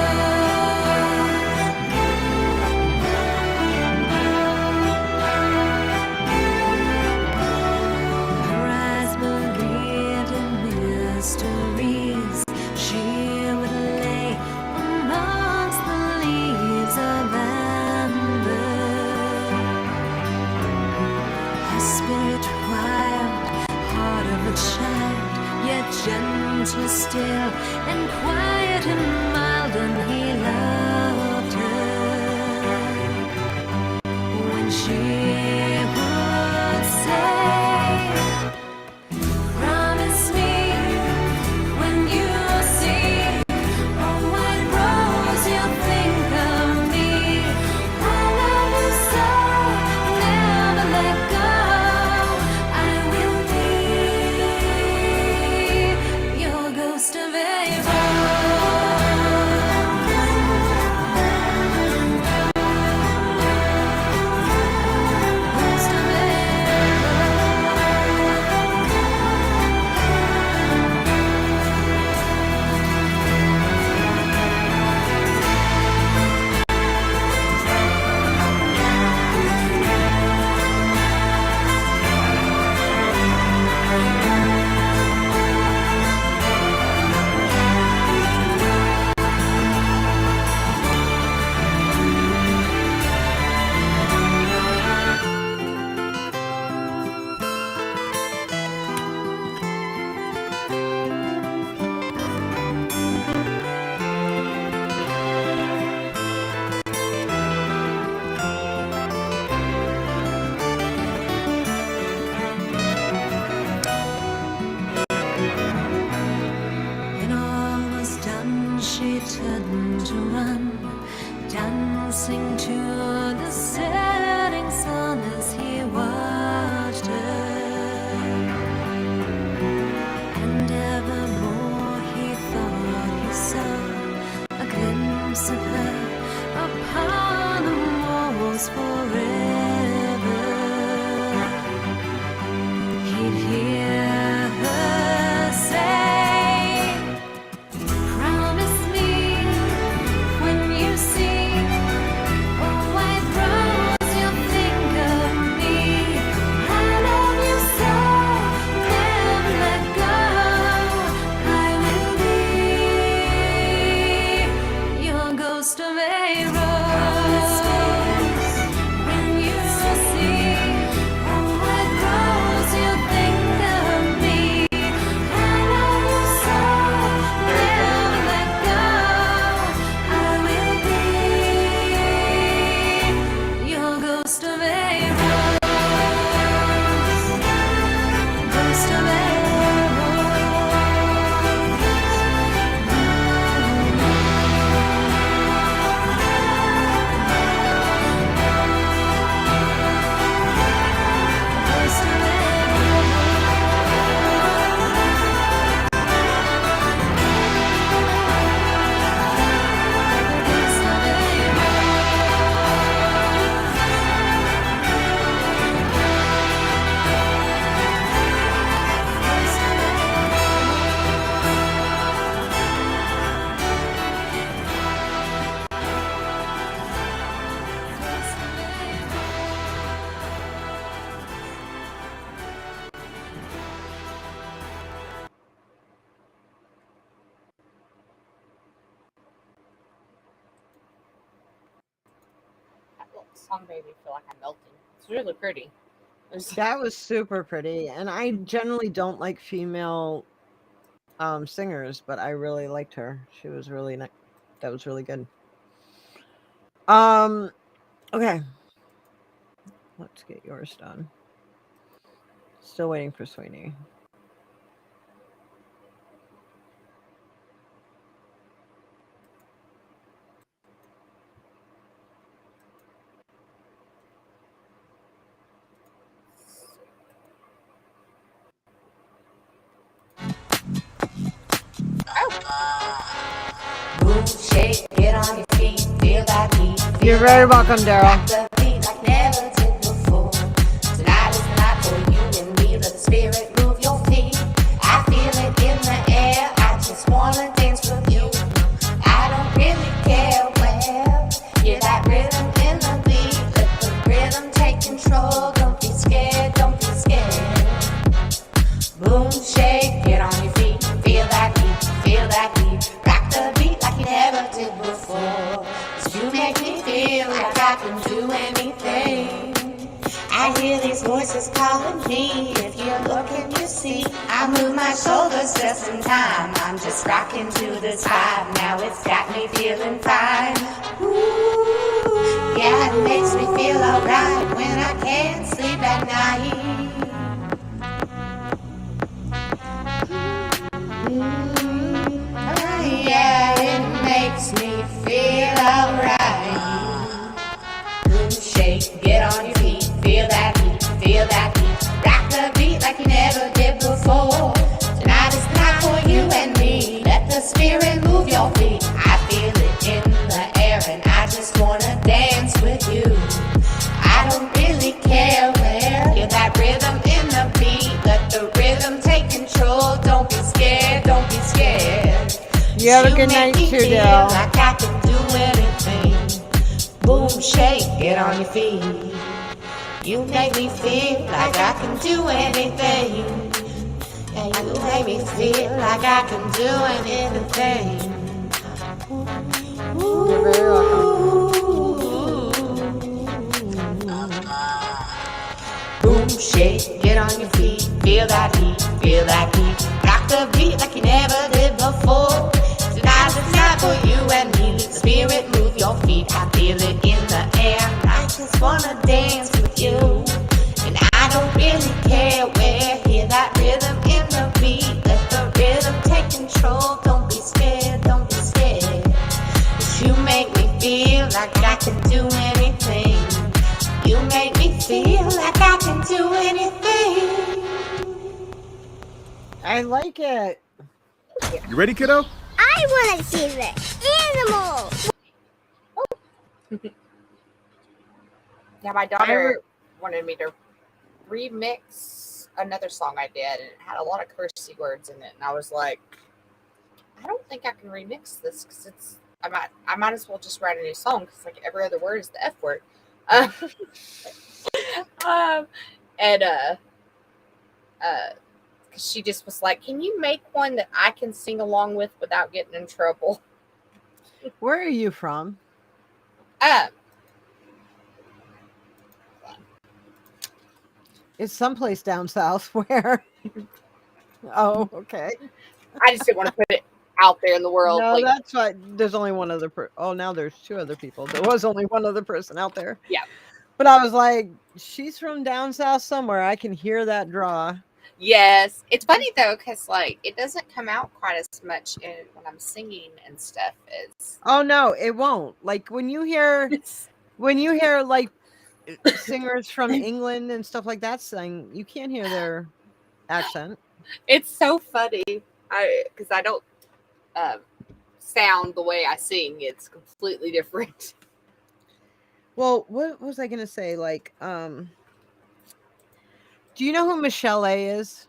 Her eyes believed in mysteries. She would lay amongst the leaves of amber. Her spirit wild, heart of a child, yet gentle still, and quiet and mild, and he loved her. When she would say, promise me when you see a white rose you'll think of me. I love you so, never let go. I will be your ghost of April. song made me feel like I'm melting. It's really pretty. That was super pretty, and I generally don't like female singers, but I really liked her. She was really nice. That was really good. Okay. Let's get yours done. Still waiting for Sweeney. Boom, shake, get on your feet, feel that heat. You're very welcome, Daryl. Rock the beat like never did before. Tonight is the night for you and me. Let the spirit move your feet. I feel it in the air. I just wanna dance with you. I don't really care where. Hear that rhythm in the beat. Let the rhythm take control. Don't be scared, don't be scared. Boom, shake, get on your feet. Feel that heat, feel that heat. Rock the beat like you never did before. 'Cause you make me feel like I can do anything. I hear these voices calling me. If you look and you see, I move my shoulders just in time. I'm just rocking to this vibe. Now it's got me feeling fine. Ooh, yeah, it makes me feel alright when I can't sleep at night. Yeah, it makes me feel alright. Boom, shake, get on your feet, feel that heat, feel that heat. Rock the beat like you never did before. Tonight is the night for you and me. Let the spirit move your feet. I feel it in the air and I just wanna dance with you. I don't really care where. Hear that rhythm in the beat. Let the rhythm take control. Don't be scared, don't be scared. You have a good night too, Daryl. Like I can do anything. Boom, shake, get on your feet. You make me feel like I can do anything. Yeah, you make me feel like I can do anything. You're very welcome. Boom, shake, get on your feet. Feel that heat, feel that heat. Rock the beat like you never did before. Tonight's the night for you and me. Let the spirit move your feet. I feel it in the air. I just wanna dance with you. And I don't really care where. Hear that rhythm in the beat. Let the rhythm take control. Don't be scared, don't be scared. 'Cause you make me feel like I can do anything. You make me feel like I can do anything. I like it. You ready, kiddo? I want to see the animals. Yeah, my daughter wanted me to remix another song I did, and it had a lot of cursey words in it. And I was like, I don't think I can remix this because it's. I might as well just write a new song because like every other word is the F word. Because she just was like, "Can you make one that I can sing along with without getting in trouble?" Where are you from? It's someplace down south. Where? Oh, okay. I just didn't want to put it out there in the world. No, like, that's why there's only one other oh, now there's two other people. There was only one other person out there. Yeah. But I was like, she's from down south somewhere. I can hear that draw. yes, it's funny though because like it doesn't come out quite as much when I'm singing and stuff as. Oh no, it won't. Like when you hear like singers from England and stuff like that sing, you can't hear their accent. It's so funny. Because I don't sound the way I sing. It's completely different. Well, what was I gonna say? Like, do you know who Michelle A is?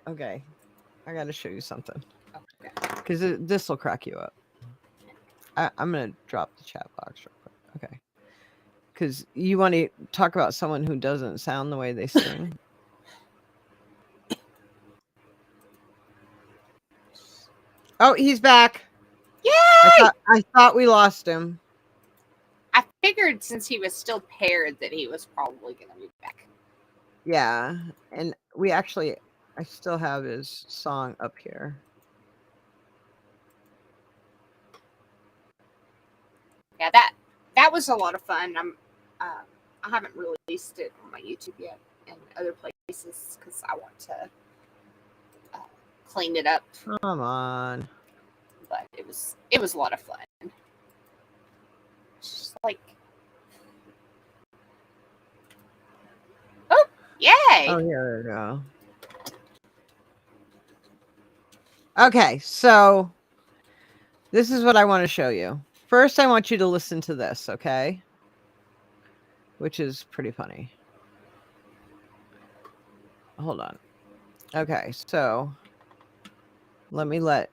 Okay, I gotta show you something because this will crack you up. I'm gonna drop the chat box real quick. Okay, because you want to talk about someone who doesn't sound the way they sing. Oh, he's back. Yay! I thought we lost him. figured since he was still paired that he was probably going to move back. Yeah, and I still have his song up here. Yeah, that was a lot of fun. I haven't released it on my YouTube yet and other places because I want to clean it up. Come on. But it was a lot of fun. It's just like, oh yay! Oh, here we go. Okay, so this is what I want to show you. First, I want you to listen to this, okay? Which is pretty funny. Hold on. Okay, so let me let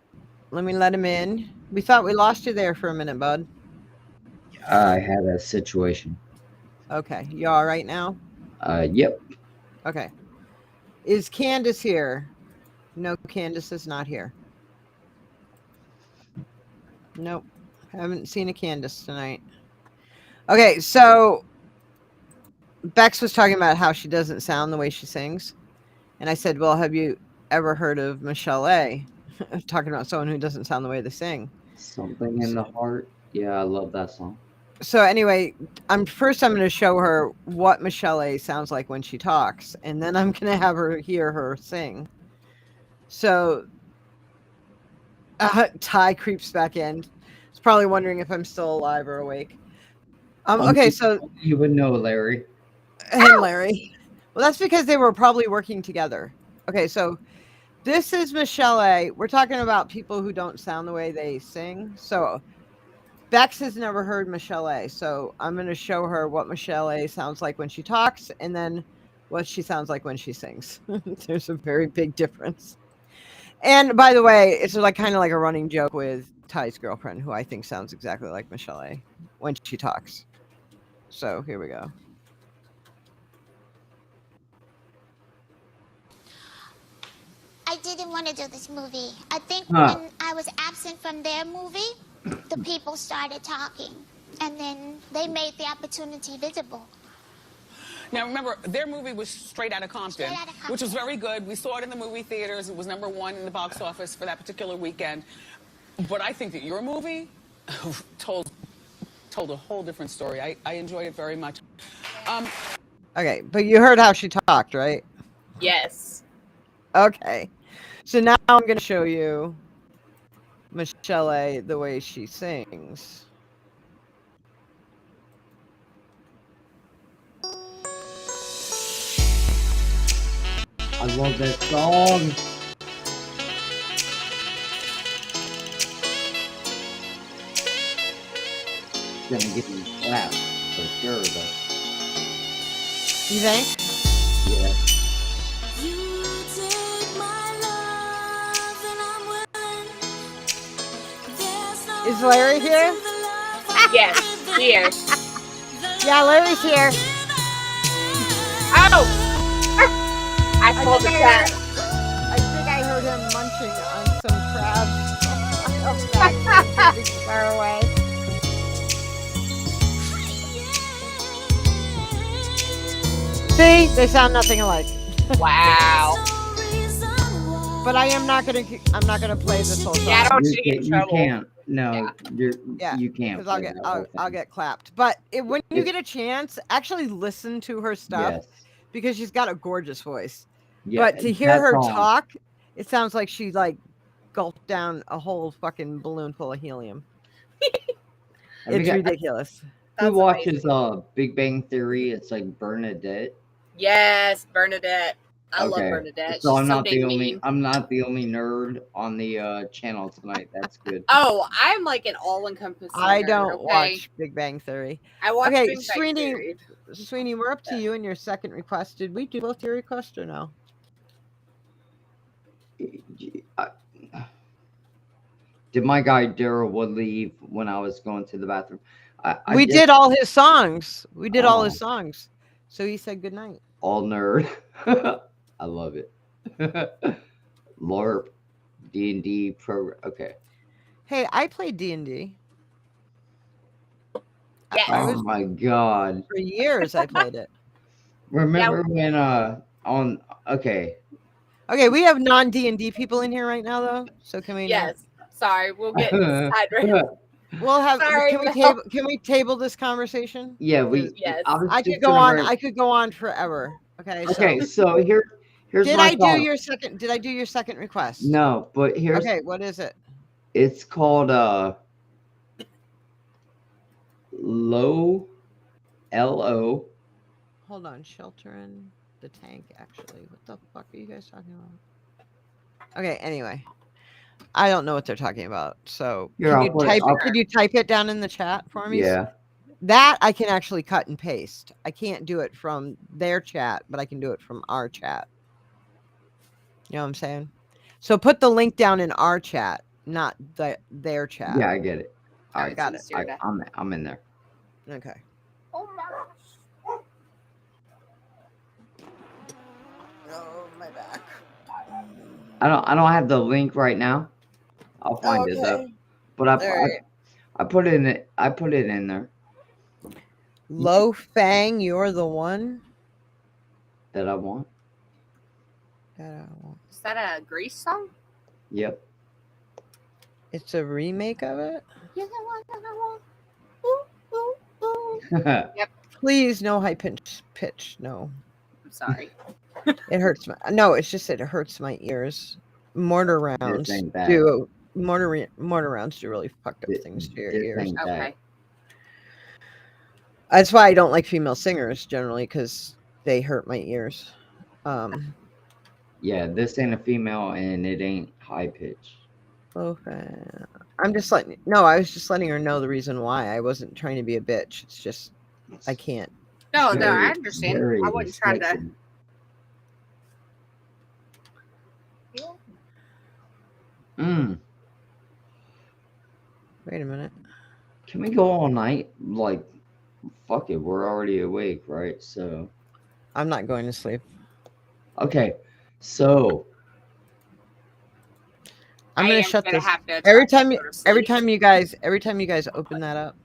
him in. We thought we lost you there for a minute, bud. I had a situation. Okay, you all right now? Yep. Okay. Is Candace here? No, Candace is not here. Nope. Haven't seen a Candace tonight. Okay, so Bex was talking about how she doesn't sound the way she sings. And I said, well, have you ever heard of Michelle A? Talking about someone who doesn't sound the way they sing. Something in the Heart. Yeah, I love that song. So anyway, I'm going to show her what Michelle A sounds like when she talks, and then I'm going to have her hear her sing. So Ty creeps back in. He's probably wondering if I'm still alive or awake. Okay, so you would know, Larry. Hey, Larry. Well, that's because they were probably working together. Okay, so this is Michelle A. We're talking about people who don't sound the way they sing. So Bex has never heard Michelle A. So I'm going to show her what Michelle A sounds like when she talks and then what she sounds like when she sings. There's a very big difference. And by the way, it's like kind of like a running joke with Ty's girlfriend, who I think sounds exactly like Michelle A. when she talks. So here we go. I didn't want to do this movie. I think when I was absent from their movie, the people started talking, and then they made the opportunity visible. Now remember, their movie was Straight Outta Compton, which was very good. We saw it in the movie theaters. It was #1 in the box office for that particular weekend. But I think that your movie told a whole different story. I enjoyed it very much. Okay, but you heard how she talked, right? Yes. Okay. So now I'm going to show you Michelle A. the way she sings. I love that song. Gonna get me clapped for sure, though. You think? Yeah. Is Larry here? Yes, here. Yeah, Larry's here. Oh! I pulled the crab. I think I heard him munching on some crabs. Far away. See, they sound nothing alike. Wow. But I'm not gonna play this whole song. Yeah, I don't want you to get in trouble. You can't. No, you can't. Because I'll get clapped. But when you get a chance, actually listen to her stuff because she's got a gorgeous voice. Yeah, but to hear her talk, it sounds like she like gulped down a whole fucking balloon full of helium. It's ridiculous. Who watches Big Bang Theory? It's like Bernadette. Yes, Bernadette. I love Bernadette. So I'm not the only nerd on the channel tonight. That's good. Oh, I'm like an all-encompassing. I don't watch Big Bang Theory. I watch Big Bang Theory. Sweeney, we're up to you and your second request. Did we do both your requests or no? Did my guy Daryl Wood leave when I was going to the bathroom? We did all his songs. We did all his songs. So he said good night. All nerd. I love it. LARP, D&D program. Okay. Hey, I play D&D. Yes. Oh my god. For years I played it. Remember when okay. Okay, we have non D&D people in here right now though. So can we Yes. Sorry, we'll get sidetracked. We'll have Sorry, can we table this conversation? Yeah, Yes. I could go on. I could go on forever. Okay. Okay, so here's did my I thought. do your second? Did I do your second request? No, but here's Okay. What is it? It's called LO. Hold on, shelter in the tank. Actually, what the fuck are you guys talking about? Okay. Anyway, I don't know what they're talking about. So Here, could you type it down in the chat for me? Yeah. That I can actually cut and paste. I can't do it from their chat, but I can do it from our chat. You know what I'm saying? So put the link down in our chat, not their chat. Yeah, I get it. All right, got it. I'm in there. Okay. Oh my gosh. Oh, my back. I don't have the link right now. I'll find it though. But I put it in it. I put it in there. Lo Fang, you're the one that I want. Is that a Grease song? Yep. It's a remake of it. You're the one that I want. Ooh, ooh, ooh. Yep. Please, no high pitch. No. I'm sorry. It hurts my. No, it's just that it hurts my ears. Mortar rounds ain't bad. do mortar rounds do really fucked up things to your ears. Okay. That's why I don't like female singers generally, because they hurt my ears. Yeah, this ain't a female and it ain't high pitch. Okay. I'm just letting. No, I was just letting her know the reason why. I wasn't trying to be a bitch. It's just I can't. No, I understand. I wasn't trying to. Wait a minute. Can we go all night? Like, fuck it. We're already awake, right? So. I'm not going to sleep. Okay, so. I'm gonna shut this. Every time you guys open that up,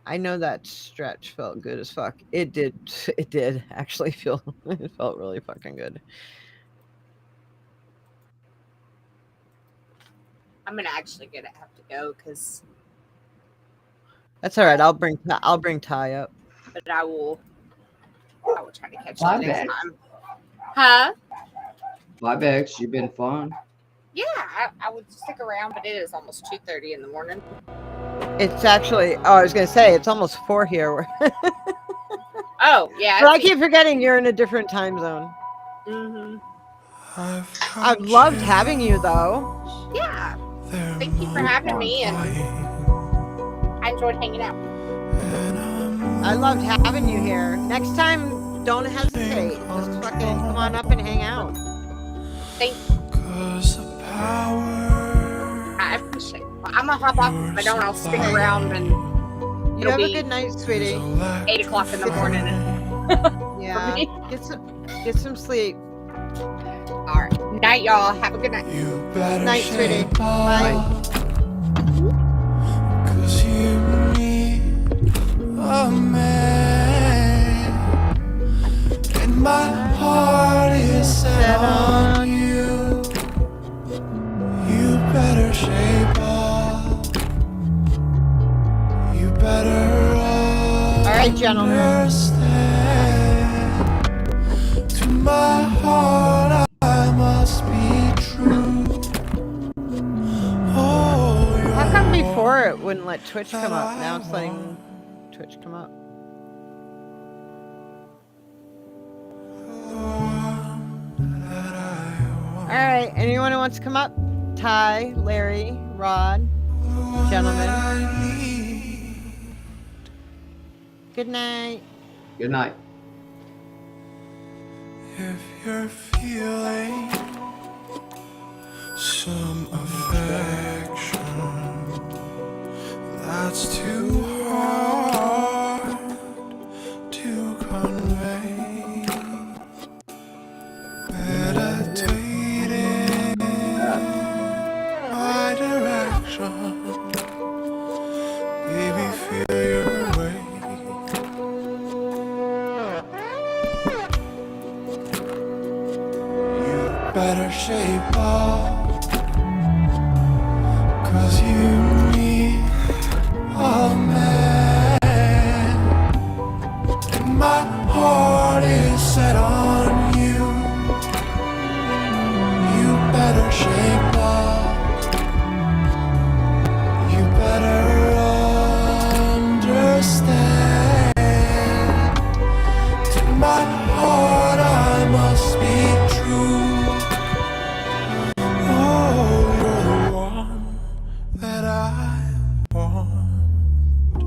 I know that stretch felt good as fuck. It did actually feel. It felt really fucking good. I'm gonna actually have to go because. That's all right. I'll bring Ty up. But I will try to catch up next time. Huh? 5X, you've been fun. Yeah, I would stick around, but it is almost 2:30 in the morning. It's actually. Oh, I was gonna say it's almost 4 here. Oh yeah. But I keep forgetting you're in a different time zone. I've loved having you though. Yeah. Thank you for having me, and I enjoyed hanging out. I loved having you here. Next time, don't hesitate. Just fucking come on up and hang out. Thank you. I appreciate it. I'm gonna hop off if I don't. I'll stick around and. You have a good night, sweetie. 8 o'clock in the morning. Yeah. Get some sleep. All right. Night, y'all. Have a good night. Night, sweetie. Bye. Cause you need a man, and my heart is set on you. You better shape up. You better all right, gentlemen. Understand. To my heart, I must be true. Oh, how come before it wouldn't let Twitch come up? Now it's letting Twitch come up. All right, anyone who wants to come up? Ty, Larry, Rod, gentlemen. Good night. Good night. If you're feeling some affection that's too hard to convey, meditating my direction, baby, feel your way. better shape up. 'Cause you and me are mad, and my heart is set on you. You better shape up. You better understand. To my heart I must be true. Oh, you're the one that I want.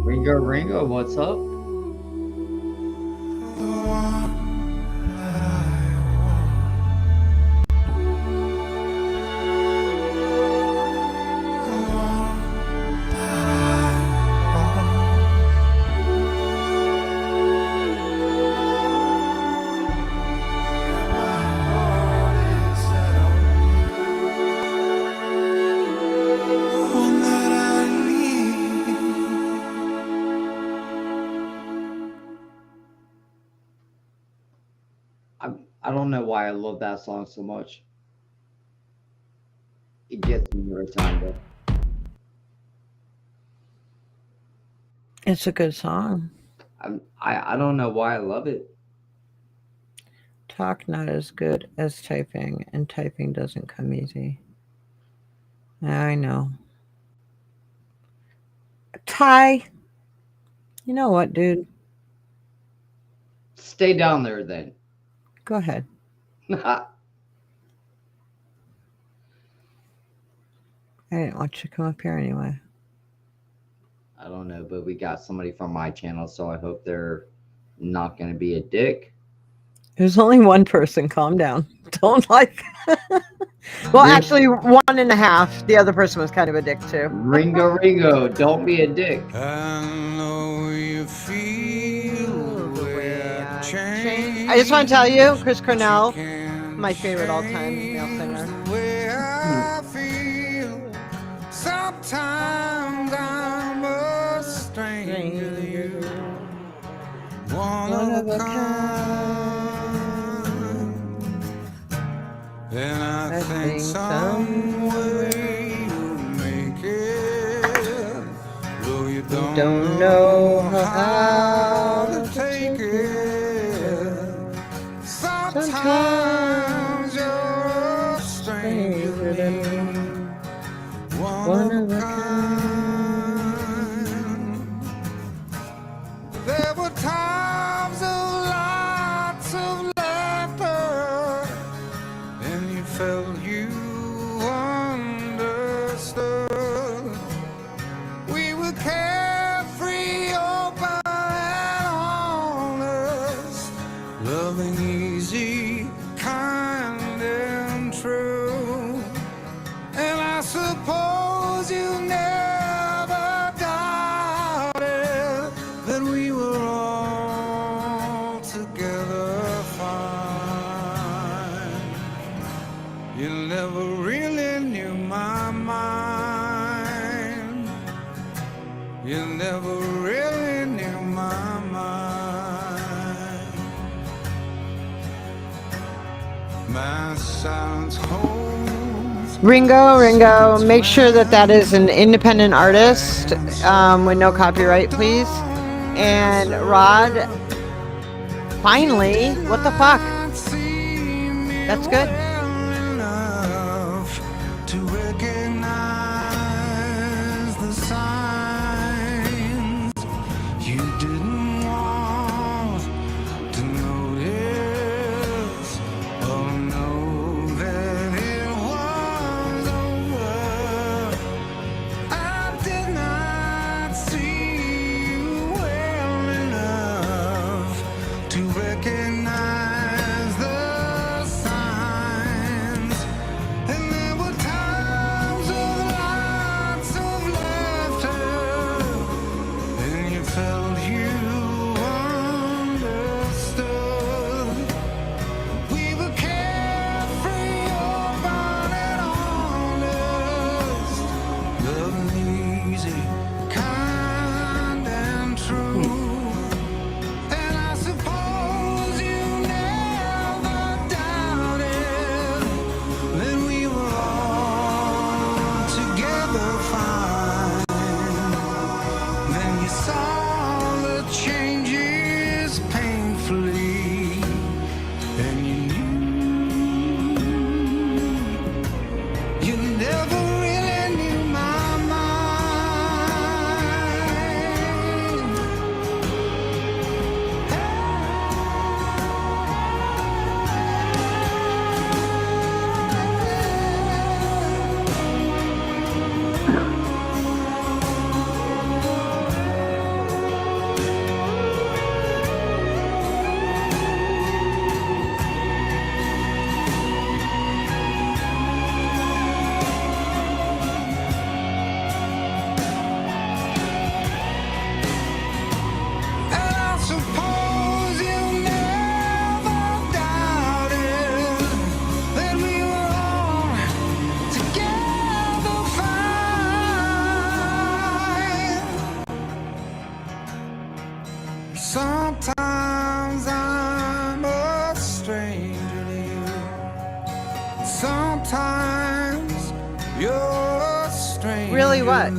Ringo, Ringo, what's up? The one that I want. The one that I don't know why I love that song so much. It gets me every time, though. It's a good song. I don't know why I love it. Talk not as good as typing, and typing doesn't come easy. I know. Ty, you know what, dude? Stay down there then. Go ahead. I didn't want you to come up here anyway. I don't know, but we got somebody from my channel, so I hope they're not going to be a dick. There's only one person. Calm down. Don't like. Well, actually, 1.5. The other person was kind of a dick too. Ringo, Ringo, don't be a dick. I know you feel the way I change. I just want to tell you, Chris Cornell, my favorite all-time male singer. I feel sometimes I'm a stranger. One of a kind. And I think some way you'll make it. Though you don't know how to take it. Sometimes you're a stranger than one of a kind. There were times of lots of laughter, and you felt you understood. We were carefree, open and honest, loving easy, kind and true. And I suppose you never doubted that we were all together fine. You never really knew my mind. You never really knew my mind. My silence holds. Ringo, make sure that is an independent artist with no copyright, please. And Rod, finally, what the fuck? That's good. Enough to recognize the signs you didn't want to notice or know that it was over. I did not see you well enough to recognize the signs. And there were times of lots of laughter, and you felt you understood. We were carefree, open and honest, loving easy, kind and true. And I suppose Really what?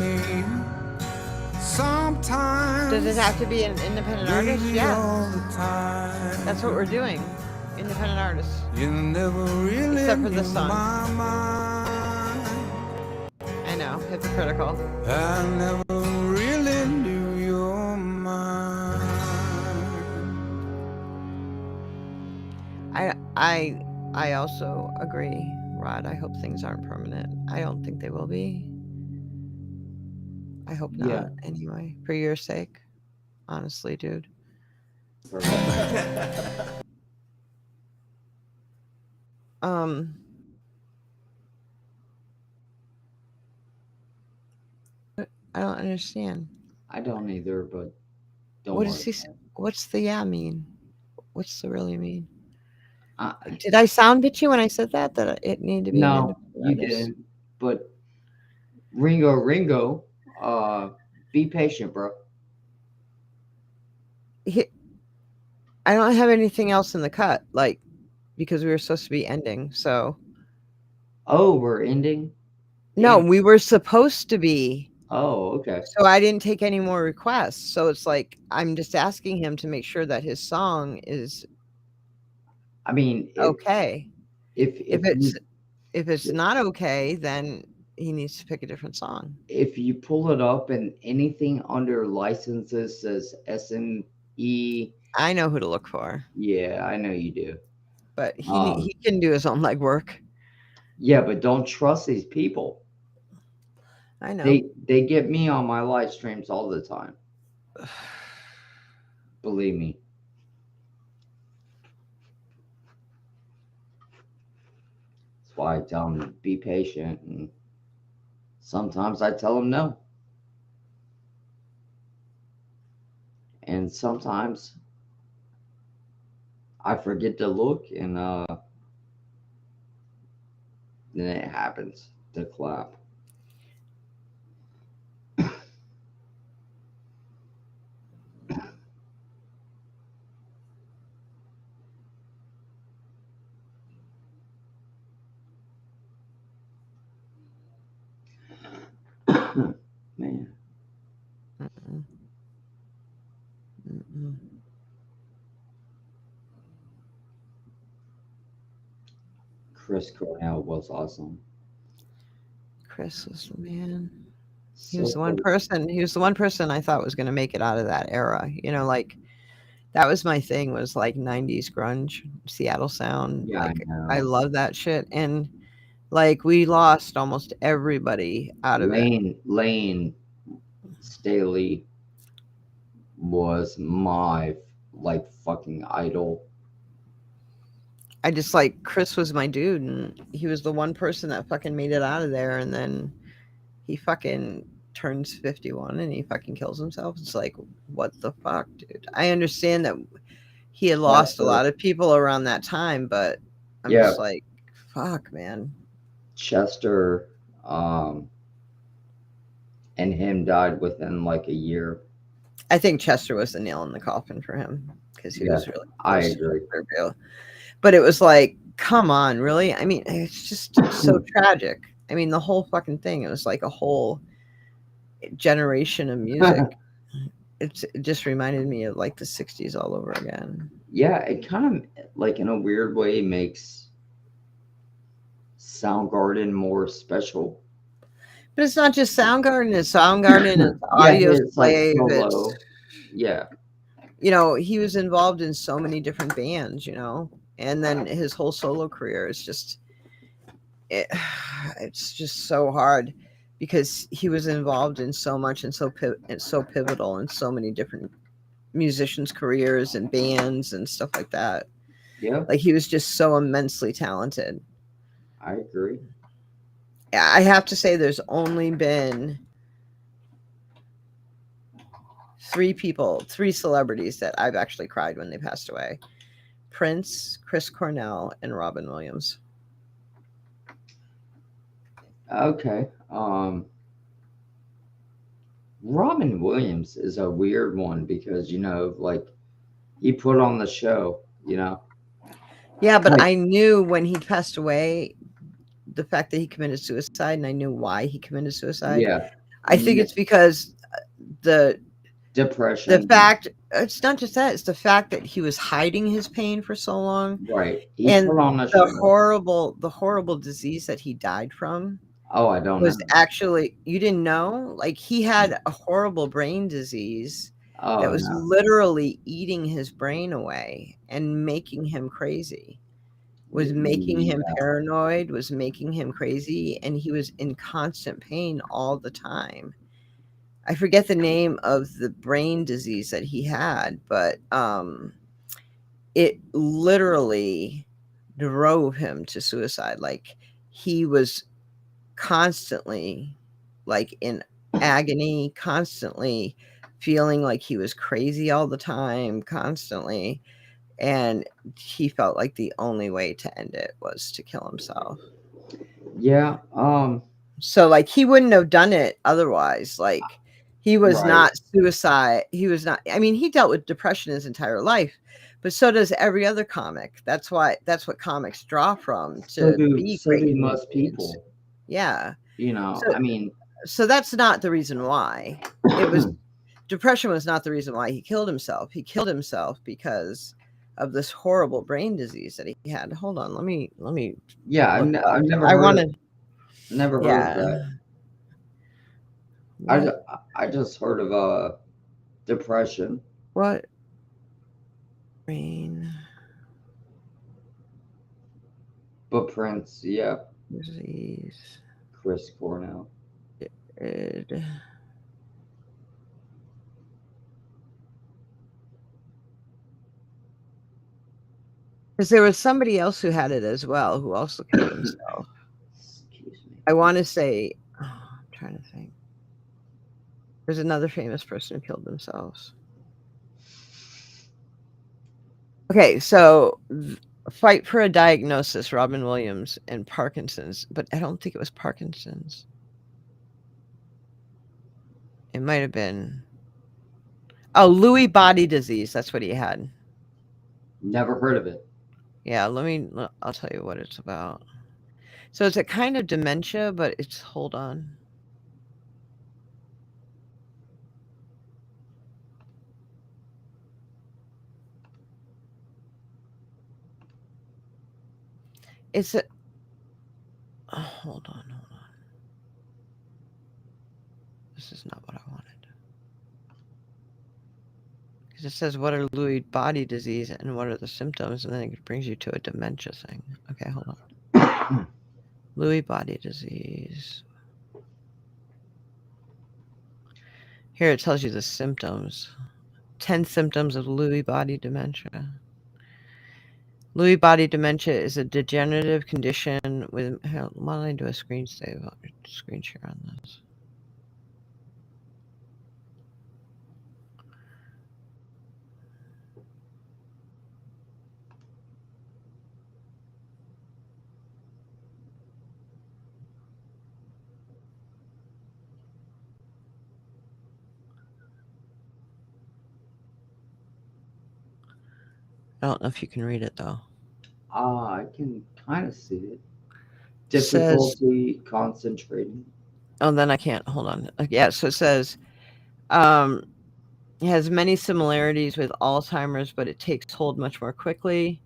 Sometimes Does it have to be an independent artist? Yeah. That's what we're doing. Independent artists. You never really Except for this song. my mind. I know, hypocritical. I never really knew your mind. I also agree, Rod. I hope things aren't permanent. I don't think they will be. I hope not. Yeah. Anyway, for your sake, honestly, dude. I don't understand. I don't either, but don't What worry. does he? What's the yeah mean? What's the really mean? Uh, Did I sound bitchy when I said that? That it needed to be? an No, you independent artist? didn't. But Ringo, be patient, bro. I don't have anything else in the cut, like, because we were supposed to be ending. So Oh, we're ending? no, Damn. we were supposed to be. Oh, okay. So I didn't take any more requests. So it's like I'm just asking him to make sure that his song is I mean, okay. If it's not okay, then he needs to pick a different song. if you pull it up and anything under licenses says SME, I know who to look for, yeah, I know you do. but he can do his own legwork. Yeah, but don't trust these people. I know. They get me on my live streams all the time. Believe me. That's why I tell them to be patient, and sometimes I tell them no. And sometimes I forget to look, and then it happens to clap. Man. Chris Cornell was awesome. Chris was the man. He So was the one cool. person. He was the one person I thought was going to make it out of that era. You know, like that was my thing. Was like '90s grunge, Seattle sound. Yeah, like, I I know. love that shit. And like we lost almost everybody out of it. Lane Staley was my like fucking idol. I just like Chris was my dude, and he was the one person that fucking made it out of there. And then he fucking turns 51 and he fucking kills himself. It's like, what the fuck, dude? I understand that he had lost a lot of people around that time, but I'm just like, fuck, man. Chester and him died within like a year. I think Chester was the nail in the coffin for him because he was really I close to agree. Fairfield. But it was like, come on, really? I mean, it's just so tragic. I mean, the whole fucking thing, it was like a whole generation of music. It just reminded me of like the 60s all over again. Yeah, it kind of like in a weird way makes Soundgarden more special. But it's not just Soundgarden, it's Soundgarden, it's Audio it's like Slave. solo. It's, Yeah. you know, he was involved in so many different bands, you know, and then his whole solo career is just, it's just so hard because he was involved in so much and so pivotal in so many different musicians' careers and bands and stuff like that. Yeah. Like he was just so immensely talented. I agree. I have to say there's only been three celebrities that I've actually cried when they passed away. Prince, Chris Cornell, and Robin Williams. Okay. Robin Williams is a weird one because, you know, like he put on the show, you know. Yeah, but Like- I knew when he passed away, the fact that he committed suicide, and I knew why he committed suicide. Yeah. I think it's because the fact, it's not just that, it's the fact that he was hiding his pain for so long. Right. He And put on a the show. horrible disease that he died from Oh, I don't was know. actually, you didn't know? Like, he had a horrible brain disease that Oh, was no. literally eating his brain away and making him crazy. Was making him paranoid, was making him crazy, and he was in constant pain all the time. I forget the name of the brain disease that he had, but it literally drove him to suicide. Like, he was constantly like in agony, constantly feeling like he was crazy all the time, constantly. And he felt like the only way to end it was to kill himself. Yeah. So, like, he wouldn't have done it otherwise. Like, he was Right. not suicide. He was not, I mean, he dealt with depression his entire life, but so does every other comic. That's what comics draw from to be So great do human most beings. people. Yeah. You know, So, I mean, so that's not the reason why. It was depression was not the reason why he killed himself. He killed himself because of this horrible brain disease that he had. Hold on, let me. yeah, I've look up. never I heard wanted. never heard Yeah. of that. What? I just heard of depression. What? Brain Footprints, yeah. disease. Chris Cornell. Because there was somebody else who had it as well, who also killed himself. Excuse me. I want to say, I'm trying to think. There's another famous person who killed themselves. Okay, so Fight for a Diagnosis, Robin Williams, and Parkinson's, but I don't think it was Parkinson's. It might have been. Oh, Lewy body disease. That's what he had. Never heard of it. Yeah, I'll tell you what it's about. So it's a kind of dementia, but it's, hold on. It's a, oh, hold on. This is not what I wanted. Because it says, what are Lewy body disease and what are the symptoms? And then it brings you to a dementia thing. Okay, hold on. Lewy body disease. Here it tells you the symptoms. 10 symptoms of Lewy body dementia. Lewy body dementia is a degenerative condition with, why don't I do a screen share on this? I don't know if you can read it though. I can kind of see it. Difficulty concentrating. Oh, then I can't. Hold on. Yeah, so it says it has many similarities with Alzheimer's, but it takes hold much more quickly.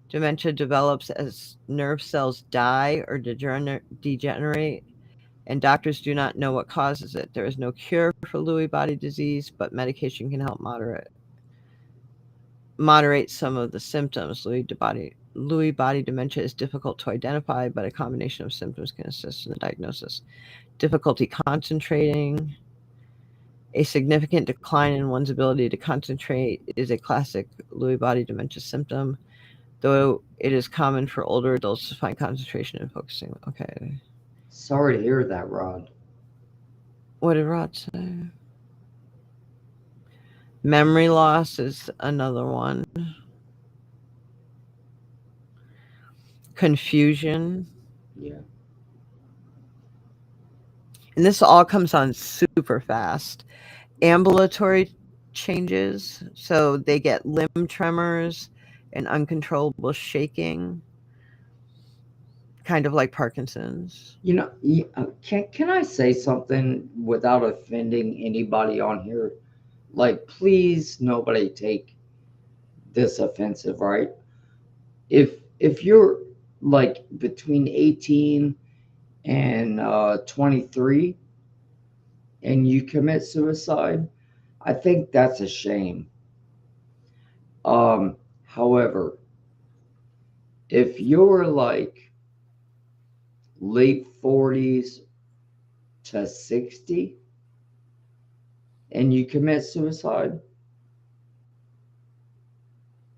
Dementia develops as nerve cells die or degenerate, and doctors do not know what causes it. There is no cure for Lewy body disease, but medication can help moderate some of the symptoms. Lewy body dementia is difficult to identify, but a combination of symptoms can assist in the diagnosis. Difficulty concentrating. A significant decline in one's ability to concentrate is a classic Lewy body dementia symptom, though it is common for older adults to find concentration and focusing. Okay. Sorry to hear that, Rod. What did Rod say? Memory loss is another one. Confusion. Yeah. And this all comes on super fast. Ambulatory changes. So they get limb tremors and uncontrollable shaking. kind of like Parkinson's. You know, can I say something without offending anybody on here? Like, please, nobody take this offensive, right? If you're like between 18 and 23 and you commit suicide, I think that's a shame. However, if you're like late 40s to 60 and you commit suicide,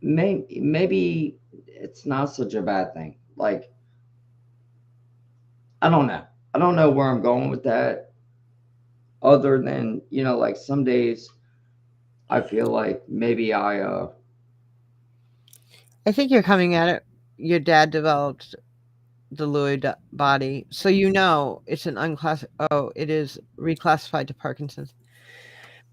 maybe it's not such a bad thing. Like, I don't know. I don't know where I'm going with that, other than, you know, like some days I feel like maybe I think you're coming at it. Your dad developed the Lewy body, so you know it's an it is reclassified to Parkinson's.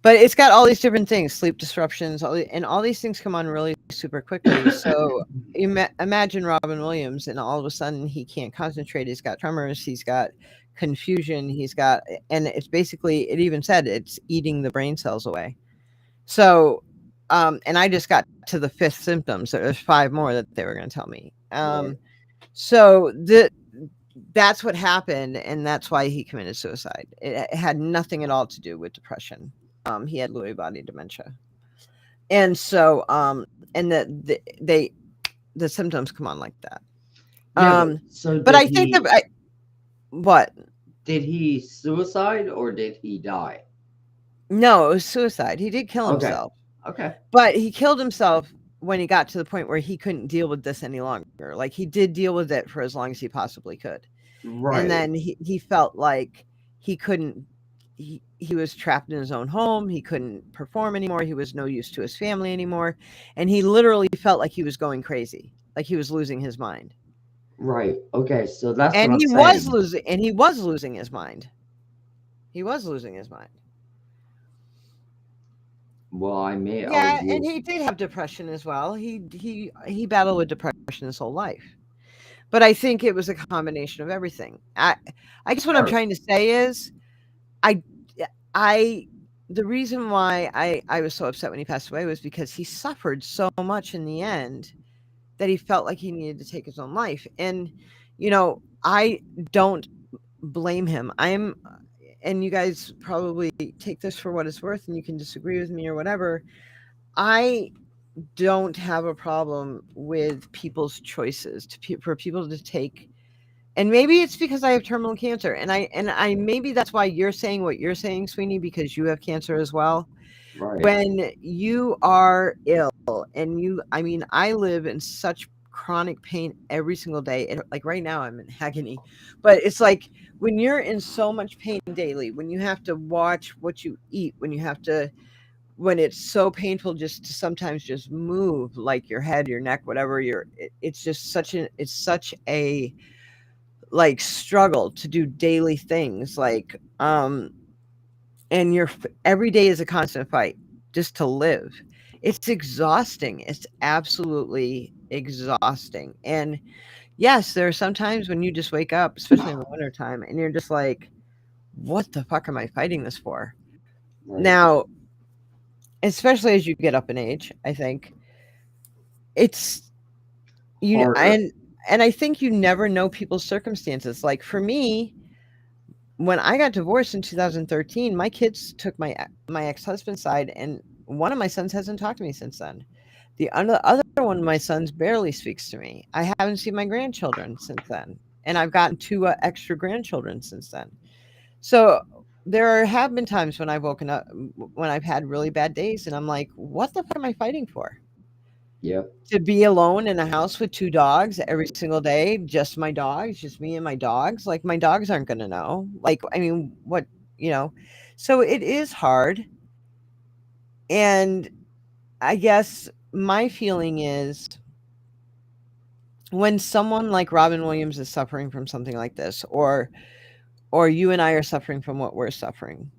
But it's got all these different things, sleep disruptions, and all these things come on really super quickly. So imagine Robin Williams, and all of a sudden he can't concentrate. He's got tremors. He's got confusion. And it's basically, it even said it's eating the brain cells away. So, and I just got to the 5th symptoms. There's 5 more that they were going to tell me. So that's what happened, and that's why he committed suicide. It had nothing at all to do with depression. He had Lewy body dementia, and so and the symptoms come on like that. But I think what did he suicide or did he die? No, it was suicide. He did kill himself. Okay. But he killed himself when he got to the point where he couldn't deal with this any longer. Like, he did deal with it for as long as he possibly could. Right. And then he felt like he couldn't. He was trapped in his own home. He couldn't perform anymore. He was no use to his family anymore. And he literally felt like he was going crazy, like he was losing his mind. Right. Okay. So that's and what he I'm was saying. losing his mind. He was losing his mind. Well, I may Yeah, argue. and he did have depression as well. He battled with depression his whole life. But I think it was a combination of everything. I guess what I'm trying to say is, the reason why I was so upset when he passed away was because he suffered so much in the end that he felt like he needed to take his own life. And, you know, I don't blame him. And you guys probably take this for what it's worth, and you can disagree with me or whatever. I don't have a problem with people's choices for people to take. And maybe it's because I have terminal cancer, and I maybe that's why you're saying what you're saying, Sweeney, because you have cancer as well. Right. When you are ill, and I live in such chronic pain every single day. And like right now, I'm in agony, but it's like when you're in so much pain daily, when you have to watch what you eat, when it's so painful just to sometimes just move, like your head, your neck, whatever, it's just such a like struggle to do daily things, like and every day is a constant fight just to live. It's exhausting. It's absolutely exhausting. And yes, there are some times when you just wake up, especially in the wintertime, and you're just like, what the fuck am I fighting this for? Right. Now, especially as you get up in age, I think it's and I think you never know people's circumstances. Like for me, when I got divorced in 2013, my kids took my ex-husband's side, and one of my sons hasn't talked to me since then. The other one of my sons barely speaks to me. I haven't seen my grandchildren since then, and I've gotten 2 extra grandchildren since then. So there have been times when I've woken up, when I've had really bad days, and I'm like, what the fuck am I fighting for? Yeah. To be alone in a house with 2 dogs every single day, just my dogs, just me and my dogs. Like my dogs aren't going to know. Like, I mean, what, so it is hard. And I guess my feeling is when someone like Robin Williams is suffering from something like this, or you and I are suffering from what we're suffering,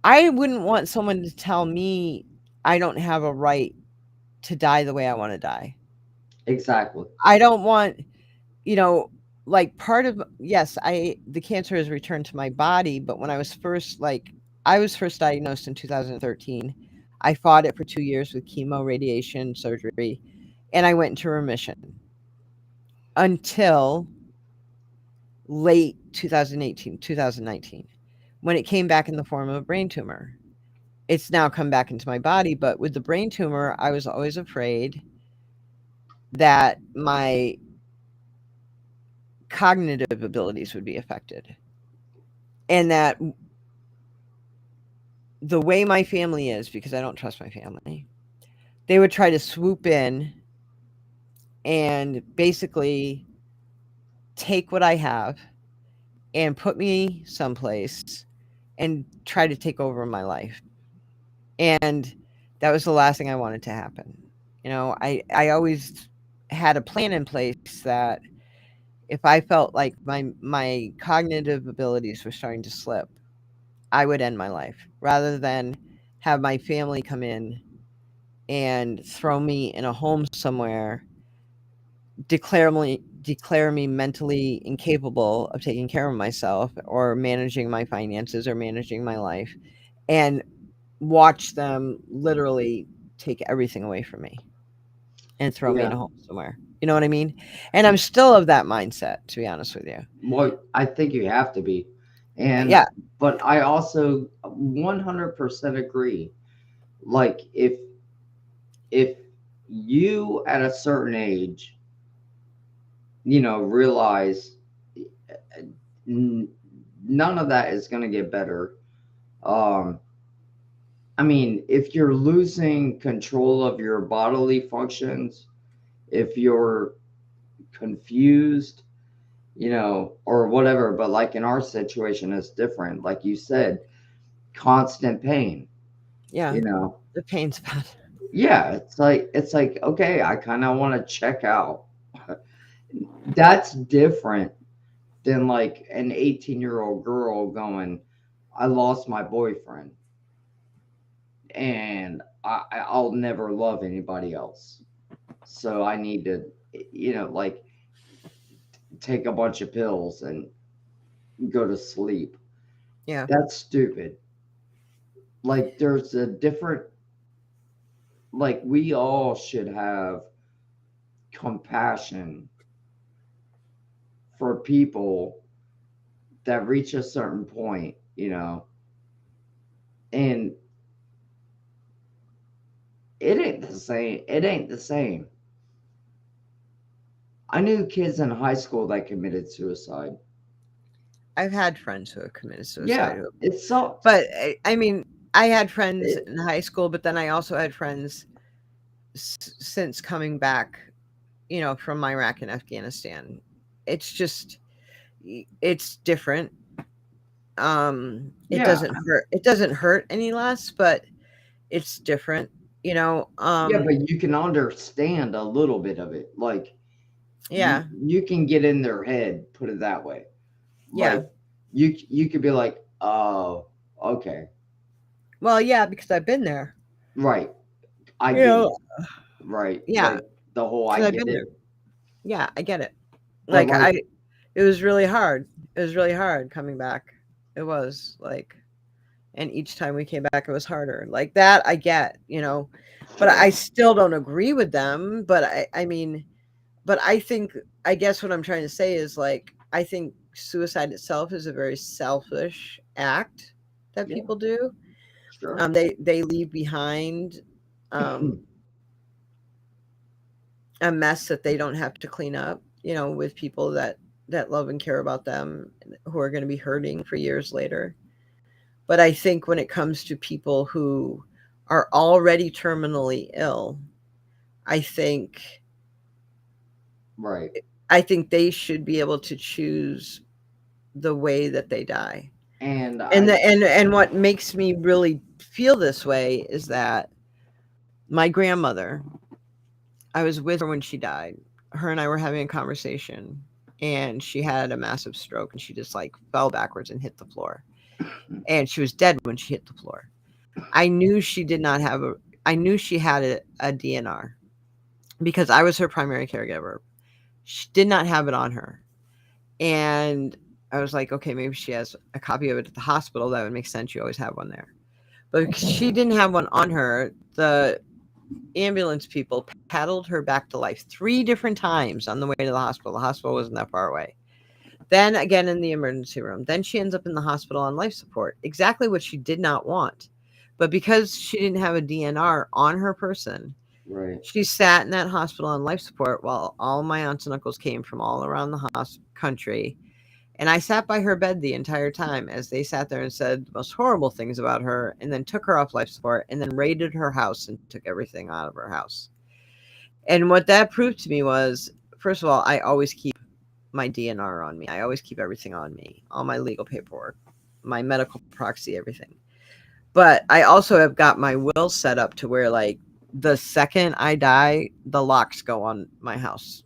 I wouldn't want someone to tell me I don't have a right to die the way I want to die. Exactly. I don't want, like part of, yes, the cancer has returned to my body, but when I was first diagnosed in 2013. I fought it for 2 years with chemo, radiation, surgery, and I went into remission until late 2019, when it came back in the form of a brain tumor. It's now come back into my body, but with the brain tumor, I was always afraid that my cognitive abilities would be affected, and that the way my family is, because I don't trust my family, they would try to swoop in and basically take what I have and put me someplace and try to take over my life. And that was the last thing I wanted to happen. You know, I always had a plan in place that if I felt like my cognitive abilities were starting to slip, I would end my life rather than have my family come in and throw me in a home somewhere, declare me mentally incapable of taking care of myself or managing my finances or managing my life, and watch them literally take everything away from me and throw me in a home somewhere. You know what I mean? And I'm still of that mindset, to be honest with you. Well, I think you have to be. And yeah, but I also 100% agree. Like if you at a certain age, you know, realize none of that is going to get better. I mean, if you're losing control of your bodily functions, if you're confused, you know, or whatever, but like in our situation, it's different. Like you said, constant pain. Yeah. You know, the pain's bad. Yeah. It's like, okay, I kind of want to check out. That's different than like an 18-year-old girl going, I lost my boyfriend and I'll never love anybody else. So I need to, you know, like take a bunch of pills and go to sleep. Yeah. That's stupid. Like there's a different, like we all should have compassion for people that reach a certain point, you know, and it ain't the same. It ain't the same. I knew kids in high school that committed suicide. I've had friends who have committed suicide. Yeah, it sucks. But I mean, I had friends in high school, but then I also had friends since coming back, you know, from Iraq and Afghanistan. It's just, it's different. It doesn't hurt. It doesn't hurt any less, but it's different, you know. Yeah, but you can understand a little bit of it. Like, yeah, you can get in their head, put it that way. Yeah. Like, you could be like, oh, okay. Well, yeah, because I've been there. Right. I You get know, it. Right. Yeah. Like, the whole 'Cause I I've get been it. there. Yeah, I get it. But, Like it was really hard. It was really hard coming back. It was like, and each time we came back, it was harder. Like that, I get, you know, but I still don't agree with them. But I mean, but I think, I guess what I'm trying to say is like, I think suicide itself is a very selfish act that people do. Sure. They leave behind a mess that they don't have to clean up, you know, with people that love and care about them, who are going to be hurting for years later. But I think when it comes to people who are already terminally ill, I think they should be able to choose the way that they die. And what makes me really feel this way is that my grandmother, I was with her when she died. Her and I were having a conversation, and she had a massive stroke, and she just like fell backwards and hit the floor. And she was dead when she hit the floor. I knew she did not have I knew she had a DNR because I was her primary caregiver. She did not have it on her. And I was like, okay, maybe she has a copy of it at the hospital. That would make sense. You always have one there. But because she didn't have one on her, the ambulance people paddled her back to life 3 different times on the way to the hospital. The hospital wasn't that far away. Then again in the emergency room. Then she ends up in the hospital on life support. Exactly what she did not want. But because she didn't have a DNR on her person, Right. she sat in that hospital on life support while all my aunts and uncles came from all around the country. And I sat by her bed the entire time as they sat there and said the most horrible things about her, and then took her off life support, and then raided her house and took everything out of her house. And what that proved to me was, first of all, I always keep my DNR on me. I always keep everything on me, all my legal paperwork, my medical proxy, everything. But I also have got my will set up to where, like, the second I die, the locks go on my house,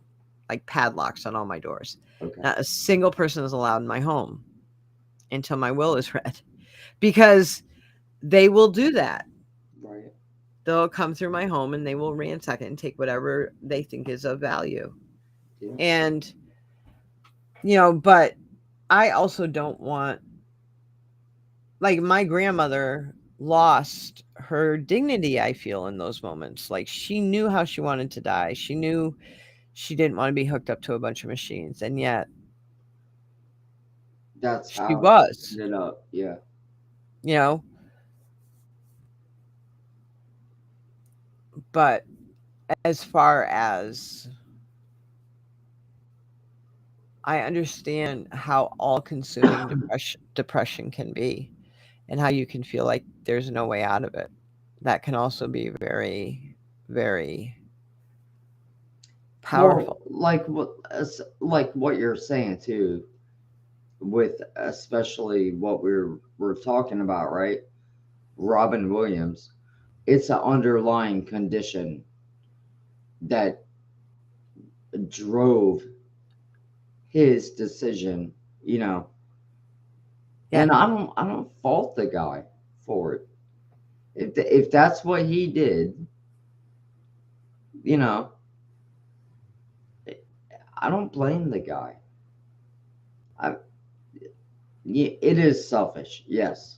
like padlocks on all my doors. Okay. Not a single person is allowed in my home until my will is read, because they will do that. Right. They'll come through my home and they will ransack it and take whatever they think is of value. Yeah. And, you know, but I also don't want, like, my grandmother lost her dignity, I feel, in those moments. Like, she knew how she wanted to die. She knew she didn't want to be hooked up to a bunch of machines, and yet That's she how was. it ended up. Yeah. You know, but as far as I understand how all-consuming depression can be, and how you can feel like there's no way out of it. That can also be very, very powerful. Well, like what you're saying too, with especially what we're talking about, right? Robin Williams, it's an underlying condition that drove his decision, you know. Yeah. And I don't fault the guy for it. If that's what he did, you know, I don't blame the guy. It is selfish, yes.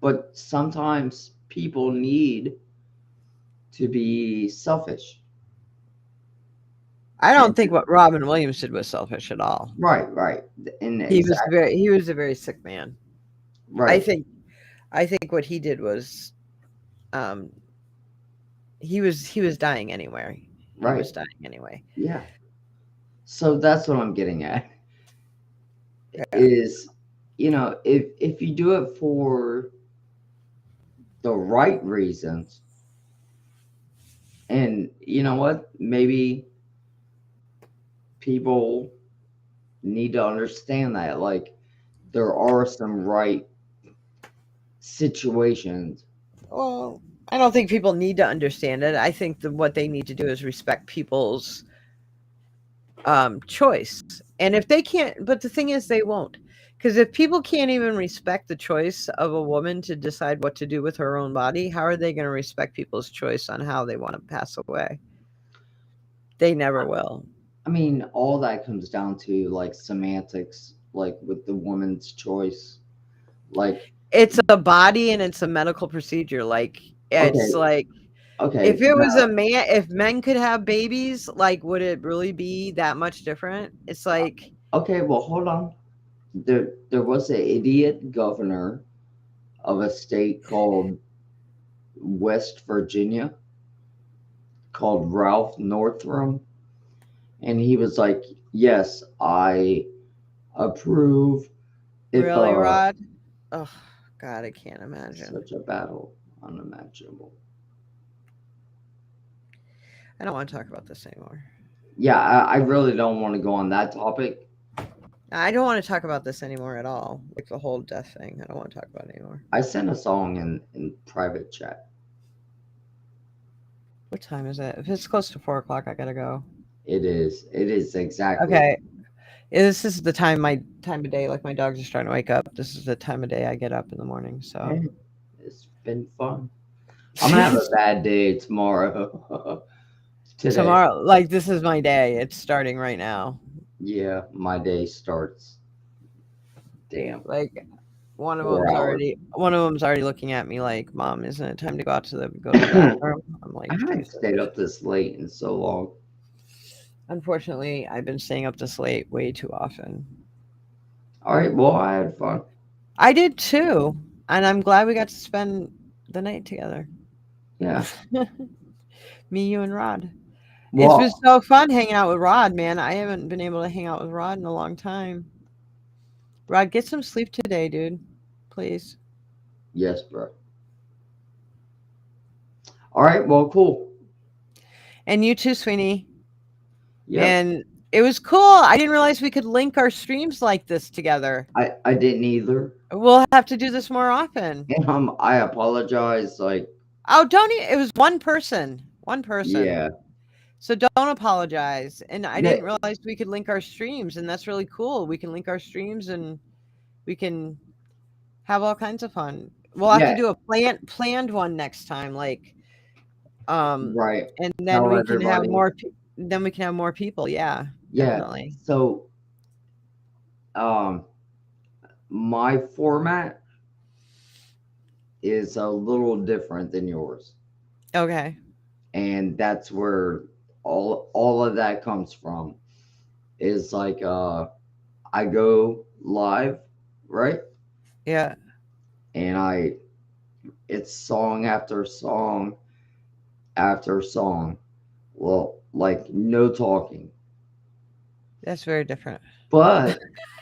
But sometimes people need to be selfish. I don't think what Robin Williams did was selfish at all. Right, right. And he was a very sick man. Right. I think what he did was he was dying anyway. He was dying anyway. Yeah. So that's what I'm getting at. Yeah. Is, you know, if you do it for the right reasons, and you know what, maybe people need to understand that, like, there are some right situations. Well, I don't think people need to understand it. I think that what they need to do is respect people's choice. And if they can't, but the thing is, they won't. Because if people can't even respect the choice of a woman to decide what to do with her own body, how are they going to respect people's choice on how they want to pass away? They never will. I mean, all that comes down to, like, semantics, like with the woman's choice. Like, it's a body and it's a medical procedure. Like, it's like, okay, if it was a man, if men could have babies, like, would it really be that much different? It's like, okay, well, hold on. There was an idiot governor of a state called West Virginia called Ralph Northam, and he was like, yes, I approve. Really, Rod? Oh God, I can't imagine. Such a battle, unimaginable. I don't want to talk about this anymore. Yeah, I really don't want to go on that topic. I don't want to talk about this anymore at all. Like the whole death thing. I don't want to talk about it anymore. I sent a song in private chat. What time is it? If it's close to 4 o'clock, I gotta go. It is exactly. Okay. This is the time, my time of day. Like, my dogs are starting to wake up. This is the time of day I get up in the morning. So hey, it's been fun. I'm gonna have a bad day tomorrow. Tomorrow, like, this is my day. It's starting right now. Yeah, my day starts. Damn. Like one of 4 them's hours. already looking at me like, "Mom, isn't it time to go to the bathroom?" I'm like, I haven't "Jesus." stayed up this late in so long. Unfortunately, I've been staying up this late way too often. All right, well, I had fun. I did too, and I'm glad we got to spend the night together. Yeah. Me, you, and Rod. Well, It's been so fun hanging out with Rod, man. I haven't been able to hang out with Rod in a long time. Rod, get some sleep today, dude. Please. yes, bro. All right, well, cool. And you too, Sweeney. Yeah. And it was cool. I didn't realize we could link our streams like this together. I didn't either. We'll have to do this more often. And I apologize. Like, Oh, don't you? It was one person. One person. yeah. So don't apologize. And I Yeah. didn't realize we could link our streams, and that's really cool. We can link our streams and we can have all kinds of fun. We'll have Yeah. to do a planned one next time, like Right. and then Tell we can have everybody. more then we can have more people. Yeah. Yeah. Definitely. So, my format is a little different than yours, Okay. and that's where all of that comes from. Is like I go live, right? Yeah. And it's song after song after song. Well, like no talking. That's very different. But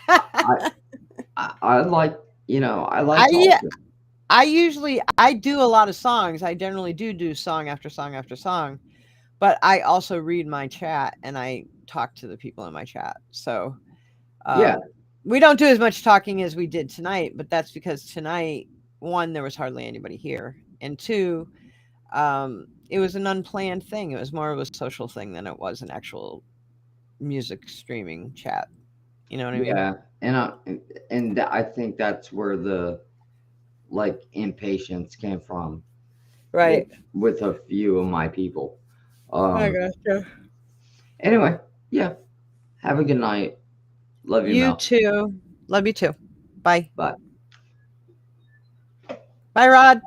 I like, I like talking. I do a lot of songs. I generally do song after song after song, but I also read my chat and I talk to the people in my chat. So Yeah. we don't do as much talking as we did tonight, but that's because tonight, one, there was hardly anybody here, and two, it was an unplanned thing. It was more of a social thing than it was an actual music streaming chat. You know what I mean? Yeah. And I think that's where the like impatience came from. Right. With a few of my people. I gotcha. Anyway, yeah. Have a good night. Love you, You Mel. too. Love you too. Bye. Bye. Bye, Rod.